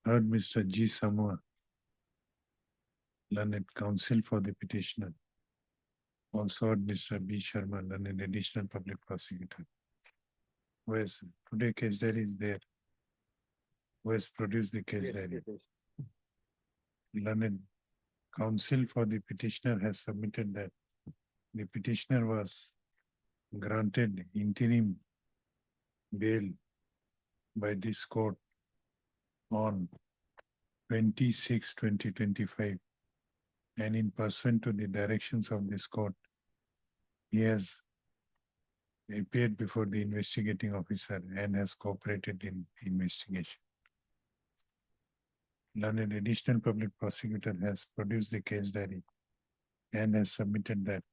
Heard Mr. G. Samoa, learned counsel for the petitioner. Also heard Mr. B. Sharma, learned additional public prosecutor. Where's today case diary is there? Where's produced the case Yes, diary? yes, Learned counsel for the petitioner has submitted that the petitioner was granted interim bail by this court on 26/2025, and in pursuant to the directions of this court, he has appeared before the investigating officer and has cooperated in investigation. Learned additional public prosecutor has produced the case diary and has submitted that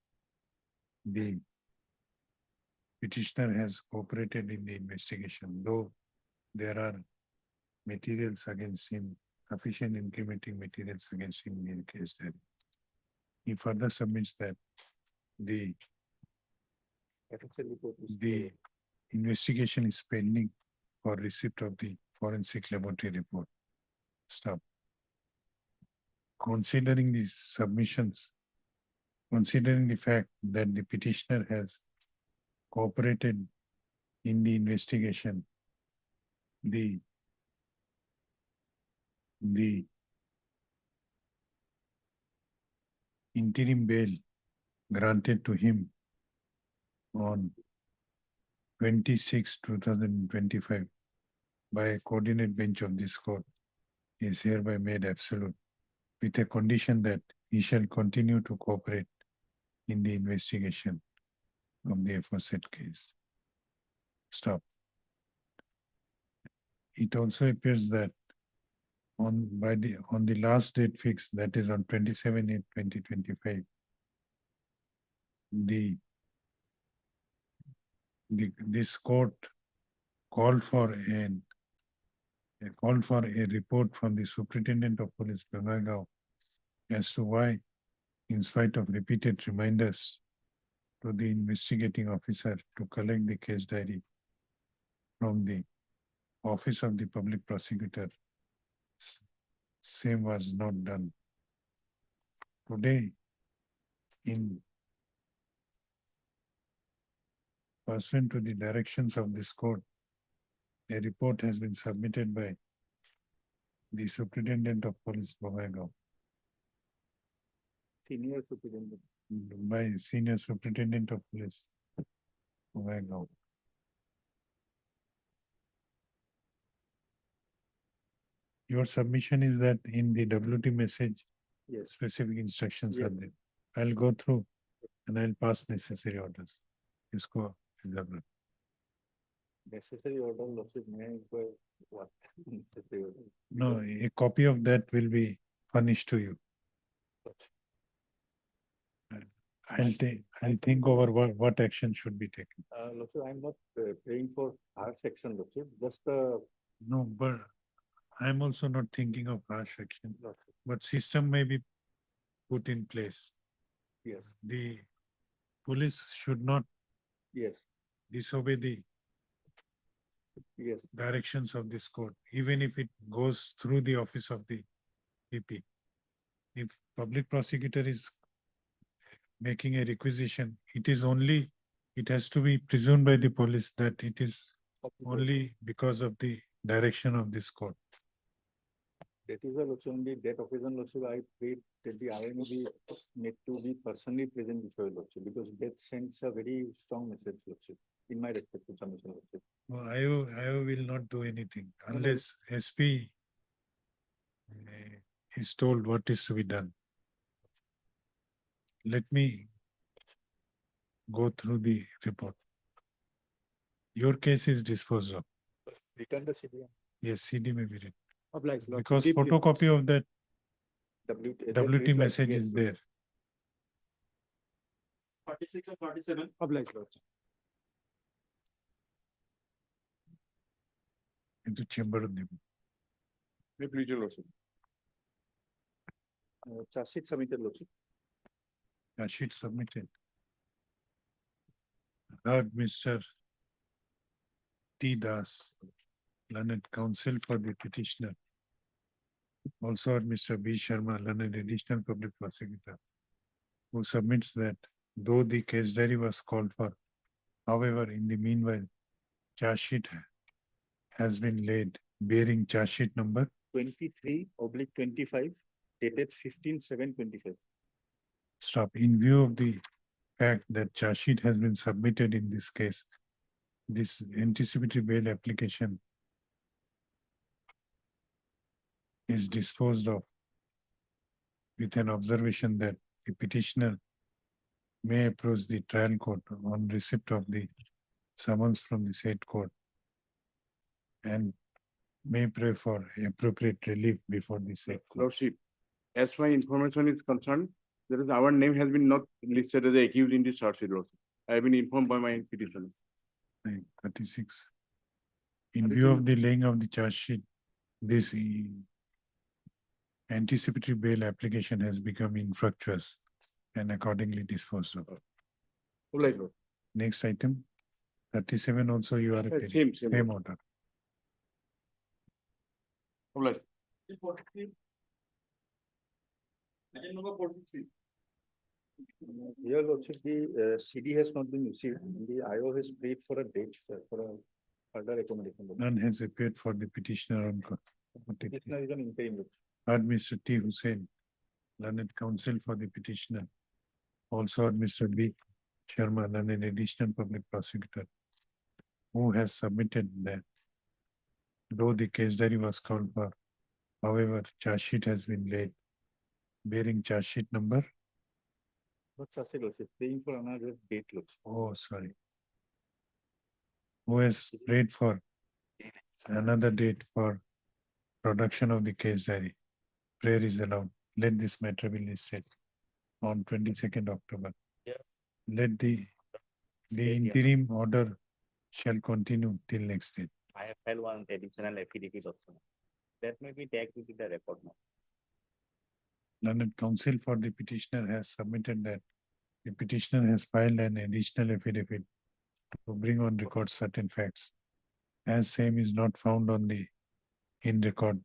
the petitioner has cooperated in the investigation, though there are materials against him, sufficient incriminating materials against him in the case diary. He further submits that the investigation is pending for receipt of the forensic laboratory report. Stop. Considering these submissions, considering the fact that the petitioner has cooperated in the investigation, the interim bail granted to him on 26/2025 by a coordinate bench of this court is hereby made absolute, with a condition that he shall continue to cooperate in the investigation of the aforesaid case. Stop. It also appears that on the last date fixed, that is on 27/8/2025, this court called for a report from the Superintendent of Police Bangagao as to why, in spite of repeated reminders to the investigating officer to collect the case diary from the office of the public prosecutor, same was not done. Today, in pursuant to the directions of this court, a report has been submitted by the Superintendent of Police Bangagao, Senior Superintendent. by Senior Superintendent of Police Bangagao. Your submission is that in the WT message, Yes. specific instructions are Yes. there. I'll go through and I'll pass necessary orders. Let's go. Elaborate. Necessary order, Lordship, may I inquire what necessary order? No, a copy of that will be furnished to you. I'll think over what action should be taken. Lordship, I'm not praying for our section, Lordship, just No, but I'm also not thinking of harsh action, Lordship. but system may be put in place. Yes, The police should not yes, disobey the yes, directions of this court, even if it goes through the office of the PP. If public prosecutor is making a requisition, it has to be presumed by the police that it is only because of the direction of this court. that is why, Lordship, on that occasion, Lordship, I prayed that the IM be need to be personally present before Lordship, because that sends a very strong message, Lordship, in my respective submission, Lordship. Well, IO will not do anything unless SP is told what is to be done. Let me go through the report. Your case is disposed of. Return the CDM. Yes, CD may be written. Obliged, Lordship. Because Deeply. photocopy of that WT reply, message yes, is there. 46 or 47. Obliged, Lordship. কিন্তু চেম্বারও দেব। May please your lordship. Charge sheet submitted, Lordship. Sheet submitted. Heard Mr. T. Das, learned counsel for the petitioner. Also heard Mr. B. Sharma, learned additional public prosecutor, who submits that though the case diary was called for, however, in the meanwhile, charge sheet has been laid bearing charge sheet number 23/25 dated 15/7/25. Stop. In view of the fact that charge sheet has been submitted in this case, this anticipatory bail application is disposed of with an observation that the petitioner may approach the trial court on receipt of the summons from the said court and may pray for appropriate relief before the said court. Lordship, as my information is concerned, there is our name has been not listed as the accused in this charge sheet also. I have been informed by my petitioners. 36. In view of the laying of the charge sheet, this anticipatory bail application has become infructuous and accordingly disposed of. Obliged, Lord. Next item, 37 also you are. Same order. Obliged. Here, Lordship, the CD has not been received. The IO has prayed for a date for a further recommendation. None has appeared for the petitioner on. Petitioner is an interim. Heard Mr. T. Hussain, learned counsel for the petitioner. Also heard Mr. B. Sharma, learned additional public prosecutor, who has submitted that though the case diary was called for, however, charge sheet has been laid bearing charge sheet number. What charge sheet, Lordship? Praying for another date, Lordship. Oh, sorry. Who has prayed for another date for production of the case diary. Prayer is allowed. Let this matter be listed on 22nd October. Yeah. Let the interim order shall continue till next date. I have filed one additional affidavit also. That may be tagged with the record now. Learned counsel for the petitioner has submitted that the petitioner has filed an additional affidavit to bring on record certain facts. As same is not found on the in record,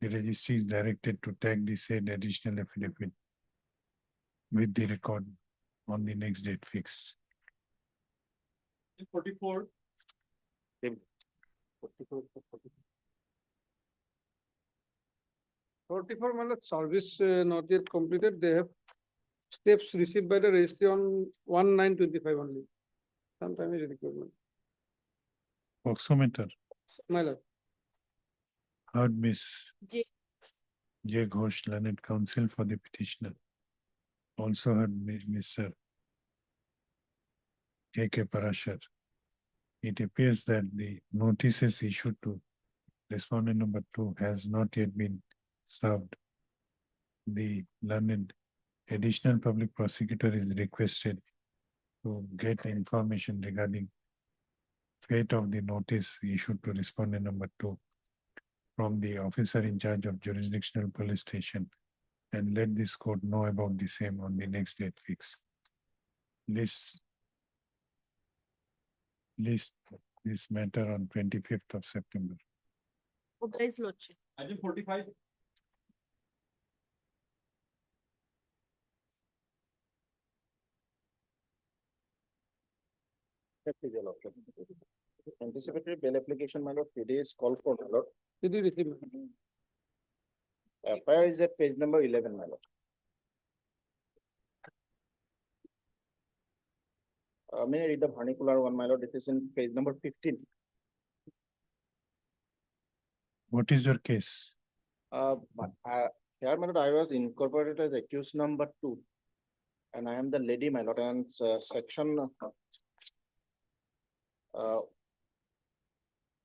the registry is directed to tag the said additional affidavit with the record on the next date fixed. 44. 44 month service not yet completed. They have steps received by the registry on 1/9/25 only. Sometime is requirement. Proxometer. My lord. Heard Miss J. J. Ghosh, learned counsel for the petitioner. Also heard Mr. A.K. Parashar. It appears that the notices issued to respondent number 2 has not yet been served. The learned additional public prosecutor is requested to get information regarding fate of the notice issued to respondent number 2 from the officer in charge of jurisdictional police station and let this court know about the same on the next date fix. List this matter on 25th of September. Obliged, Lordship. Item 45. Anticipatory bail application, my lord, today is called for, my lord. Did you receive? FIR is at page number 11, my lord. May I read the vernacular one, my lord? It is in page number 15. What is your case? Here, my lord, I was incorporated as accused number 2. And I am the lady, my lord, and section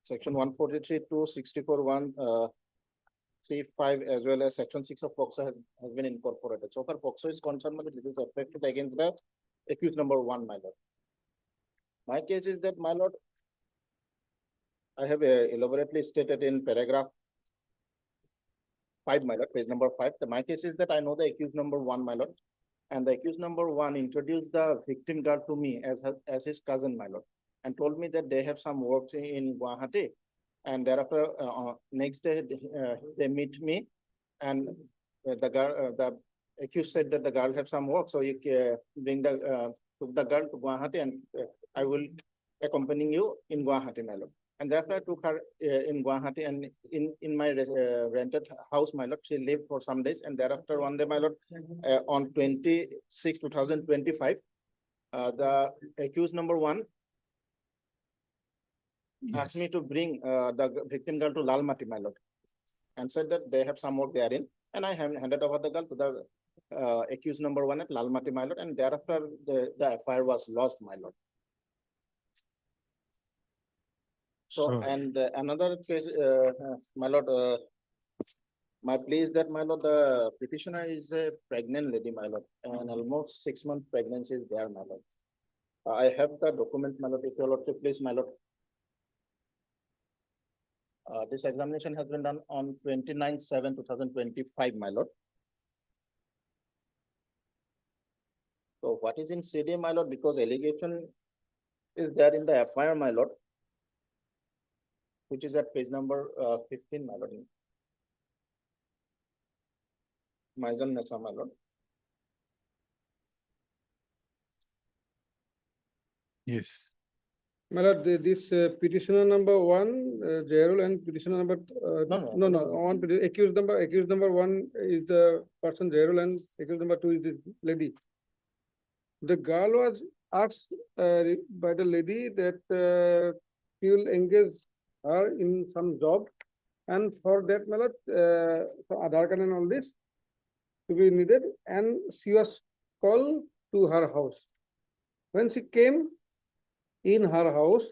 143 to 64 3(5) as well as section 6 of POCSO has been incorporated. So far, POCSO is concerned, but this is affected against the accused number 1, my lord. My case is that, my lord, I have elaborately stated in paragraph 5, my lord, page number 5. My case is that I know the accused number 1, my lord, and the accused number 1 introduced the victim girl to me as his cousin, my lord, and told me that they have some works in Guwahati, and thereafter next day they meet me, and the accused said that the girl have some work, so you bring took the girl to Guwahati, and I will accompany you in Guwahati, my lord. And thereafter I took her in Guwahati, and in my rented house, my lord, she lived for some days, and thereafter one day, my lord, on 26, 2025, the accused number 1 asked me to bring the victim girl to Lalmati, my lord, and said that they have some work therein, and I have handed over the girl to the accused number 1 at Lalmati, my lord, and thereafter the FIR was lost, my lord. So, and another case, my lord, my plea is that, my lord, the petitioner is a pregnant lady, my lord, and almost 6-month pregnancy is there, my lord. I have the document, my lord, if your lordship please, my lord. This examination has been done on 29/7/2025, my lord. So what is in CD, my lord, because allegation is there in the FIR, my lord, which is at page number 15, my lord. Maizan Nasa, my lord. Yes. My lord, this petitioner number 1, Jairul, and petitioner number, no, accused number 1 is the person Jairul, and accused number 2 is this lady. The girl was asked by the lady that he will engage her in some job, and for that, my lord, for Aadhaar card and all this to be needed, and she was called to her house. When she came in her house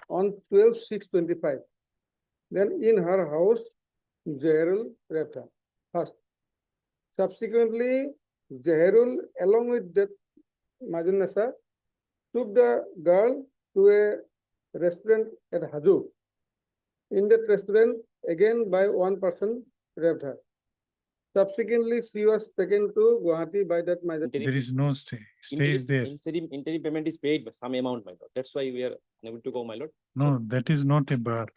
on 12/6/25, then in her house, Jairul raped her first. Subsequently, Jairul, along with that Maizan Nasa, took the girl to a restaurant at Haju. In that restaurant, again by one person raped her. Subsequently, she was taken to Guwahati by that Maizan. There is no stay. Stay is there. Interim payment is paid by some amount, my lord. That's why we are unable to go, my lord. No, that is not a bar.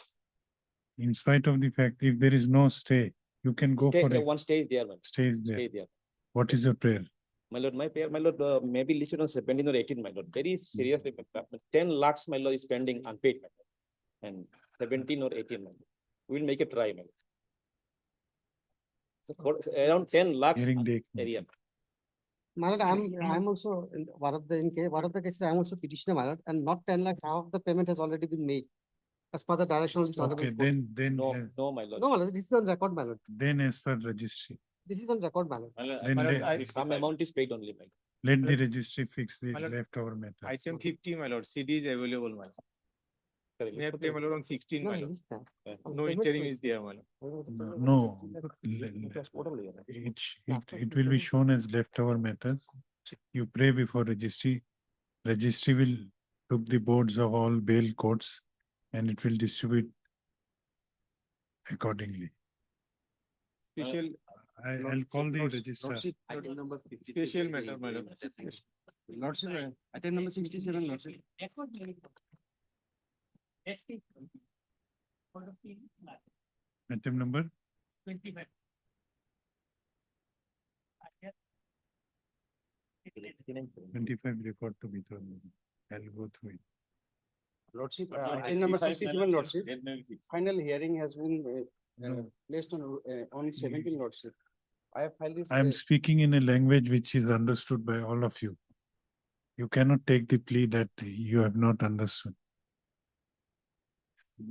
In spite of the fact, if there is no stay, you can go for it. One stay is there, my lord. Stay is there. Stay there. What is your prayer? My lord, my prayer, my lord, may be listed on 17 or 18, my lord. Very seriously, 10 lakhs, my lord, is pending unpaid, my lord. And 17 or 18, my lord. We'll make a try, my lord. So around 10 lakhs area. My lord, I'm also in one of the cases, I'm also petitioner, my lord, and not 10 lakhs, half of the payment has already been made as per the direction of this honorable Okay, court. then. No, my lord. No, my lord, this is on record, my lord. Then as per registry. This is on record, my lord. Then Some amount is paid only, my lord. let the registry fix the leftover matters. Item 50, my lord, CD is available, my lord. We have pay, my lord, on 16, No, my I lord. missed that. No interim is there, my lord. No, it will be shown as leftover matters. You pray before registry. Registry will took the boards of all bail courts and it will distribute accordingly. Special, I'll call the registrar. special matter, my lord. Lordship, item number 67, Lordship. Item number? 25. 25 record to be thrown. I'll go through it. Lordship, item number 67, Lordship. Final hearing has been placed on 17, Lordship. I have filed this. I am speaking in a language which is understood by all of you. You cannot take the plea that you have not understood.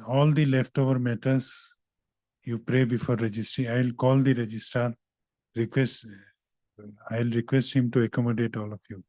All the leftover matters, you pray before registry. I'll call the registrar, I'll request him to accommodate all of you.